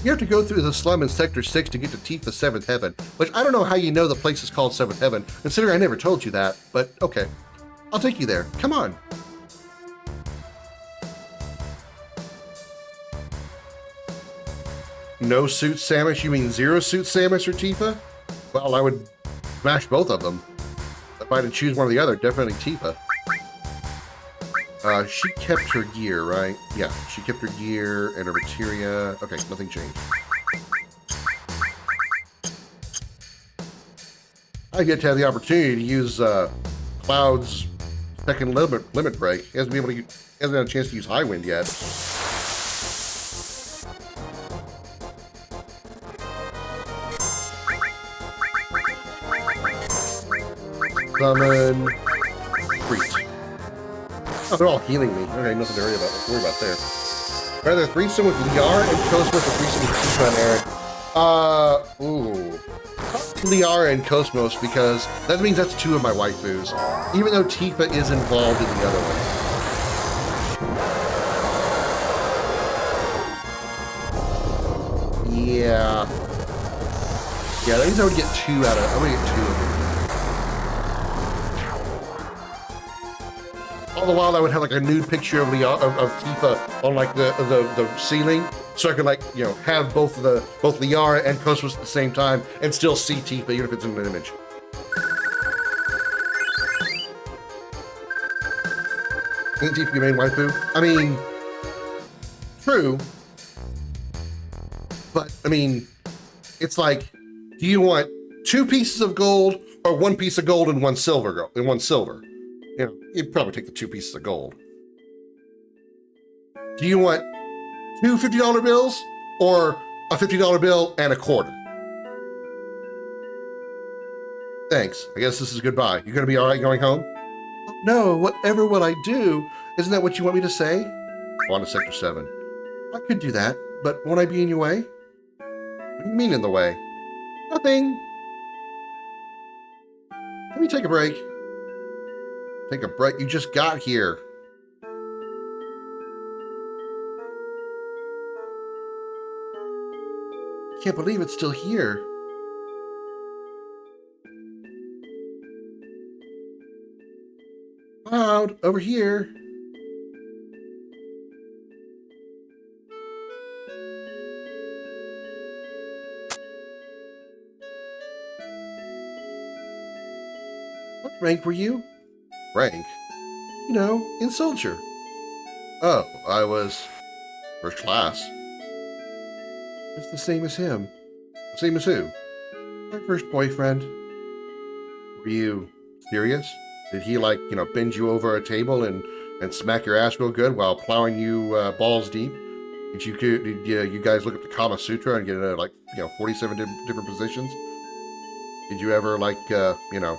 You have to go through the slum in Sector 6 to get to Tifa's 7th Heaven, which I don't know how you know the place is called 7th Heaven, considering I never told you that, but okay. I'll take you there. Come on. No suit Samus? You mean zero suit Samus or Tifa? Well, I would smash both of them. If I had to choose one or the other, definitely Tifa. She kept her gear, right? Yeah, she kept her gear and her materia. Okay, nothing changed. I get to have the opportunity to use Cloud's second limit break. He hasn't had a chance to use High Wind yet. Summon. Freeze. Oh, they're all healing me. Okay, nothing to worry about there. Rather threesome with Liara and Cosmos or threesome with Tifa and Aerith. Ooh. Liara and Cosmos, because that means that's two of my waifus, even though Tifa is involved in the other one. Yeah. Yeah, that means I would get two out of, I'm gonna get two of them. All the while I would have like a nude picture of Tifa on like the ceiling, so I could like, you know, have both Liara and Cosmos at the same time and still see Tifa even if it's in an image. Isn't Tifa your main waifu? I mean, true. But, I mean, it's like, do you want 2 pieces of gold or 1 piece of gold and 1 silver? You know, you'd probably take the 2 pieces of gold. Do you want 2 $50 bills or a $50 bill and a quarter? Thanks. I guess this is goodbye. You gonna be all right going home? No, whatever will I do? Isn't that what you want me to say? On to Sector 7. I could do that, but won't I be in your way? What do you mean in the way? Nothing. Let me take a break. Take a break? You just got here. I can't believe it's still here. Cloud, over here. What rank were you? Rank? You know, in soldier. Oh, I was first class. It's the same as him. Same as who? My first boyfriend. Were you serious? Did he, like, you know, bend you over a table and smack your ass real good while plowing you balls deep? Did you guys look at the Kama Sutra and get like, you know, 47 different positions? Did you ever, like, you know,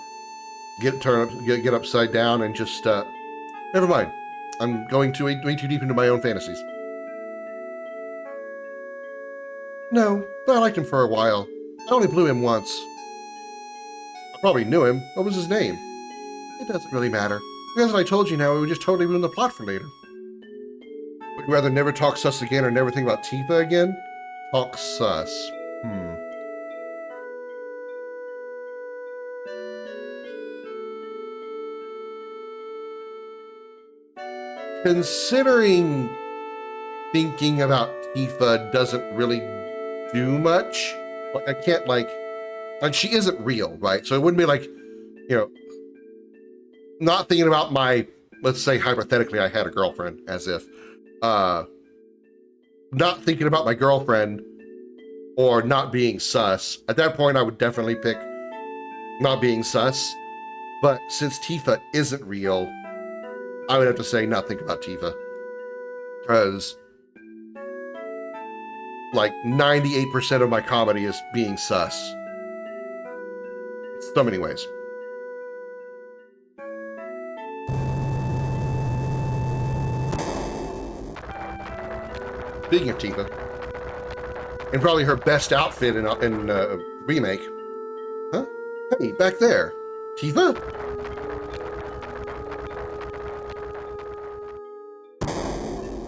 get upside down and just never mind. I'm going way too deep into my own fantasies. No, but I liked him for a while. I only blew him once. I probably knew him. What was his name? It doesn't really matter. Because as I told you now, it would just totally ruin the plot for later. Would you rather never talk sus again or never think about Tifa again? Talk sus. Considering thinking about Tifa doesn't really do much, like I can't like she isn't real, right? So it wouldn't be like, you know, not thinking about my, let's say hypothetically I had a girlfriend, as if, not thinking about my girlfriend or not being sus. At that point, I would definitely pick not being sus. But since Tifa isn't real, I would have to say not think about Tifa. Because like 98% of my comedy is being sus. So many ways. Speaking of Tifa, and probably her best outfit in remake. Huh? Hey, back there. Tifa?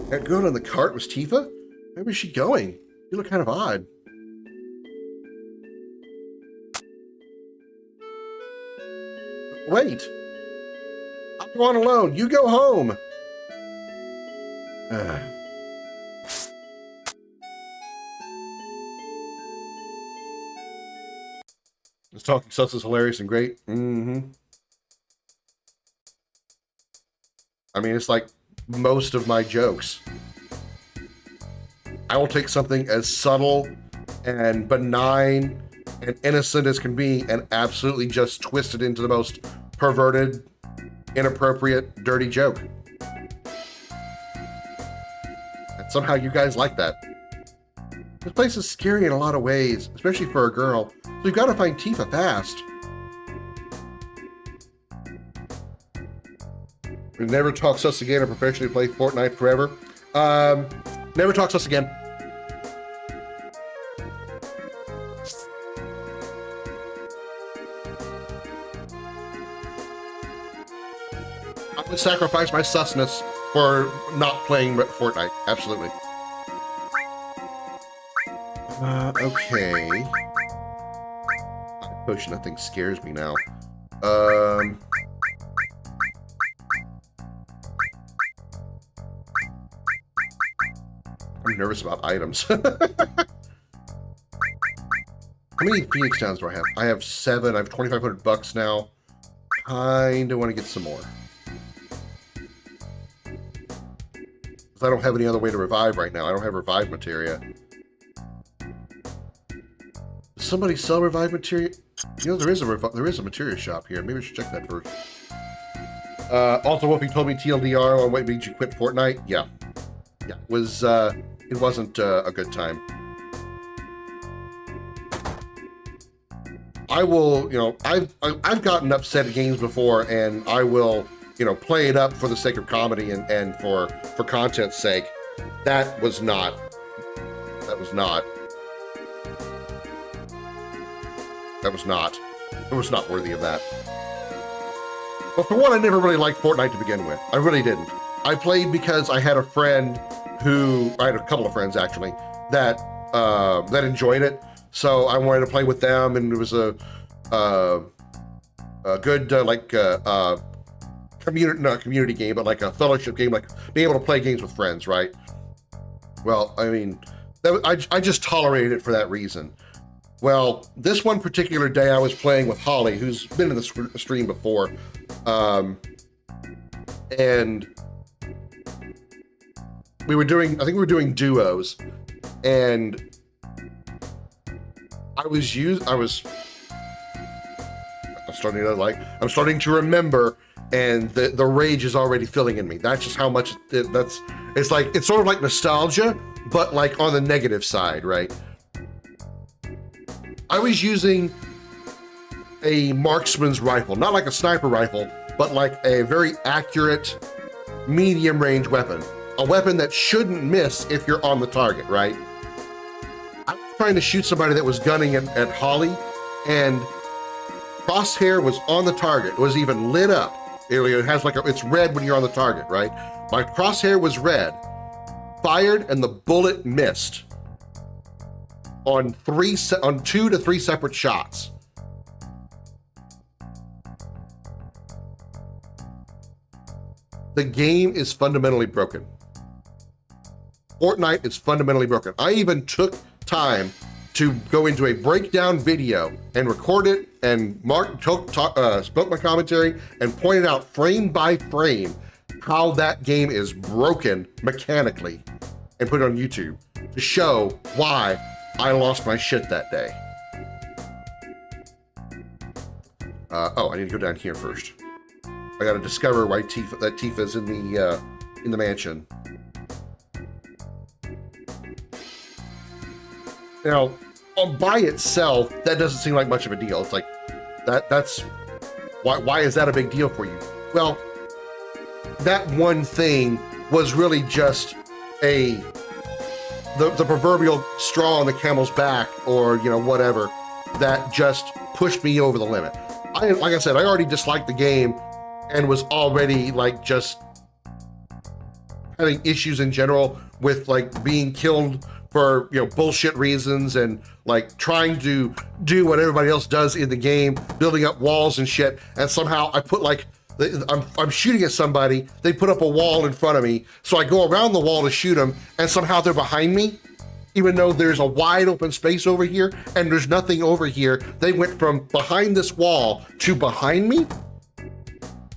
That girl in the cart was Tifa? Where was she going? You look kind of odd. Wait. I'll go on alone. You go home. This talking sus is hilarious and great. I mean, it's like most of my jokes. I will take something as subtle and benign and innocent as can be and absolutely just twist it into the most perverted, inappropriate, dirty joke. And somehow you guys like that. This place is scary in a lot of ways, especially for a girl, so we've got to find Tifa fast. We'll never talk sus again or professionally play Fortnite forever. Never talk sus again. I would sacrifice my susness for not playing Fortnite. Absolutely. Okay. Potion, that thing scares me now. I'm nervous about items. How many Phoenix Downs do I have? I have 7. I have 2,500 bucks now. Kinda want to get some more. I don't have any other way to revive right now. I don't have revive materia. Does somebody sell revive materia? You know, there is a materia shop here. Maybe I should check that first. Also, Wolfie told me TLDR on what made you quit Fortnite. Yeah, it wasn't a good time. I will, you know, I've gotten upset at games before, and I will, you know, play it up for the sake of comedy and for content's sake. That was not worthy of that. Well, for one, I never really liked Fortnite to begin with. I really didn't. I played because I had a friend I had a couple of friends actually, that enjoyed it. So I wanted to play with them, and it was a good, not community game, but like a fellowship game, like being able to play games with friends, right? Well, I mean, I just tolerated it for that reason. Well, this one particular day I was playing with Holly, who's been in the stream before, and I think we were doing duos, and I'm starting to remember, and the rage is already filling in me. That's just how much it's like, it's sort of like nostalgia, but like on the negative side, right? I was using a marksman's rifle, not like a sniper rifle, but like a very accurate medium range weapon. A weapon that shouldn't miss if you're on the target, right? I was trying to shoot somebody that was gunning at Holly, and crosshair was on the target. It was even lit up. It has like it's red when you're on the target, right? My crosshair was red, fired, and the bullet missed on 2 to 3 separate shots. The game is fundamentally broken. Fortnite is fundamentally broken. I even took time to go into a breakdown video and record it and spoke my commentary and pointed out frame by frame how that game is broken mechanically, and put it on YouTube to show why I lost my shit that day. I need to go down here first. I gotta discover why Tifa's in the mansion. Now, by itself, that doesn't seem like much of a deal. It's like, that's why is that a big deal for you? Well, that one thing was really just the proverbial straw on the camel's back, or, you know, whatever, that just pushed me over the limit. Like I said, I already disliked the game and was already like just having issues in general with like being killed for, you know, bullshit reasons, and like trying to do what everybody else does in the game, building up walls and shit, and somehow I put like, I'm shooting at somebody, they put up a wall in front of me, so I go around the wall to shoot them, and somehow they're behind me, even though there's a wide open space over here and there's nothing over here. They went from behind this wall to behind me.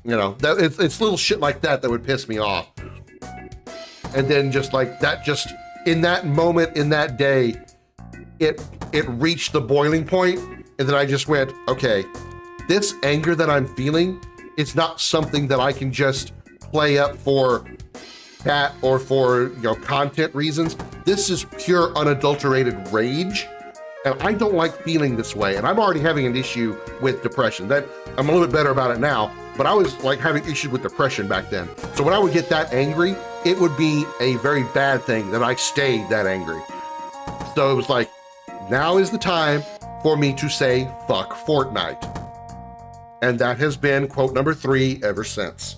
You know, it's little shit like that would piss me off. And then just like that, just in that moment, in that day, it reached the boiling point, and then I just went, okay, this anger that I'm feeling, it's not something that I can just play up for chat or for, you know, content reasons. This is pure unadulterated rage, and I don't like feeling this way. And I'm already having an issue with depression. That I'm a little bit better about it now, but I was like having issues with depression back then. So when I would get that angry, it would be a very bad thing that I stayed that angry. So it was like, now is the time for me to say fuck Fortnite. And that has been quote number 3 ever since.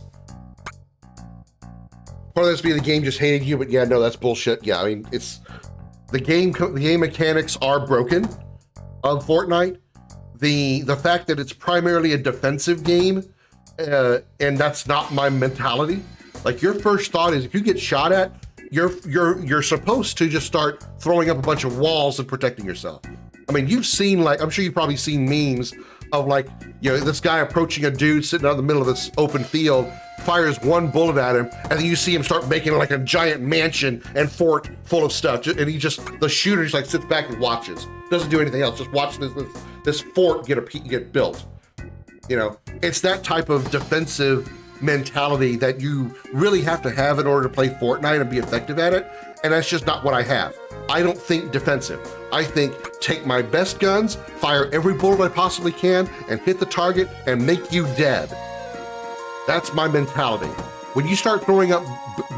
Part of this being the game just hated you, but yeah, no, that's bullshit. Yeah, I mean, it's the game mechanics are broken of Fortnite. The fact that it's primarily a defensive game, and that's not my mentality. Like, your first thought is, if you get shot at, you're supposed to just start throwing up a bunch of walls and protecting yourself. I mean, you've seen, like, I'm sure you've probably seen memes of, like, you know, this guy approaching a dude sitting out in the middle of this open field, fires one bullet at him, and then you see him start making like a giant mansion and fort full of stuff, and the shooter just like sits back and watches, doesn't do anything else, just watch this fort get built. You know, it's that type of defensive mentality that you really have to have in order to play Fortnite and be effective at it, and that's just not what I have. I don't think defensive. I think take my best guns, fire every bullet I possibly can, and hit the target and make you dead. That's my mentality. When you start throwing up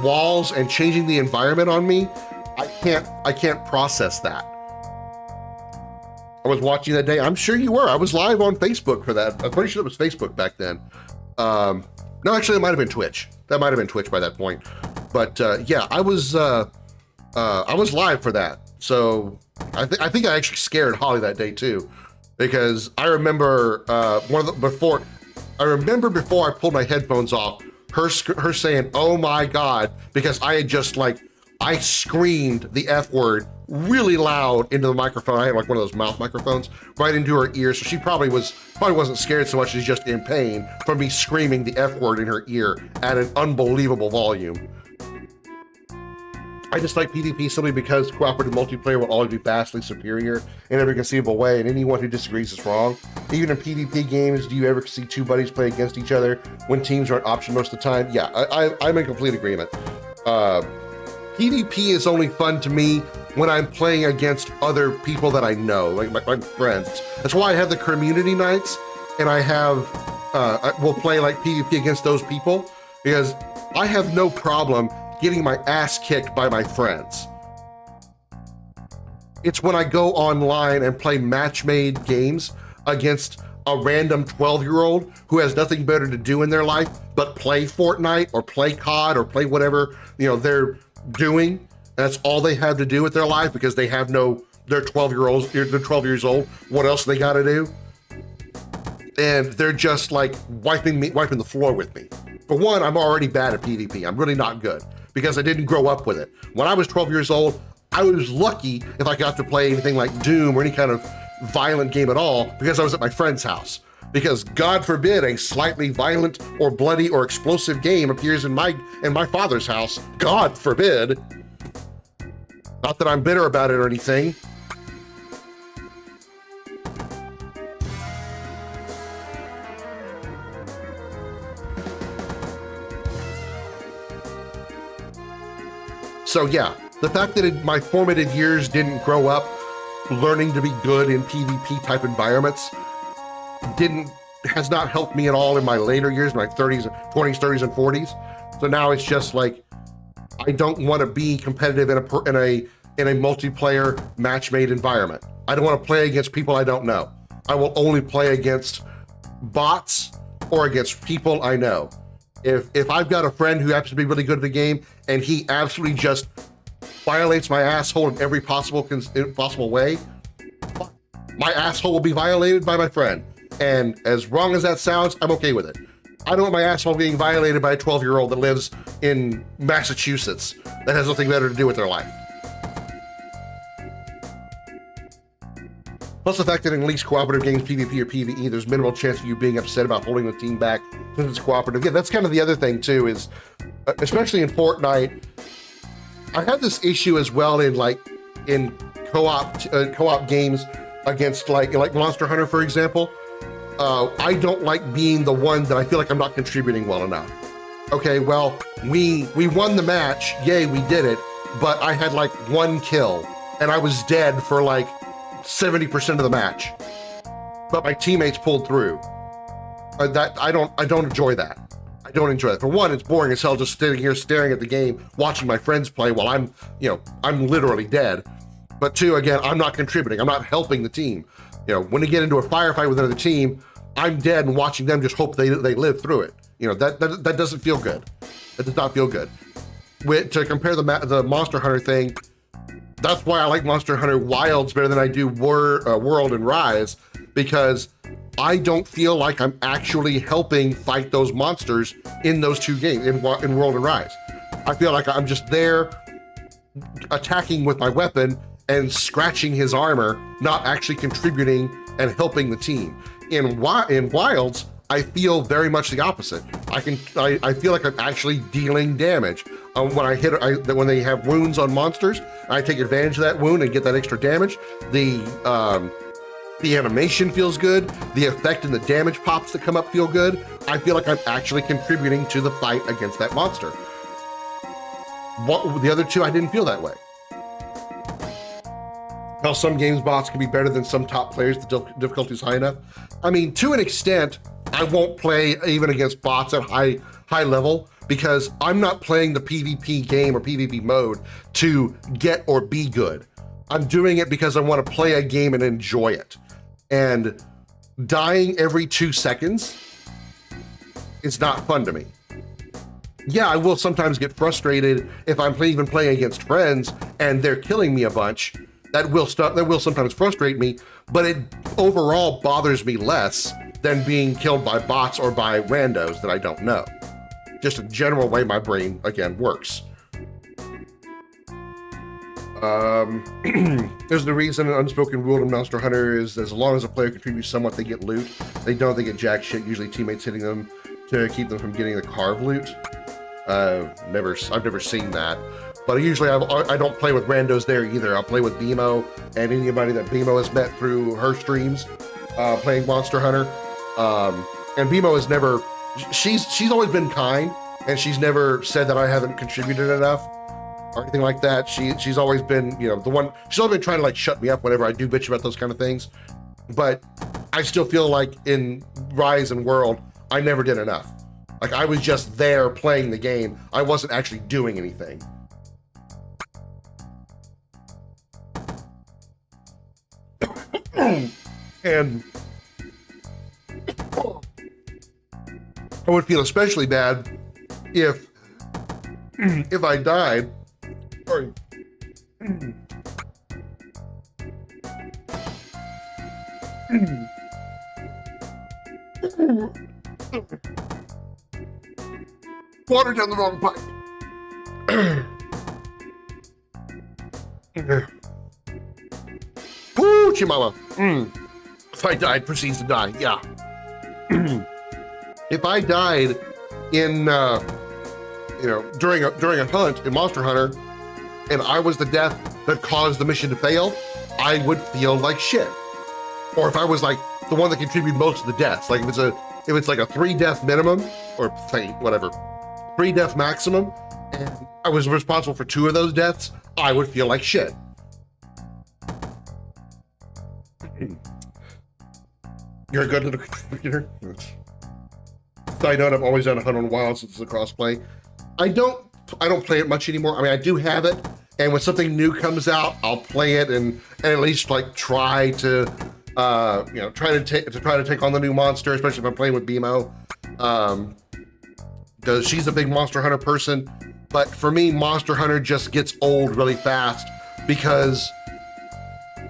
walls and changing the environment on me, I can't process that. I was watching that day. I'm sure you were. I was live on Facebook for that. I'm pretty sure it was Facebook back then. No, actually, it might have been Twitch. That might have been Twitch by that point. But yeah, I was live for that. So I think I actually scared Holly that day too, because I remember before I pulled my headphones off, her saying, "Oh my God," because I had just I screamed the F word really loud into the microphone. I had like one of those mouth microphones right into her ear. So she probably wasn't scared so much as just in pain from me screaming the F word in her ear at an unbelievable volume. I just like PvP simply because cooperative multiplayer will always be vastly superior in every conceivable way, and anyone who disagrees is wrong. Even in PvP games, do you ever see two buddies play against each other when teams are an option most of the time? Yeah, I'm in complete agreement. PvP is only fun to me when I'm playing against other people that I know, like my friends. That's why I have the community nights, and we'll play like PvP against those people, because I have no problem getting my ass kicked by my friends. It's when I go online and play match-made games against a random 12-year-old who has nothing better to do in their life but play Fortnite or play COD or play whatever they're doing. That's all they have to do with their life because they're 12 years old. What else they got to do? And they're just like wiping the floor with me. For one, I'm already bad at PvP. I'm really not good because I didn't grow up with it. When I was 12 years old, I was lucky if I got to play anything like Doom or any kind of violent game at all because I was at my friend's house. Because God forbid a slightly violent or bloody or explosive game appears in my father's house. God forbid. Not that I'm bitter about it or anything. So yeah, the fact that my formative years didn't grow up learning to be good in PvP type environments has not helped me at all in my later years, my 20s, 30s, and 40s. So now it's just like, I don't want to be competitive in a multiplayer match-made environment. I don't want to play against people I don't know. I will only play against bots or against people I know. If I've got a friend who happens to be really good at the game and he absolutely just violates my asshole in every possible way, my asshole will be violated by my friend. And as wrong as that sounds, I'm okay with it. I don't want my asshole being violated by a 12-year-old that lives in Massachusetts that has nothing better to do with their life. Plus the fact that in at least cooperative games, PvP or PvE, there's minimal chance of you being upset about holding the team back since it's cooperative. Yeah, that's kind of the other thing too, is especially in Fortnite, I have this issue as well in co-op games against like Monster Hunter, for example. I don't like being the one that I feel like I'm not contributing well enough. Okay, well, we won the match, yay, we did it, but I had like one kill and I was dead for like 70% of the match, but my teammates pulled through. I don't enjoy that. I don't enjoy that. For one, it's boring as hell just sitting here staring at the game, watching my friends play while I'm literally dead. But two, again, I'm not contributing. I'm not helping the team. When you get into a firefight with another team, I'm dead and watching them just hope they live through it. That doesn't feel good. That does not feel good. To compare the Monster Hunter thing, that's why I like Monster Hunter Wilds better than I do World and Rise, because I don't feel like I'm actually helping fight those monsters in those two games, in World and Rise. I feel like I'm just there attacking with my weapon and scratching his armor, not actually contributing and helping the team. In Wilds, I feel very much the opposite. I feel like I'm actually dealing damage. When they have wounds on monsters, I take advantage of that wound and get that extra damage. The animation feels good. The effect and the damage pops that come up feel good. I feel like I'm actually contributing to the fight against that monster. The other two, I didn't feel that way. How some games bots can be better than some top players, the difficulty is high enough. I mean, to an extent, I won't play even against bots at high level because I'm not playing the PvP game or PvP mode to get or be good. I'm doing it because I want to play a game and enjoy it. And dying every 2 seconds is not fun to me. Yeah, I will sometimes get frustrated if I'm even playing against friends and they're killing me a bunch. That will sometimes frustrate me, but it overall bothers me less than being killed by bots or by randos that I don't know. Just a general way my brain, again, works. There's the reason an unspoken rule in Monster Hunter is as long as a player contributes somewhat, they get loot. They don't, they get jack shit, usually teammates hitting them to keep them from getting the carve loot. I've never seen that. But usually I don't play with randos there either. I'll play with BMO and anybody that BMO has met through her streams playing Monster Hunter. And BMO has never, she's always been kind and she's never said that I haven't contributed enough or anything like that. She's always been, you know, she's always been trying to like shut me up whenever I do bitch about those kind of things. But I still feel like in Rise and World, I never did enough. Like I was just there playing the game. I wasn't actually doing anything. And I would feel especially bad if I died. Sorry. Water down the wrong pipe. Woo, Chimama. If I died, proceeds to die. Yeah. If I died in, during a hunt in Monster Hunter, and I was the death that caused the mission to fail, I would feel like shit. Or if I was like the one that contributed most of the deaths, like if it's like a 3 death minimum, or whatever, 3 death maximum, and I was responsible for 2 of those deaths, I would feel like shit. You're a good little contributor. Side note, I've always done a Hunt on Wild since it's a crossplay. I don't play it much anymore. I mean, I do have it, and when something new comes out, I'll play it and at least like try to take on the new monster, especially if I'm playing with BMO. Because she's a big Monster Hunter person, but for me, Monster Hunter just gets old really fast because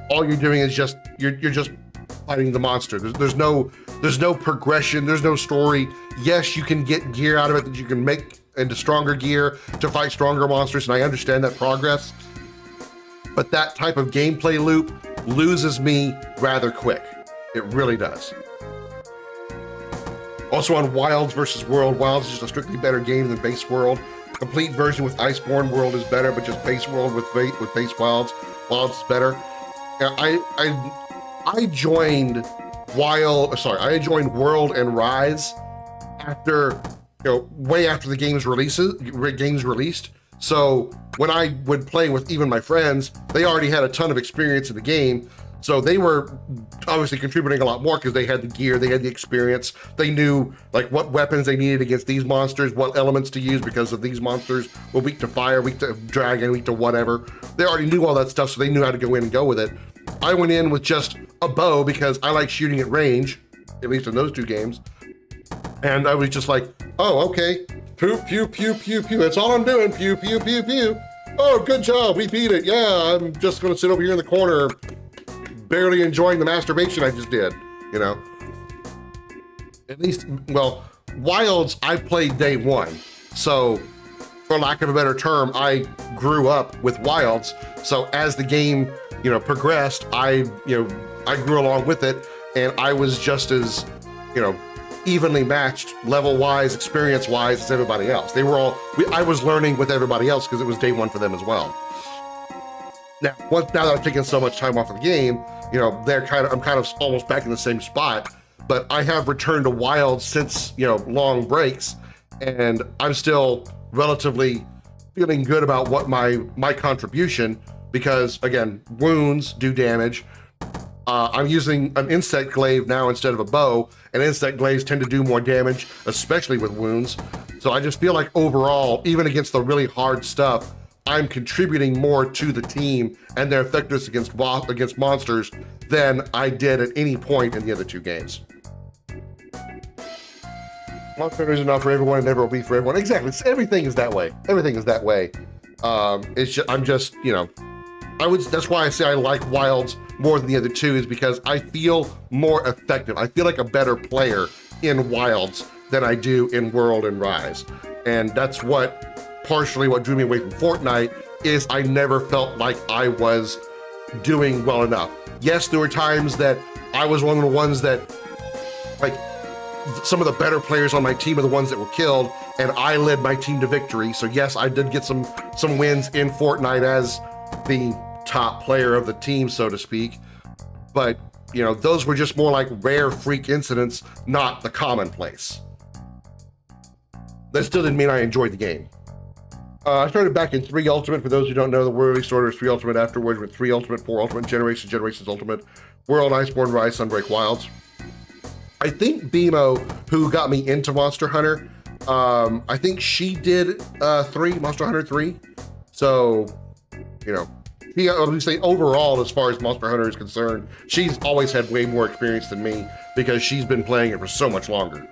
all you're doing is you're just fighting the monster. There's no progression, there's no story. Yes, you can get gear out of it that you can make into stronger gear to fight stronger monsters, and I understand that progress, but that type of gameplay loop loses me rather quick. It really does. Also on Wilds versus World, Wilds is just a strictly better game than base World. Complete version with Iceborne World is better, but just base World with base Wilds is better. I joined World and Rise after, way after the game's released. So when I would play with even my friends, they already had a ton of experience in the game. So they were obviously contributing a lot more because they had the gear, they had the experience, they knew like what weapons they needed against these monsters, what elements to use because of these monsters were weak to fire, weak to dragon, weak to whatever. They already knew all that stuff, so they knew how to go in and go with it. I went in with just a bow because I like shooting at range, at least in those 2 games. And I was just like, oh, okay, pew, pew, pew, pew, pew, that's all I'm doing, pew, pew, pew, pew. Oh, good job, we beat it, yeah, I'm just gonna sit over here in the corner barely enjoying the masturbation I just did, At least, well, Wilds, I played day 1. So, for lack of a better term, I grew up with Wilds. So as the game, progressed, I grew along with it, and I was just as, evenly matched level-wise, experience-wise as everybody else. They were all, I was learning with everybody else because it was day one for them as well. Now that I've taken so much time off of the game, you know, I'm kind of almost back in the same spot, but I have returned to Wild since, you know, long breaks, and I'm still relatively feeling good about what my contribution, because again, wounds do damage. I'm using an insect glaive now instead of a bow, and insect glaives tend to do more damage, especially with wounds. So I just feel like overall, even against the really hard stuff, I'm contributing more to the team and their effectiveness against monsters than I did at any point in the other two games. Monster Hunter isn't not for everyone and never will be for everyone. Exactly, everything is that way. Everything is that way. It's just, I'm just, you know, that's why I say I like Wilds more than the other two, is because I feel more effective. I feel like a better player in Wilds than I do in World and Rise. And that's partially what drew me away from Fortnite, is I never felt like I was doing well enough. Yes, there were times that I was one of the ones that, like, some of the better players on my team are the ones that were killed, and I led my team to victory. So yes, I did get some wins in Fortnite as the top player of the team, so to speak. But, you know, those were just more like rare freak incidents, not the commonplace. That still didn't mean I enjoyed the game. I started back in 3 Ultimate. For those who don't know, the World release order is 3 Ultimate afterwards, with 3 Ultimate, 4 Ultimate, Generations Ultimate, World, Iceborne, Rise, Sunbreak, Wilds. I think BMO, who got me into Monster Hunter, I think she did 3, Monster Hunter 3. So, you know, let me say overall, as far as Monster Hunter is concerned, she's always had way more experience than me because she's been playing it for so much longer.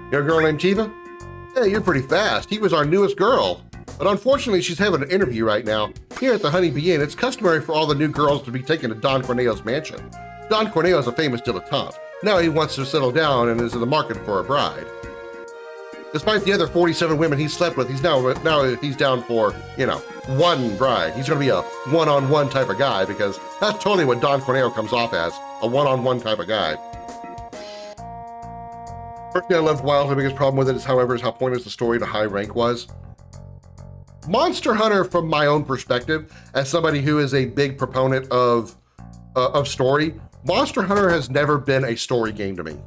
You know a girl named Tifa? Hey, you're pretty fast. Tifa's our newest girl. But unfortunately, she's having an interview right now. Here at the Honey Bee Inn, it's customary for all the new girls to be taken to Don Corneo's mansion. Don Corneo is a famous dilettante. Now he wants to settle down and is in the market for a bride. Despite the other 47 women he slept with, now he's down for, you know, one bride. He's gonna be a one-on-one type of guy, because that's totally what Don Corneo comes off as, a one-on-one type of guy. Personally, I loved Wild. The biggest problem with it is, however, is how pointless the story to high rank was. Monster Hunter, from my own perspective, as somebody who is a big proponent of story, Monster Hunter has never been a story game to me.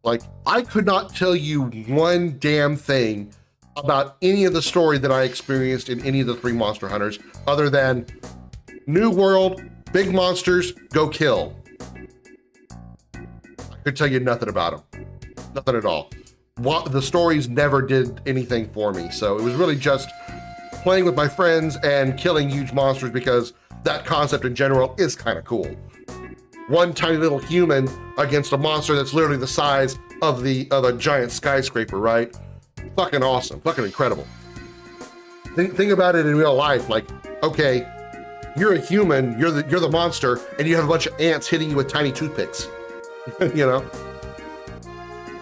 Like, I could not tell you one damn thing about any of the story that I experienced in any of the 3 Monster Hunters, other than new world, big monsters, go kill. I could tell you nothing about them. Nothing at all. The stories never did anything for me, so it was really just playing with my friends and killing huge monsters, because that concept in general is kind of cool. One tiny little human against a monster that's literally the size of a giant skyscraper, right? Fucking awesome, fucking incredible. Think about it in real life, like, okay, you're a human, you're the monster, and you have a bunch of ants hitting you with tiny toothpicks, you know?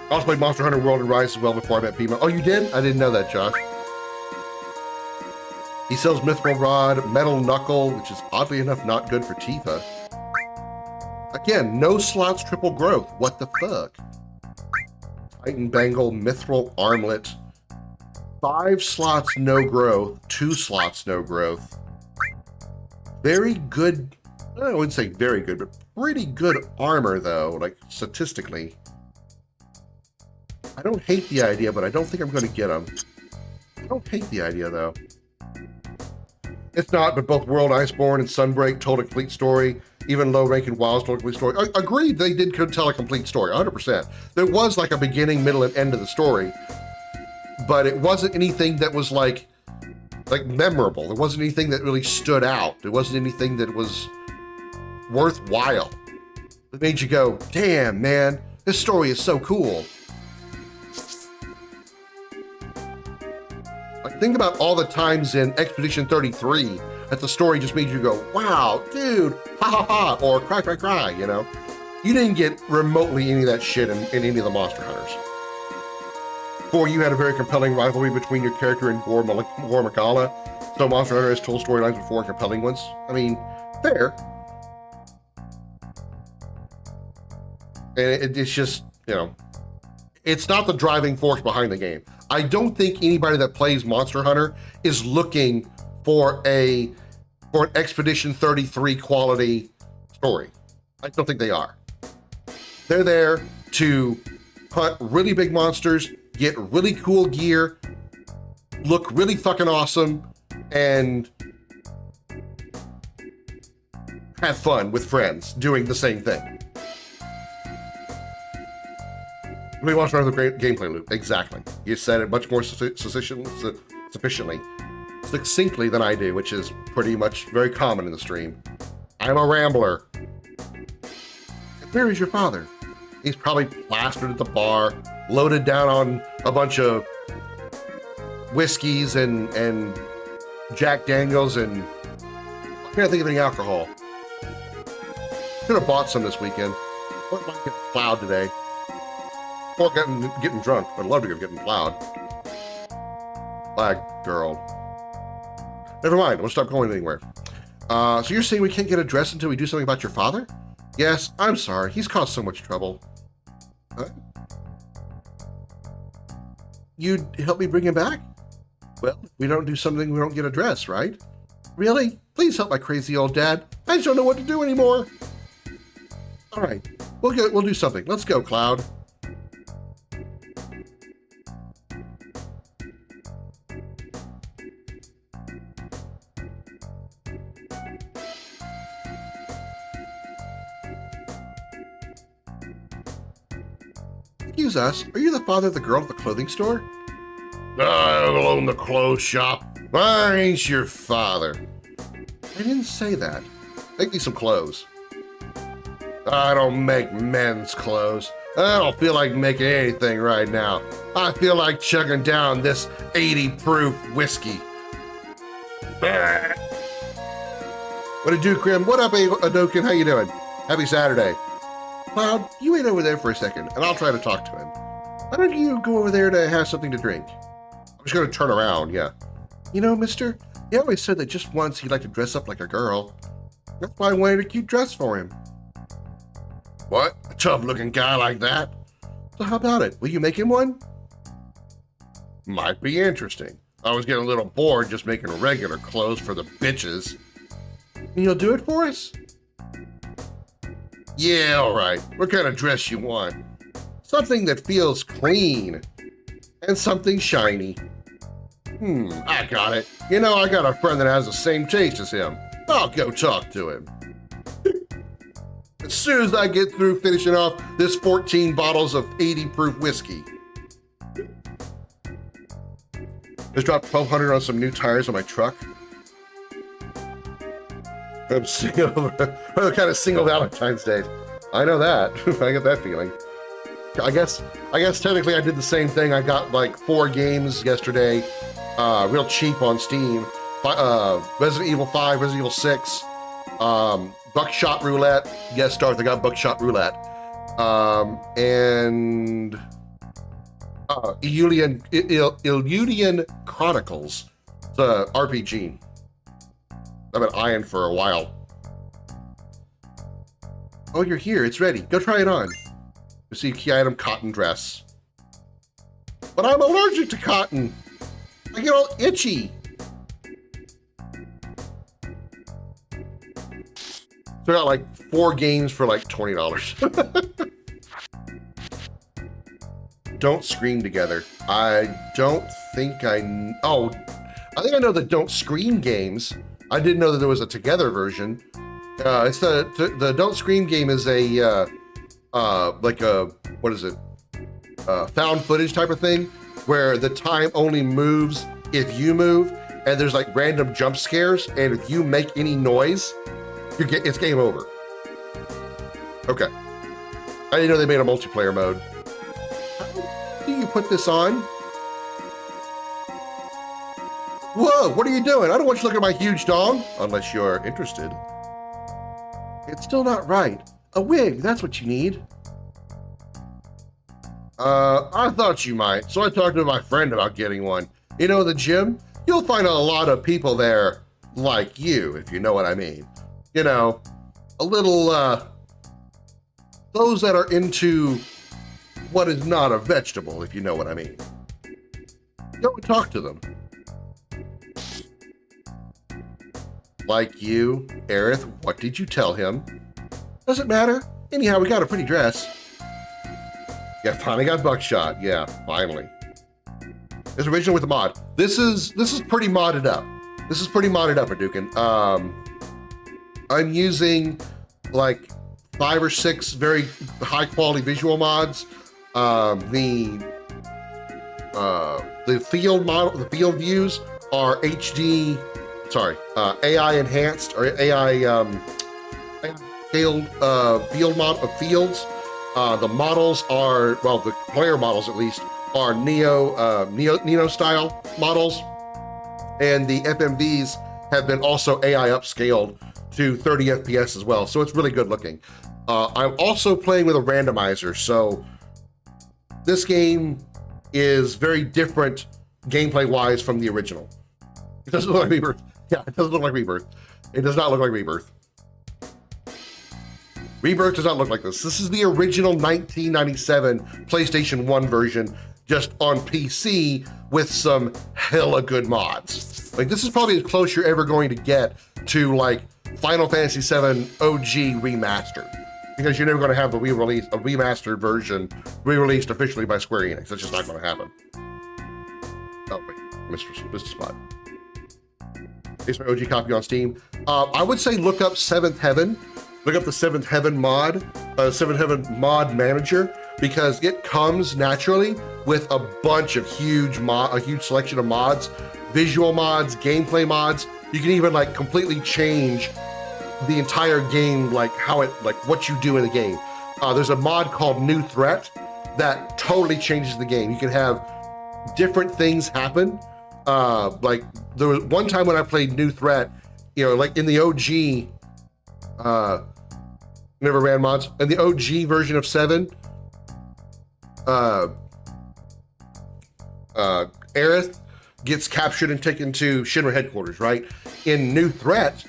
I also played Monster Hunter World and Rise as well before I met Pima. Oh, you did? I didn't know that, Josh. He sells Mithril Rod, Metal Knuckle, which is oddly enough not good for Tifa. Again, no slots, triple growth. What the fuck? Titan Bangle, Mithril Armlet. 5 slots, no growth. 2 slots, no growth. Very good, I wouldn't say very good, but pretty good armor though, like statistically. I don't hate the idea, but I don't think I'm going to get them. I don't hate the idea, though. It's not, but both World, Iceborne, and Sunbreak told a complete story. Even low-ranking Wilds told a complete story. Agreed, they did tell a complete story, 100%. There was like a beginning, middle, and end of the story, but it wasn't anything that was like memorable. There wasn't anything that really stood out. There wasn't anything that was worthwhile. It made you go, damn, man, this story is so cool. Like, think about all the times in Expedition 33 that the story just made you go, wow, dude, ha ha ha, or cry, cry, cry, you know? You didn't get remotely any of that shit in any of the Monster Hunters. 4, you had a very compelling rivalry between your character and Gore Magala, so Monster Hunter has told storylines with 4 compelling ones. I mean, fair. And it's just, you know, it's not the driving force behind the game. I don't think anybody that plays Monster Hunter is looking for an Expedition 33 quality story. I don't think they are. They're there to hunt really big monsters, get really cool gear, look really fucking awesome, and have fun with friends doing the same thing. We watched another great gameplay loop. Exactly. You said it much more succinctly than I do, which is pretty much very common in the stream. I'm a rambler. Where is your father? He's probably plastered at the bar, loaded down on a bunch of whiskeys and Jack Daniels, and I can't think of any alcohol. Could have bought some this weekend. What might get plowed today? Or getting drunk. I'd love to go getting plowed. Flag girl. Never mind, I won't stop going anywhere. So you're saying we can't get a dress until we do something about your father? Yes, I'm sorry. He's caused so much trouble. Huh? You'd help me bring him back? Well, if we don't do something, we don't get a dress, right? Really? Please help my crazy old dad. I just don't know what to do anymore. All right, we'll do something. Let's go, Cloud. Excuse us, are you the father of the girl at the clothing store? I own the clothes shop. I ain't your father. I didn't say that. Make me some clothes. I don't make men's clothes. I don't feel like making anything right now. I feel like chugging down this 80 proof whiskey. What it do, Krim? What up, Adokin? How you doing? Happy Saturday. Cloud, you wait over there for a second, and I'll try to talk to him. Why don't you go over there to have something to drink? I'm just going to turn around, yeah. You know, mister, he always said that just once he'd like to dress up like a girl. That's why I wanted a cute dress for him. What? A tough-looking guy like that? So how about it? Will you make him one? Might be interesting. I was getting a little bored just making regular clothes for the bitches. And you'll do it for us? Yeah, all right. What kind of dress you want? Something that feels clean. And something shiny. I got it. You know, I got a friend that has the same taste as him. I'll go talk to him. As soon as I get through finishing off this 14 bottles of 80 proof whiskey. Just dropped $1,200 on some new tires on my truck. I'm single, kind of single Valentine's Day. I know that. I get that feeling. I guess technically I did the same thing. I got like 4 games yesterday, real cheap on Steam. Resident Evil 5, Resident Evil 6, Buckshot Roulette. Yes, Darth, I got Buckshot Roulette. And Illudian Chronicles. It's a RPG. I've been eyeing for a while. Oh, you're here. It's ready. Go try it on. Receive key item, cotton dress. But I'm allergic to cotton. I get all itchy. So I got like 4 games for like $20. Don't Scream Together. I don't think I think I know the Don't Scream games. I didn't know that there was a Together version. It's the Don't Scream game is a like a, what is it? Found footage type of thing, where the time only moves if you move, and there's like random jump scares, and if you make any noise, it's game over. Okay. I didn't know they made a multiplayer mode. How do you put this on? Whoa, what are you doing? I don't want you to look at my huge dong, unless you're interested. It's still not right. A wig, that's what you need. I thought you might, so I talked to my friend about getting one. You know, the gym, you'll find a lot of people there like you, if you know what I mean. You know, a little those that are into what is not a vegetable, if you know what I mean. Go and talk to them. Like you, Aerith, what did you tell him? Doesn't matter. Anyhow, we got a pretty dress. Yeah, finally got buckshot. Yeah, finally. It's original with the mod. This is pretty modded up. This is pretty modded up, Hadouken. I'm using like 5 or 6 very high quality visual mods. The field model, the field views are HD. Sorry, AI enhanced or AI scaled field model of fields. The models are, well, the player models at least are Neo style models, and the FMVs have been also AI upscaled to 30 FPS as well. So it's really good looking. I'm also playing with a randomizer, so this game is very different gameplay wise from the original. It doesn't look like Rebirth. Yeah, it doesn't look like Rebirth. It does not look like Rebirth. Rebirth does not look like this. This is the original 1997 PlayStation 1 version, just on PC with some hella good mods. Like, this is probably as close you're ever going to get to like Final Fantasy VII OG remastered, because you're never going to have a remastered version re-released officially by Square Enix. That's just not going to happen. Oh wait, Mr. Spot. It's my OG copy on Steam. I would say look up Seventh Heaven. Look up the Seventh Heaven mod, Seventh Heaven mod manager, because it comes naturally with a bunch of a huge selection of mods, visual mods, gameplay mods. You can even like completely change the entire game, like what you do in the game. There's a mod called New Threat that totally changes the game. You can have different things happen. Like there was one time when I played New Threat, you know, like in the OG, never ran mods, in the OG version of 7, Aerith gets captured and taken to Shinra headquarters, right? In New Threat,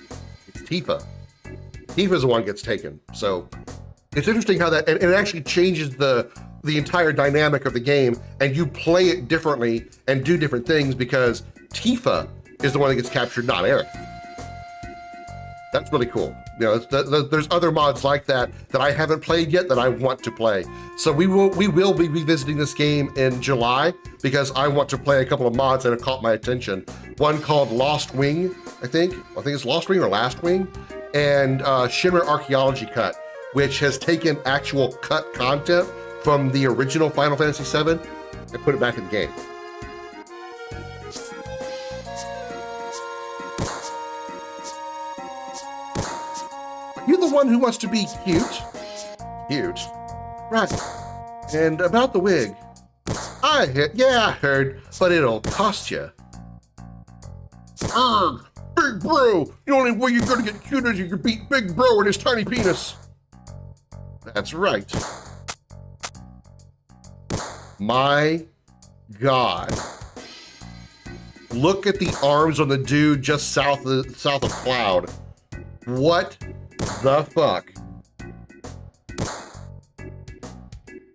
it's Tifa. Tifa's the one gets taken. So it's interesting how that, and it actually changes the entire dynamic of the game, and you play it differently and do different things because Tifa is the one that gets captured, not Aerith. That's really cool. You know, there's other mods like that I haven't played yet that I want to play. So we will be revisiting this game in July because I want to play a couple of mods that have caught my attention. One called Lost Wing, I think it's Lost Wing or Last Wing, and Shinra Archaeology Cut, which has taken actual cut content from the original Final Fantasy VII and put it back in the game. You're the one who wants to be cute. Cute. Right. And about the wig. I heard, but it'll cost you. Ugh, Big Bro! The only way you're gonna get cute is you can beat Big Bro and his tiny penis. That's right. My God. Look at the arms on the dude just south of Cloud. What the fuck?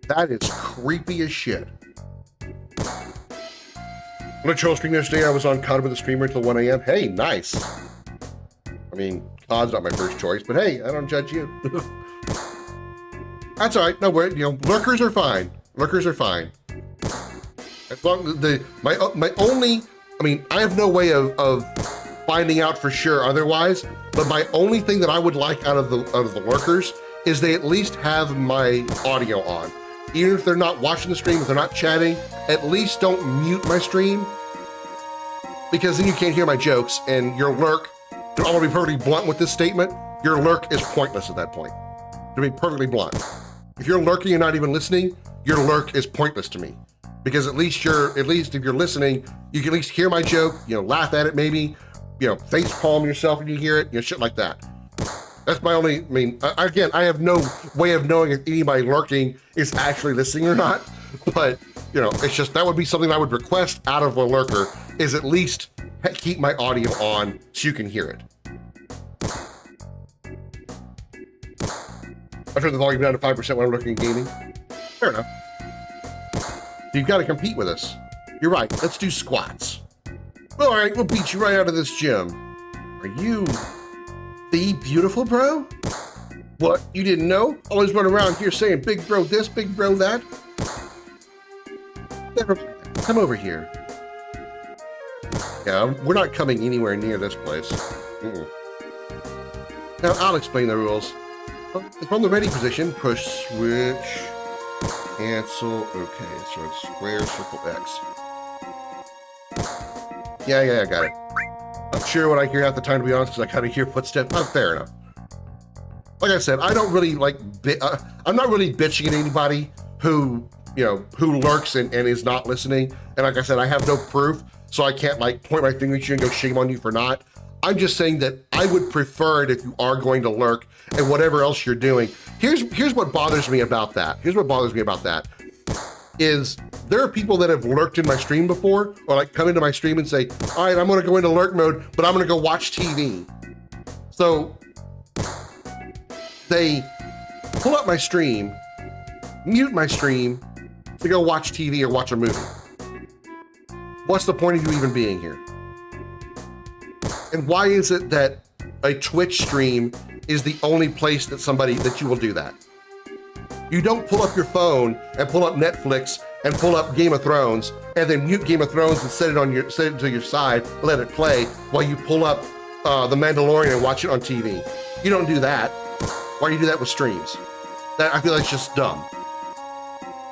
That is creepy as shit. On a troll stream yesterday, I was on COD with a streamer until 1 a.m. Hey, nice. I mean, COD's not my first choice, but hey, I don't judge you. That's all right. No, lurkers are fine. Lurkers are fine. As long as I have no way of finding out for sure otherwise, but my only thing that I would like out of the lurkers is they at least have my audio on. Even if they're not watching the stream, if they're not chatting, at least don't mute my stream, because then you can't hear my jokes, and your lurk, I'm gonna be perfectly blunt with this statement, your lurk is pointless at that point. To be perfectly blunt. If you're lurking and not even listening, your lurk is pointless to me. Because at least if you're listening, you can at least hear my joke, laugh at it maybe, face palm yourself when you hear it, shit like that. That's my only, again, I have no way of knowing if anybody lurking is actually listening or not, but, it's just, that would be something I would request out of a lurker, is at least keep my audio on so you can hear it. I turn the volume down to 5% when I'm looking at gaming. Fair enough. You've got to compete with us. You're right. Let's do squats. All right, we'll beat you right out of this gym. Are you the beautiful bro? What? You didn't know? Always run around here saying big bro this, big bro that. Never mind. Come over here. Yeah, we're not coming anywhere near this place. Now, I'll explain the rules. From the ready position, push switch, cancel. Okay, so it's square, circle, X. Yeah, I got it. Not sure what I hear half the time, to be honest, because I kind of hear footsteps. Oh, fair enough. Like I said, I don't really I'm not really bitching at anybody who lurks and is not listening. And like I said, I have no proof, so I can't like point my finger at you and go shame on you for not. I'm just saying that I would prefer it if you are going to lurk and whatever else you're doing. Here's what bothers me about that. Is there are people that have lurked in my stream before, or like come into my stream and say, all right, I'm gonna go into lurk mode, but I'm gonna go watch TV. So they pull up my stream, mute my stream to go watch TV or watch a movie. What's the point of you even being here? And why is it that a Twitch stream is the only place that you will do that? You don't pull up your phone and pull up Netflix and pull up Game of Thrones and then mute Game of Thrones and set it to your side, let it play while you pull up The Mandalorian and watch it on TV. You don't do that. Why do you do that with streams? I feel that's just dumb.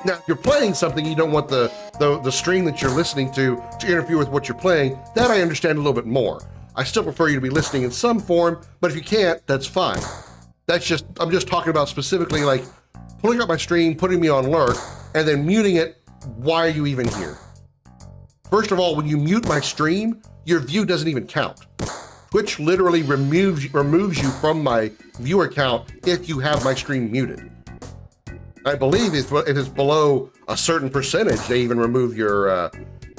Now, if you're playing something, you don't want the stream that you're listening to interfere with what you're playing. That I understand a little bit more. I still prefer you to be listening in some form, but if you can't, that's fine. I'm just talking about specifically like pulling up my stream, putting me on lurk, and then muting it. Why are you even here? First of all, when you mute my stream, your view doesn't even count. Twitch literally removes you from my viewer count if you have my stream muted. I believe if it's below a certain percentage, they even remove your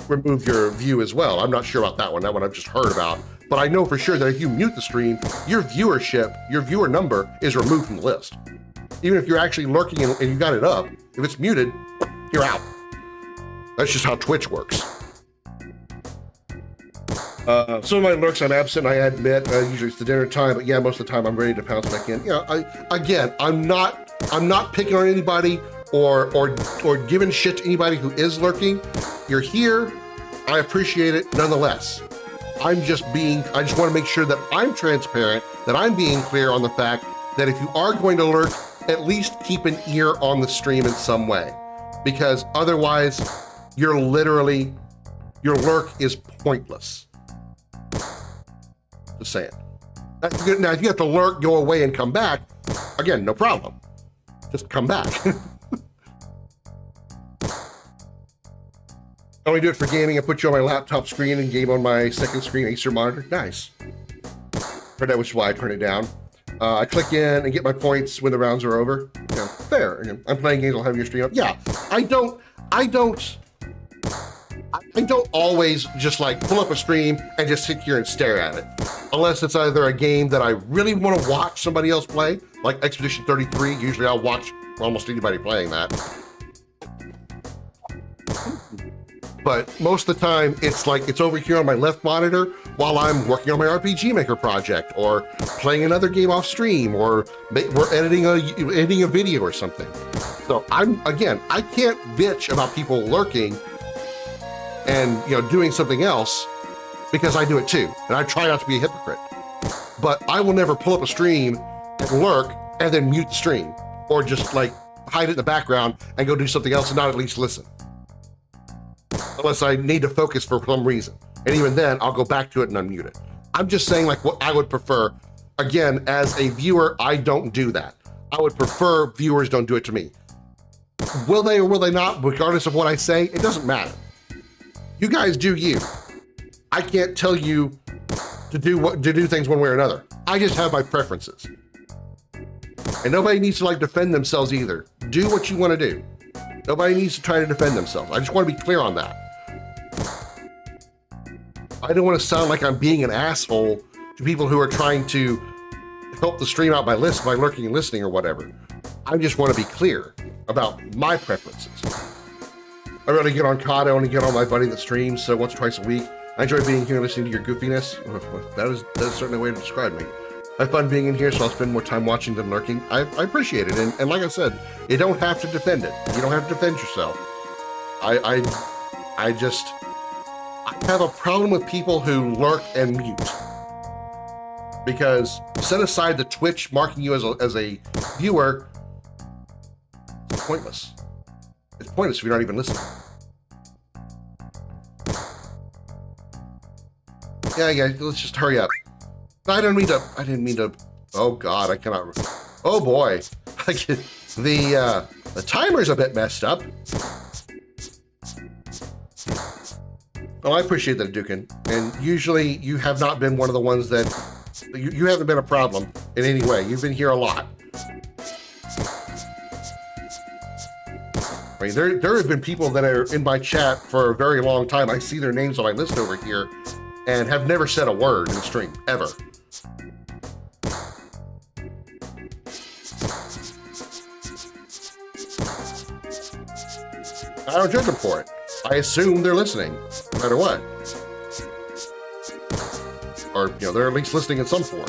view as well. I'm not sure about that one. That one I've just heard about. But I know for sure that if you mute the stream, your viewer number is removed from the list. Even if you're actually lurking and you got it up, if it's muted, you're out. That's just how Twitch works. Some of my lurks I'm absent, I admit. Usually it's the dinner time, but yeah, most of the time I'm ready to pounce back in. I'm not picking on anybody or giving shit to anybody who is lurking. You're here. I appreciate it nonetheless. I just want to make sure that I'm transparent, that I'm being clear on the fact that if you are going to lurk, at least keep an ear on the stream in some way, because otherwise your lurk is pointless. Just saying. Now, if you have to lurk, go away and come back, again, no problem. Just come back. I only do it for gaming. I put you on my laptop screen and game on my second screen Acer monitor. Nice. Heard that, which is why I turn it down. I click in and get my points when the rounds are over. Yeah, fair. I'm playing games. I'll have your stream up. Yeah, I don't always just like pull up a stream and just sit here and stare at it, unless it's either a game that I really want to watch somebody else play, like Expedition 33. Usually I'll watch almost anybody playing that. But most of the time, it's like it's over here on my left monitor while I'm working on my RPG Maker project or playing another game off stream or we're editing a video or something. So I can't bitch about people lurking and doing something else because I do it too, and I try not to be a hypocrite. But I will never pull up a stream and lurk and then mute the stream or just like hide it in the background and go do something else and not at least listen. Unless I need to focus for some reason. And even then, I'll go back to it and unmute it. I'm just saying like what I would prefer. Again, as a viewer, I don't do that. I would prefer viewers don't do it to me. Will they or will they not, regardless of what I say? It doesn't matter. You guys do you. I can't tell you to do things one way or another. I just have my preferences. And nobody needs to like defend themselves either. Do what you want to do. Nobody needs to try to defend themselves. I just want to be clear on that. I don't want to sound like I'm being an asshole to people who are trying to help the stream out by lurking and listening or whatever. I just want to be clear about my preferences. I really get on COD, I only get on my buddy that streams once or twice a week. I enjoy being here listening to your goofiness. That is certainly a way to describe me. I have fun being in here, so I'll spend more time watching than lurking. I appreciate it, and like I said, you don't have to defend it. You don't have to defend yourself. I have a problem with people who lurk and mute. Because set aside the Twitch marking you as a viewer, it's pointless. It's pointless if you're not even listening. Yeah, let's just hurry up. I didn't mean to, oh God, I cannot, oh boy. The timer's a bit messed up. Well, I appreciate that, Dukin. And usually you have not been one of the ones that, you haven't been a problem in any way. You've been here a lot. I mean, there have been people that are in my chat for a very long time. I see their names on my list over here and have never said a word in the stream, ever. I don't judge them for it. I assume they're listening, no matter what. Or, they're at least listening in some form.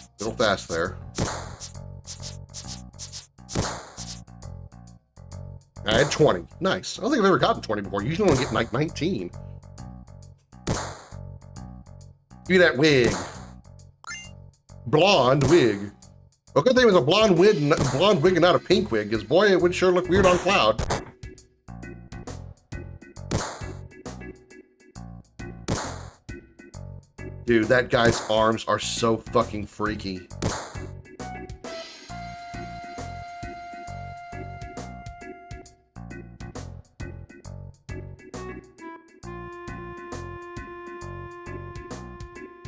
A little fast there. I had 20. Nice. I don't think I've ever gotten 20 before. Usually I only get like 19. Give me that wig. Blonde wig. A good thing it was a blonde wig and not a pink wig, because boy, it would sure look weird on Cloud. Dude, that guy's arms are so fucking freaky.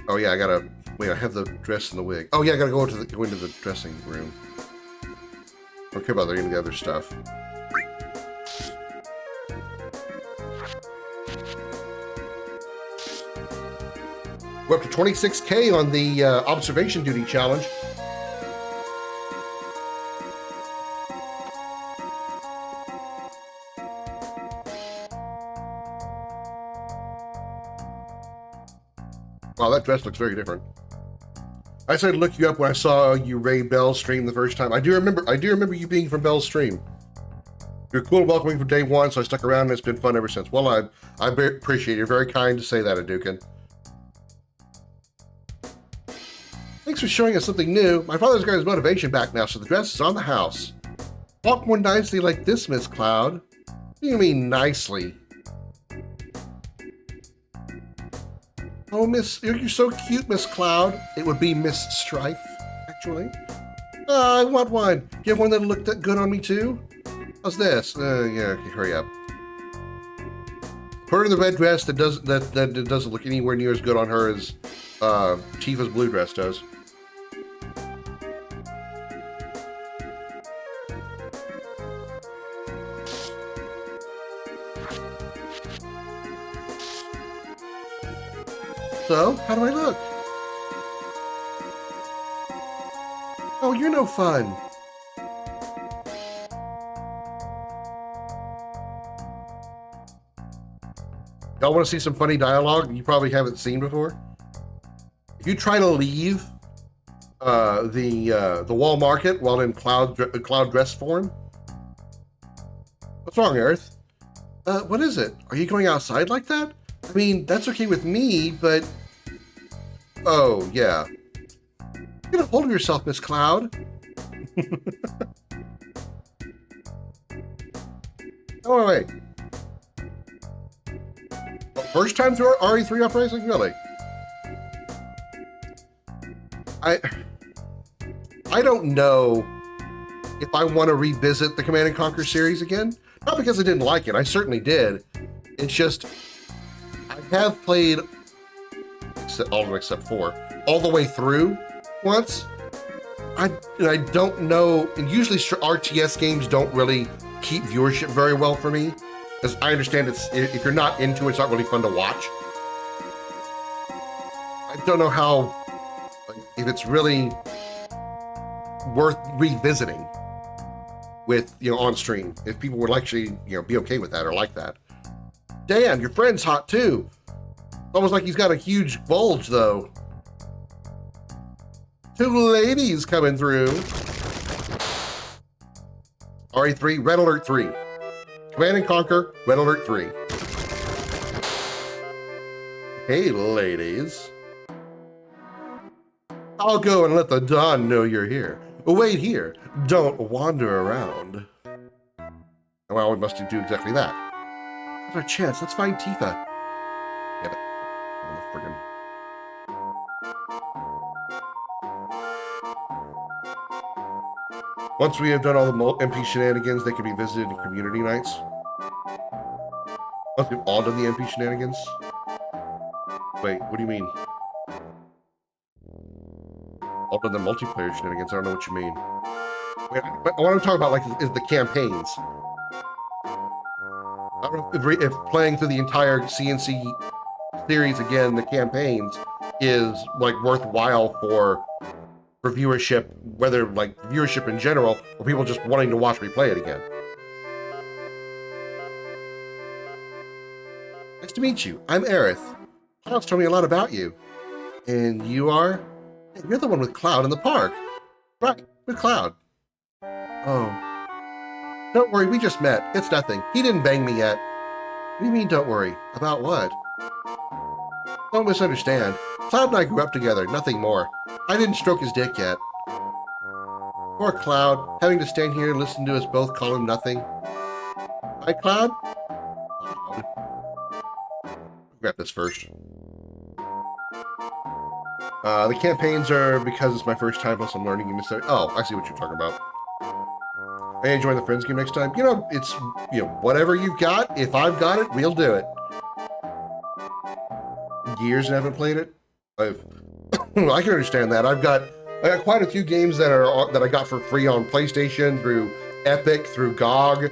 Oh yeah, I gotta wait. I have the dress and the wig. Oh yeah, I gotta go into the dressing room. I don't care about any of the other stuff. We're up to 26K on the observation duty challenge. Wow, that dress looks very different. I started to look you up when I saw you raid Bell's stream the first time. I do remember you being from Bell's stream. You're cool and welcoming from day one, so I stuck around and it's been fun ever since. Well, I appreciate it. You're very kind to say that, Adukin. Thanks for showing us something new. My father's got his motivation back now, so the dress is on the house. Walk more nicely like this, Miss Cloud. What do you mean, nicely? Oh, you're so cute, Miss Cloud. It would be Miss Strife, actually. I want one. Do you have one that'll look that good on me, too? How's this? Yeah, okay, hurry up. Put her in the red dress that doesn't look anywhere near as good on her as Tifa's blue dress does. So, how do I look? Oh, you're no fun. Y'all want to see some funny dialogue you probably haven't seen before? If you try to leave the wall market while in cloud dress form. What's wrong, Earth? What is it? Are you going outside like that? I mean, that's okay with me, but... Oh, yeah. Get a hold of yourself, Miss Cloud. Oh, wait. First time through RE3 Uprising? Really? I don't know if I want to revisit the Command & Conquer series again. Not because I didn't like it. I certainly did. It's just... I have played all of them except 4 all the way through once. I don't know, and usually RTS games don't really keep viewership very well for me. As I understand, if you're not into it, it's not really fun to watch. I don't know how, if it's really worth revisiting with, on stream. If people would actually, be okay with that or like that. Damn, your friend's hot too. Almost like he's got a huge bulge though. Two ladies coming through. RE3, Red Alert 3. Command and Conquer, Red Alert 3. Hey, ladies. I'll go and let the dawn know you're here. Wait here. Don't wander around. Well, we must do exactly that. What's our chance? Let's find Tifa. Get it. Friggin'. Once we have done all the MP shenanigans, they can be visited in community nights. Once we've all done the MP shenanigans? Wait, what do you mean? All done the multiplayer shenanigans, I don't know what you mean. Wait, what I'm talking about is the campaigns. I don't know if playing through the entire CNC series again, the campaigns, is worthwhile for viewership, whether viewership in general, or people just wanting to watch me play it again. Nice to meet you. I'm Aerith. Cloud's told me a lot about you. And you are? You're the one with Cloud in the park. Right, with Cloud. Oh. Don't worry, we just met. It's nothing. He didn't bang me yet. What do you mean, don't worry? About what? Don't misunderstand. Cloud and I grew up together, nothing more. I didn't stroke his dick yet. Poor Cloud, having to stand here and listen to us both call him nothing. Hi, Cloud? Grab this first. The campaigns are because it's my first time, plus I'm learning in this. Oh, I see what you're talking about. I enjoy the Friends game next time. It's, whatever you've got. If I've got it, we'll do it. Years and haven't played it. I can understand that. I got quite a few games that I got for free on PlayStation, through Epic, through GOG,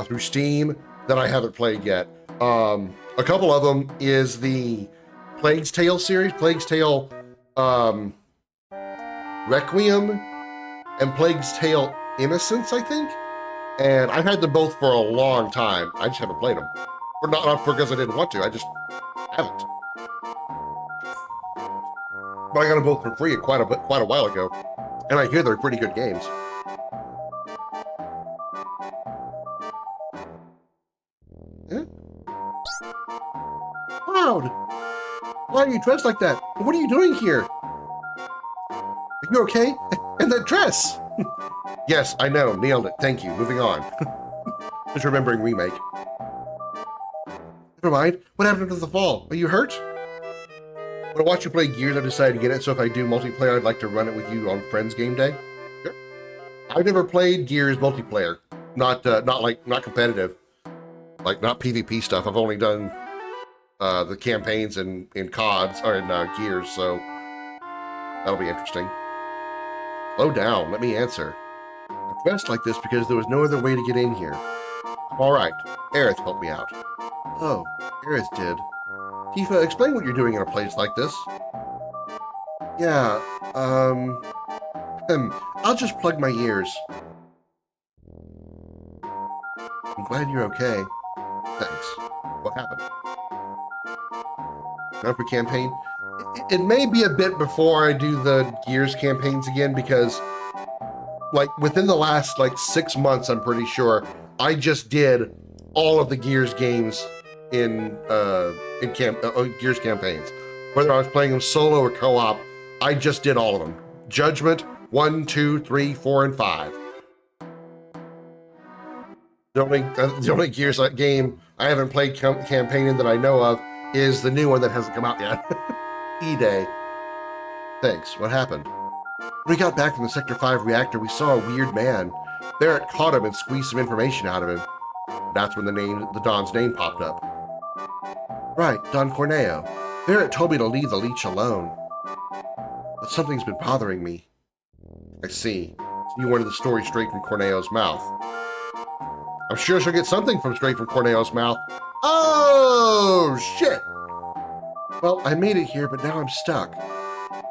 through Steam, that I haven't played yet. A couple of them is the Plague's Tale series, Plague's Tale Requiem, and Plague's Tale Innocence, I think. And I've had them both for a long time. I just haven't played them. Not because I didn't want to. I just haven't. But I got them both for free quite a while ago, and I hear they're pretty good games. Yeah? Cloud! Why are you dressed like that? What are you doing here? Are you okay? And that dress! Yes, I know. Nailed it. Thank you. Moving on. Just remembering remake. Never mind. What happened to the fall? Are you hurt? When I watch you play Gears, I decided to get it, so if I do multiplayer, I'd like to run it with you on Friends Game Day. Sure. I've never played Gears multiplayer. Not competitive. Not PvP stuff. I've only done the campaigns in CODs, or in Gears, so that'll be interesting. Slow down, let me answer. I'm dressed like this because there was no other way to get in here. Alright, Aerith helped me out. Oh, Aerith did. Tifa, explain what you're doing in a place like this. Yeah, I'll just plug my ears. I'm glad you're okay. Thanks. What happened? Time for campaign? It may be a bit before I do the Gears campaigns again, because within the last 6 months, I'm pretty sure, I just did all of the Gears games in Gears campaigns. Whether I was playing them solo or co-op, I just did all of them. Judgment, 1, 2, 3, 4, and 5. The only Gears game I haven't played campaign in that I know of is the new one that hasn't come out yet. E-Day. Thanks. What happened? When we got back from the Sector 5 reactor, we saw a weird man. Barrett caught him and squeezed some information out of him. That's when the Don's name popped up. Right, Don Corneo. Barrett told me to leave the leech alone. But something's been bothering me. I see. So you wanted the story straight from Corneo's mouth. I'm sure she'll get something from straight from Corneo's mouth. Oh, shit! Well, I made it here, but now I'm stuck.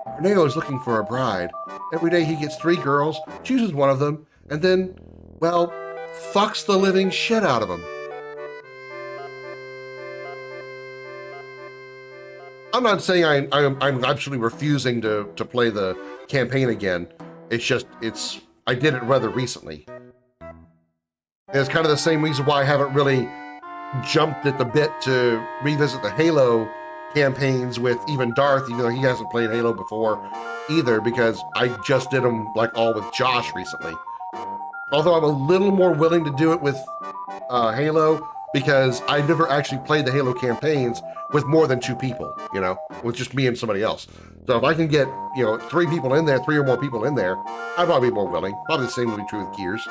Corneo is looking for a bride. Every day he gets 3 girls, chooses one of them, and then, well, fucks the living shit out of them. I'm not saying I'm absolutely refusing to play the campaign again. It's just, I did it rather recently. And it's kind of the same reason why I haven't really jumped at the bit to revisit the Halo campaigns with even Darth, even though he hasn't played Halo before either, because I just did them like all with Josh recently. Although I'm a little more willing to do it with Halo, because I never actually played the Halo campaigns with more than 2 people, you know, with just me and somebody else. So if I can get, 3 people in there, 3 or more people in there, I'd probably be more willing. Probably the same would be true with Gears.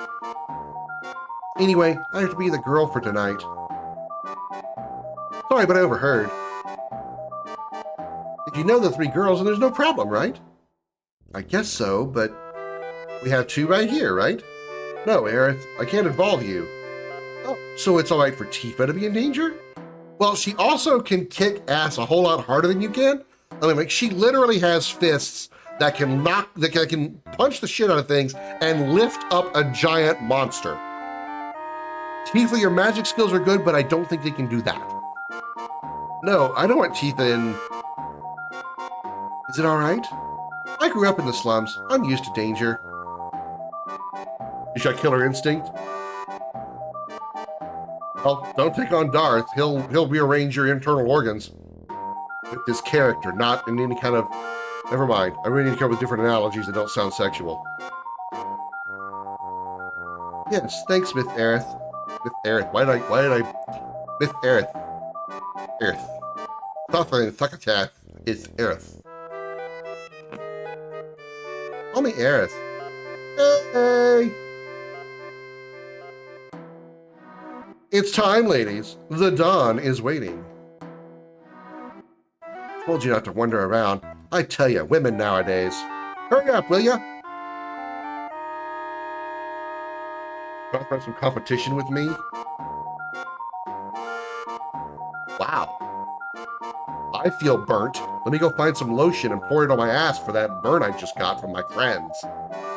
Anyway, I have to be the girl for tonight. Sorry, but I overheard. If you know the 3 girls, then there's no problem, right? I guess so, but we have 2 right here, right? No, Aerith, I can't involve you. Oh, so it's all right for Tifa to be in danger? Well, she also can kick ass a whole lot harder than you can. I mean, like, she literally has fists that can punch the shit out of things and lift up a giant monster. Tifa, your magic skills are good, but I don't think they can do that. No, I don't want Tifa in. Is it all right? I grew up in the slums. I'm used to danger. You got killer instinct? Well, don't take on Darth. He'll rearrange your internal organs with this character, not in any kind of. Never mind. I really need to come up with different analogies that don't sound sexual. Yes, thanks, Myth Aerith. Myth Aerith. Why did I? Myth Aerith. Aerith. Suffering Succotash is Aerith. Call me Aerith. Hey! It's time, ladies. The dawn is waiting. Told you not to wander around. I tell you, women nowadays. Hurry up, will ya? Want to have some competition with me? Wow. I feel burnt. Let me go find some lotion and pour it on my ass for that burn I just got from my friends.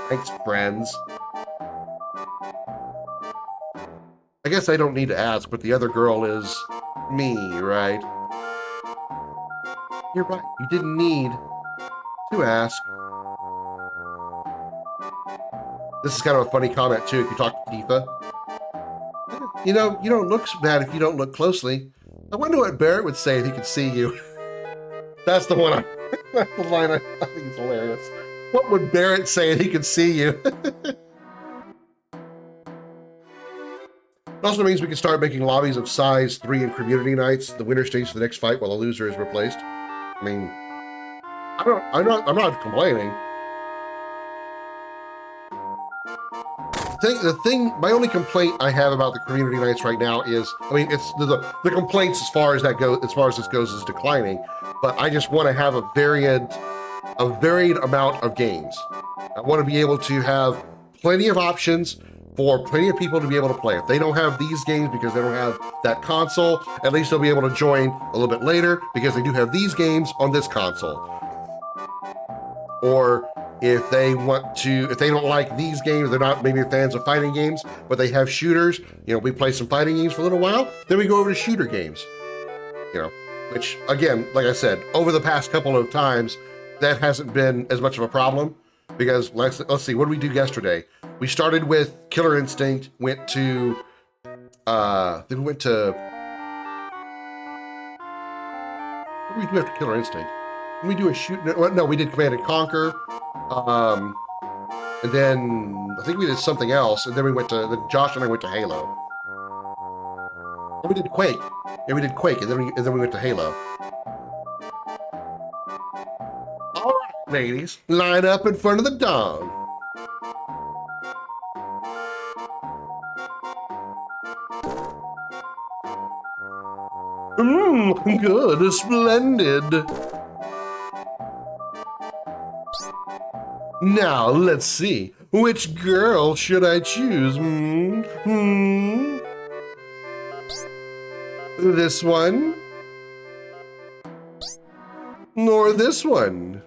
Thanks, friends. I guess I don't need to ask, but the other girl is me, right? You're right. You didn't need to ask. This is kind of a funny comment, too, if you talk to Tifa. You know, you don't look bad if you don't look closely. I wonder what Barrett would say if he could see you. That's the one. That's the line I think is hilarious. What would Barrett say if he could see you? It also means we can start making lobbies of size 3 in community nights. The winner stays for the next fight while the loser is replaced. I mean, I'm not complaining. My only complaint I have about the community nights right now is, I mean, it's the complaints as far as this goes is declining, but I just want to have a varied amount of games. I want to be able to have plenty of options for plenty of people to be able to play. If they don't have these games because they don't have that console, at least they'll be able to join a little bit later because they do have these games on this console. Or if they don't like these games, they're not maybe fans of fighting games, but they have shooters, we play some fighting games for a little while, then we go over to shooter games, which again, like I said, over the past couple of times, that hasn't been as much of a problem because let's see, what did we do yesterday? We started with Killer Instinct, went to, then we went to, what did we do after Killer Instinct? Did we do a shoot? No, we did Command & Conquer, and then I think we did something else, and then Josh and I went to Halo. And we did Quake. Yeah, we did Quake, and then we went to Halo. All right, ladies, line up in front of the dawn. Good, splendid. Now, let's see. Which girl should I choose? this one, nor this one.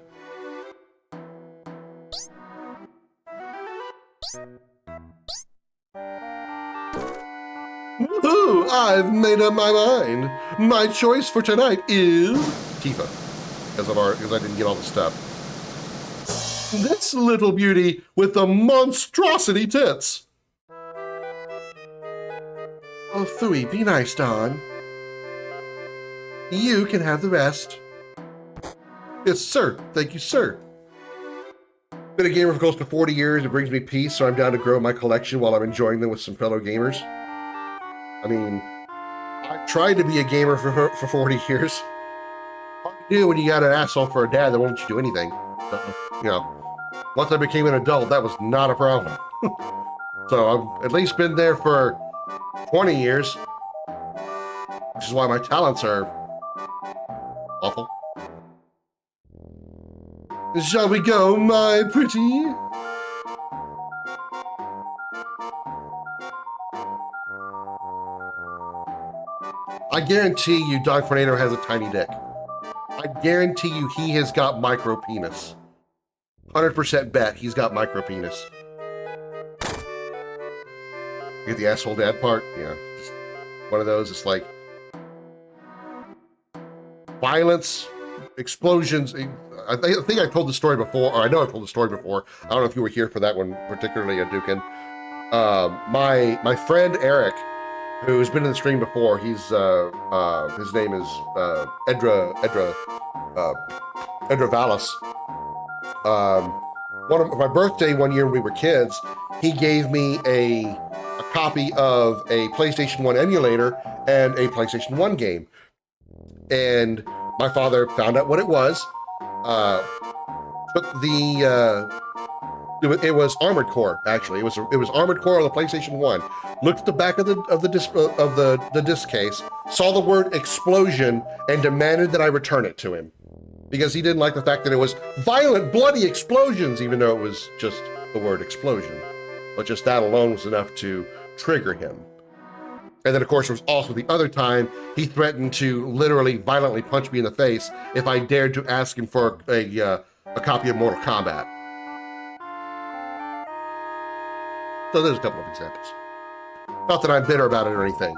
Woohoo! I've made up my mind. My choice for tonight is Tifa, because I didn't get all the stuff. This little beauty with the monstrosity tits. Oh, phooey, be nice, Don. You can have the rest. Yes, sir. Thank you, sir. Been a gamer for close to 40 years. It brings me peace, so I'm down to grow my collection while I'm enjoying them with some fellow gamers. I mean, I tried to be a gamer for 40 years. Hard to do when you got an asshole for a dad that won't let you do anything. So, you know, once I became an adult, that was not a problem. So I've at least been there for 20 years, which is why my talents are awful. Shall we go, my pretty? I guarantee you Don Fernando has a tiny dick. I guarantee you he has got micro penis. 100% bet he's got micro penis. You get the asshole dad part? Yeah. Just one of those, it's like violence, explosions. I think I told the story before, or I know I told the story before. I don't know if you were here for that one, particularly, Dukin. My friend Eric, who's been in the stream before, his name is Edra Vallis. My birthday one year when we were kids, he gave me a copy of a PlayStation 1 emulator and a PlayStation 1 game. And my father found out what it was, took it was Armored Core, actually. It was Armored Core on the PlayStation 1. Looked at the back of the disc case, saw the word explosion, and demanded that I return it to him. Because he didn't like the fact that it was violent, bloody explosions, even though it was just the word explosion. But just that alone was enough to trigger him. And then, of course, there was also the other time he threatened to literally violently punch me in the face if I dared to ask him for a copy of Mortal Kombat. So there's a couple of examples. Not that I'm bitter about it or anything.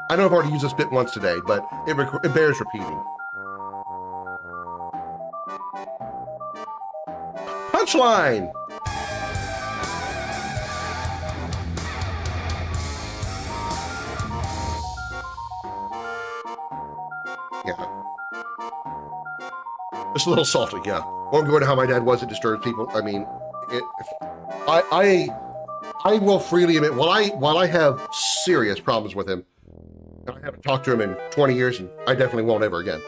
I know I've already used this bit once today, but it bears repeating. Punchline! Yeah. Just a little salty, yeah. Won't go into how my dad was, it disturbs people. I mean, I will freely admit, while I have serious problems with him, and I haven't talked to him in 20 years, and I definitely won't ever again,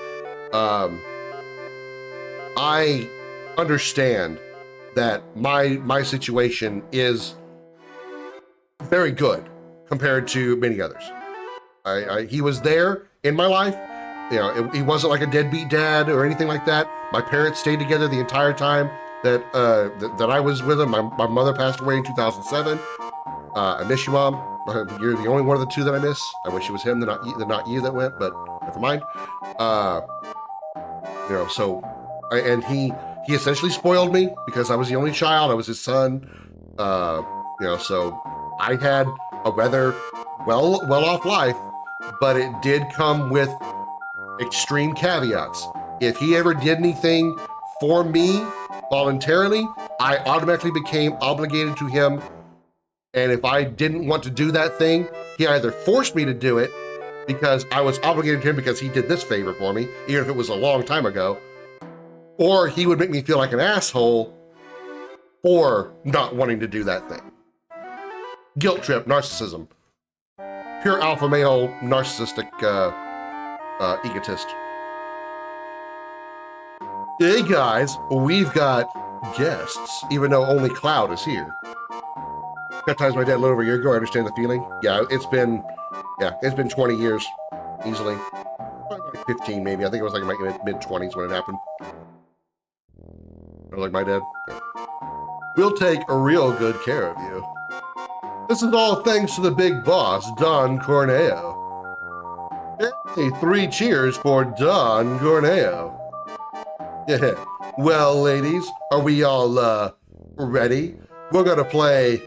I understand that my situation is very good compared to many others. He was there in my life. You know, he wasn't like a deadbeat dad or anything like that. My parents stayed together the entire time that I was with him. My mother passed away in 2007. I miss you, Mom. You're the only one of the two that I miss. I wish it was him, not you that went, but never mind. You know, so, and he essentially spoiled me because I was the only child. I was his son. You know, so I had a rather well-off life, but it did come with extreme caveats. If he ever did anything for me voluntarily, I automatically became obligated to him. And if I didn't want to do that thing, he either forced me to do it because I was obligated to him because he did this favor for me, even if it was a long time ago, or he would make me feel like an asshole for not wanting to do that thing. Guilt trip, narcissism. Pure alpha male, narcissistic egotist. Hey guys, we've got guests, even though only Cloud is here. Baptized my dad a little over a year ago. I understand the feeling. Yeah, it's been 20 years, easily. Probably like 15, maybe. I think it was like in my mid-20s when it happened. Like my dad. Yeah. We'll take a real good care of you. This is all thanks to the big boss, Don Corneo. Hey, 3 cheers for Don Corneo. Yeah. Well, ladies, are we all, ready? We're gonna play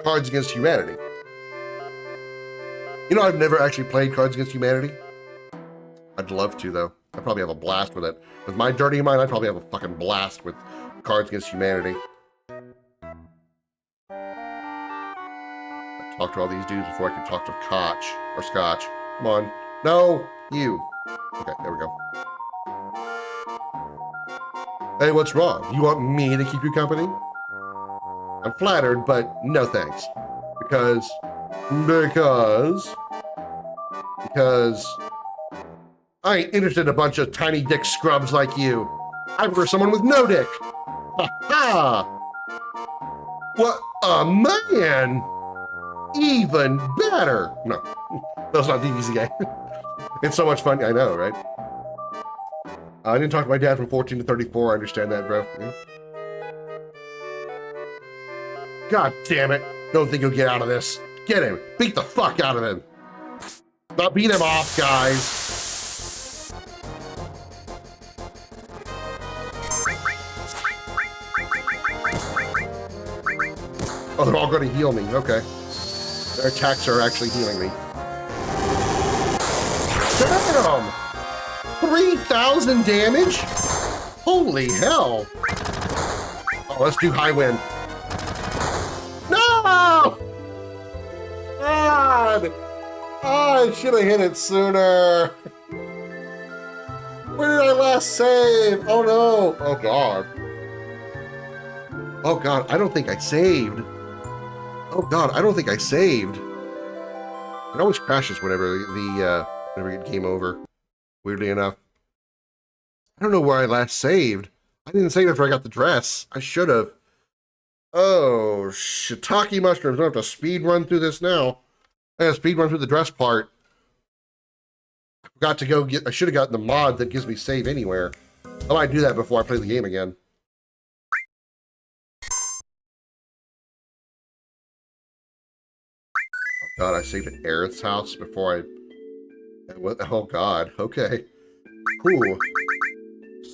Cards Against Humanity. You know, I've never actually played Cards Against Humanity. I'd love to, though. I'd probably have a blast with it. With my dirty mind, I'd probably have a fucking blast with Cards Against Humanity. I talk to all these dudes before I can talk to Koch or Scotch. Come on. No, you. Okay, there we go. Hey, what's wrong? You want me to keep you company? I'm flattered, but no thanks. Because I ain't interested in a bunch of tiny dick scrubs like you. I prefer someone with no dick. Ha ha! What a man! Even better! No, that's not DBZA. It's so much fun. I know, right? I didn't talk to my dad from 14 to 34. I understand that, bro. Yeah. God damn it. Don't think you'll get out of this. Get him. Beat the fuck out of him. Now beat him off, guys. Oh, they're all going to heal me. Okay. Their attacks are actually healing me. Damn! 3,000 damage? Holy hell. Oh, let's do high wind. No! God! Oh, I should have hit it sooner. Where did I last save? Oh no. Oh god. Oh god, I don't think I saved. Oh god, I don't think I saved. It always crashes whenever whenever you get game over. Weirdly enough. I don't know where I last saved. I didn't save after I got the dress. I should have. Oh, shiitake mushrooms. I don't have to speed run through this now. I gotta speed run through the dress part. I forgot to go get. I should have gotten the mod that gives me save anywhere. I might do that before I play the game again. Oh god, I saved at Aerith's house before I. What? Oh god. Okay. Cool.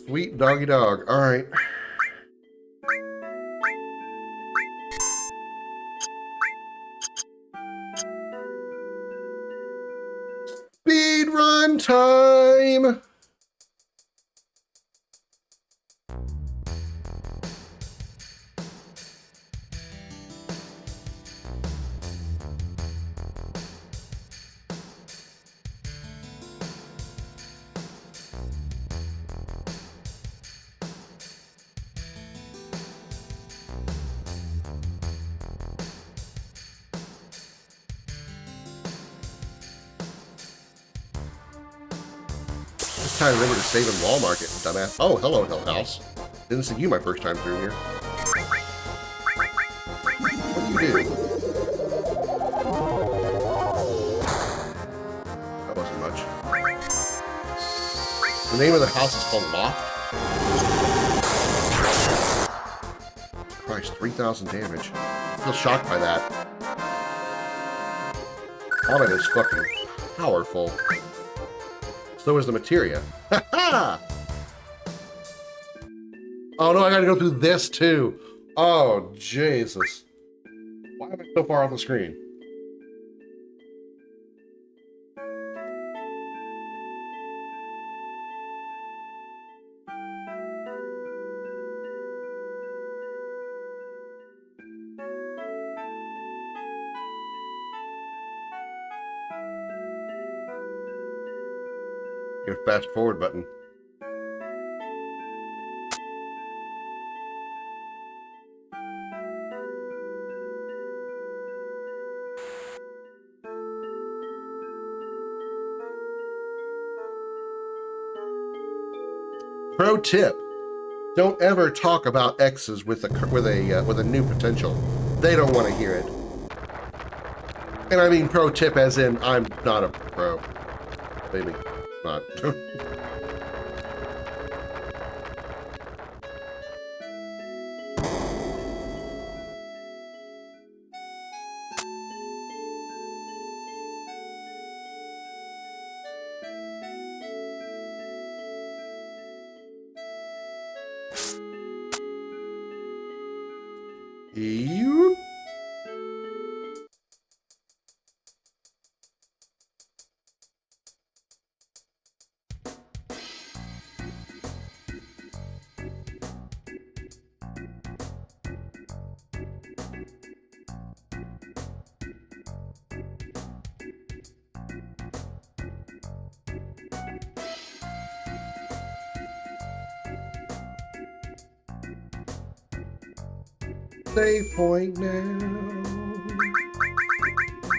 Sweet doggy dog. All right. Speed run time. I remember to save in Wall Market, dumbass. Oh, hello, Hell House. Didn't see you my first time through here. What do you do? That wasn't much. The name of the house is called Loft. Christ, 3,000 damage. I feel shocked by that. Comment is fucking powerful. So is the materia. Ha ha! Oh no, I gotta go through this too. Oh, Jesus. Why am I so far off the screen? Get a fast forward button. Pro tip: don't ever talk about X's with a new potential. They don't want to hear it. And I mean pro tip as in I'm not a pro. Maybe not. You. Save point now.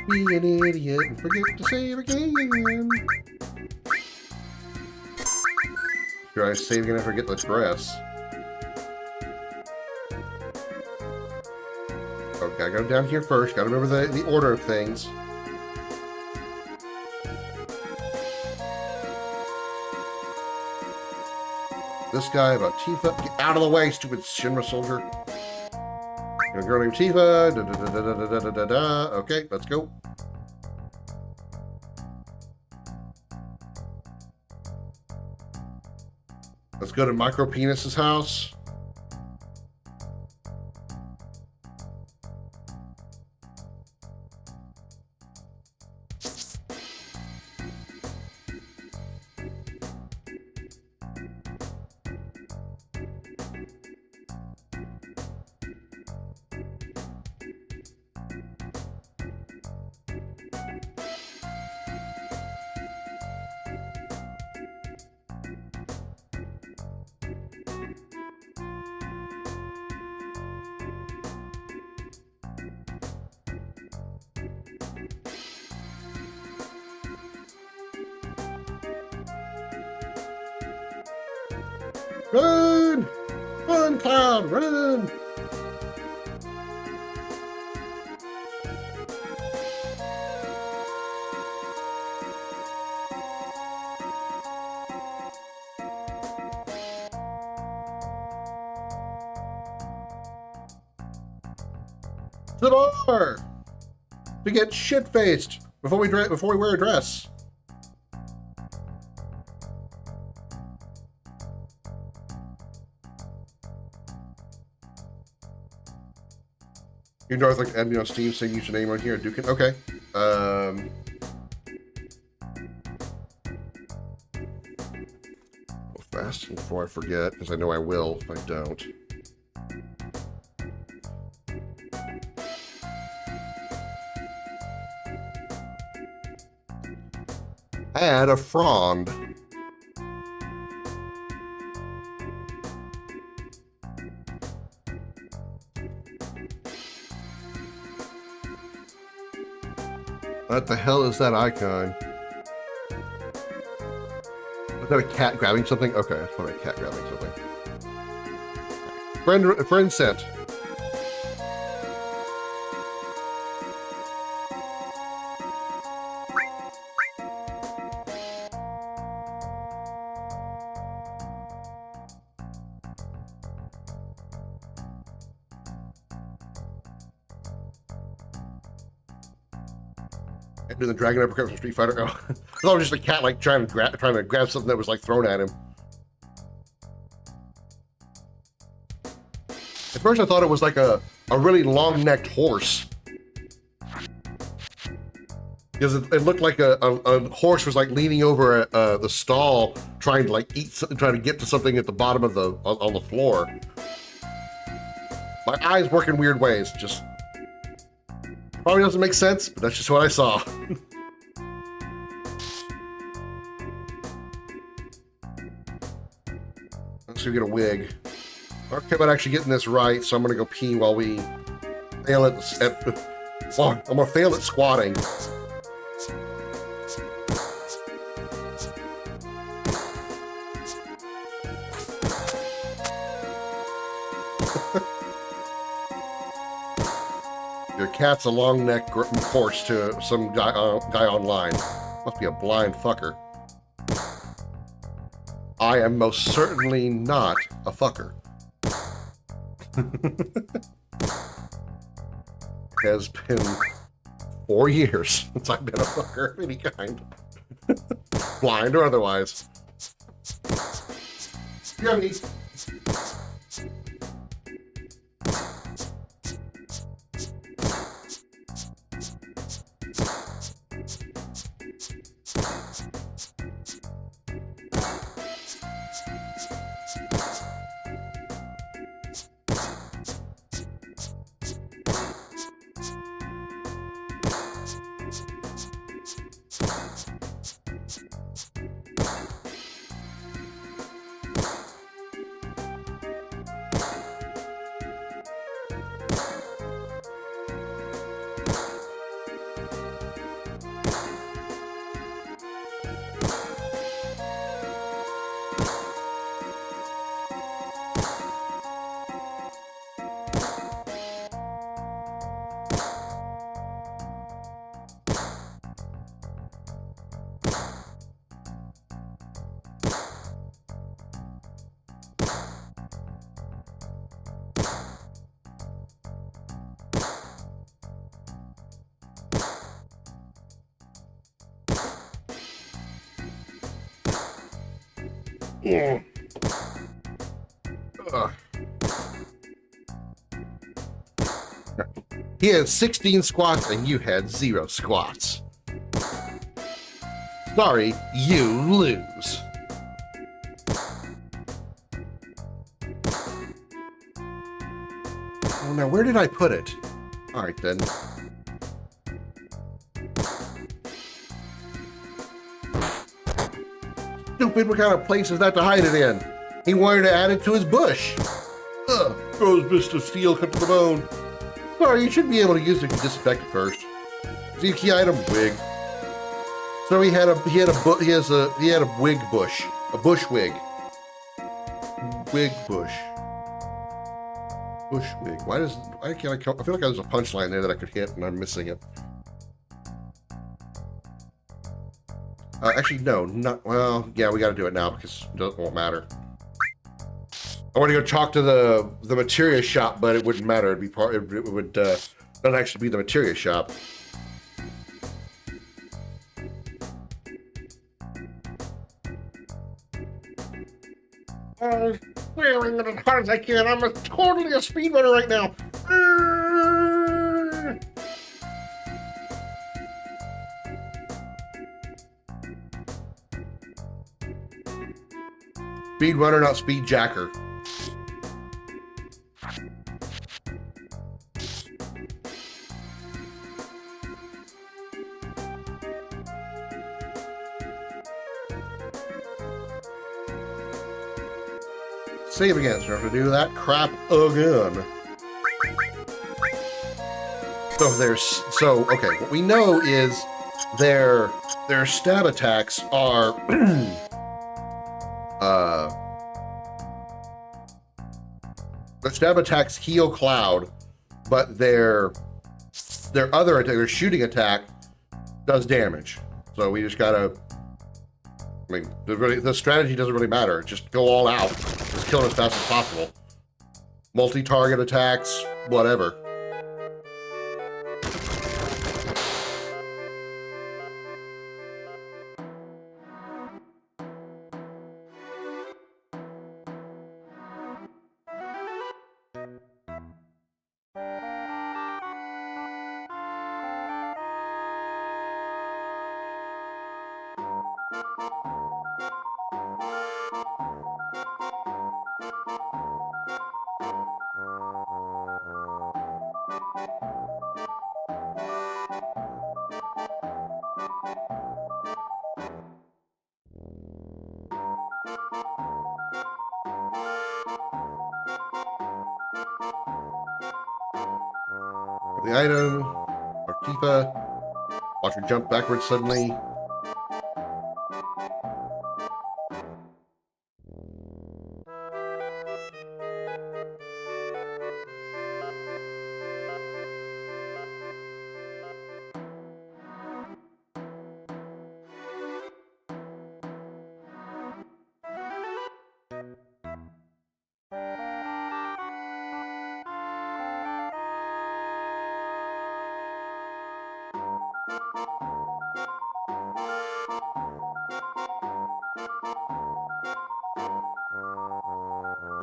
Be an idiot and forget to save again. Should I save again and forget the dress? Okay, I gotta go down here first. Gotta remember the order of things. This guy about Tifa. Get out of the way, stupid Shinra soldier. A girl named Tifa. Da, da, da, da, da, da, da, da, da. Okay, let's go. Let's go to Micro Penis's house. Run! Run, Cloud, run! To the bar! To get shit-faced before we wear a dress. You know, it's like on Steam saying use your name on here. Duke. Okay. Go fast before I forget, because I know I will if I don't. Add a frond. What the hell is that icon? Is that a cat grabbing something? Okay, that's probably a cat grabbing something. Friend sent. Do the dragon uppercut from Street Fighter? Oh, I thought it was just a cat like trying to grab something that was like thrown at him. At first, I thought it was like a really long-necked horse, because it looked like a horse was like leaning over the stall, trying to like trying to get to something at the bottom of on the floor. My eyes work in weird ways. Just. Probably doesn't make sense, but that's just what I saw. Let's go get a wig. Okay, about actually getting this right, so I'm gonna go pee while we fail I'm gonna fail at squatting. Your cat's a long neck horse to some guy online. Must be a blind fucker. I am most certainly not a fucker. It has been 4 years since I've been a fucker of any kind. Blind or otherwise. Do you have any? Yeah. He had 16 squats and you had 0 squats. Sorry, you lose. Oh, now where did I put it? All right, then. Stupid, what kind of place is that to hide it in? He wanted to add it to his bush. Ugh, gross bits of steel cut to the bone. Sorry, you should be able to use it to disinfect it first. See, key item, wig. So he had a wig bush, a bush wig. Wig bush. Bush wig. Why can't I feel like there's a punchline there that I could hit and I'm missing it. Actually, no, not, well, yeah, we got to do it now because it won't matter. I want to go talk to the materia shop, but it wouldn't matter. It'd be part, it would not actually be the materia shop. Clearing it as hard as I can. I'm totally a speedrunner right now. Speedrunner, not speed jacker. Save again, so I have to do that crap again. Okay, what we know is their stab attacks are their stab attacks heal Cloud, but their other attack, their shooting attack, does damage. So we just gotta, I mean, the strategy doesn't really matter. Just go all out. Just kill him as fast as possible. Multi-target attacks, whatever. The item, Artifa, watch her jump backwards suddenly.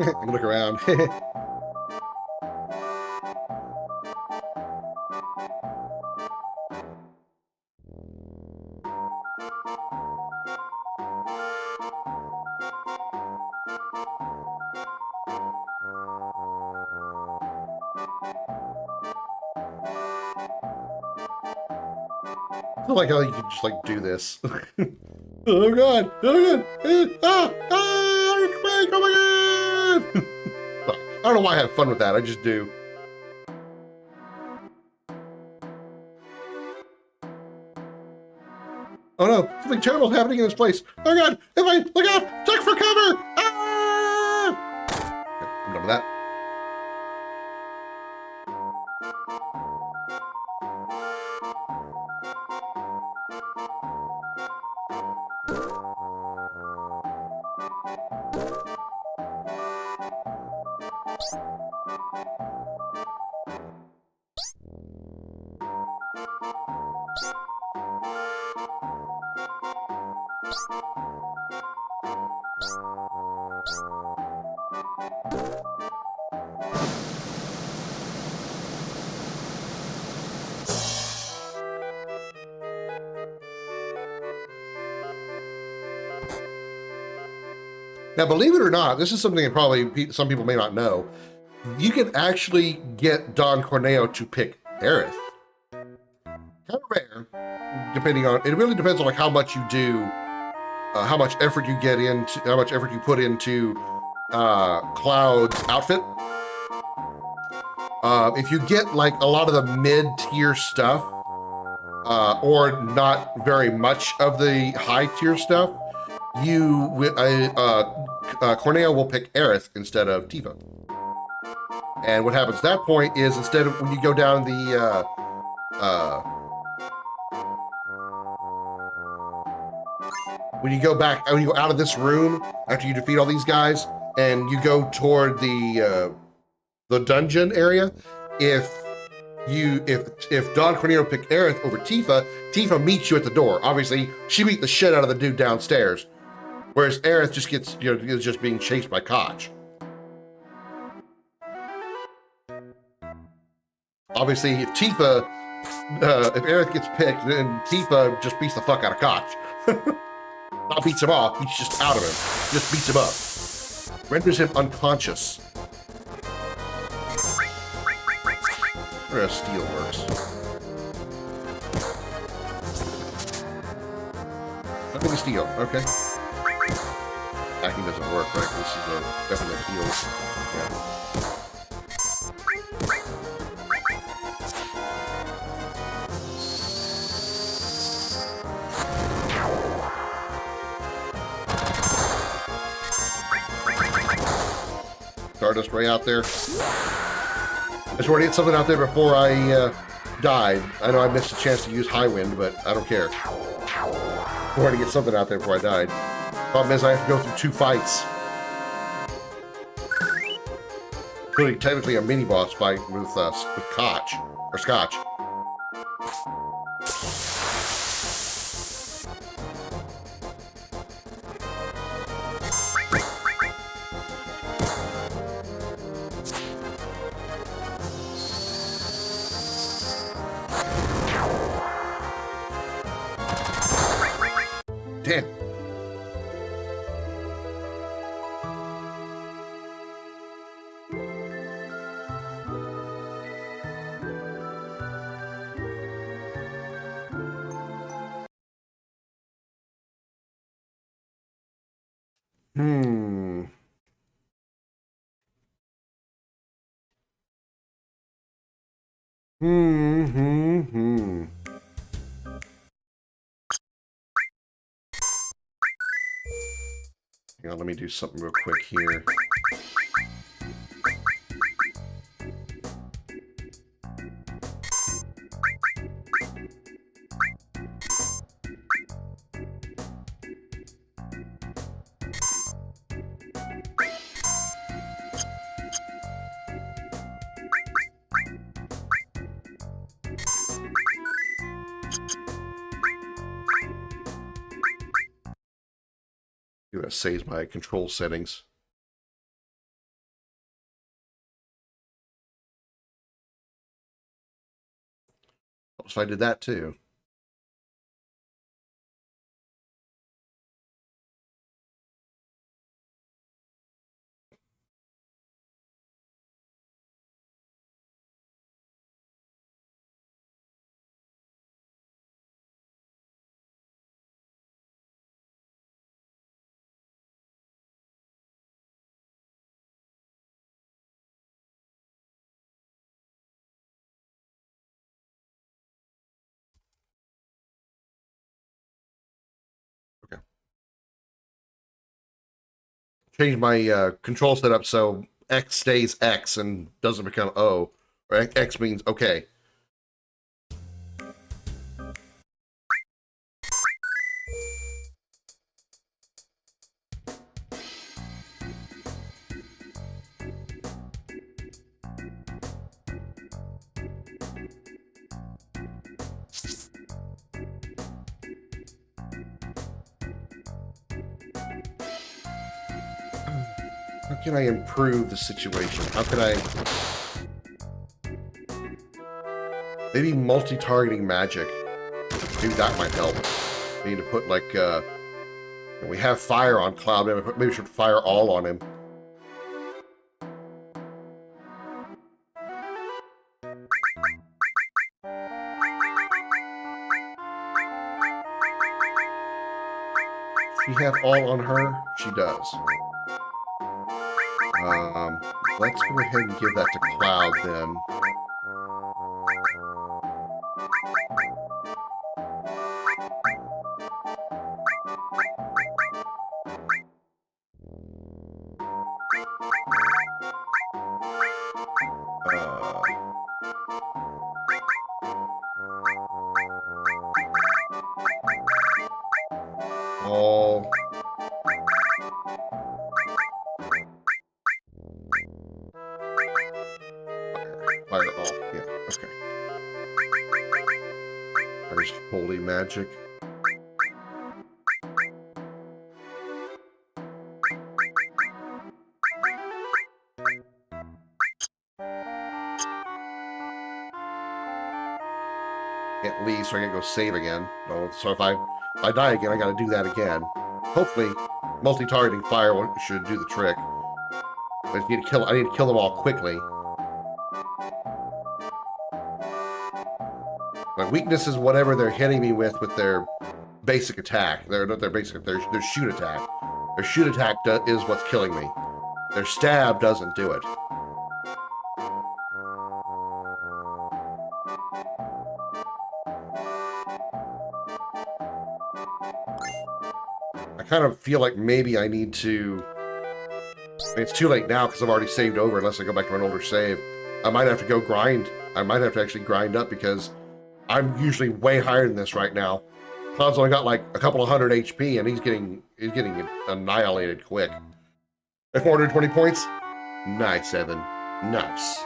I'm gonna look around. I like how you can just like do this. Oh god! Oh god! Earthquake! Oh my god! I don't know why I have fun with that. I just do. Oh no! Something terrible is happening in this place. Oh god! Look out! Check for cover! Ah! Okay, I'm done with that. Now, believe it or not, this is something that probably some people may not know. You can actually get Don Corneo to pick Aerith. Kind of rare, depending on, it really depends on like how much you do, how much effort you get into, how much effort you put into Cloud's outfit. If you get like a lot of the mid-tier stuff, or not very much of the high-tier stuff, Corneo will pick Aerith instead of Tifa. And what happens at that point is instead of when you go down the when you go out of this room after you defeat all these guys and you go toward the dungeon area, if Don Corneo picked Aerith over Tifa, Tifa meets you at the door. Obviously, she beat the shit out of the dude downstairs, whereas Aerith just gets, is just being chased by Koch. Obviously, if Aerith gets picked, then Tifa just beats the fuck out of Koch. Not beats him off, he's just out of him. Just beats him up. Renders him unconscious. Where steel works. Nothing to steal, okay. Hacking doesn't work, right? This is a definite heal. Yeah. Stardust Ray out there. I just wanted to get something out there before I died. I know I missed a chance to use High Wind, but I don't care. I wanted to get something out there before I died. Problem is I have to go through 2 fights. Including technically a mini-boss fight with Koch, or Scotch. Damn. Hang on, let me do something real quick here. I'm gonna save my control settings. Helps if I did that too. Change my control setup so X stays X and doesn't become O. Or X means okay. How can I improve the situation? How can I... Maybe multi-targeting magic. Maybe that might help. I need to put like, And we have fire on Cloud. Maybe we should fire all on him. She have all on her? She does. Let's go ahead and give that to Cloud then. All. Fire all. Yeah, okay. There's holy magic. Can't leave, so I can't go save again. No, so if I die again, I gotta do that again. Hopefully, multi-targeting fire should do the trick. But I need to kill them all quickly. My weakness is whatever they're hitting me with their basic attack. Not their basic, their shoot attack. Their shoot attack is what's killing me. Their stab doesn't do it. I kind of feel like maybe I need to... I mean, it's too late now because I've already saved over unless I go back to an older save. I might have to go grind. I might have to actually grind up because I'm usually way higher than this right now. Cloud's only got like a couple of hundred HP and he's getting annihilated quick. At 420 points? Nice, Evan. Nice.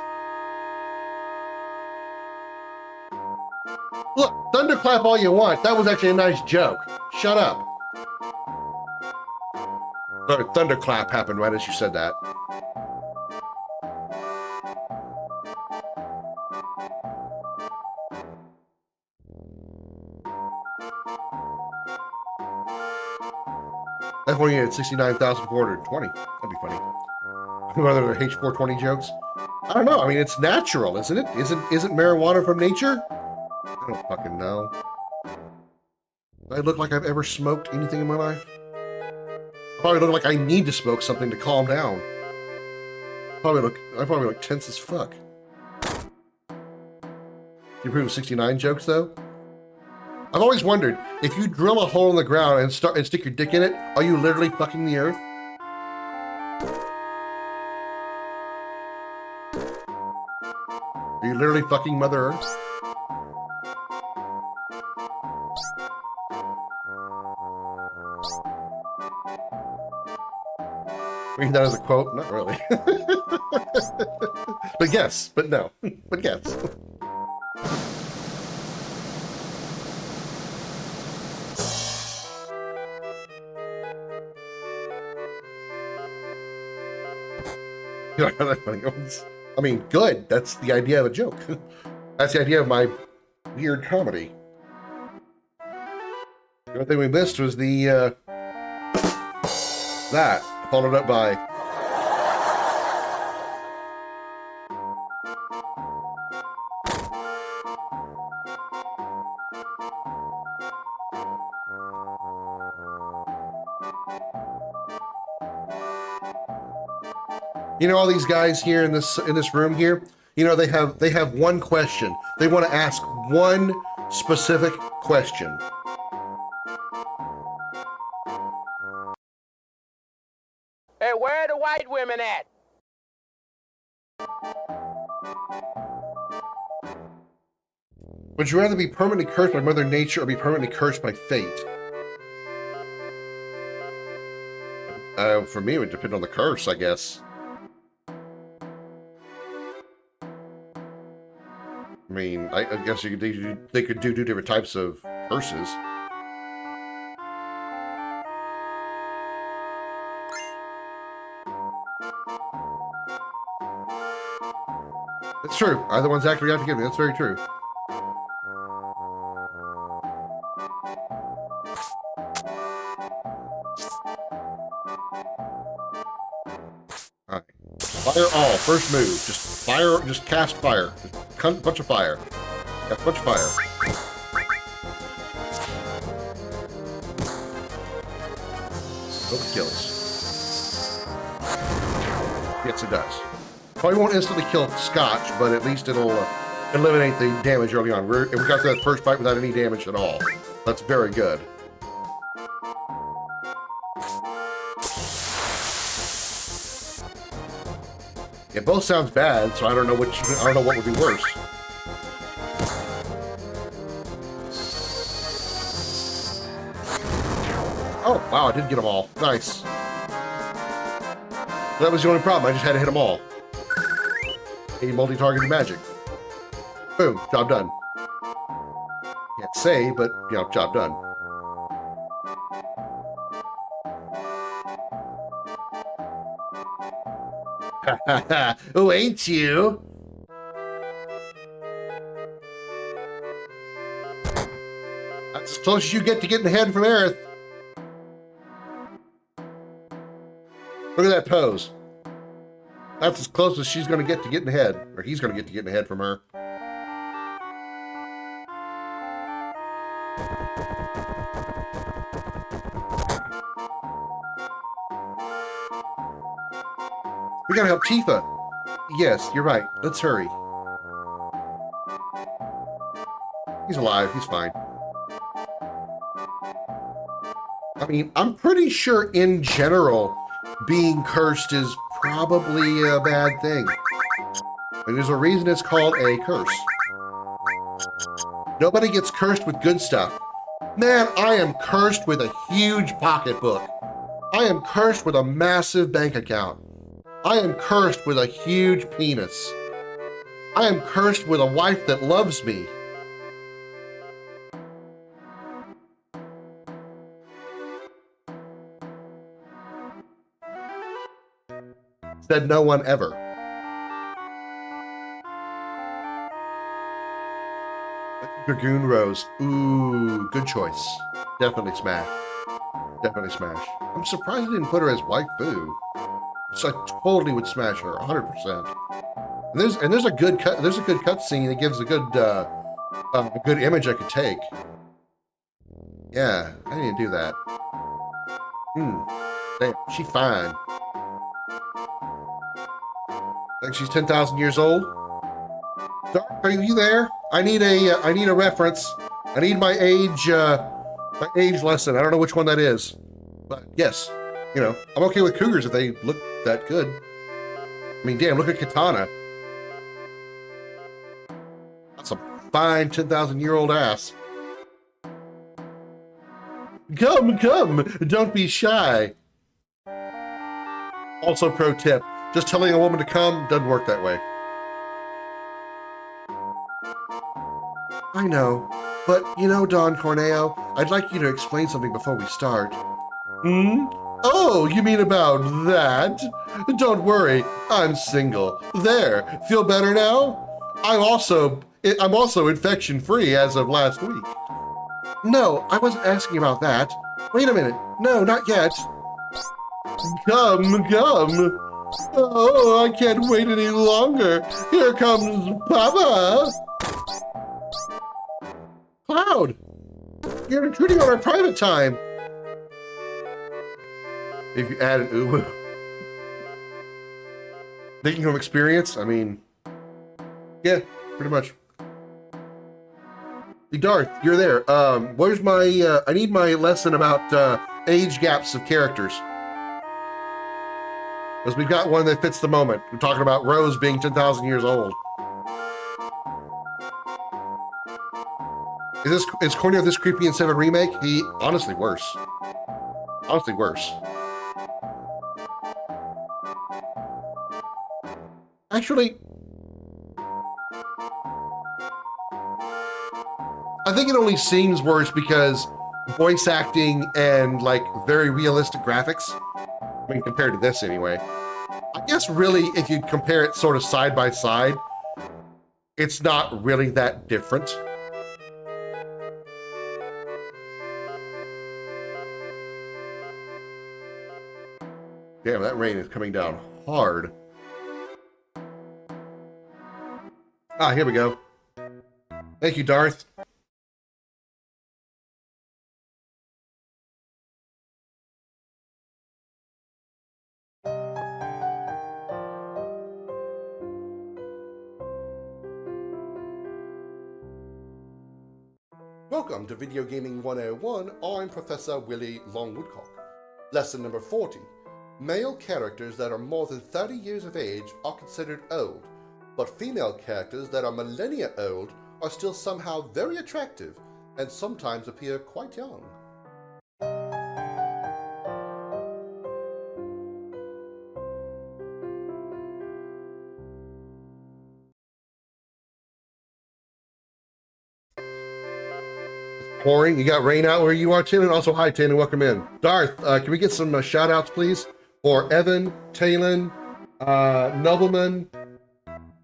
Look, thunderclap all you want. That was actually a nice joke. Shut up. Sorry, thunderclap happened right as you said that. F1 unit 69,420. That'd be funny. Whether they're H420 jokes? I don't know. I mean, it's natural, isn't it? Isn't marijuana from nature? I don't fucking know. Do I look like I've ever smoked anything in my life? I probably look like I need to smoke something to calm down. I probably look tense as fuck. You approve of 69 jokes though? I've always wondered, if you drill a hole in the ground and stick your dick in it, are you literally fucking the earth? Are you literally fucking Mother Earth? Read that as a quote? Not really. But yes, but no. But yes. I mean, good. That's the idea of a joke. That's the idea of my weird comedy. The only thing we missed was the, that, followed up by... You know, all these guys here in this room here, you know, they have one question. They want to ask one specific question. Hey, where are the white women at? Would you rather be permanently cursed by Mother Nature or be permanently cursed by fate? For me, it would depend on the curse, I guess. I mean, I guess they could do different types of curses. It's true. Either one's actually out to get me. That's very true. Fire all. First move. Just fire. Just cast fire. Just bunch of fire. Cast a bunch of fire. Hope it kills. Yes, it does. Probably won't instantly kill Scotch, but at least it'll eliminate the damage early on. We got through that first fight without any damage at all. That's very good. It both sounds bad, so I don't know what would be worse. Oh, wow, I did get them all. Nice. That was the only problem. I just had to hit them all. A multi-targeted magic. Boom, job done. Can't say, but, you know, job done. Oh, ain't you? That's as close as you get to getting ahead from Aerith. Look at that pose. That's as close as she's going to get to getting ahead. Or he's going to get getting ahead from her. We gotta help Tifa. Yes, you're right. Let's hurry. He's alive. He's fine. I mean, I'm pretty sure in general, being cursed is probably a bad thing. And there's a reason it's called a curse. Nobody gets cursed with good stuff. Man, I am cursed with a huge pocketbook. I am cursed with a massive bank account. I am cursed with a huge penis. I am cursed with a wife that loves me. Said no one ever. Dragoon Rose. Ooh, good choice. Definitely smash. Definitely smash. I'm surprised I didn't put her as waifu. So I totally would smash her, 100%. And there's a good cut scene that gives a good image I could take. Yeah, I need to do that. Damn, she fine. Think she's 10,000 years old? Dark, are you there? I need a reference. I need my age lesson. I don't know which one that is, but yes, you know, I'm okay with cougars if they look that good. I mean, damn, look at Katana. That's a fine 10,000-year-old ass. Come, don't be shy. Also, pro tip, just telling a woman to come doesn't work that way. I know, but you know, Don Corneo, I'd like you to explain something before we start. Oh, you mean about that? Don't worry, I'm single. There, feel better now? I'm also infection-free as of last week. No, I wasn't asking about that. Wait a minute. No, not yet. Come. Oh, I can't wait any longer. Here comes Papa. Cloud, you're intruding on our private time. If you add an uwu. Thinking from experience, I mean, yeah, pretty much. Hey, Darth, you're there. Where's my, I need my lesson about age gaps of characters. Because we've got one that fits the moment. We're talking about Rose being 10,000 years old. Is Corneo this creepy in 7 Remake? He, honestly, worse. Honestly, worse. Actually, I think it only seems worse because voice acting and like very realistic graphics. I mean, compared to this anyway. I guess really, if you compare it sort of side by side, it's not really that different. Damn, that rain is coming down hard. Ah, here we go. Thank you, Darth. Welcome to Video Gaming 101. I'm Professor Willie Longwoodcock. Lesson number 40. Male characters that are more than 30 years of age are considered old, but female characters that are millennia old are still somehow very attractive and sometimes appear quite young. Pouring. You got rain out where you are, Tin, and also hi, Tin, and welcome in. Darth, can we get some shout outs, please? For Evan, Talon, Nobleman.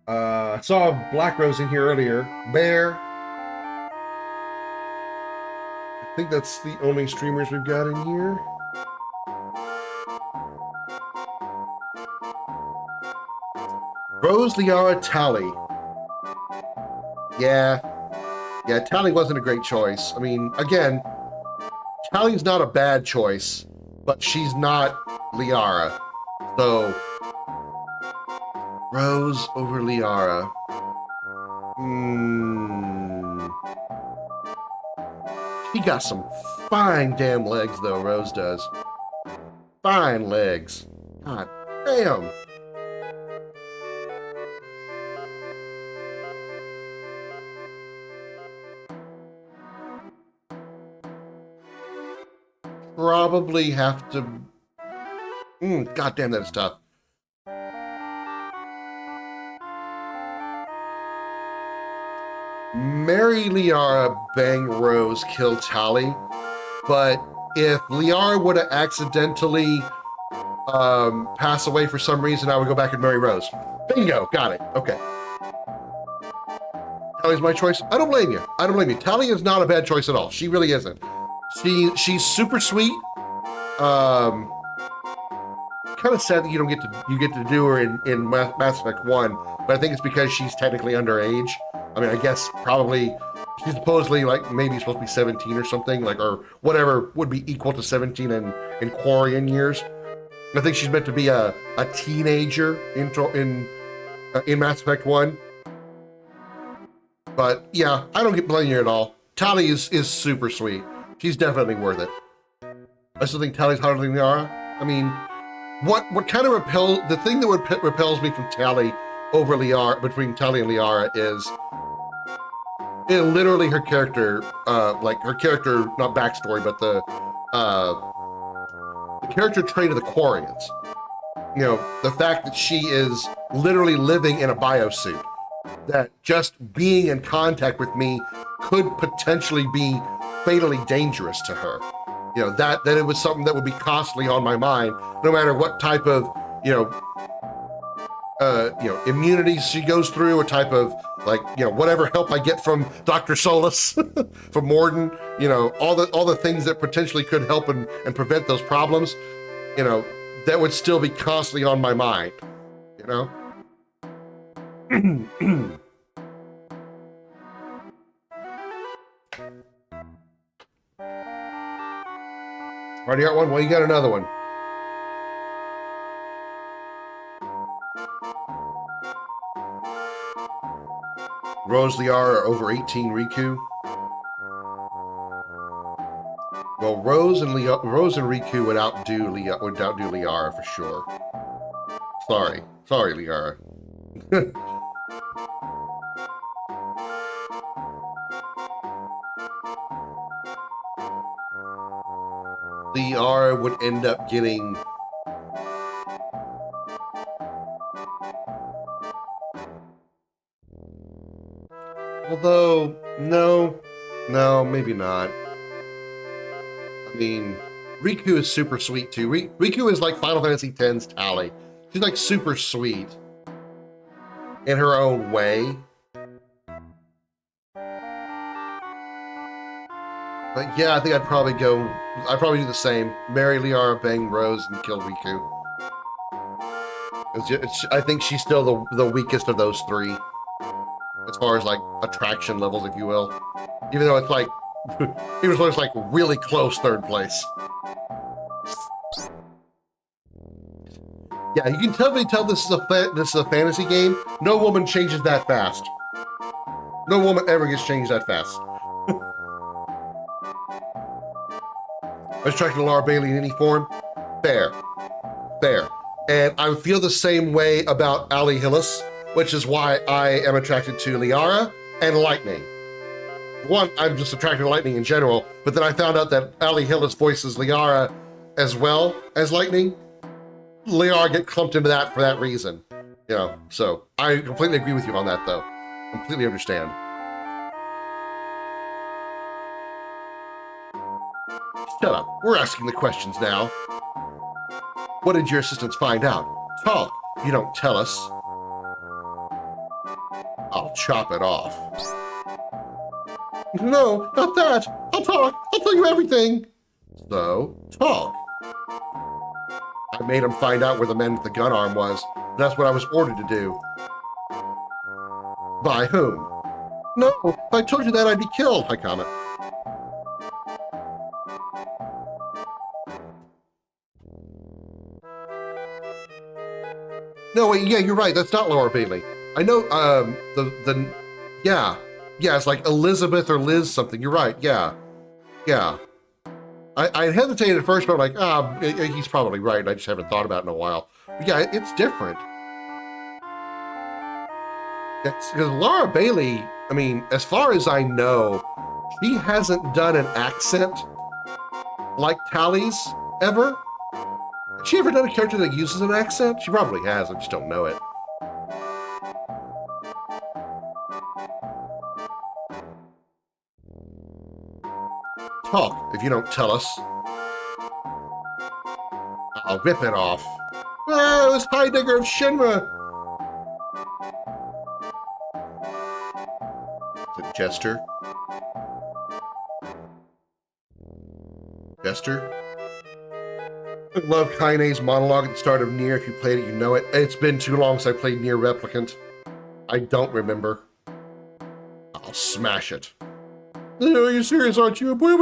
I saw Black Rose in here earlier. Bear. I think that's the only streamers we've got in here. Rose, Liara, Tally. Yeah, Tally wasn't a great choice. I mean, again, Tally's not a bad choice, but she's not Liara. So, Rose over Liara. She got some fine damn legs, though, Rose does. Fine legs. God damn. Probably have to... God damn, that is tough. Marry Liara, bang Rose, kill Tally. But if Liara would have accidentally pass away for some reason, I would go back and marry Rose. Bingo, got it. Okay. Tally's my choice. I don't blame you. I don't blame you. Tally is not a bad choice at all. She really isn't. She's super sweet. Kind of sad that you get to do her in Mass Effect 1, but I think it's because she's technically underage. I mean, I guess probably she's supposedly maybe supposed to be 17 or something, or whatever would be equal to 17 in Quarian years. I think she's meant to be a teenager in Mass Effect 1. But yeah, I don't blame you at all. Tally is super sweet. She's definitely worth it. I still think Tally's hotter than Liara. I mean, what kind of the thing that repels me from Tally over Liara, between Tally and Liara, is literally her character, her character, not backstory, but the character trait of the Quarians. You know, the fact that she is literally living in a biosuit, that just being in contact with me could potentially be fatally dangerous to her. You know, that it was something that would be constantly on my mind, no matter what type of, immunities she goes through, a type of, whatever help I get from Dr. Solus, from Morden, all the things that potentially could help and prevent those problems, that would still be constantly on my mind, Already got one? Well, you got another one. Rose, Liara over 18 Riku. Well, Rose and Riku would outdo Liara for sure. Sorry, Liara. Liara would end up getting... Although, no, maybe not. I mean, Riku is super sweet too. Riku is like Final Fantasy X's Tally. She's like super sweet in her own way. But yeah, I think I'd probably do the same. Marry Liara, bang Rose, and kill Riku. I think she's still the weakest of those three. as far as like attraction levels, if you will. Even though it's like, even though it's like really close third place. Yeah, you can definitely tell this is a fantasy game. No woman changes that fast. No woman ever gets changed that fast. I was attracted to Laura Bailey in any form. Fair. Fair. And I feel the same way about Ali Hillis, which is why I am attracted to Liara and Lightning. One, I'm just attracted to Lightning in general, but then I found out that Ali Hillis voices Liara as well as Lightning. Liara get clumped into that for that reason. You know, so I completely agree with you on that though. Completely understand. Shut up, we're asking the questions now. What did your assistants find out? Talk, if you don't tell us. I'll chop it off. No, not that. I'll talk, I'll tell you everything. So, talk. I made him find out where the man with the gun arm was. That's what I was ordered to do. By whom? No, if I told you that, I'd be killed, I comment. No, wait, yeah, you're right, that's not Laura Bailey. I know, yeah, it's like Elizabeth or Liz something, you're right, yeah. I hesitated at first, but I'm like, he's probably right. I just haven't thought about it in a while. But yeah, it's different. Because Laura Bailey, I mean, as far as I know, she hasn't done an accent like Tally's ever. Has she ever done a character that uses an accent? She probably has, I just don't know it. Talk if you don't tell us. I'll rip it off. Ah, it was Heidegger of Shinra. The Jester. Jester? I love Kaine's monologue at the start of Nier. If you played it, you know it. It's been too long since I played Nier Replicant. I don't remember. I'll smash it. Oh, you're serious, aren't you? Boy.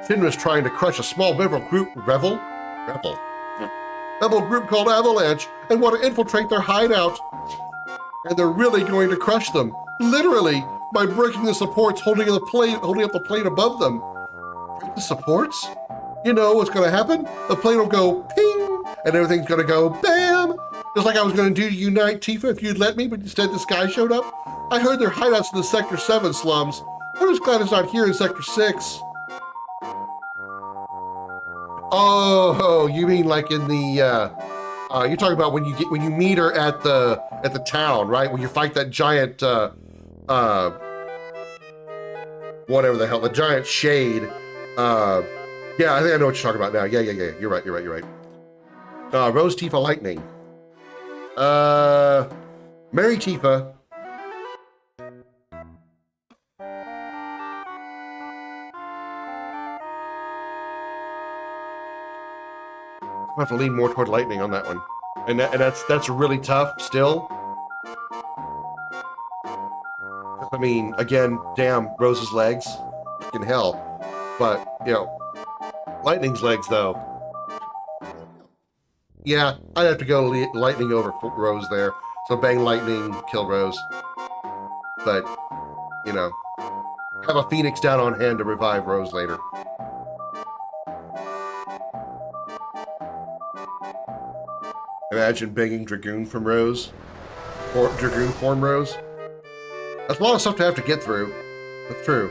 Shinra's trying to crush a small rebel group called Avalanche and want to infiltrate their hideout. And they're really going to crush them, literally, by breaking the supports holding up the plate above them. Break the supports? You know what's going to happen? The plate will go ping, and everything's going to go bam. Just like I was going to do to unite Tifa if you'd let me, but instead this guy showed up. I heard their hideouts in the Sector 7 slums. I'm just glad it's not here in Sector 6. Oh, you mean like in the, you're talking about when you meet her at the town, right? When you fight that giant, whatever the hell, the giant shade. Yeah, I think I know what you're talking about now. Yeah. You're right. Rose Tifa Lightning. Mary Tifa. I have to lean more toward Lightning on that one. And that's really tough still. I mean, again, damn, Rose's legs. Fucking hell. But, you know, Lightning's legs, though. Yeah, I'd have to go Lightning over Rose there. So bang Lightning, kill Rose. But, you know, have a Phoenix down on hand to revive Rose later. Imagine begging Dragoon from Rose, or Dragoon form Rose. That's a lot of stuff to have to get through. That's true.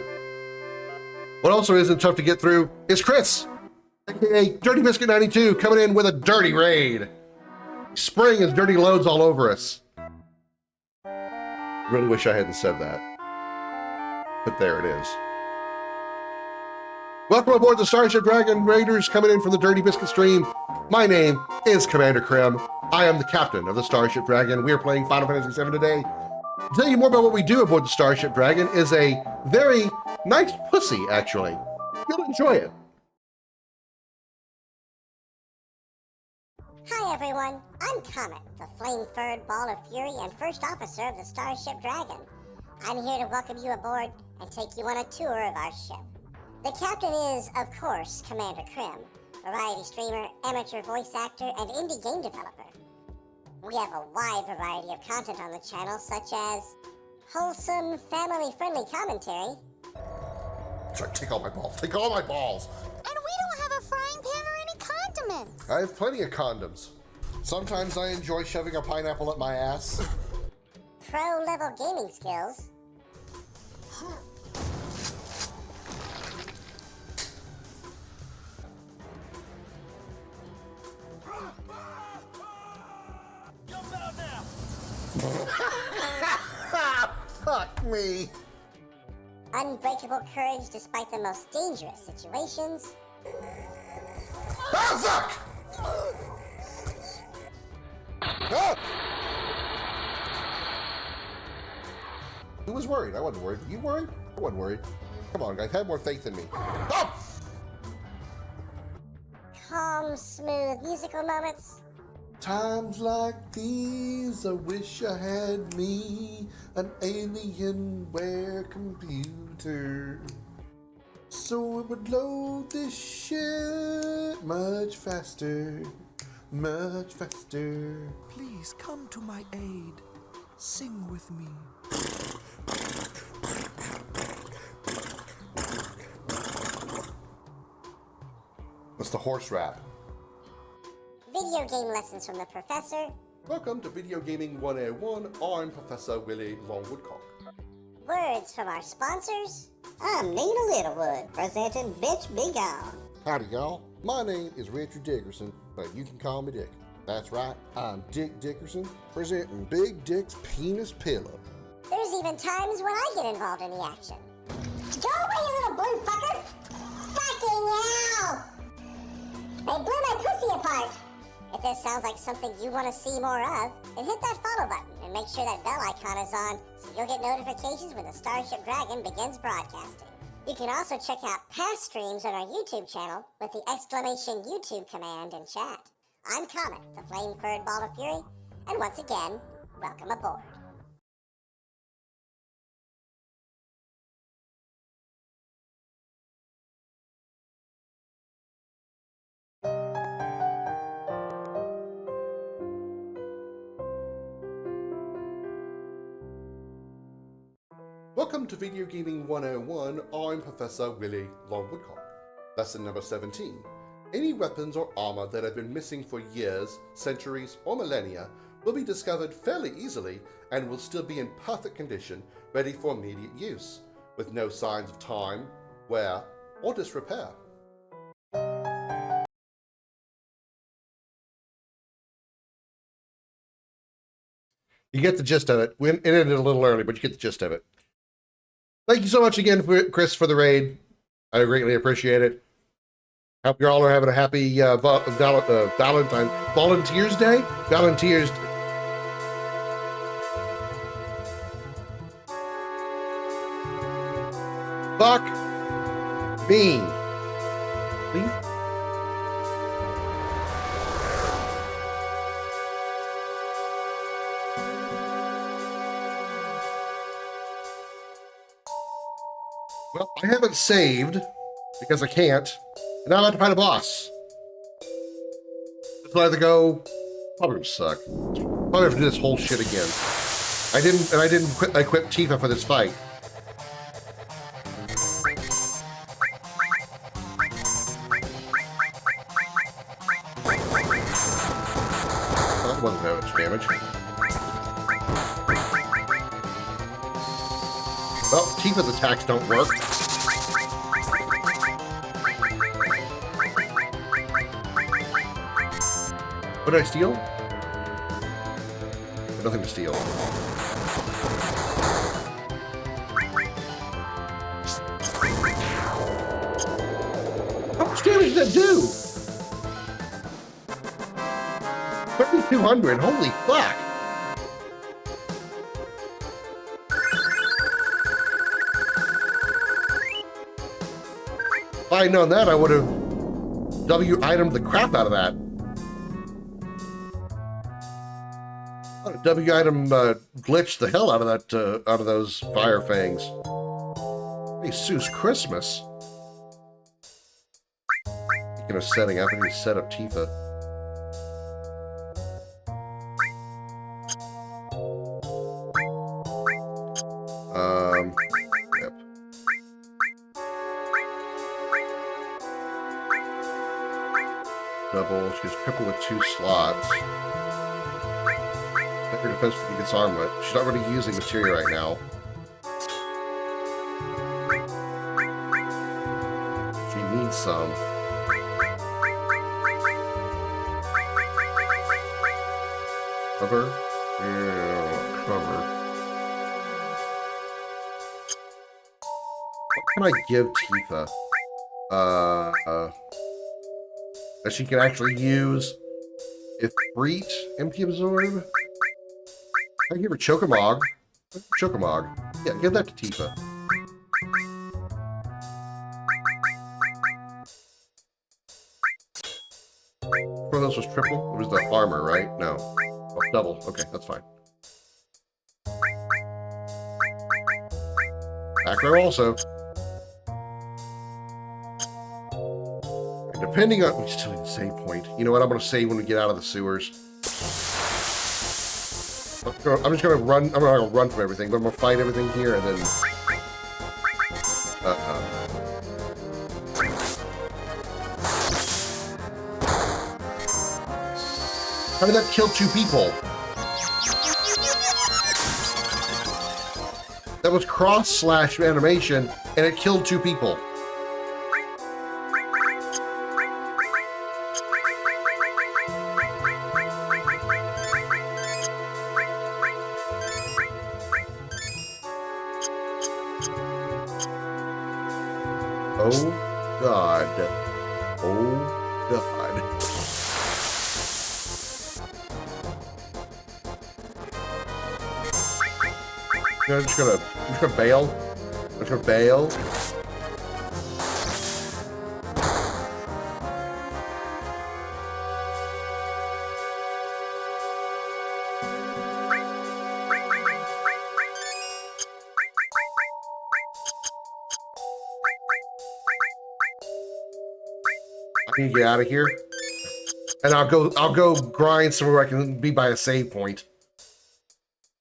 What also isn't tough to get through is Chris, aka Dirty Biscuit 92, coming in with a dirty raid. Spraying his dirty loads all over us. Really wish I hadn't said that. But there it is. Welcome aboard the Starship Dragon Raiders, coming in from the Dirty Biscuit stream. My name is Commander Krim. I am the captain of the Starship Dragon. We are playing Final Fantasy VII today. To tell you more about what we do aboard the Starship Dragon is a very nice pussy, actually. You'll enjoy it. Hi everyone, I'm Comet, the flame-furred ball of fury and first officer of the Starship Dragon. I'm here to welcome you aboard and take you on a tour of our ship. The captain is, of course, Commander Krim, variety streamer, amateur voice actor, and indie game developer. We have a wide variety of content on the channel, such as wholesome, family-friendly commentary. Sorry, take all my balls. Take all my balls! And we don't have a frying pan or any condiments. I have plenty of condoms. Sometimes I enjoy shoving a pineapple up my ass. Pro-level gaming skills. Fuck me. Unbreakable courage despite the most dangerous situations. Ah, fuck! Ah! Who was worried? I wasn't worried. You worried? I wasn't worried. Come on, guys. Have more faith in me. Oh! Calm, smooth musical moments. Times like these, I wish I had me an Alienware computer, so it would load this shit much faster, much faster. Please come to my aid. Sing with me. What's the horse rap? Video game lessons from the professor. Welcome to Video Gaming 101. I'm Professor Willie Longwoodcock. Words from our sponsors. I'm Nina Littlewood, presenting Bitch Be Gone. Howdy, y'all. My name is Richard Dickerson, but you can call me Dick. That's right, I'm Dick Dickerson, presenting Big Dick's Penis Pillow. There's even times when I get involved in the action. Go away, you little blue fucker! Fucking hell! They blew my pussy apart! If this sounds like something you want to see more of, then hit that follow button and make sure that bell icon is on so you'll get notifications when the Starship Dragon begins broadcasting. You can also check out past streams on our YouTube channel with the !YouTube command in chat. I'm Comet, the flame-furred ball of fury, and once again, welcome aboard. Welcome to Video Gaming 101. I'm Professor Willie Longwoodcock. Lesson number 17. Any weapons or armor that have been missing for years, centuries, or millennia will be discovered fairly easily and will still be in perfect condition, ready for immediate use, with no signs of time, wear, or disrepair. You get the gist of it. It ended a little early, but you get the gist of it. Thank you so much again, Chris, for the raid. I greatly appreciate it. Hope you all are having a happy Volunteers Day? Volunteers. Fuck me. Please? Well, I haven't saved because I can't, and now I have to find a boss. So I have to go. Probably gonna suck. Probably have to do this whole shit again. I didn't equip Tifa for this fight. That wasn't that much damage. Well, Tifa's attacks don't work. What did I steal? Nothing to steal. How much damage did that do? 3,200, holy fuck! If I had known that, I would have W-itemed the crap out of that. W item glitched the hell out of that out of those fire fangs. Hey, Seuss, Christmas. Speaking of setting up, I need to set up Tifa. Yep. Double. She has triple with 2 slots. Better defense against armament. She's not really using materia right now. She needs some. Cover? Yeah, cover. What can I give Tifa? That she can actually use Ifrit, Empty Absorb. I give her Chokamog. Chokamog. Yeah, give that to Tifa. One of those was triple? It was the armor, right? No. Oh, double. Okay, that's fine. Back row also. And depending on... We still need a save point. You know what? I'm going to save when we get out of the sewers. I'm just going to run... I'm not going to run from everything, but I'm going to fight everything here and then... How did that kill 2 people? That was cross-slash animation, and it killed 2 people. Oh, God. Oh, God. I'm just gonna bail. I'm just gonna bail. I need to get out of here. And I'll go grind somewhere where I can be by a save point.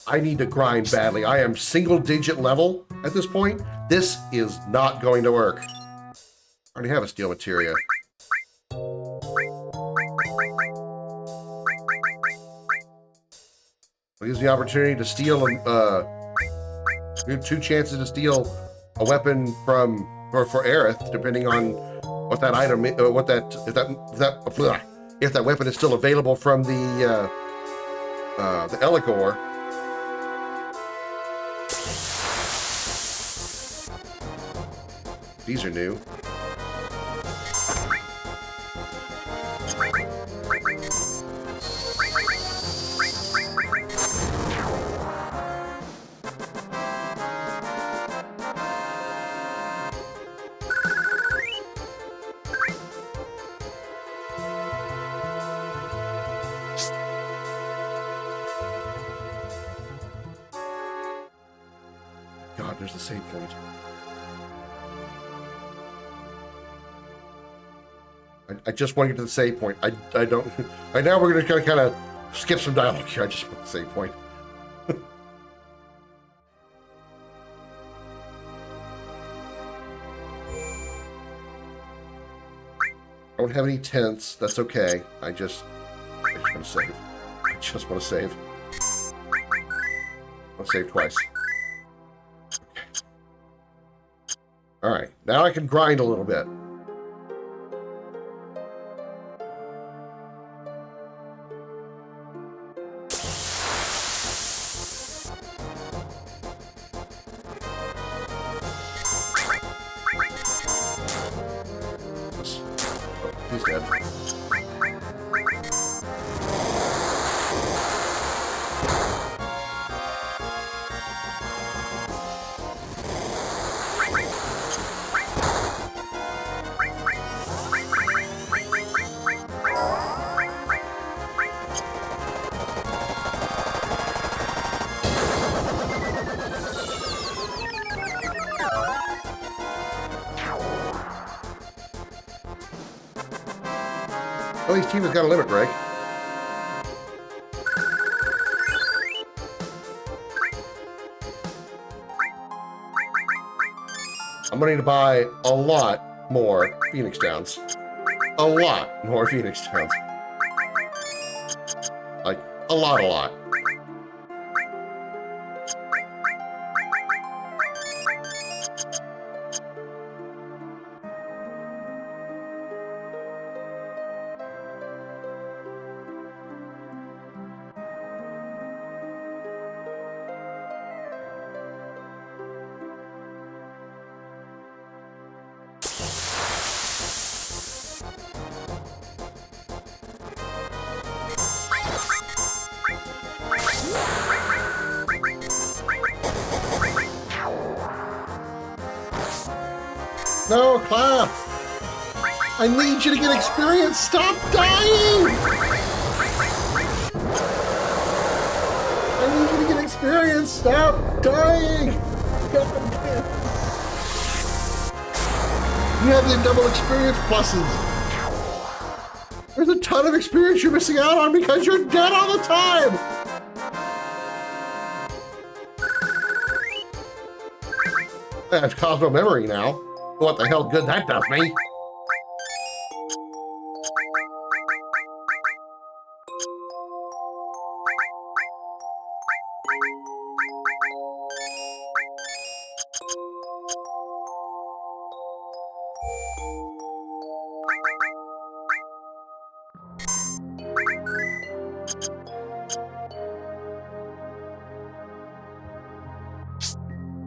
I need to grind badly. I am single-digit level at this point. This is not going to work. I already have a steel materia. It gives me the opportunity to steal. We have 2 chances to steal a weapon from, or for Aerith, depending on what that item, if that weapon is still available from the Eligor. These are new. God, there's the save point. I just want to get to the save point. I don't... Right now we're going to kind of skip some dialogue here. I just want the save point. I don't have any tents. That's okay. I just want to save. I just want to save. I want to save twice. Okay. Alright. Now I can grind a little bit. He's dead. At least Tifa's got a limit break. I'm gonna need to buy a lot more Phoenix Downs. A lot more Phoenix Downs. Like, a lot. No, clap! I need you to get experience! Stop dying! I need you to get experience! Stop dying! God damn. You have the double experience pluses. There's a ton of experience you're missing out on because you're dead all the time! That's Cosmo Memory now. What the hell good that does me.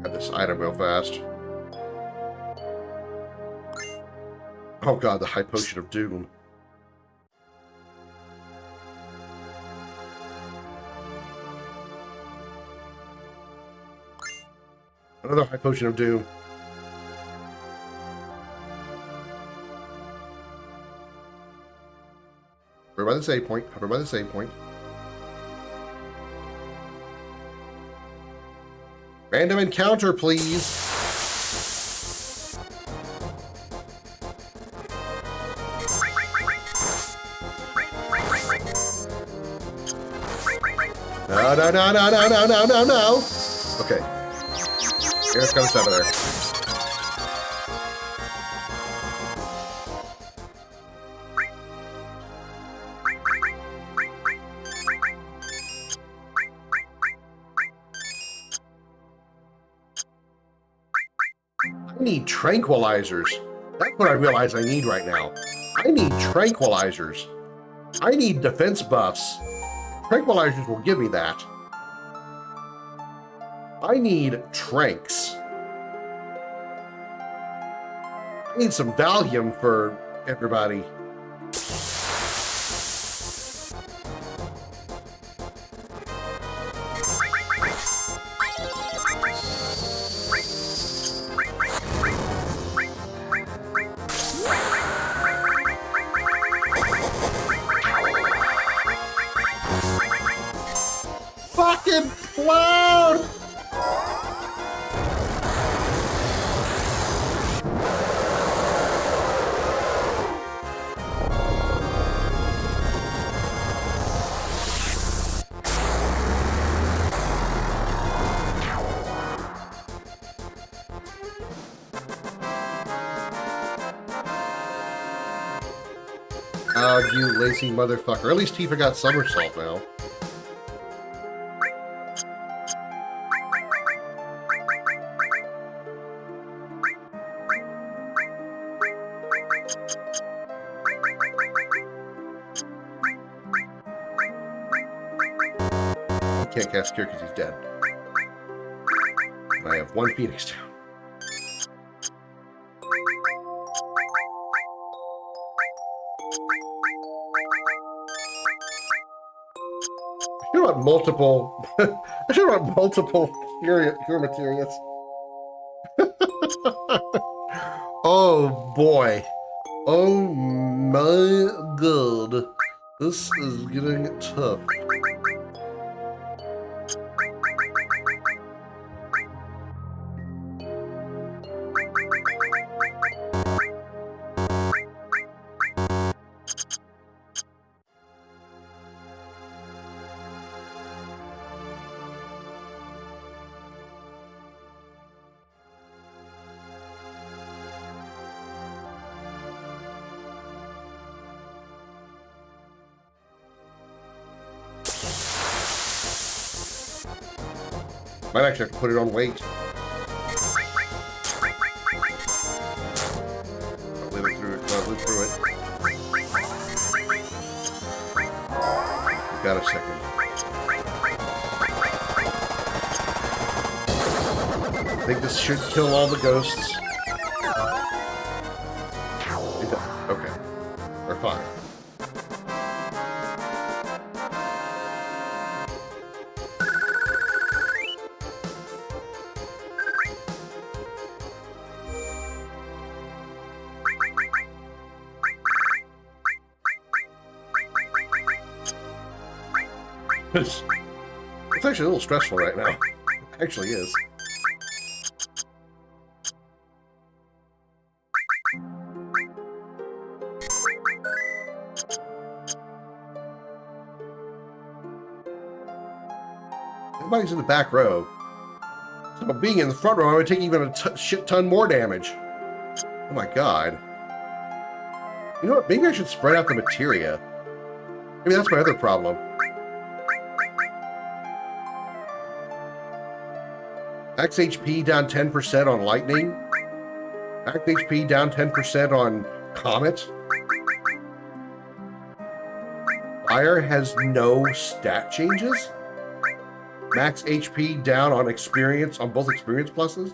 Got this item real fast. Oh god, the High Potion of Doom. Another High Potion of Doom. Hover by the save point. Hover by the save point. Random encounter, please. No. Okay. Here comes out of there. I need tranquilizers. That's what I realize I need right now. I need tranquilizers. I need defense buffs. Tranquilizers will give me that. I need tranks. I need some Valium for everybody. Fucking cloud! Oh, you lazy motherfucker. At least Tifa got somersault now. He can't cast Cure because he's dead. And I have one Phoenix down. I should have multiple. I should have multiple cure materials. Oh boy. Oh my god. This is getting tough. Might actually have to put it on wait. I'll live through it. I'll live through it. Got a second. I think this should kill all the ghosts. Okay. Or fine. It's actually a little stressful right now. It actually is. Everybody's in the back row. So being in the front row, I would take even a shit ton more damage. Oh my god. You know what? Maybe I should spread out the materia. Maybe that's my other problem. Max HP down 10% on lightning. Max HP down 10% on comet. Fire has no stat changes. Max HP down on experience, on both experience pluses.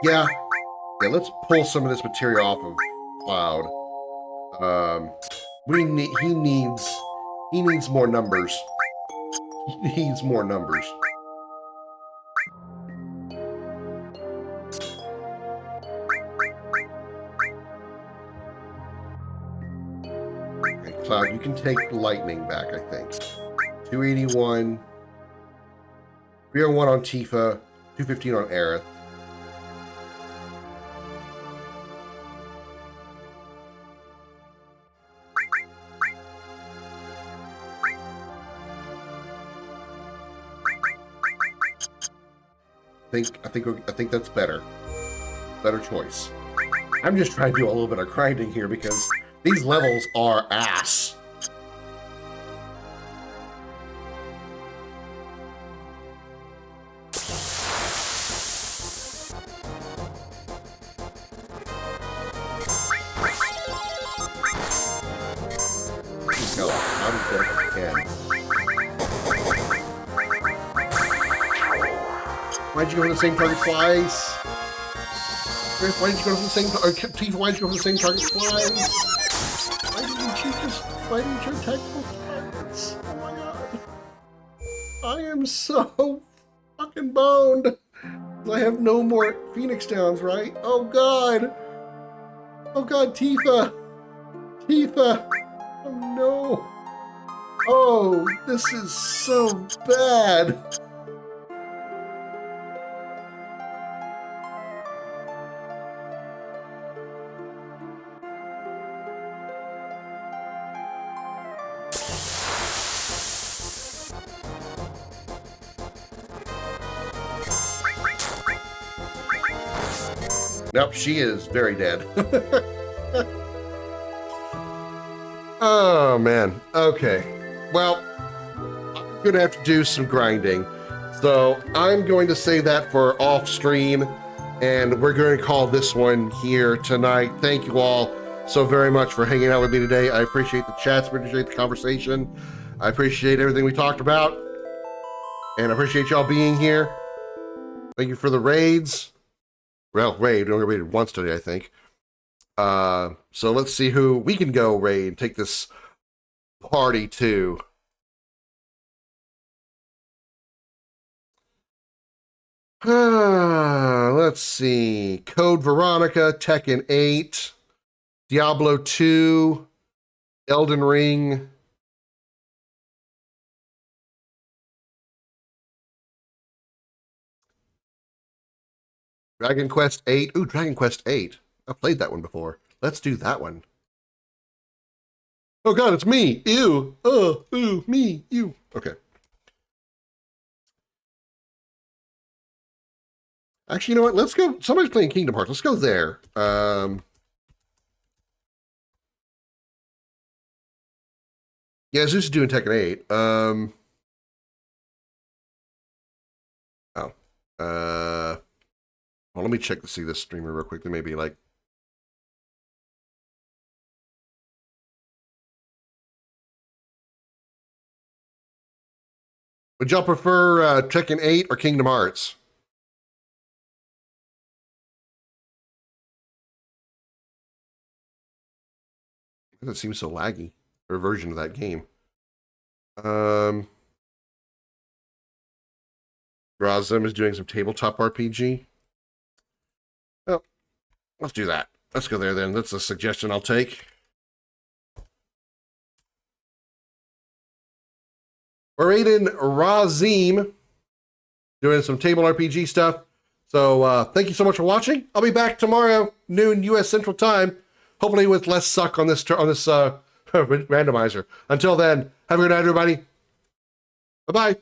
Yeah, let's pull some of this material off of Cloud. He needs more numbers. He needs more numbers. Okay, Cloud, you can take lightning back, I think. 281. 301 on Tifa. 215 on Aerith. I think that's better. Better choice. I'm just trying to do a little bit of grinding here because these levels are ass. Go. I'm dead again. Why'd you go for the same target twice? Why did you go for the same Tifa, why did you go for the same target twice? Why didn't you attack both targets? Oh my god. I am so fucking boned. I have no more Phoenix Downs, right? Oh god. Oh god, Tifa. Tifa. Oh no. Oh, this is so bad. Nope, she is very dead. Oh, man. Okay. Well, I'm going to have to do some grinding. So I'm going to save that for off stream, and we're going to call this one here tonight. Thank you all so very much for hanging out with me today. I appreciate the chats. I appreciate the conversation. I appreciate everything we talked about. And I appreciate y'all being here. Thank you for the raids. Well, raid. We only raided once today, I think. So let's see who we can go raid. Take this party to. Let's see. Code Veronica, Tekken 8, Diablo 2, Elden Ring. Dragon Quest 8. Ooh, Dragon Quest 8. I've played that one before. Let's do that one. Oh god, it's me. Ew. Oh, ooh, me. You. Okay. Actually, you know what? Let's go. Somebody's playing Kingdom Hearts. Let's go there. Yeah, Zeus is doing Tekken 8. Well, let me check to see this streamer real quickly. Maybe like. Would y'all prefer Tekken 8 or Kingdom Hearts? It seems so laggy for a version of that game. Razum is doing some tabletop RPG. Well, let's do that. Let's go there then. That's a suggestion I'll take. We're in Razim doing some table RPG stuff. So thank you so much for watching. I'll be back tomorrow, noon U.S. Central Time, hopefully with less suck on this randomizer. Until then, have a good night, everybody. Bye-bye.